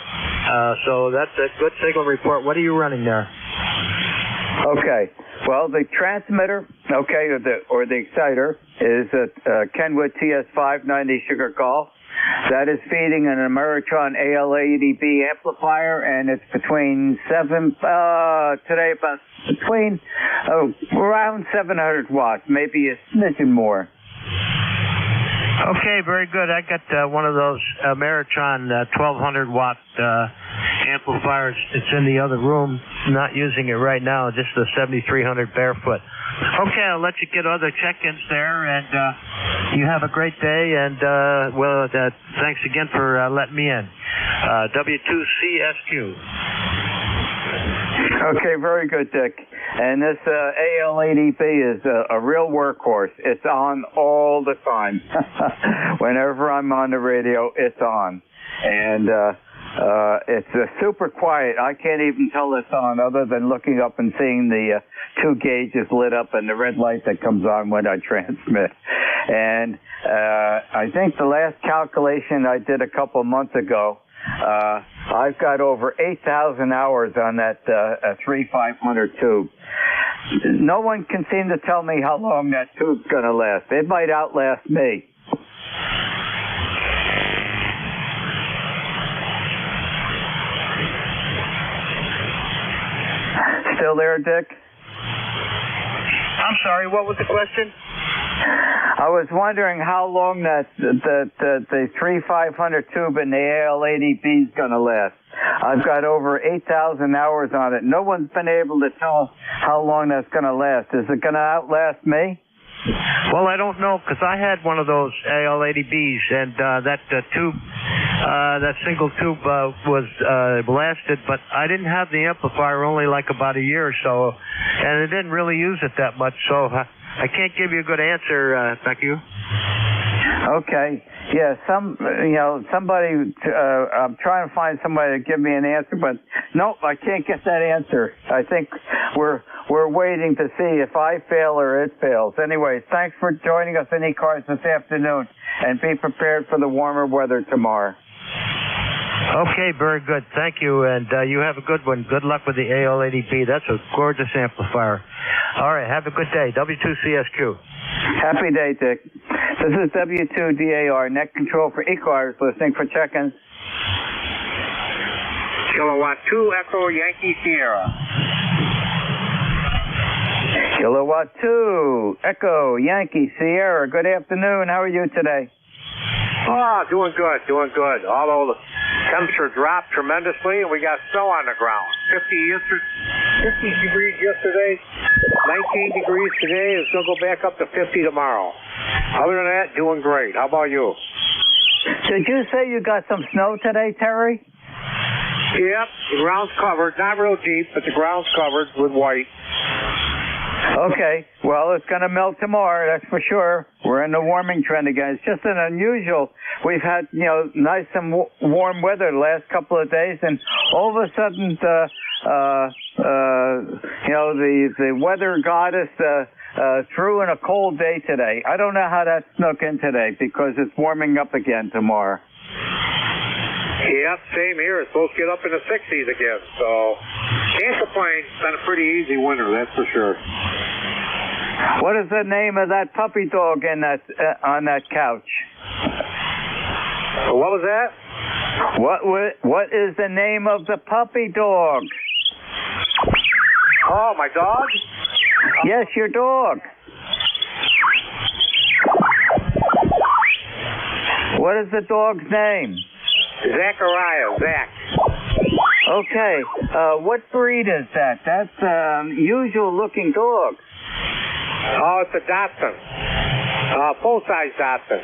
So that's a good signal report. What are you running there? Okay, Well, the transmitter, okay, or the exciter is a Kenwood TS590 Sugar Golf. That is feeding an Ameritron AL80B amplifier, and it's between around 700 watts, maybe a smidgen more. Okay, very good. I got one of those Ameritron 1200 watt amplifiers. It's in the other room. Not using it right now, just the 7300 barefoot. Okay, I'll let you get other check-ins there, and you have a great day, and thanks again for letting me in. W2CSQ. Okay, very good, Dick. And this AL80B is a real workhorse. It's on all the time. Whenever I'm on the radio, it's on. And it's super quiet. I can't even tell it's on other than looking up and seeing the 2 gauges lit up and the red light that comes on when I transmit. And I think the last calculation I did a couple months ago, I've got over 8,000 hours on that 3500 tube. No one can seem to tell me how long that tube's going to last. It might outlast me. Still there, Dick? I'm sorry, what was the question? I was wondering how long the 3500 tube in the AL80B is going to last. I've got over 8,000 hours on it. No one's been able to tell how long that's going to last. Is it going to outlast me? Well, I don't know, because I had one of those AL80Bs, and that tube, that single tube was blasted, but I didn't have the amplifier only like about a year or so, and it didn't really use it that much, so I can't give you a good answer, thank you. Okay. Yeah, somebody, I'm trying to find somebody to give me an answer, but nope, I can't get that answer. I think we're waiting to see if I fail or it fails. Anyways, thanks for joining us in ECARS this afternoon, and be prepared for the warmer weather tomorrow. Okay, very good. Thank you, and you have a good one. Good luck with the AL80B. That's a gorgeous amplifier. All right, have a good day. W2CSQ. Happy day, Dick. This is W2DAR, net control for ECARS, listening for check-ins. Kilowatt 2, Echo Yankee Sierra. Kilowatt 2, Echo Yankee Sierra. Good afternoon. How are you today? Oh, doing good. Although the temperature dropped tremendously and we got snow on the ground. 50 degrees yesterday, 19 degrees today. It's going to go back up to 50 tomorrow. Other than that, doing great. How about you? Did you say you got some snow today, Terry? Yep, the ground's covered. Not real deep, but the ground's covered with white. Okay, well, it's going to melt tomorrow, that's for sure. We're in the warming trend again. It's just an unusual. We've had, nice and warm weather the last couple of days, and all of a sudden, the weather goddess threw in a cold day today. I don't know how that snuck in today because it's warming up again tomorrow. Yep, same here. It's supposed to get up in the 60s again, so can't complain. It's been a pretty easy winter, that's for sure. What is the name of that puppy dog in that on that couch? What was that? What is the name of the puppy dog? Oh, my dog? Yes, your dog. What is the dog's name? Zachariah, Zach. Okay, what breed is that? That's an unusual looking dog. Oh, it's a Dachshund. Full-size Dachshund.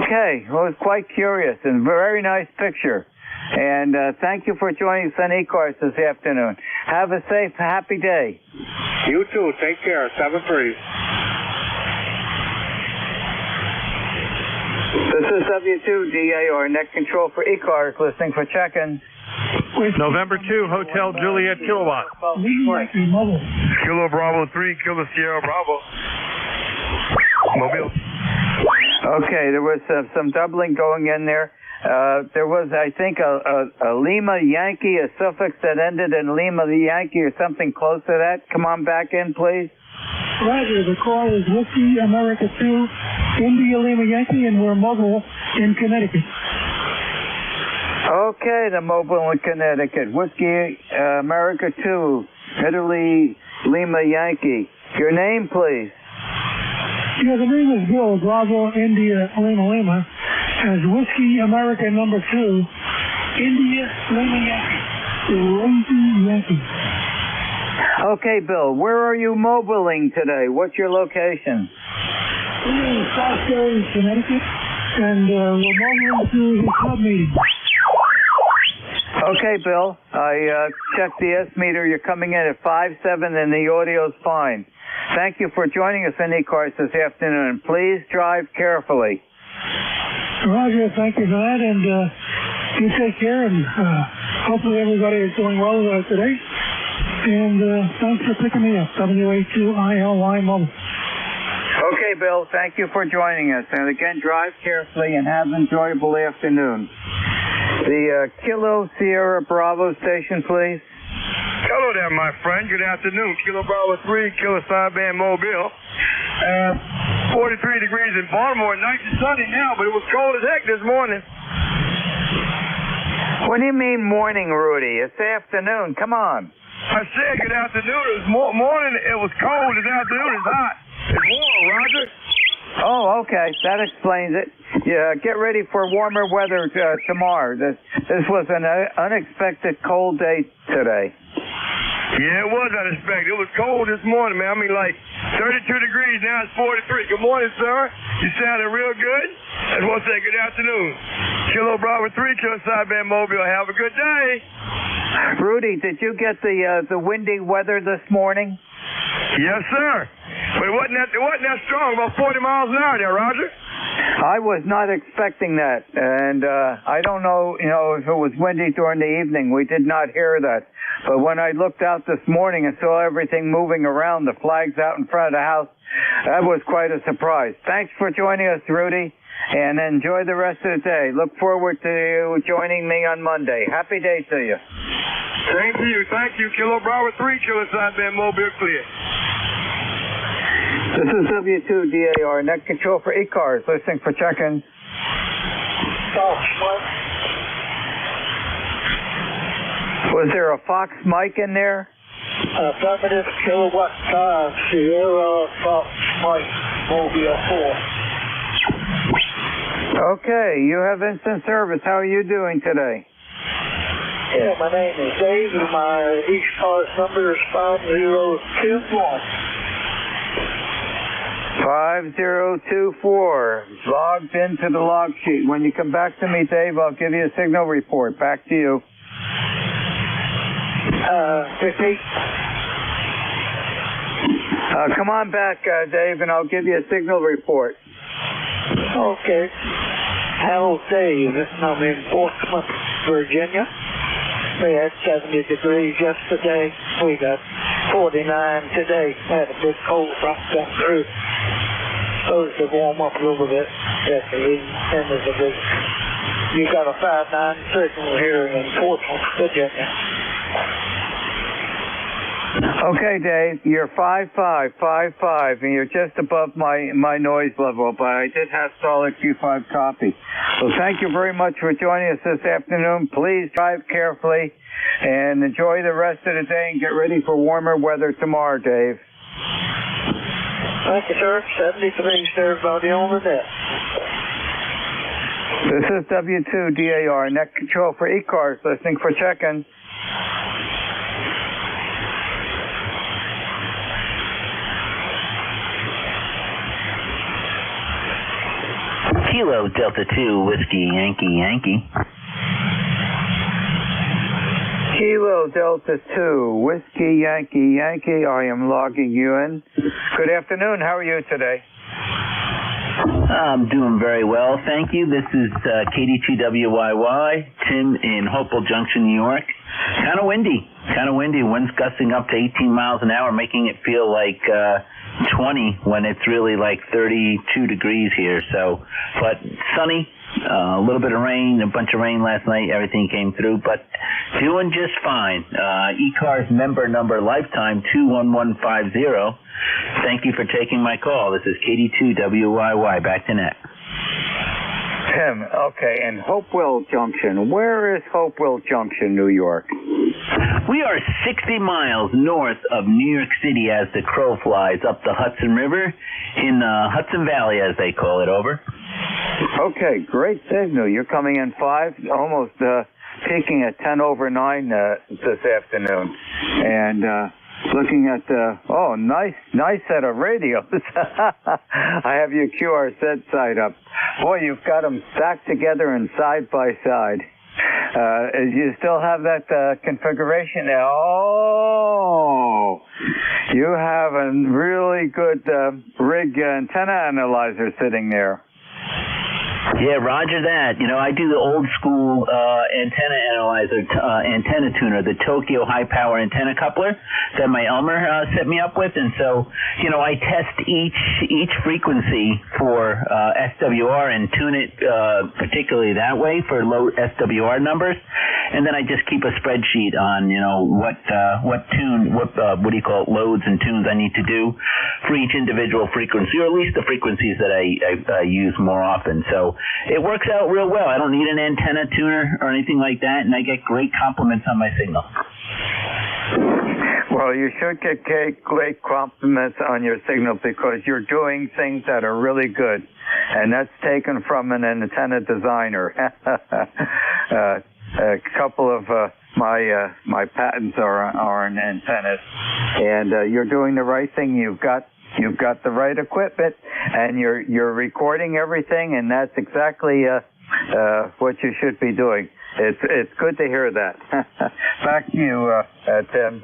Okay, well, it's quite curious and very nice picture. And thank you for joining us on ECARS this afternoon. Have a safe, happy day. You too. Take care. 7-3. This is W2DAR, net control for ECARS, listening for check-in. November 2, Hotel Juliet Kilowatt. Kilo Bravo 3, Kilo Sierra Bravo. Mobile. Okay, there was some doubling going in there. There was, I think, a Lima Yankee, a suffix that ended in Lima the Yankee or something close to that. Come on back in, please. Roger, the call is Whiskey America 2, India Lima Yankee, and we're mobile in Connecticut. Okay, the mobile in Connecticut. Whiskey America 2, Italy Lima Yankee. Your name, please. Yeah, the name is Bill, Bravo India Lima Lima, as Whiskey America number 2, India Lima Yankee, Lazy Yankee. Okay, Bill, where are you mobiling today? What's your location? We're in Southbury, Connecticut, and we're mobiling to the club meeting. Okay, Bill, I checked the S meter. You're coming in at 5.7 and the audio's fine. Thank you for joining us in ECARS this afternoon. Please drive carefully. Roger, thank you for that, and you take care, and hopefully everybody is doing well today. And thanks for picking me up, WA2ILY Mobile. Okay, Bill, thank you for joining us. And again, drive carefully and have an enjoyable afternoon. The Kilo Sierra Bravo station, please. Hello there, my friend. Good afternoon. Kilo Bravo 3, Kilo Sideband Mobile. 43 degrees in Baltimore. Nice and sunny now, but it was cold as heck this morning. What do you mean morning, Rudy? It's afternoon. Come on. I said good afternoon. It was morning. It was cold. This afternoon it's hot. It's warm, Roger. Oh, okay. That explains it. Yeah, get ready for warmer weather tomorrow. This was an unexpected cold day today. Yeah, it was unexpected. It was cold this morning, man. I mean, like 32 degrees. Now it's 43. Good morning, sir. You sounded real good. I just want to say good afternoon. Kilo Bravo 3, Kilo Sideband Mobile. Have a good day. Rudy, did you get the windy weather this morning? Yes, sir. But it wasn't that strong. About 40 miles an hour there, Roger. I was not expecting that, and I don't know, if it was windy during the evening. We did not hear that. But when I looked out this morning and saw everything moving around, the flags out in front of the house, that was quite a surprise. Thanks for joining us, Rudy, and enjoy the rest of the day. Look forward to you joining me on Monday. Happy day to you. Same to you. Thank you. Kilo Bravo 3, Kilo Sideband Mobile clear. This is W2DAR, net control for ECARS, listening for check-ins. Was there a Fox Mike in there? Affirmative, Kilowatt 5, Sierra Fox Mike, Mobile 4. Okay, you have instant service. How are you doing today? Yeah, my name is Dave, and my ECARS number is 5021. 5024. Logged into the log sheet. When you come back to me, Dave, I'll give you a signal report. Back to you. 50. Come on back, Dave, and I'll give you a signal report. Okay. Harold Dave, I'm in Portsmouth, Virginia. We had 70 degrees yesterday. We got 49 today. Had a big cold front come through. Supposed to warm up a little bit at the end of the week. You got a 5-9 signal here in Portsmouth, Virginia. Okay, Dave, you're 5555, and you're just above my noise level, but I did have solid Q5 copy. So thank you very much for joining us this afternoon. Please drive carefully and enjoy the rest of the day and get ready for warmer weather tomorrow, Dave. Thank you, sir. 73 to everybody on the net. This is W2DAR, net control for ECARS, listening for check-in. Kilo Delta 2, Whiskey Yankee Yankee. Kilo Delta 2, Whiskey Yankee Yankee. I am logging you in. Good afternoon. How are you today? I'm doing very well, thank you. This is KD2WYY, Tim in Hopewell Junction, New York. Kind of windy. Wind's gusting up to 18 miles an hour, making it feel like 20 when it's really like 32 degrees here. So, but sunny. A little bit of rain, a bunch of rain last night. Everything came through, but doing just fine. ECARS member number lifetime 21150. Thank you for taking my call. This is KD2WYY. Back to net. Tim, okay, and Hopewell Junction. Where is Hopewell Junction, New York? We are 60 miles north of New York City as the crow flies up the Hudson River in the Hudson Valley, as they call it. Over. Okay, great signal. You're coming in 5, almost peaking at 10 over 9 this afternoon. And looking at nice set of radios. I have your QRZ side up. Boy, you've got them stacked together and side by side. You still have that configuration? Oh, you have a really good rig antenna analyzer sitting there. Yeah, roger that. You know, I do the old school antenna analyzer, antenna tuner, the Tokyo high power antenna coupler that my Elmer set me up with. And so, you know, I test each frequency for SWR and tune it particularly that way for low SWR numbers. And then I just keep a spreadsheet on, you know, what loads and tunes I need to do for each individual frequency, or at least the frequencies that I use more often. So it works out real well. I don't need an antenna tuner or anything like that, and I get great compliments on my signal. Well, you should get great compliments on your signal because you're doing things that are really good, and that's taken from an antenna designer. A couple of my patents are on antennas, and you're doing the right thing. You've got the right equipment, and you're recording everything, and that's exactly what you should be doing. It's good to hear that. Back to you, Tim.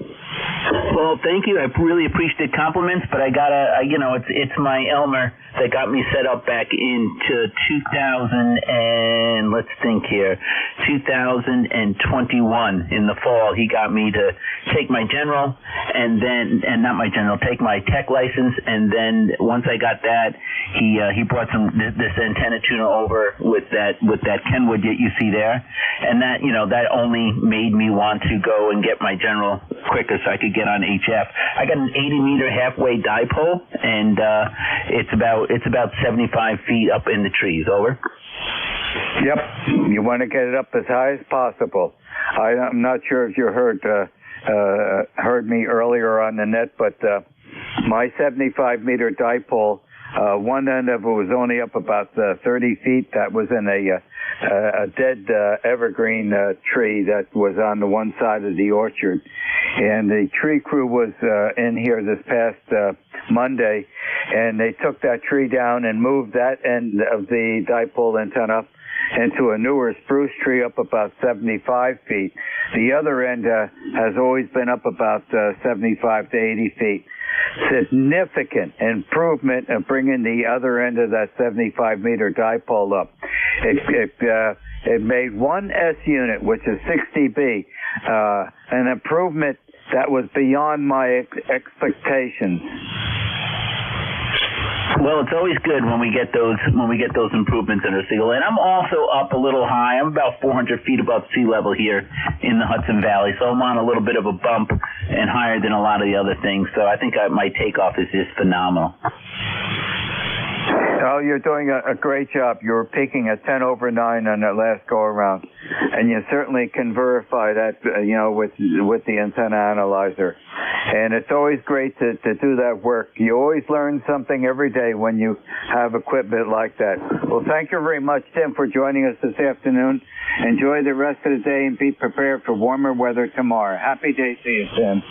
Well, thank you. I really appreciate compliments, but it's my Elmer that got me set up back into 2021 in the fall. He got me to take my general take my tech license, and then once I got that, he brought this antenna tuner over with that Kenwood that you see there, and that only made me want to go and get my general quicker so I could get on HF. I got an 80-meter halfway dipole, and it's about 75 feet up in the trees. Over. Yep, you want to get it up as high as possible. I'm not sure if you heard me earlier on the net, but my 75-meter dipole, one end of it was only up about 30 feet. That was in a dead evergreen tree that was on the one side of the orchard. And the tree crew was in here this past Monday, and they took that tree down and moved that end of the dipole antenna into a newer spruce tree up about 75 feet. The other end has always been up about 75 to 80 feet. Significant improvement of bringing the other end of that 75-meter dipole up. It made one S unit, which is 60B, an improvement that was beyond my expectations. Well, it's always good when we get those improvements in our signal. And I'm also up a little high. I'm about 400 feet above sea level here in the Hudson Valley, so I'm on a little bit of a bump and higher than a lot of the other things. So I think my takeoff is just phenomenal. Oh, you're doing a great job. You were peaking at 10 over 9 on that last go-around. And you certainly can verify that, with the antenna analyzer. And it's always great to do that work. You always learn something every day when you have equipment like that. Well, thank you very much, Tim, for joining us this afternoon. Enjoy the rest of the day and be prepared for warmer weather tomorrow. Happy day to you, Tim.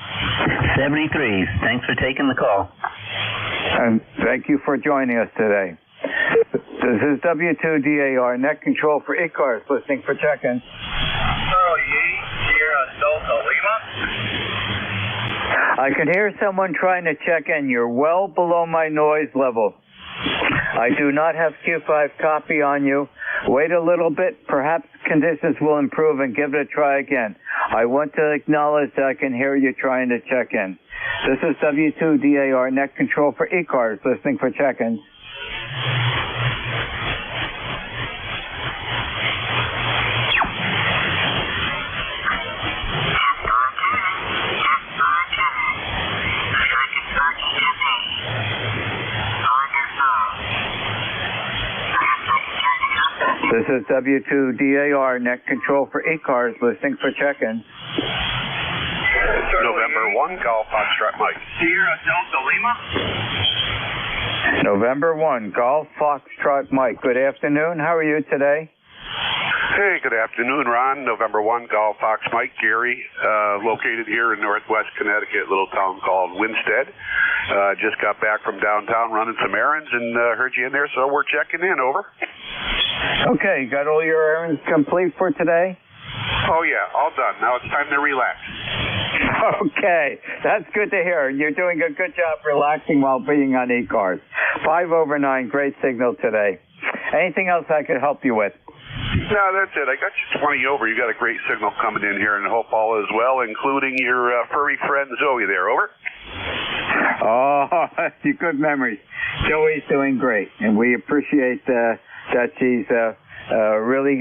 73s. Thanks for taking the call. And thank you for joining us today. This is W2DAR, net control for ECARS, listening for check-in. Delta Lima. I can hear someone trying to check in. You're well below my noise level. I do not have Q5 copy on you. Wait a little bit. Perhaps conditions will improve and give it a try again. I want to acknowledge that I can hear you trying to check in. This is W2DAR Net Control for ECARS, listening for check-ins. This is W2DAR Net Control for ECARS, listening for check-in. November 1, Golf Foxtrot Mike. Sierra Delta Lima. November 1, Golf Foxtrot Mike. Good afternoon. How are you today? Hey, good afternoon, Ron. November 1, Golf Fox Mike. Gary, located here in northwest Connecticut, a little town called Winstead. Just got back from downtown running some errands and heard you in there, so we're checking in. Over. Okay, got all your errands complete for today? Oh, yeah, all done. Now it's time to relax. Okay, that's good to hear. You're doing a good job relaxing while being on ECARS. 5 over 9, great signal today. Anything else I could help you with? No, that's it. I got you 20 over. You got a great signal coming in here, and I hope all is well, including your furry friend Zoe there. Over. Oh, that's a good memory. Zoe's doing great, and we appreciate that she's really,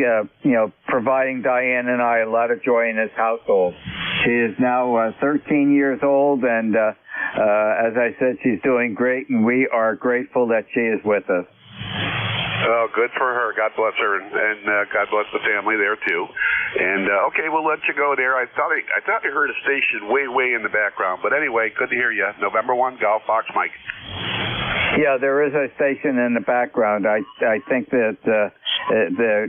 providing Diane and I a lot of joy in this household. She is now 13 years old, and as I said, she's doing great, and we are grateful that she is with us. Oh, good for her. God bless her, and God bless the family there too. And okay, we'll let you go there. I thought I heard a station way in the background, but anyway, good to hear you. November 1, Golf Fox Mike. Yeah, there is a station in the background. I think that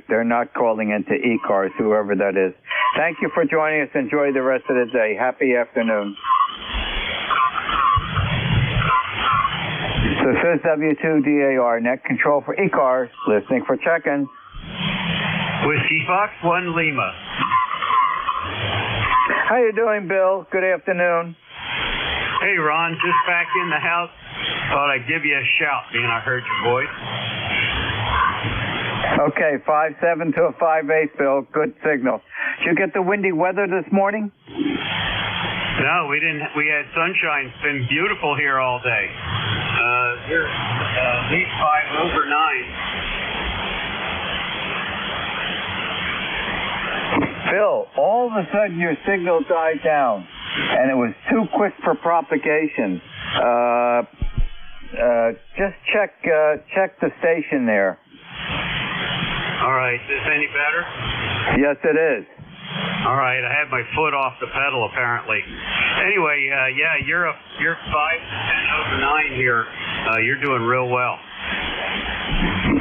they're not calling into ECARS, whoever that is. Thank you for joining us. Enjoy the rest of the day. Happy afternoon. This is W2DAR Net Control for ECARS, listening for check-in. Whiskey Fox 1 Lima. How you doing, Bill? Good afternoon. Hey, Ron, just back in the house. Thought I'd give you a shout, being I heard your voice. Okay, 5-7 to a 5-8, Bill. Good signal. Did you get the windy weather this morning? No, we didn't. We had sunshine. It's been beautiful here all day. Here, at least 5 over 9. Phil, all of a sudden your signal died down, and it was too quick for propagation. Just check the station there. All right, is this any better? Yes, it is. All right, I had my foot off the pedal apparently. Anyway, yeah, you're 5 to 10 over 9 here. You're doing real well.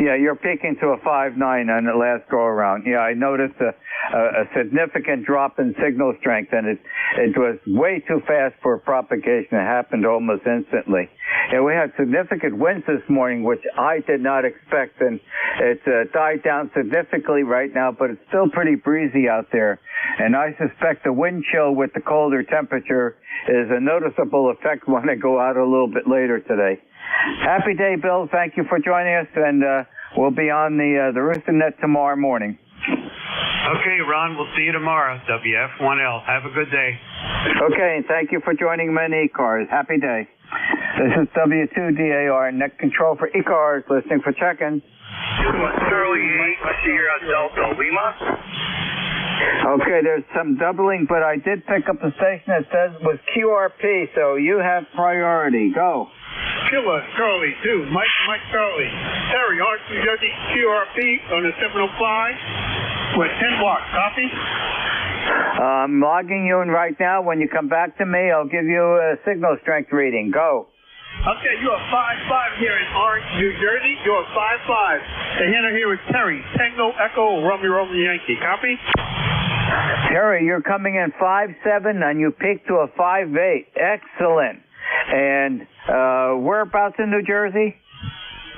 Yeah, you're peaking to a 5.9 on the last go around. Yeah, I noticed a significant drop in signal strength, and it was way too fast for propagation. It happened almost instantly. And we had significant winds this morning, which I did not expect, and it's died down significantly right now, but it's still pretty breezy out there. And I suspect the wind chill with the colder temperature is a noticeable effect when I go out a little bit later today. Happy day, Bill. Thank you for joining us, and we'll be on the Rooster Net tomorrow morning. Okay, Ron, we'll see you tomorrow. WF1L. Have a good day. Okay, and thank you for joining me on ECARS. Happy day. This is W2DAR Net Control for ECARS, listening for check-in. Charlie 8, Sierra Delta Lima. Okay, there's some doubling, but I did pick up a station that says it was QRP, so you have priority. Go. Killer Charlie 2, Mike Charlie. Terry, Arts, New Jersey, QRP on the 705 with 10 watts. Copy? I'm logging you in right now. When you come back to me, I'll give you a signal strength reading. Go. Okay, you're 5-5 here in Orange, New Jersey. You're 5-5. The handler here is Terry, Tango Echo Romeo Yankee. Copy? Terry, you're coming in 5-7, and you peaked to a 5-8. Excellent. And whereabouts in New Jersey?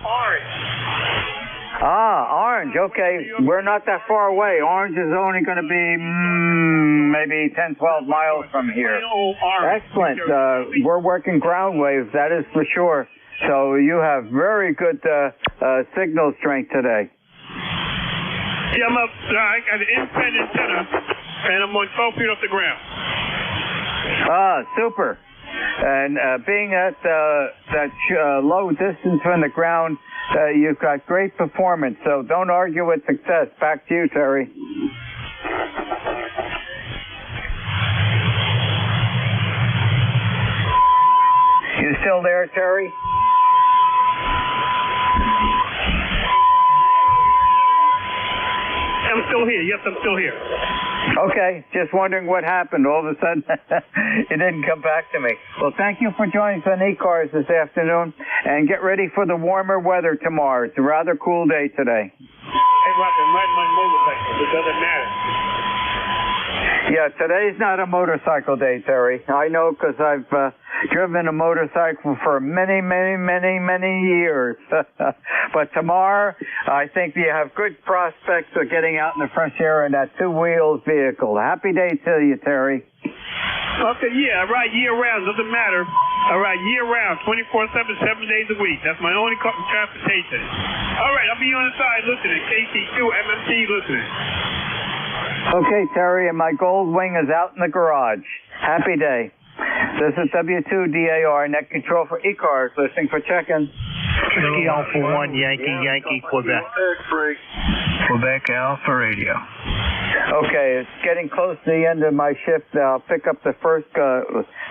Orange. Ah, Orange. Okay, we're not that far away. Orange is only going to be maybe 10, 12 miles from here. Excellent. We're working ground waves, that is for sure. So you have very good signal strength today. Yeah, I'm up. I got an independent antenna, and I'm on 12 feet off the ground. Super. And being at that low distance from the ground, you've got great performance. So don't argue with success. Back to you, Terry. You still there, Terry? I'm still here. Yes, I'm still here. Okay, just wondering what happened. All of a sudden, it didn't come back to me. Well, thank you for joining us on ECARS this afternoon, and get ready for the warmer weather tomorrow. It's a rather cool day today. Hey, Roger, I'm riding my motorcycle. It doesn't matter. Yeah, today's not a motorcycle day, Terry. I know because I've driven a motorcycle for many, many, many, many years. But tomorrow, I think you have good prospects of getting out in the fresh air in that two-wheeled vehicle. Happy day to you, Terry. Okay, yeah, I ride year-round. Doesn't matter. I ride year-round, 24/7, 7 days a week. That's my only transportation. All right, I'll be on the side listening. KC2, MMT listening. Okay, Terry, and my gold wing is out in the garage. Happy day. This is W2DAR, net control for ECARS, listening for check-in. Whiskey Alpha 1, Yankee, Quebec. Quebec Alpha Radio. Okay, it's getting close to the end of my shift. I'll pick up the first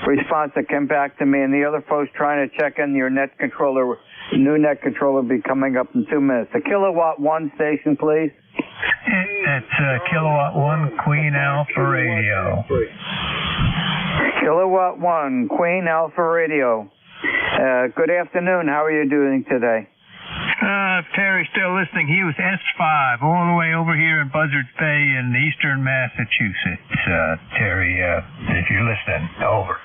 response that came back to me, and the other folks trying to check in your net controller. New net controller will be coming up in 2 minutes. The Kilowatt 1 station, please. It's Kilowatt 1, Queen Alpha Radio. Kilowatt 1, Queen Alpha Radio. Good afternoon. How are you doing today? Terry's still listening. He was S5 all the way over here in Buzzards Bay in eastern Massachusetts. Terry, if you're listening, over.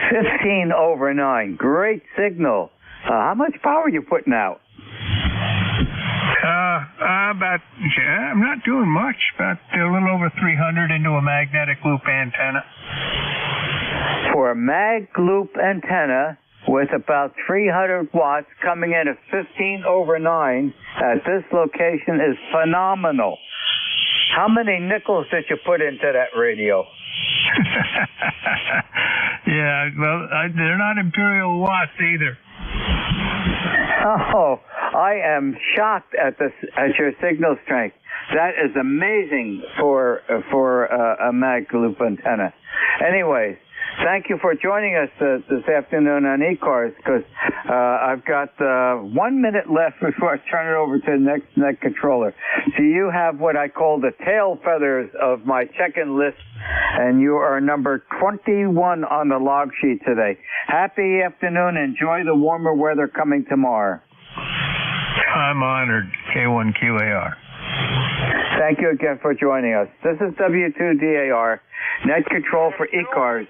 15 over 9. Great signal. How much power are you putting out? I'm not doing much. About a little over 300 into a magnetic loop antenna. For a mag loop antenna with about 300 watts coming in at 15 over 9 at this location is phenomenal. How many nickels did you put into that radio? Yeah, well, they're not imperial watts either. Oh, I am shocked at your signal strength. That is amazing for a mag loop antenna. Anyways, thank you for joining us this afternoon on ECARS, because I've got 1 minute left before I turn it over to the next net controller. So you have what I call the tail feathers of my check-in list, and you are number 21 on the log sheet today. Happy afternoon. Enjoy the warmer weather coming tomorrow. I'm honored. K1QAR. Thank you again for joining us. This is W2DAR, net control for ECARS,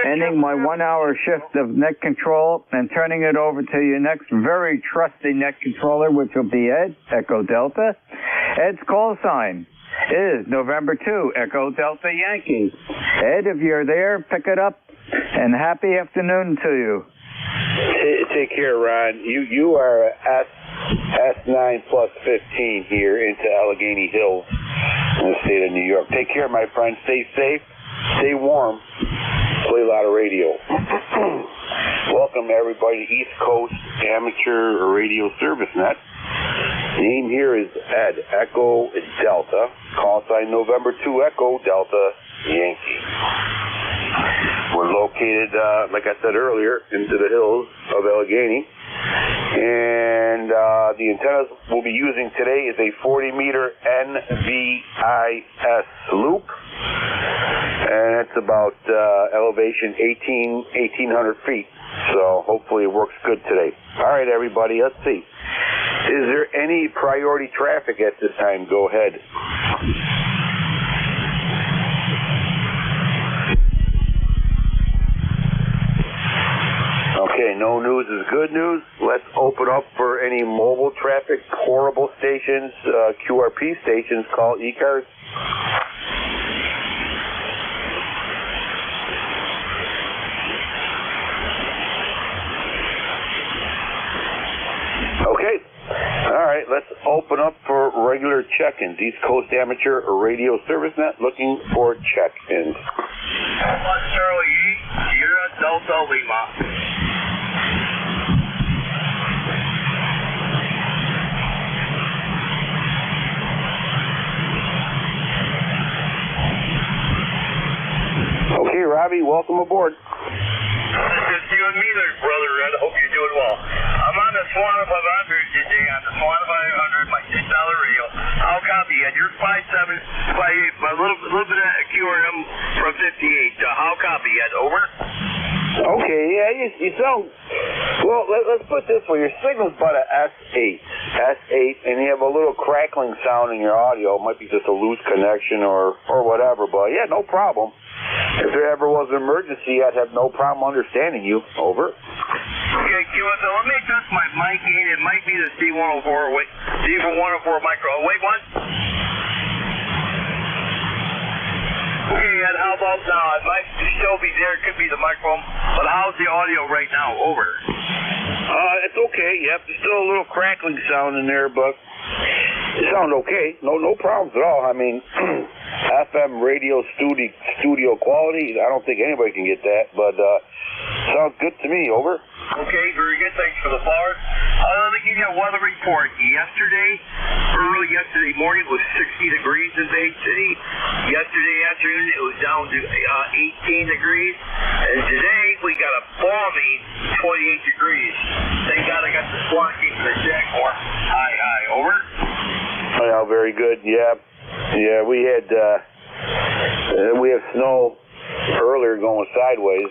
ending my 1 hour shift of net control and turning it over to your next very trusty net controller, which will be Ed, Echo Delta. Ed's call sign is November 2, Echo Delta Yankee. Ed, if you're there, pick it up, and happy afternoon to you. Take care, Ron. You are S9 plus 15 here into Allegheny Hills in the state of New York. Take care, my friend. Stay safe. Stay warm. Play a lot of radio. Welcome, everybody, to East Coast Amateur Radio Service Net. Name here is Ed, Echo Delta. Call sign November 2, Echo Delta Yankee. We're located, like I said earlier, into the hills of Allegheny. And the antennas we'll be using today is a 40-meter NVIS loop. And it's about elevation 1,800 feet. So hopefully it works good today. All right, everybody, let's see. Is there any priority traffic at this time? Go ahead. Okay, no news is good news. Let's open up for any mobile traffic, horrible stations, QRP stations. Call ECARS. Okay. All right. right, let's open up for regular check-ins. East Coast Amateur Radio Service Net looking for check-ins. Charlie 8, Sierra Delta Lima. Okay, Robbie, welcome aboard. This is you and me there, brother. I hope you're doing well. I'm on the Swan 500 today on the Swan 500, my $10 radio. I'll copy at your 57, my little bit of QRM from 58. I'll copy at over. Okay, yeah, you sound, well, let's put it this way. Your signal's about a S8, and you have a little crackling sound in your audio. It might be just a loose connection or whatever, but yeah, no problem. If there ever was an emergency, I'd have no problem understanding you. Over. Okay, QSO, let me adjust my mic in. It might be the C104. Wait, C104 micro. Wait, what? Okay, and how about now? It might still be there. It could be the microphone. But how's the audio right now? Over. It's okay. Yep, there's still a little crackling sound in there, but you sound okay. No problems at all. I mean, FM radio studio quality, I don't think anybody can get that, but sounds good to me. Over. Okay, very good. Thanks for the flowers. Let me give you a weather report. Early yesterday morning, it was 60 degrees in Bay City. Yesterday afternoon, it was down to 18 degrees. And today, we got a balmy 28 degrees. Thank God I got the Swan keeping the jack warm. Hi. Over. Oh, yeah, very good. Yeah, we have snow earlier going sideways.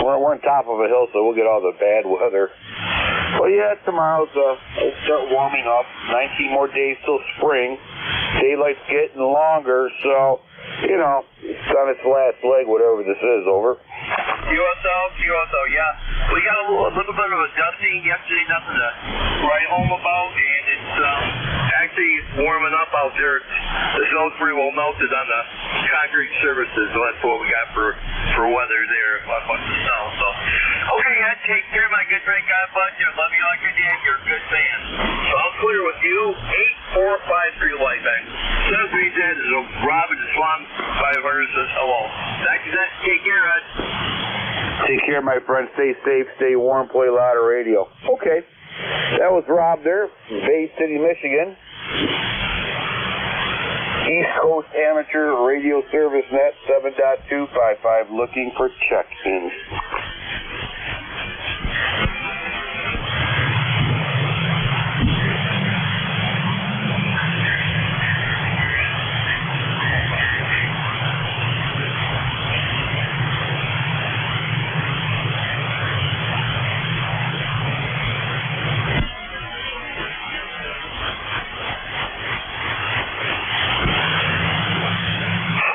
We're on top of a hill, so we'll get all the bad weather. But yeah, tomorrow's it'll start warming up. 19 more days till spring. Daylight's getting longer, so it's on its last leg, whatever this is. Over. QSO, yeah. We got a little bit of a dusting yesterday, nothing to write home about, and it's actually warming up out there. The snow's pretty well melted on the concrete surfaces, so that's what we got for weather there. A bunch of snow, so. Okay, Ed, take care, my good friend. God bless you. Love you like your dad. You're a good fan. So I'm clear with you. 8453 light back. Says me, Dad, is Robin the Swan 500 says hello. Thank you, Dad. Take care, Ed. Take care, my friend. Stay safe, stay warm, play a lot of radio. Okay. That was Rob there, Bay City, Michigan. East Coast Amateur Radio Service Net 7.255 looking for check-ins.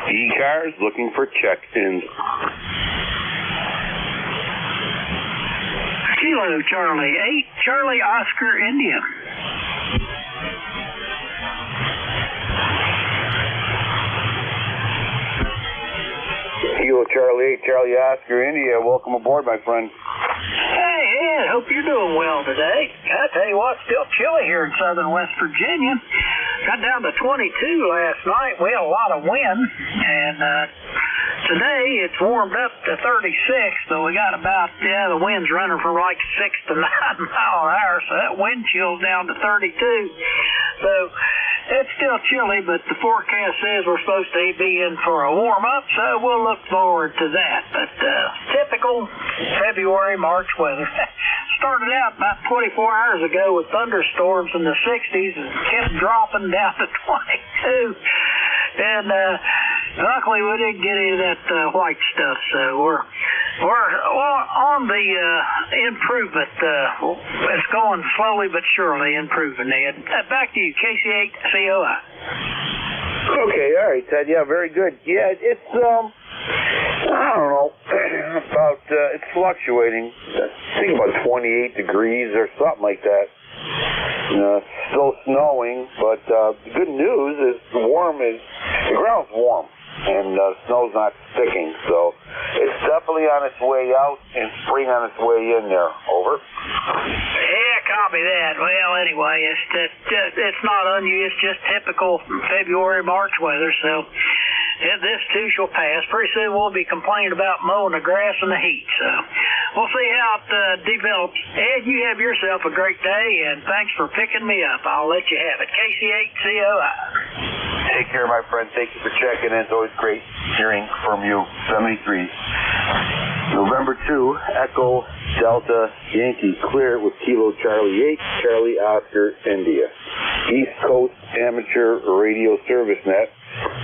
ECARS looking for check-ins. Kilo Charlie 8, Charlie Oscar India. Kilo Charlie 8, Charlie Oscar India. Welcome aboard, my friend. Hey, Ed, hope you're doing well today. I tell you what, still chilly here in southern West Virginia. Got down to 22 last night. We had a lot of wind, and today it's warmed up to 36, so we got about, the wind's running from like 6 to 9 miles an hour, so that wind chill's down to 32. So it's still chilly, but the forecast says we're supposed to be in for a warm-up, so we'll look forward to that. But typical February, March weather. Started out about 24 hours ago with thunderstorms in the 60s and kept dropping down to 22. And luckily we didn't get any of that white stuff, so we're on the improvement. It's going slowly but surely improving, Ed. Back to you, KC8COI. Okay, all right, Ted. Yeah, very good. Yeah, it's I don't know, about it's fluctuating. I think about 28 degrees or something like that. It's still snowing, but the good news is the ground's warm and snow's not sticking, so it's definitely on its way out and spring on its way in there. Over. Yeah, copy that. Well, anyway, it's not unusual. It's just typical February, March weather. So this too shall pass. Pretty soon we'll be complaining about mowing the grass in the heat. So we'll see how it develops. Ed, you have yourself a great day, and thanks for picking me up. I'll let you have it. KC8COI. Take care, my friend. Thank you for checking in. It's always great hearing from you. 73. November 2, Echo Delta Yankee clear with Kilo Charlie 8, Charlie Oscar India. East Coast Amateur Radio Service Net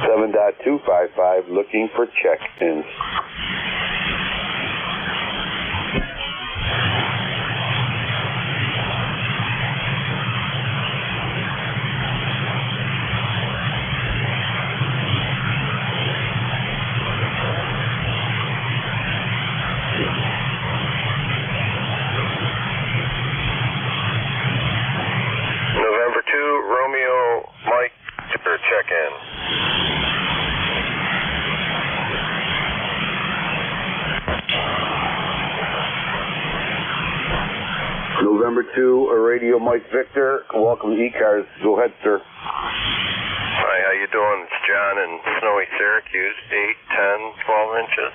7.255 looking for check-ins. Check-in. November 2, Radio Mike Victor. Welcome to ECARS. Go ahead, sir. Hi, how you doing? It's John in snowy Syracuse, 8, 10, 12 inches.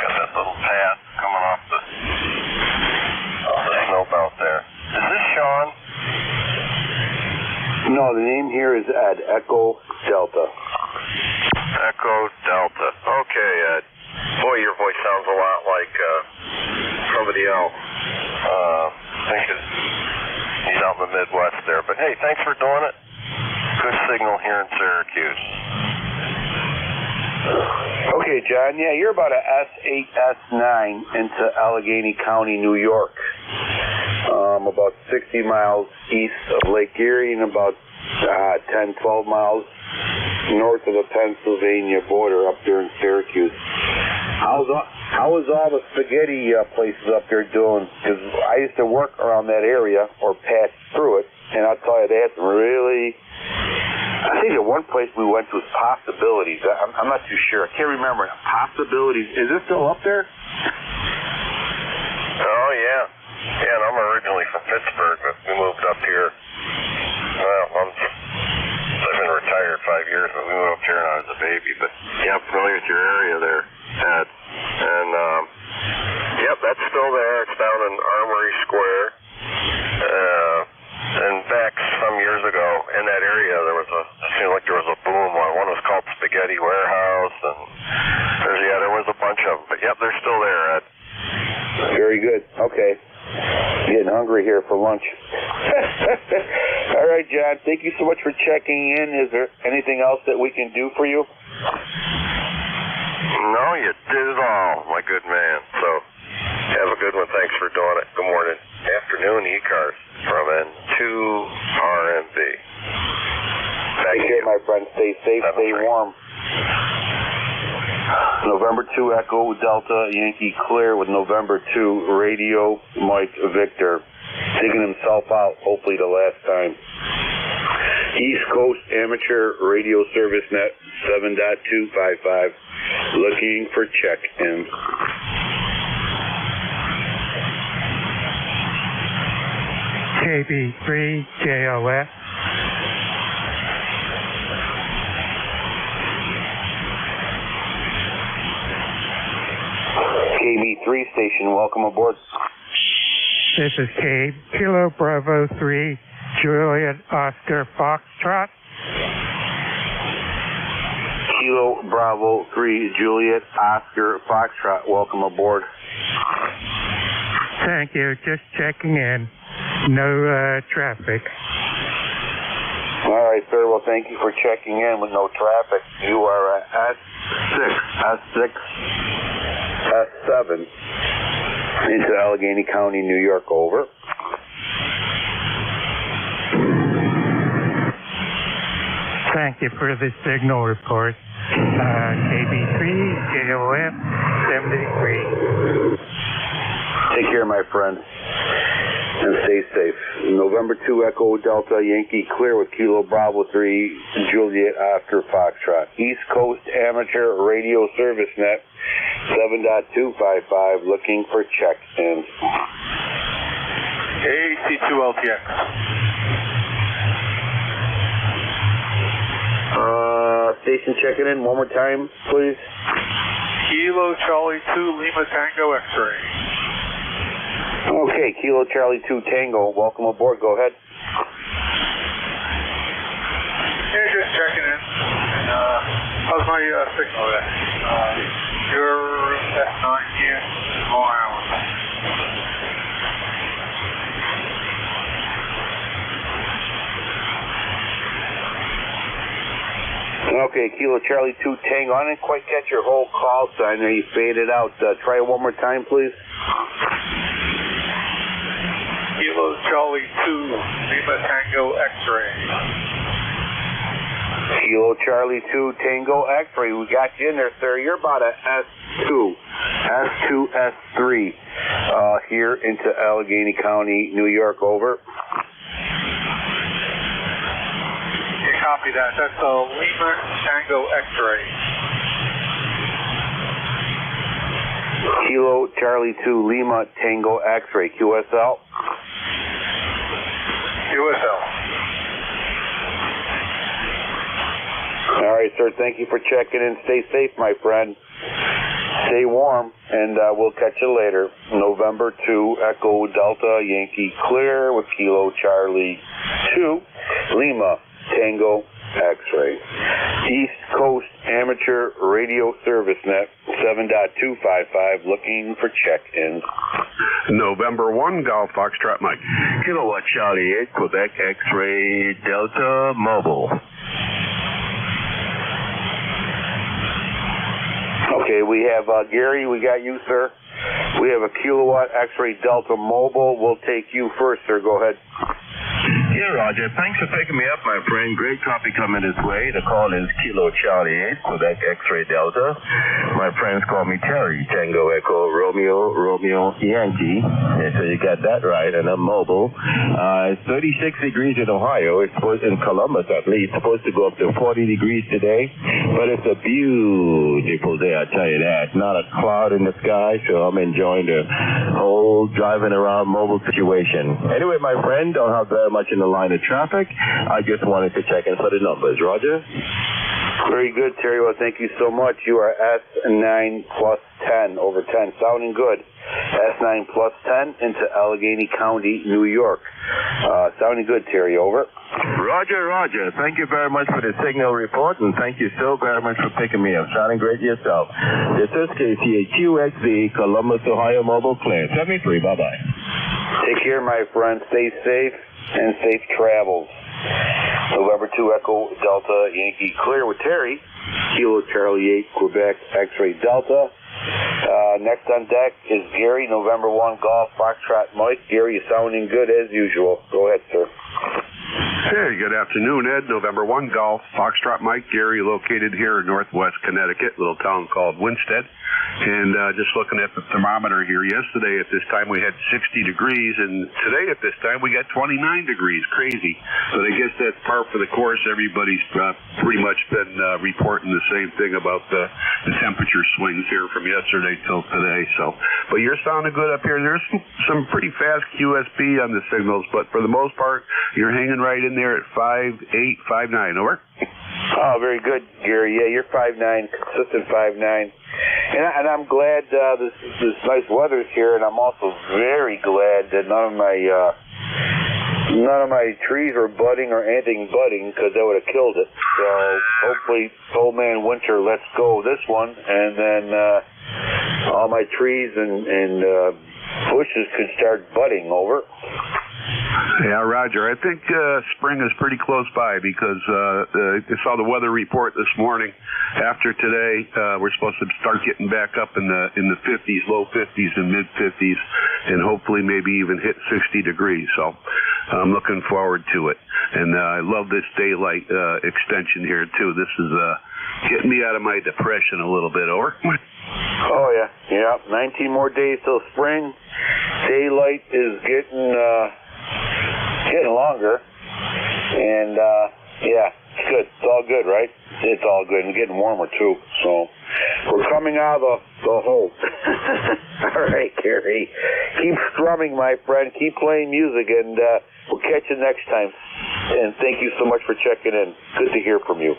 Got that little path coming off the snowbelt there. Is this Sean? No, the name here is Ed, Echo Delta. Echo Delta. Okay, Ed. Boy, your voice sounds a lot like somebody else. I think he's out in the Midwest there. But hey, thanks for doing it. Good signal here in Syracuse. Okay, John. Yeah, you're about a S8, S9 into Allegheny County, New York. About 60 miles east of Lake Erie and about 10, 12 miles north of the Pennsylvania border up there in Syracuse. How is all the spaghetti places up there doing? Because I used to work around that area or pass through it, and I'll tell you, they had some really... I think at one place we went to was Possibilities. I'm not too sure. I can't remember. Possibilities. Is it still up there? Oh, yeah. Yeah, and I'm originally from Pittsburgh, but we moved up here. Well, I've been retired 5 years, but we moved up here when I was a baby. But yeah, I'm familiar with your area there, Ed. And yep, that's still there. It's down in Armory Square. And back some years ago in that area, it seemed like there was a boom. One was called Spaghetti Warehouse, and there was a bunch of them. But yep, they're still there, Ed. Very good. Okay. Getting hungry here for lunch. All right, John. Thank you so much for checking in. Is there anything else that we can do for you? No, you did it all, my good man. So, have a good one. Thanks for doing it. Good morning. Afternoon, ECARS from N2RMB. Take care, my friend. Stay safe, stay warm. November 2, Echo Delta Yankee clear with November 2, Radio Mike Victor. Digging himself out, hopefully the last time. East Coast Amateur Radio Service Net 7.255. Looking for check-in. KB3JOF. KB3 station, welcome aboard. This is Kilo Bravo 3, Juliet Oscar Foxtrot. Kilo Bravo 3, Juliet Oscar Foxtrot, welcome aboard. Thank you, just checking in. No traffic. All right, sir. Well, thank you for checking in with no traffic. You are at S6, S7 into Allegheny County, New York. Over. Thank you for the signal report. KB3, JOF, 73. Take care, my friend. And stay safe. November 2, Echo Delta Yankee clear with Kilo Bravo 3, Juliet Oscar Foxtrot. East Coast Amateur Radio Service Net 7.255 looking for check-in. AC2LTX. Station checking in one more time, please. Kilo Charlie 2 Lima Tango X-ray. Okay, Kilo Charlie 2 Tango. Welcome aboard. Go ahead. Yeah, just checking in. And, how's my signal there? You're S9 here, Long Island. Okay, Kilo Charlie 2 Tango. I didn't quite catch your whole call, so I know you faded out. Try it one more time, please. Kilo Charlie 2 Lima Tango X-ray. Kilo Charlie 2 Tango X-ray. We got you in there, sir. You're about a S2, S3 here into Allegheny County, New York. Over. Copy that. That's a Lima Tango X-ray. Kilo Charlie 2 Lima Tango X-ray. QSL? QSL. All right, sir. Thank you for checking in. Stay safe, my friend. Stay warm, and we'll catch you later. November 2 Echo Delta Yankee Clear with Kilo Charlie 2 Lima Tango X-ray. East Coast Amateur Radio Service Net 7.255 looking for check-ins. November 1 Golf Foxtrot Mike. Kilowatt Charlie 8 Quebec X-ray Delta Mobile. Okay, we have Gary, we got you, sir. We have a Kilowatt X-ray Delta Mobile. We'll take you first, sir. Go ahead. Yeah, Roger. Thanks for picking me up, my friend. Great copy coming this way. The call is Kilo Charlie 8, Quebec X-ray Delta. My friends call me Terry. Tango Echo Romeo Yankee. And so you got that right, and I'm mobile. It's 36 degrees in Ohio. It's supposed, in Columbus at least, supposed to go up to 40 degrees today. But it's a beautiful day, I'll tell you that. Not a cloud in the sky, so I'm enjoying the whole driving around mobile situation. Anyway, my friend, don't have very much in the line of traffic. I just wanted to check in for the numbers. Roger? Very good, Terry. Well, thank you so much. You are S9 plus 10, over 10. Sounding good. S9 plus 10 into Allegheny County, New York. Sounding good, Terry. Over. Roger. Thank you very much for the signal report, and thank you so very much for picking me up. Sounding great yourself. This is KCAQXZ, Columbus, Ohio Mobile Clear. 73. Bye-bye. Take care, my friend. Stay safe and safe travels. November 2 Echo Delta Yankee Clear with Terry. Kilo Charlie 8 Quebec X-ray Delta. Next on deck is Gary, November 1 Golf Foxtrot Mike. Gary, you're sounding good as usual. Go ahead, sir. Hey, good afternoon, Ed. November 1 Golf Foxtrot Mike. Gary, located here in northwest Connecticut, little town called Winsted. And just looking at the thermometer here, yesterday at this time we had 60 degrees, and today at this time we got 29 degrees. Crazy. But I guess that's par for the course. Everybody's pretty much been reporting the same thing about the temperature swings here from yesterday till today. So, but you're sounding good up here. There's some pretty fast QSP on the signals, but for the most part, you're hanging right in there at 5.8, 5.9. Over. Oh, very good, Gary. Yeah, you're 5'9", consistent 5'9". And I'm glad this nice weather's here, and I'm also very glad that none of my trees were budding or anything budding, because that would have killed it. So hopefully Old Man Winter lets go of this one, and then all my trees and bushes could start budding. Over. Yeah, Roger. I think spring is pretty close by, because I saw the weather report this morning. After today, we're supposed to start getting back up in the 50s, low 50s and mid 50s, and hopefully maybe even hit 60 degrees. So I'm looking forward to it. And I love this daylight extension here too. This is getting me out of my depression a little bit. Over. Oh yeah. 19 more days till spring. Daylight is getting longer, and Yeah, it's good. It's all good, right? It's all good. And getting warmer, too. So, we're coming out of the hole. All right, Gary. Keep strumming, my friend. Keep playing music, and we'll catch you next time. And thank you so much for checking in. Good to hear from you.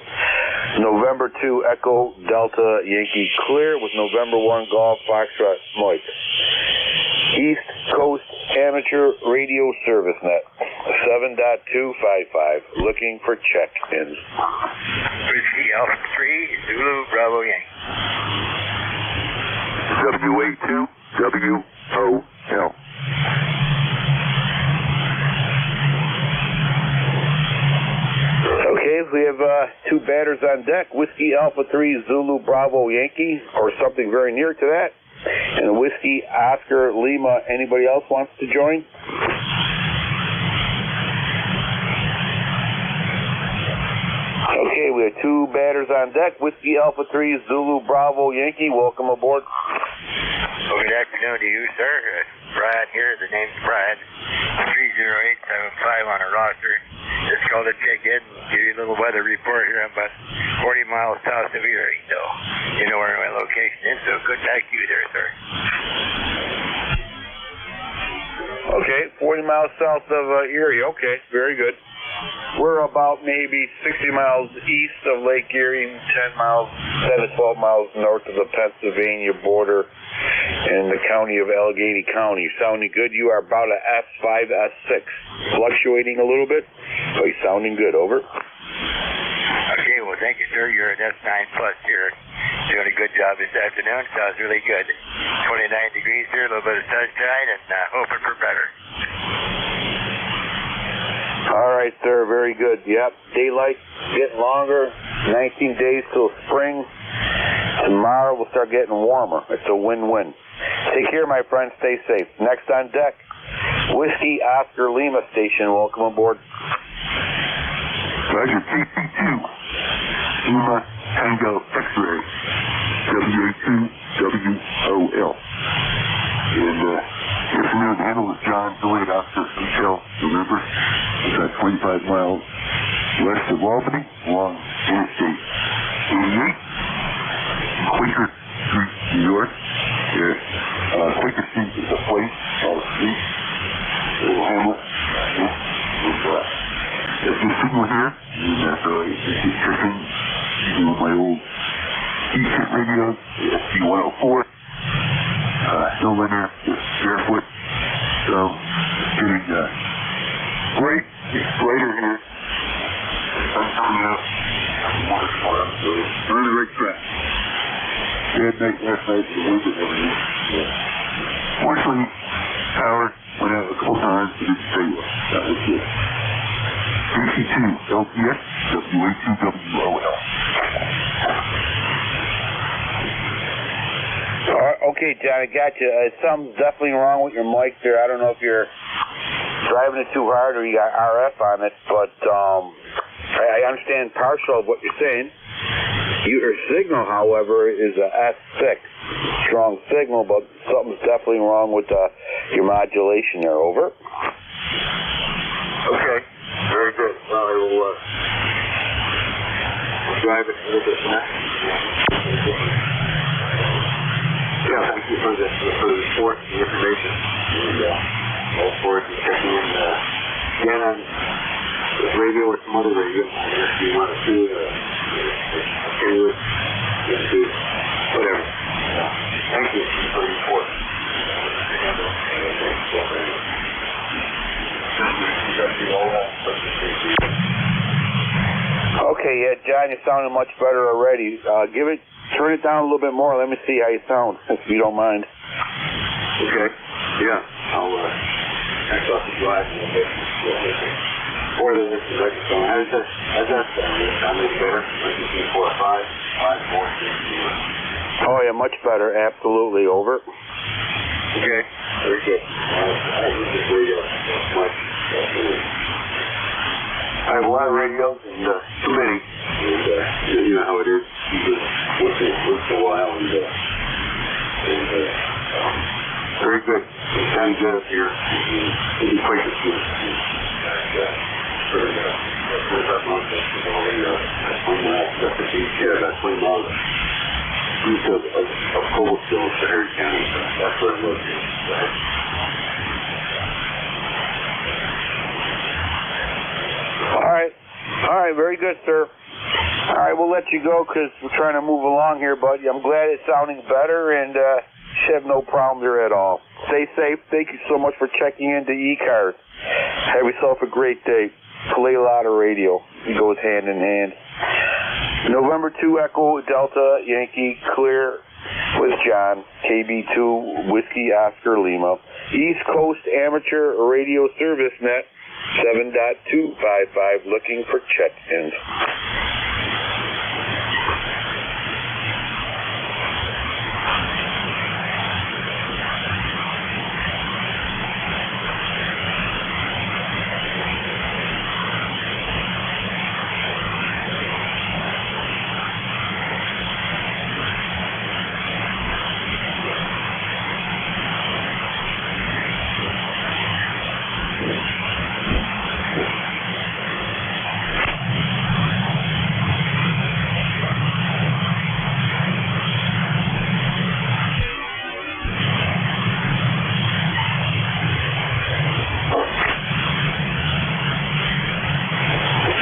November 2, Echo Delta Yankee clear with November 1, Golf Foxtrot Mike. East Coast Amateur Radio Service Net, 7.255, looking for check-ins. Whiskey Alpha 3, Zulu Bravo Yankee. WA2, WOL. Okay, we have two batters on deck, Whiskey Alpha 3, Zulu Bravo Yankee, or something very near to that. And Whiskey Oscar Lima. Anybody else wants to join? Okay, we have two batters on deck. Whiskey Alpha 3, Zulu Bravo Yankee. Welcome aboard. Well, good afternoon to you, sir. Brad here. The name's Brad. 30875 on a roster. Just called to check in and give you a little weather report here. I'm about 40 miles south of Erie, so you know where my location is. So good back to you there, sir. Okay, 40 miles south of Erie. Okay, very good. We're about maybe 60 miles east of Lake Erie, 10 to 12 miles north of the Pennsylvania border in the county of Allegheny County. Sounding good? You are about a S5, S6. Fluctuating a little bit, but you're sounding good. Over. Okay, well, thank you, sir. You're an S9 plus here. Doing a good job this afternoon. Sounds really good. 29 degrees here, a little bit of sunshine, and hoping for better. All right, sir. Very good. Yep. Daylight getting longer. 19 days till spring. Tomorrow we'll start getting warmer. It's a win-win. Take care, my friend. Stay safe. Next on deck, Whiskey Oscar Lima Station. Welcome aboard. Roger, KC2, Lima Tango X-Ray, WA2, WOL. And if we're in the handle with John Delayed Oscar Hotel, November, it's at 25 miles west of Albany, along Interstate 88, Quaker Street, New York. Quaker Street is a place called Street, a little hamlet. There's a signal here, and so I keep checking with my old E-Kit radio, SC104, no linear, just barefoot, so getting great, brighter here. Sun's coming out, wonderful, so we're on the right track. Bad night last night, the wind and everything. Fortunately, power went out a couple times, but didn't stay well. That was good. KC2, LPS, WA2, WOL. Okay, John, I got you. Something's definitely wrong with your mic there. I don't know if you're driving it too hard or you got RF on it, but I understand partial of what you're saying. Your signal, however, is a S6. Strong signal, but something's definitely wrong with your modulation there. Over. Okay. Very good. Well, I will drive it a little bit back. Yeah, thank you for the report and the information. And all forward to checking in again on this radio or some other radio. If you want to do continuous, whatever. Thank you for the report. Okay, yeah, John, you're sounding much better already. Turn it down a little bit more. Let me see how you sound, if you don't mind. Okay. Yeah. I'll back off the drive a little bit. More than this microphone. How's that sound? Sound any better? Like 4, 5, 5, 4, 6, 0. Oh, yeah, much better. Absolutely. Over. Okay. Very good. I use this radio much. I have a lot of radios and too many. And you know how it is. You just once in a while and very good. It sounds good up here. It'll be quite a few. Yeah, that's my mom. East of Cobblestone, Harry County. That's where I'm located. All right, very good, sir. All right, we'll let you go because we're trying to move along here, buddy. I'm glad it's sounding better, and you have no problems there at all. Stay safe. Thank you so much for checking into ECARS. Have yourself a great day. Play a lot of radio. It goes hand in hand. November 2 Echo Delta Yankee Clear with John, KB2 Whiskey Oscar Lima. East Coast Amateur Radio Service Net 7.255 looking for check-ins.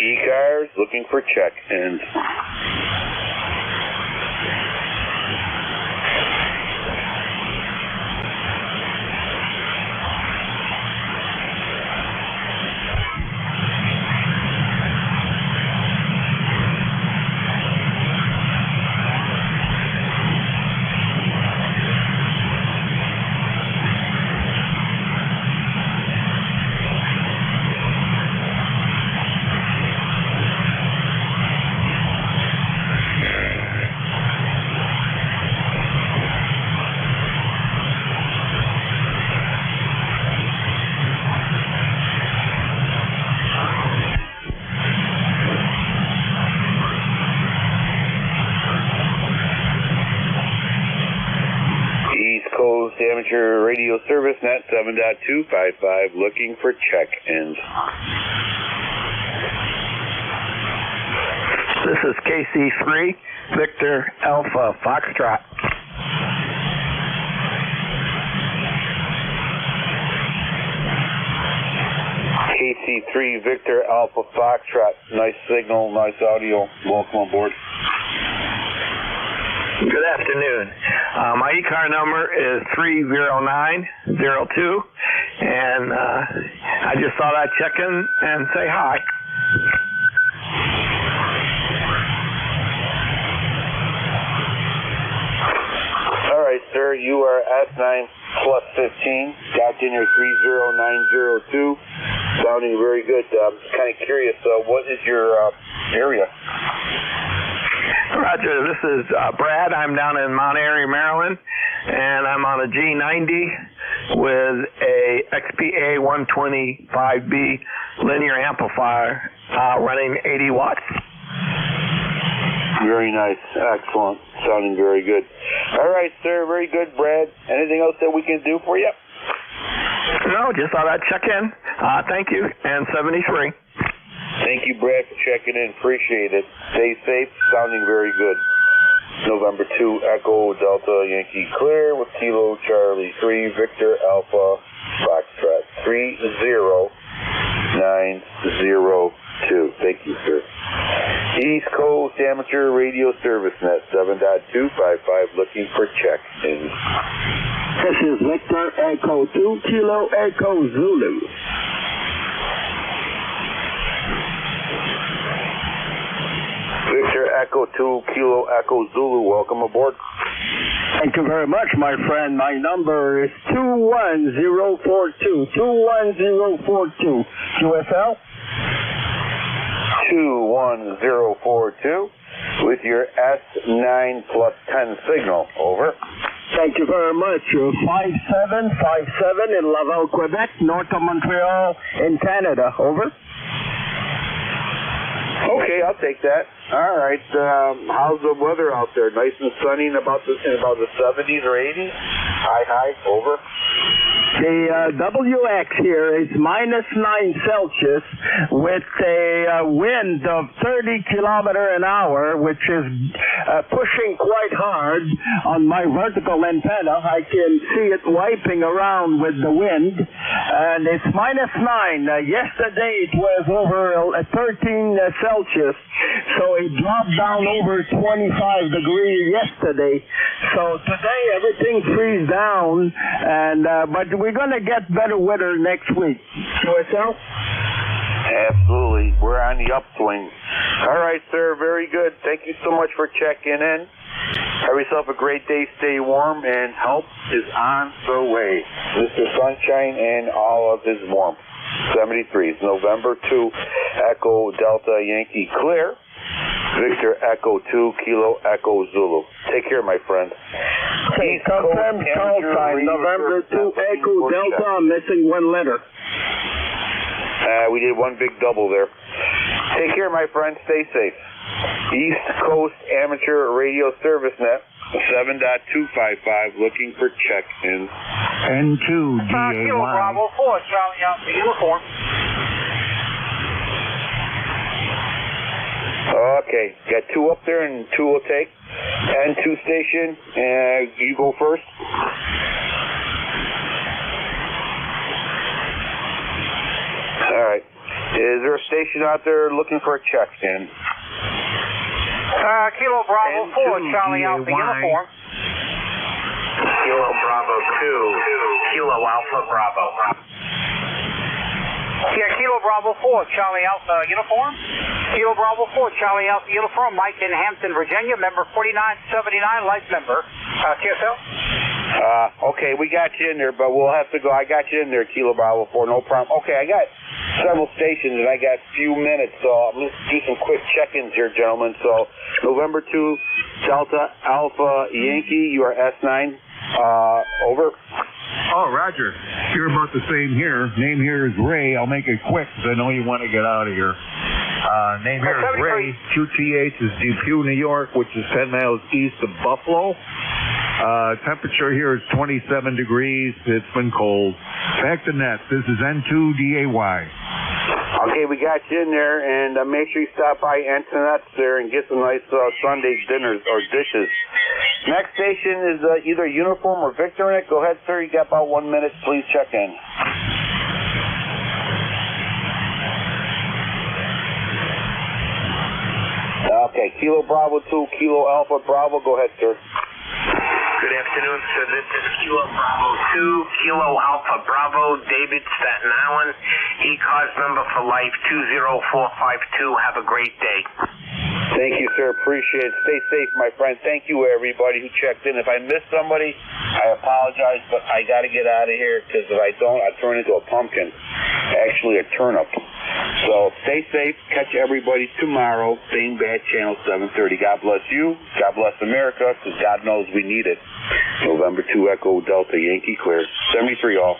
ECARS looking for check-ins. Amateur Radio Service Net 7.255 looking for check-ins. This is KC3 Victor Alpha Foxtrot. KC3 Victor Alpha Foxtrot. Nice signal, nice audio. Welcome aboard. Good afternoon. My ECAR number is 30902, and I just thought I'd check in and say hi. All right, sir. You are S9 plus 15. Got in your 30902. Sounding very good. I'm kind of curious. What is your area? Roger, this is Brad. I'm down in Mount Airy, Maryland, and I'm on a G90 with a XPA 125B linear amplifier running 80 watts. Very nice. Excellent. Sounding very good. All right, sir. Very good, Brad. Anything else that we can do for you? No, just thought I'd check in. Thank you, and 73. Thank you, Brad, for checking in. Appreciate it. Stay safe. Sounding very good. November 2 Echo Delta Yankee Clear with Kilo Charlie 3 Victor Alpha Foxtrot 30902. Thank you, sir. East Coast Amateur Radio Service Net 7.255 looking for check-ins. This is Victor Echo 2 Kilo Echo Zulu. Victor Echo 2 Kilo Echo Zulu, welcome aboard. Thank you very much, my friend. My number is 21042. 21042. QFL? 21042 with your S9 plus 10 signal. Over. Thank you very much. 5757 in Laval, Quebec, north of Montreal in Canada. Over. Okay, I'll take that. All right. How's the weather out there? Nice and sunny in about the 70s or 80s? High. Over. The WX here is -9 Celsius with a wind of 30 kilometer an hour, which is pushing quite hard on my vertical antenna. I can see it wiping around with the wind, and it's -9. Yesterday it was over 13 Celsius, so it dropped down over 25 degrees yesterday. So today everything freezes down, and but we're going to get better weather next week. Yourself? Absolutely. We're on the upswing. All right, sir. Very good. Thank you so much for checking in. Have yourself a great day. Stay warm, and help is on the way. Mr. Sunshine and all of his warmth. 73 is November 2, Echo Delta Yankee Clear. Victor Echo 2, Kilo Echo Zulu. Take care, my friend. Confirmed call sign, November 2, Echo Delta. I'm missing one letter. We did one big double there. Take care, my friend. Stay safe. East Coast Amateur Radio Service Net, 7.255, looking for check-ins. N2 Kilo Bravo 4, Charlie Alpha Uniform. Okay, got two up there and two will take. N2 station, you go first. All right. Is there a station out there looking for a check-in? Kilo Bravo 4, Charlie Alpha Uniform. Kilo Bravo 2, Kilo Alpha Bravo. Yeah, Kilo Bravo 4, Charlie Alpha Uniform. Kilo Bravo 4, Charlie Alpha Uniform. Mike in Hampton, Virginia, member 4979, life member. TSL? Okay, we got you in there, but we'll have to go. I got you in there, Kilo Bravo 4, no problem. Okay, I got several stations, and I got a few minutes, so I'm going to do some quick check-ins here, gentlemen. So, November 2, Delta Alpha Yankee, you are S9. Over. Oh, Roger. You're about the same here. Name here is Ray. I'll make it quick because I know you want to get out of here. Name here is Ray. QTH is Depew, New York, which is 10 miles east of Buffalo. Temperature here is 27 degrees. It's been cold. Back to net. This is N2DAY. Okay, we got you in there, and make sure you stop by Antonette's there and get some nice Sunday dinners or dishes. Next station is either Uniform or Victor in it. Go ahead, sir. You got about 1 minute. Please check in. Okay, Kilo Bravo 2, Kilo Alpha Bravo. Go ahead, sir. Good afternoon, sir. This is Kilo Bravo 2, Kilo Alpha Bravo, David, Staten Island. ECARS number for life 20452. Have a great day. Thank you, sir. Appreciate it. Stay safe, my friend. Thank you, everybody who checked in. If I missed somebody, I apologize, but I got to get out of here because if I don't, I turn into a pumpkin. Actually, a turnip. So stay safe. Catch everybody tomorrow. Same bad channel, 7:30. God bless you. God bless America, because God knows we need it. November 2, Echo Delta Yankee Clear. 73 all.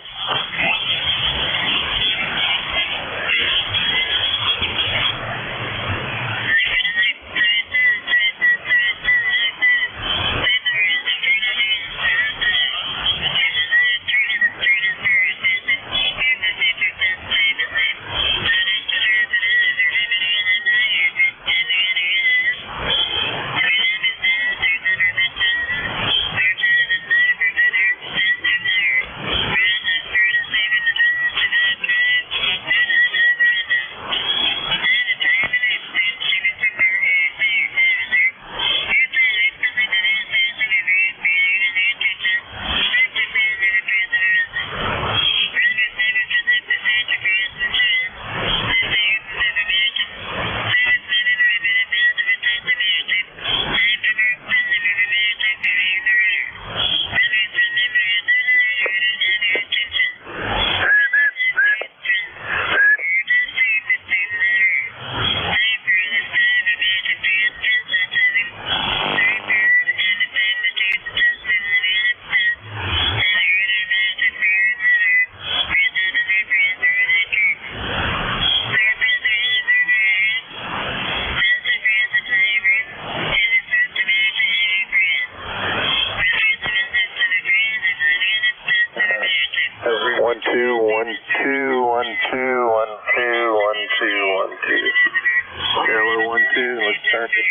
Hello, 1-2. Let's start it.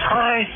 Hi.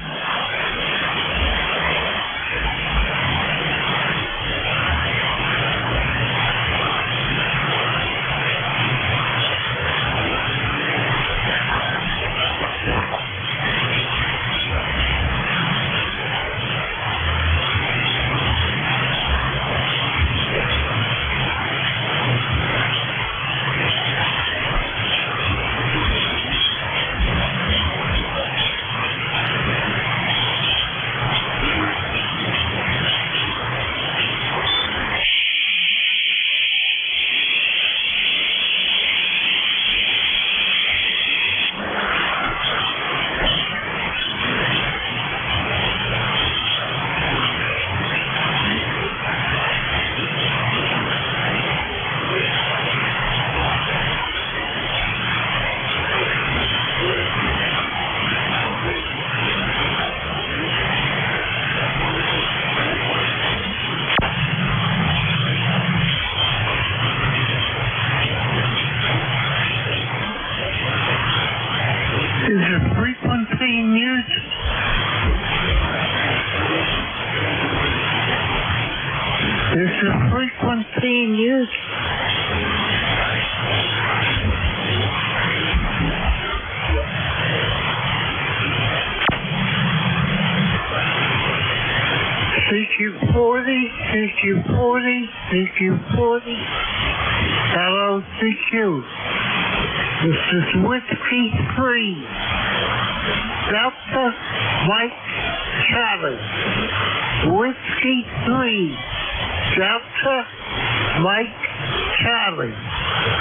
Is the frequency in use? Is the frequency in use? CQ40, CQ40, CQ40. Hello, CQ. This is Whiskey 3. Delta Mike Charlie. Whiskey 3. Delta Mike Charlie.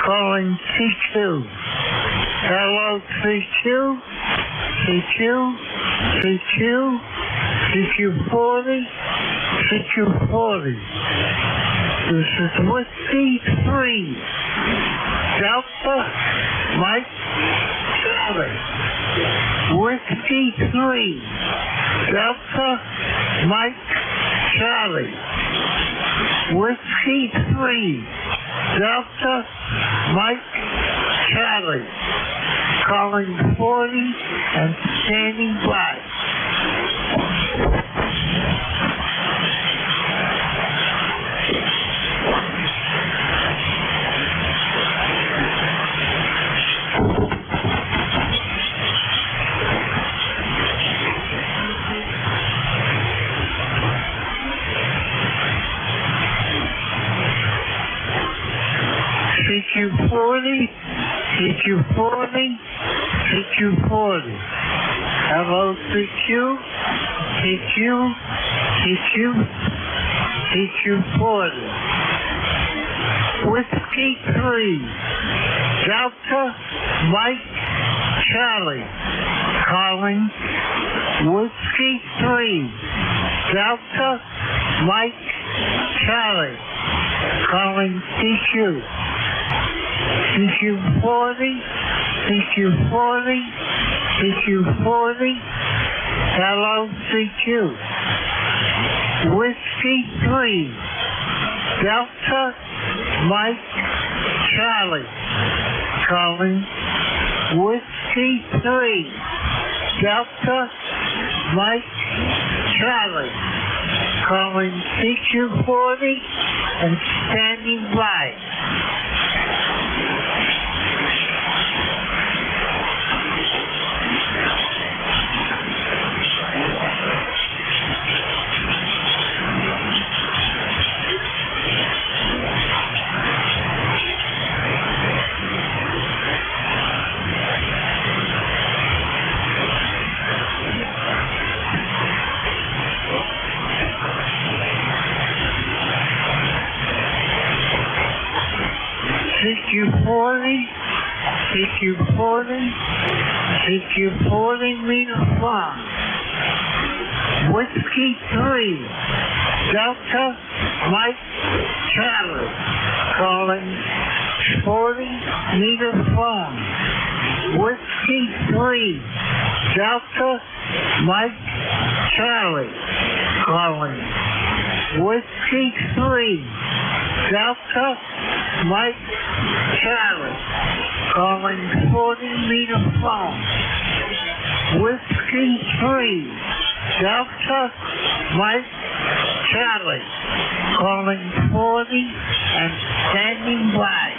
Calling CQ. Hello, CQ. CQ. CQ. CQ40. CQ40. This is Whiskey 3. Delta Mike Charlie. Whiskey 3. Delta Mike Charlie. Whiskey 3. Delta Mike Charlie. Calling 40 and standing by. CQ40, CQ40, CQ40. Hello, CQ, CQ, CQ, CQ40. Whiskey 3, Delta Mike Charlie. Calling Whiskey 3, Delta Mike Charlie. Calling CQ. CQ40, CQ40, CQ40. Hello, CQ. Whiskey 3, Delta Mike Charlie. Calling Whiskey 3, Delta Mike Charlie. Calling CQ40 and standing by. CQ40, CQ40, CQ40 meter farm. Whiskey 3, Delta Mike Charlie. Calling 40 meter farm. Whiskey 3, Delta Mike Charlie. Calling Whiskey 3, Delta Mike Charlie. Calling 40 meter phone. Whiskey Station 3, Delta Mike Charlie, calling 40 and standing by.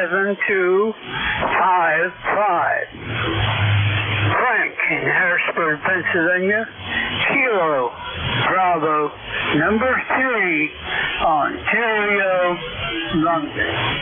7255. Frank in Harrisburg, Pennsylvania. Kilo Bravo number 3, Ontario, London.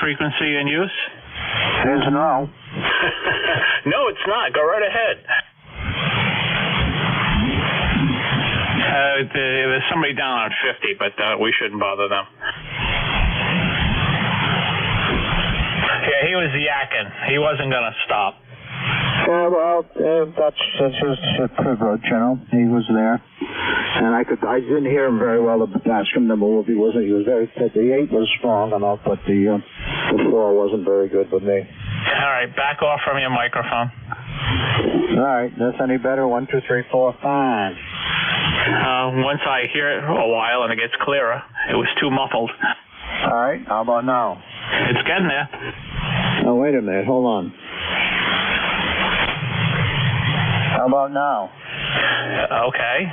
frequency in use? There's no. No, it's not. Go right ahead. There's somebody down on 50, but we shouldn't bother them. Yeah, he was yakking. He wasn't going to stop. Yeah, well, that's his privilege, you know. He was there, and I didn't hear him very well to ask him to move. He was very fit. The 8 was strong enough, but the 4 wasn't very good with me. All right, back off from your microphone. All right, that's any better? 1, 2, 3, 4, 5. Once I hear it a while and it gets clearer, it was too muffled. All right, how about now? It's getting there. Oh, wait a minute, hold on. How about now? Okay.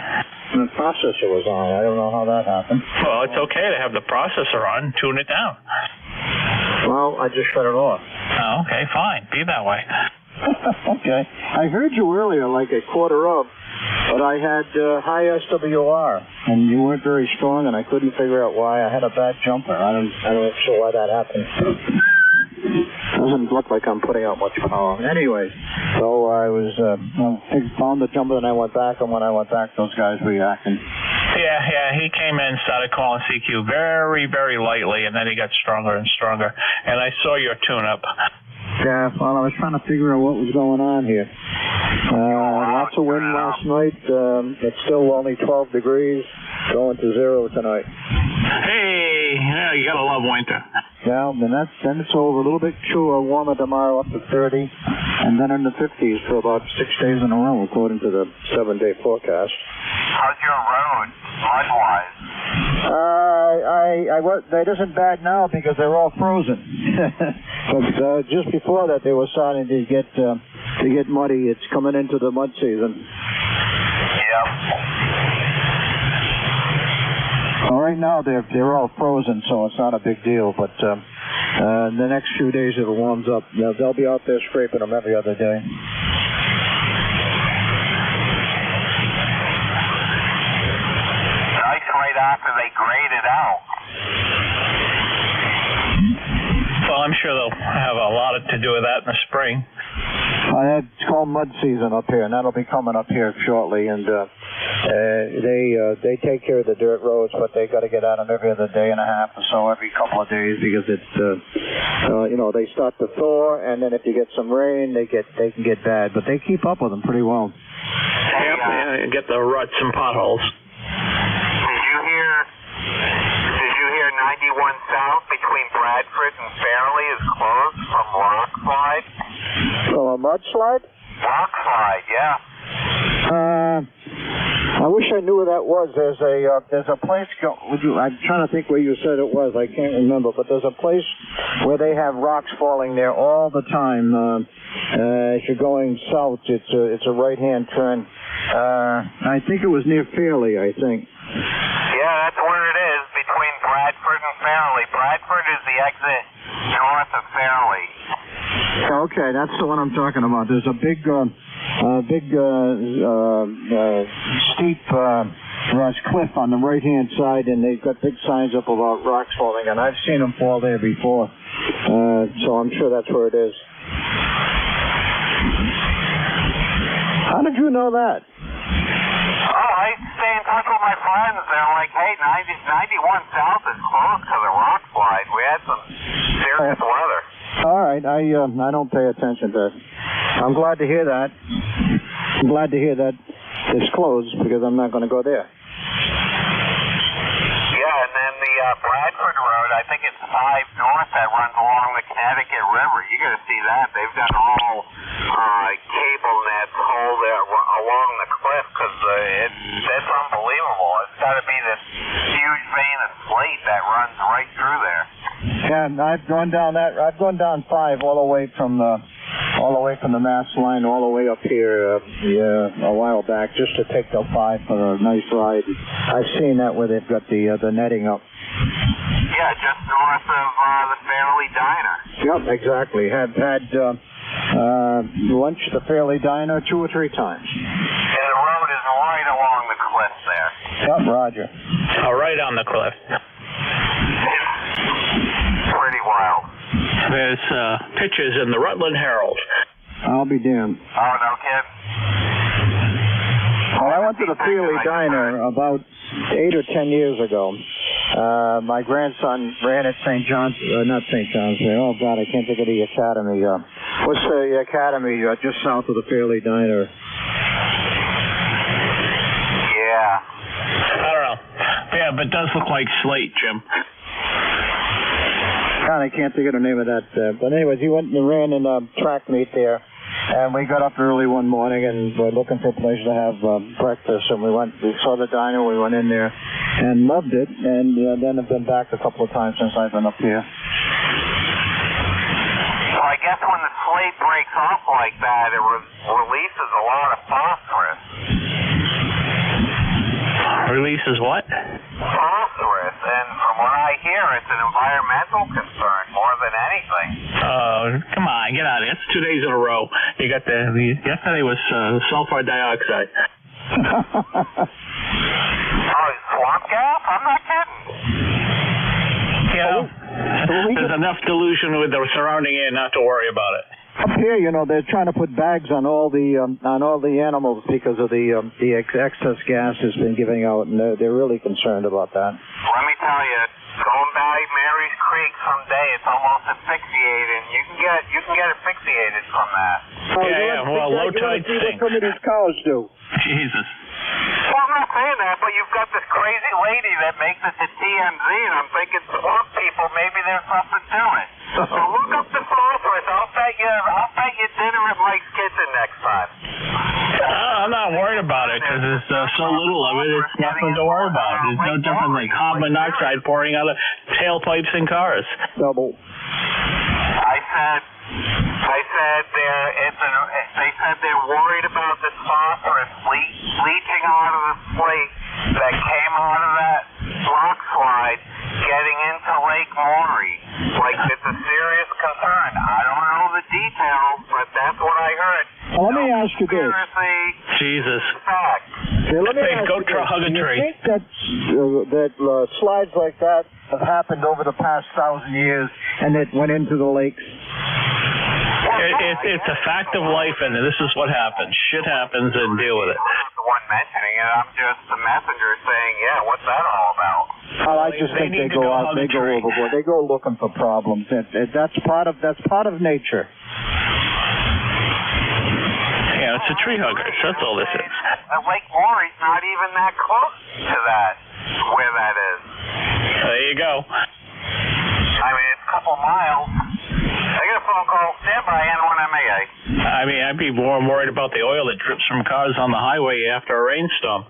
The processor was on. I don't know how that happened. Well, it's okay to have the processor on. Tune it down. Well, I just shut it off. Oh, okay, fine. Be that way. Okay. I heard you earlier, like a quarter of, but I had high SWR, and you weren't very strong, and I couldn't figure out why. I had a bad jumper. I don't sure why that happened. Doesn't look like I'm putting out much power. Anyway, so I was found the jumper, and I went back, and when I went back, those guys were yakking. Yeah, he came in, started calling CQ very, very lightly, and then he got stronger and stronger. And I saw your tune-up. Yeah, well, I was trying to figure out what was going on here. Lots of wind last night. It's still only 12 degrees, going to 0 tonight. Hey, yeah, you gotta love winter. Yeah, then it's over. A little bit cooler, warmer tomorrow, up to 30, and then in the 50s for about 6 days in a row, according to the 7-day forecast. How's your road, mud-wise? That isn't bad now because they're all frozen. But just before that, they were starting to get muddy. It's coming into the mud season. Yep. Well, right now they're all frozen, so it's not a big deal. But the next few days, if it warms up, they'll be out there scraping them every other day. Nice right after they grade it out. Well, I'm sure they'll have a lot to do with that in the spring. It's called mud season up here, and that'll be coming up here shortly. And they take care of the dirt roads, but they got to get out them every other day and a half or so, every couple of days, because it's they start to thaw, and then if you get some rain, they can get bad. But they keep up with them pretty well. Yep, and get the ruts and potholes. Did you hear 91 South between Bradford and Fairleigh is closed from rock slide? From a mudslide? Rock slide, yeah. I wish I knew where that was. There's a place. I'm trying to think where you said it was. I can't remember, but there's a place where they have rocks falling there all the time. If you're going south, it's a right-hand turn. I think it was near Fairleigh. I think. Yeah, that's where it is, between Bradford and Fairleigh. Bradford is the exit north of Fairleigh. Okay, that's the one I'm talking about. There's a big steep cliff on the right-hand side, and they've got big signs up about rocks falling, and I've seen them fall there before, so I'm sure that's where it is. How did you know that? Oh, I stay in touch with my friends. They're like, hey, 91 South is closed because of rock slide. We had some serious weather. All right, I don't pay attention to it. I'm glad to hear that. I'm glad to hear that it's closed because I'm not going to go there. Yeah, and then the Bradford Road, I think it's 5 north that runs along the Connecticut River. You got to see that. They've got all cable nets hauled along the cliff because it's unbelievable. It's got to be this huge vein of slate that runs right through there. Yeah, I've gone down 5 all the way from the Mass line all the way up here a while back just to take the 5 for a nice ride. I've seen that where they've got the netting up. Yeah, just north of the Fairleigh Diner. Yep, exactly. Had lunch at the Fairleigh Diner 2 or 3 times. And the road is right along the cliff there. Yep, Roger. Oh, right on the cliff. It's pretty wild. There's pictures in the Rutland Herald. I'll be damned. Oh, no kid. Well, I went to the Feely Diner about 8 or 10 years ago. My grandson ran at St. John's, not St. John's. Oh, God, I can't think of the academy. What's the academy just south of the Feely Diner? Yeah. I don't know. Yeah, but it does look like slate, Jim. God, I can't think of the name of that. But anyways, he went and ran in a track meet there. And we got up early one morning and were looking for a place to have breakfast. And we saw the diner, we went in there and loved it. And then I've been back a couple of times since I've been up here. Well, I guess when the slate breaks off like that, it releases a lot of phosphorus. Releases what? Phosphorus, and from what I hear, it's an environmental concern more than anything. Oh, come on, get out of here. It's 2 days in a row. You got yesterday was sulfur dioxide. Oh, swamp gas? I'm not kidding. You know, there's enough delusion with the surrounding air not to worry about it. Up here, they're trying to put bags on all the animals because of the excess gas has been giving out, and they're really concerned about that. Let me tell you, going by Mary's Creek someday, it's almost asphyxiating. You can get asphyxiated from that. Well, low tide What stinks. some of these cows do? Jesus. Well, I'm not saying that, but you've got this crazy lady that makes it to TMZ, and I'm thinking, swamp people, maybe there's something to it. So look up the phosphorus. I'll bet you dinner at Mike's Kitchen next time. I'm not worried about it because there's so little of it. It's nothing to worry about. It's no different than carbon monoxide pouring out of tailpipes in cars. Double. I said they said they're worried about this phosphorus leaching out of the slate that came out of that rock slide getting into Lake Maury. Like, it's a serious concern. I don't know the details, but that's what I heard. Well, let me ask you this. Jesus. Okay, let me ask go you this. hug a Do you tree. think that slides like that have happened over the past 1,000 years and it went into the lakes? It's a fact of life, and this is what happens. Shit happens, and deal with it. I'm the one mentioning it. I'm just the messenger saying, yeah, what's that all about? Well, I just think they go out, they go overboard. They go looking for problems. That's part of nature. Yeah, it's a tree hugger. That's all this is. Lake Maury's not even that close to that, where that is. There you go. I mean, it's a couple miles. I got a phone call. Stand by, N1MAA. I mean, I'd be more worried about the oil that drips from cars on the highway after a rainstorm.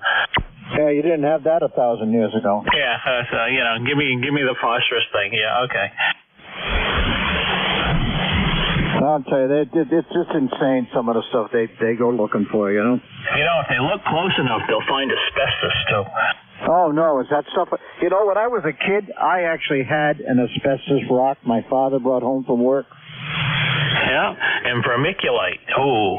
Yeah, you didn't have that 1,000 years ago. Yeah, so, give me the phosphorus thing. Yeah, okay. I'll tell you, it's just insane, some of the stuff they go looking for, You know, if they look close enough, they'll find asbestos, too. Oh, no, is that stuff... when I was a kid, I actually had an asbestos rock my father brought home from work. Yeah, and vermiculite. Oh.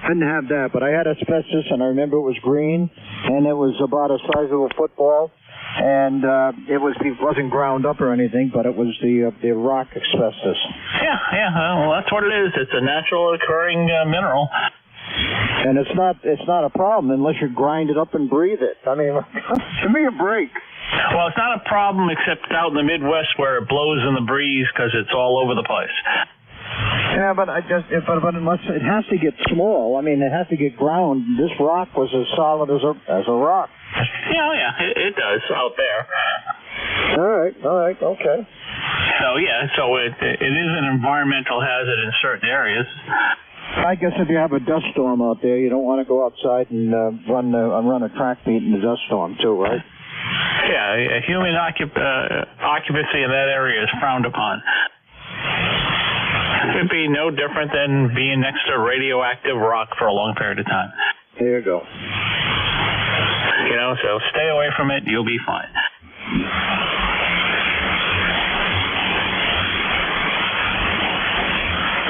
I didn't have that, but I had asbestos, and I remember it was green, and it was about the size of a football, and it wasn't ground up or anything, but it was the rock asbestos. Yeah, well, that's what it is. It's a natural occurring mineral. And it's not a problem unless you grind it up and breathe it. I mean, give me a break. Well, it's not a problem except out in the Midwest where it blows in the breeze because it's all over the place. Yeah, but unless it has to get small. I mean, it has to get ground. This rock was as solid as a rock. Yeah, it does out there. All right, okay. So it is an environmental hazard in certain areas. I guess if you have a dust storm out there, you don't want to go outside and run a track meet in the dust storm too, right? Yeah, human occupancy in that area is frowned upon. It would be no different than being next to radioactive rock for a long period of time. There you go. So stay away from it, you'll be fine.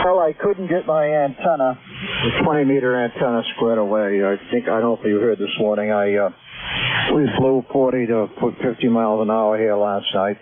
Well, I couldn't get my antenna, the 20-meter antenna, squared away. I don't know if you heard this morning. We flew 40 to 50 miles an hour here last night.